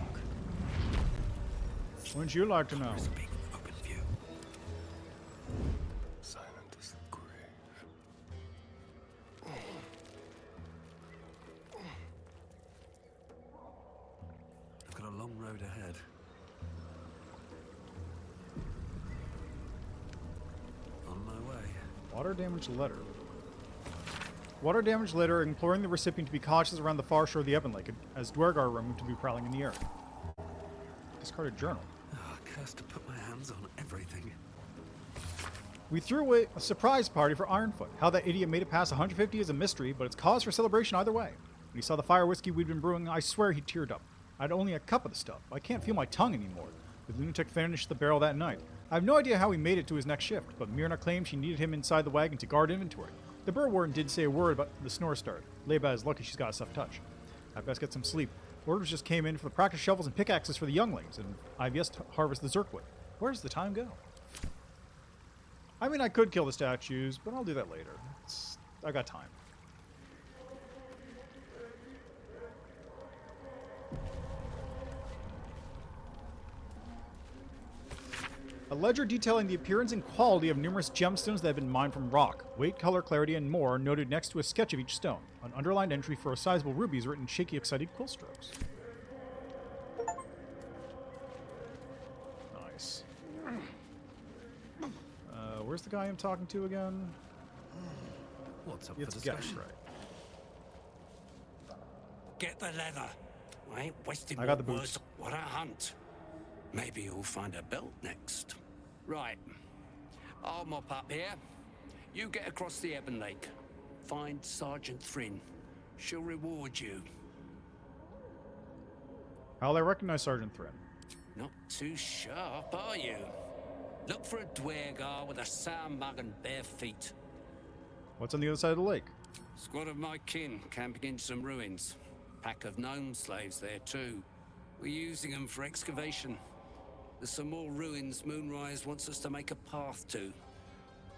Wouldn't you like to know? Silent as the grave. I've got a long road ahead. On my way. Water damage letter. Water damage letter imploring the recipient to be cautious around the far shore of the Ebon Lake, as Dwergar are rumored to be prowling in the air. Discarded journal. Oh, cursed to put my hands on everything. We threw away a surprise party for Ironfoot. How that idiot made it past 150 is a mystery, but it's cause for celebration either way. When he saw the fire whiskey we'd been brewing, I swear he teared up. I had only a cup of the stuff. I can't feel my tongue anymore. The lunatic finished the barrel that night. I have no idea how he made it to his next shift, but Myrna claimed she needed him inside the wagon to guard inventory. The Burr Warden did say a word about the snore start. Leba is lucky she's got a soft touch. I'd best get some sleep. Orders just came in for the practice shovels and pickaxes for the younglings, and I've yet to harvest the Zerkwood. Where does the time go? I mean, I could kill the statues, but I'll do that later. I got time. A ledger detailing the appearance and quality of numerous gemstones that have been mined from rock, weight, color, clarity, and more, noted next to a sketch of each stone. An underlined entry for a sizable ruby is written in shaky, excited quill strokes. Nice. Where's the guy I'm talking to again? What's up It's for Gex, discussion? right. Get the leather. I ain't wasting I got the more boots. words. What a hunt. Maybe you'll find a belt next. Right. I'll mop up here. You get across the Ebon Lake. Find Sergeant Thrin. She'll reward you. How'll I recognize Sergeant Thrin? Not too sharp, are you? Look for a Dwergar with a sound mug and bare feet. What's on the other side of the lake? Squad of my kin camping in some ruins. Pack of gnome slaves there too. We're using them for excavation. There's some more ruins Moonrise wants us to make a path to.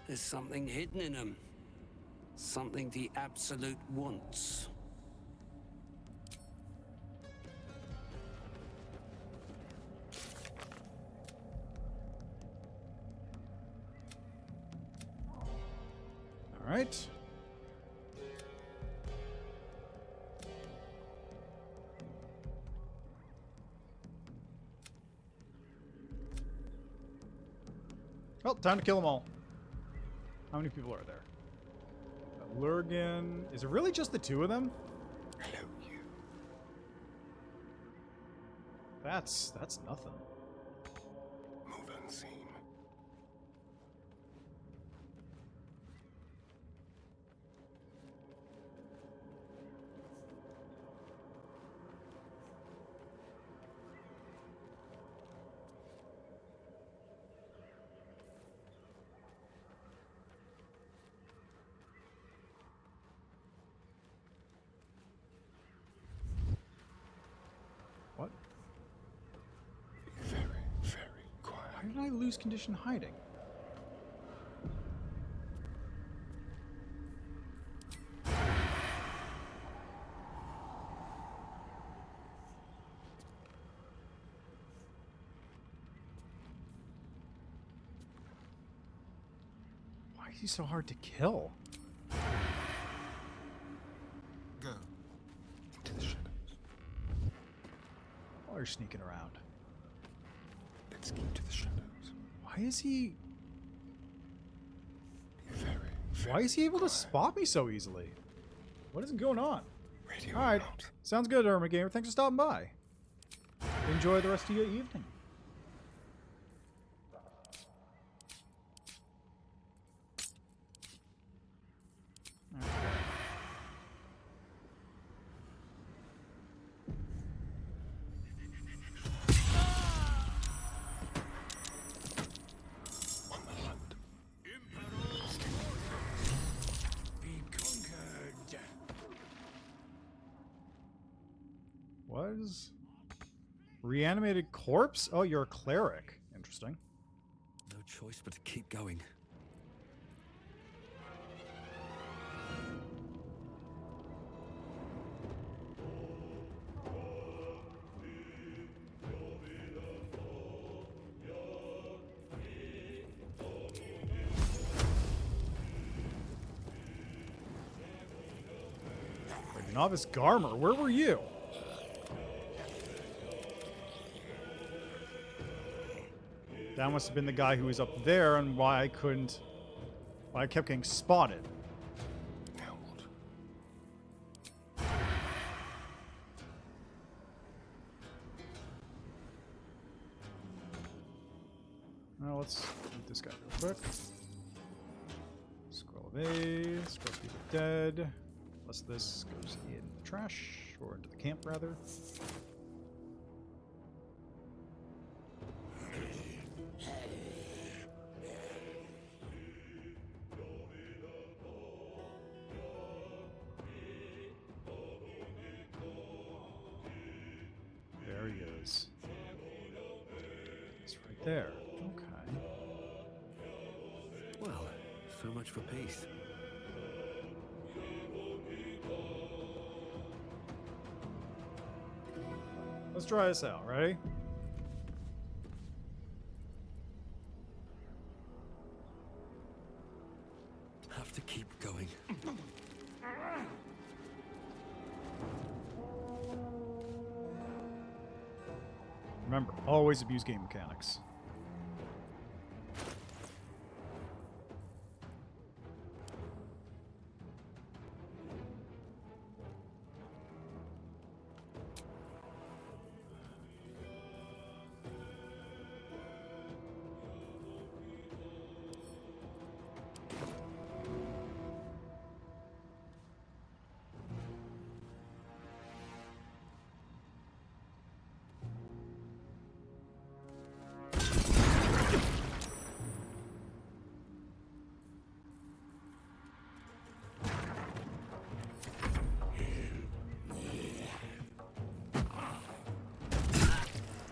There's something hidden in them. Something the Absolute wants. All right. Well, time to kill them all. How many people are there? Lurgan. Is it really just the two of them? Hello, you. That's nothing. Move unseen. Why did I lose condition hiding? Why is he so hard to kill? Go into the shadows. While you're sneaking around. Let's keep to the shadows. Why is he... Very, very Why is he able to spot me so easily? What is going on? radio Alright, out. sounds good, Hermit Gamer. Thanks for stopping by. Enjoy the rest of your evening. Okay. On the hunt. Be conquered. Was reanimated corpse? Oh, you're a cleric. Interesting. No choice but to keep going. Novice Garmer, where were you? That must have been the guy who was up there, and why I couldn't... Why I kept getting spotted. Now what? Now let's beat this guy real quick. Scroll of A, scroll people dead. Unless this goes in the trash, or into the camp rather. There he is. It's right there. Okay. Well, so much for peace. Let's try this out, ready? Have to keep going. Remember, always abuse game mechanics.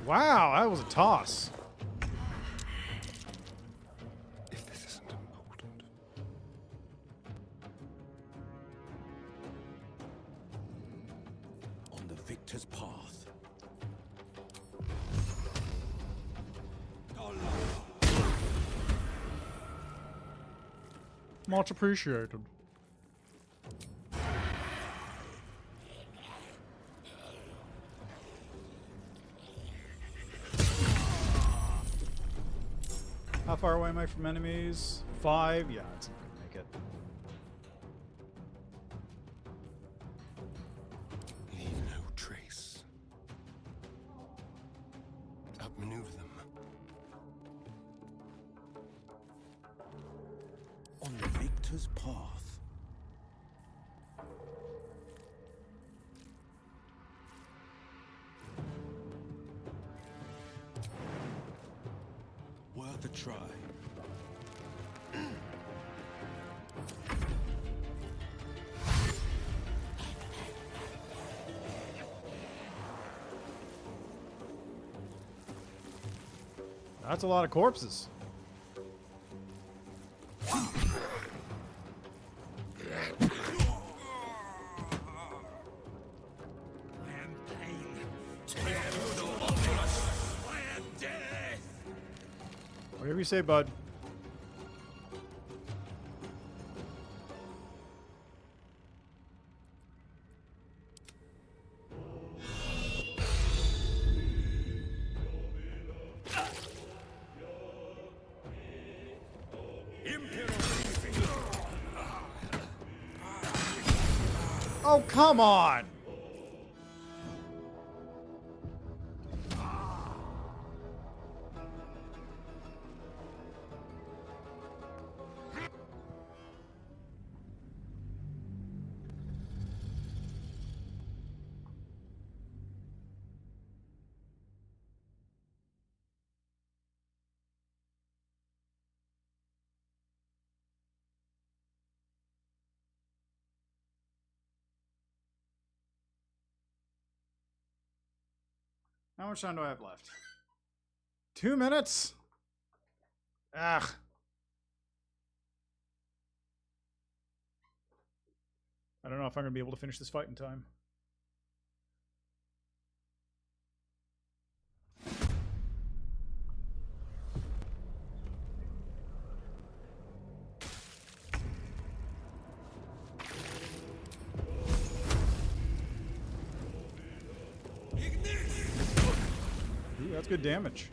Wow, that was a toss. If this isn't important. On the victor's path. Much appreciated. How far away am I from enemies? 5? Yeah, it's not gonna make it. Leave no trace. Outmaneuver them. On the victor's path. Worth a try. That's a lot of corpses. Whatever you say, bud. Oh, come on! How much time do I have left? 2 minutes? Ah. I don't know if I'm going to be able to finish this fight in time. Ooh, that's good damage.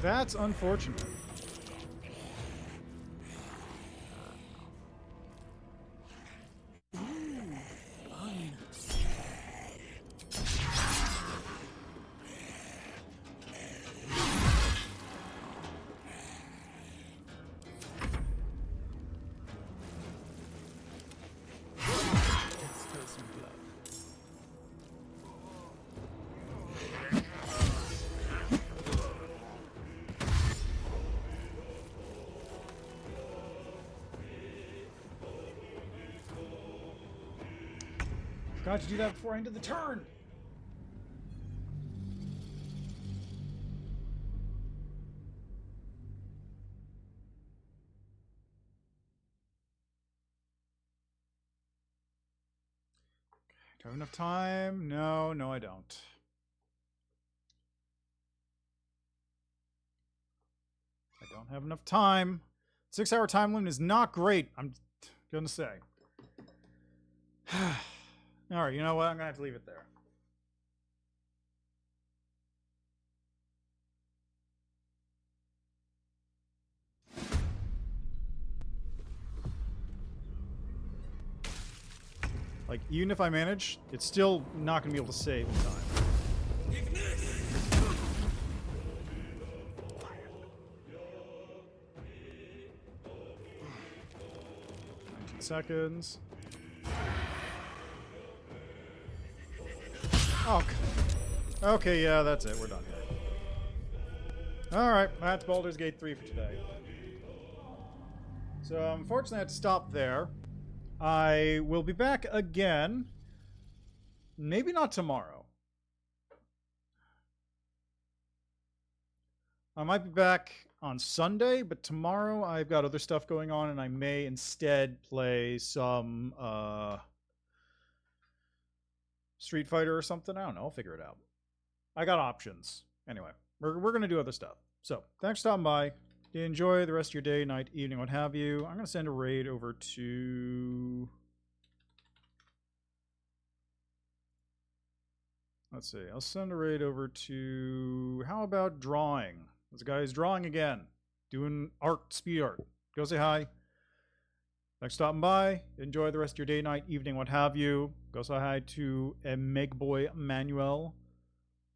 That's unfortunate. Forgot to do that before I ended the turn. Do I have enough time? No, I don't. I don't have enough time. 6-hour time limit is not great, I'm gonna say. Alright, you know what? I'm gonna have to leave it there. Like, even if I manage, it's still not gonna be able to save in time. 19 seconds. Oh, okay, yeah, that's it. We're done here. Alright, that's Baldur's Gate 3 for today. So, unfortunately, I had to stop there. I will be back again. Maybe not tomorrow. I might be back on Sunday, but tomorrow I've got other stuff going on, and I may instead play some Street Fighter or something. I don't know. I'll figure it out. I got options. Anyway, we're going to do other stuff. So, thanks for stopping by. Enjoy the rest of your day, night, evening, what have you. I'm going to send a raid over to... Let's see. I'll send a raid over to... How about drawing? There's a guy who's drawing again. Doing art, speed art. Go say hi. Thanks for stopping by. Enjoy the rest of your day, night, evening, what have you. Go say hi to Megboy Manuel.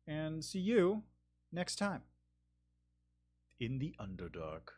And see you next time in the Underdark.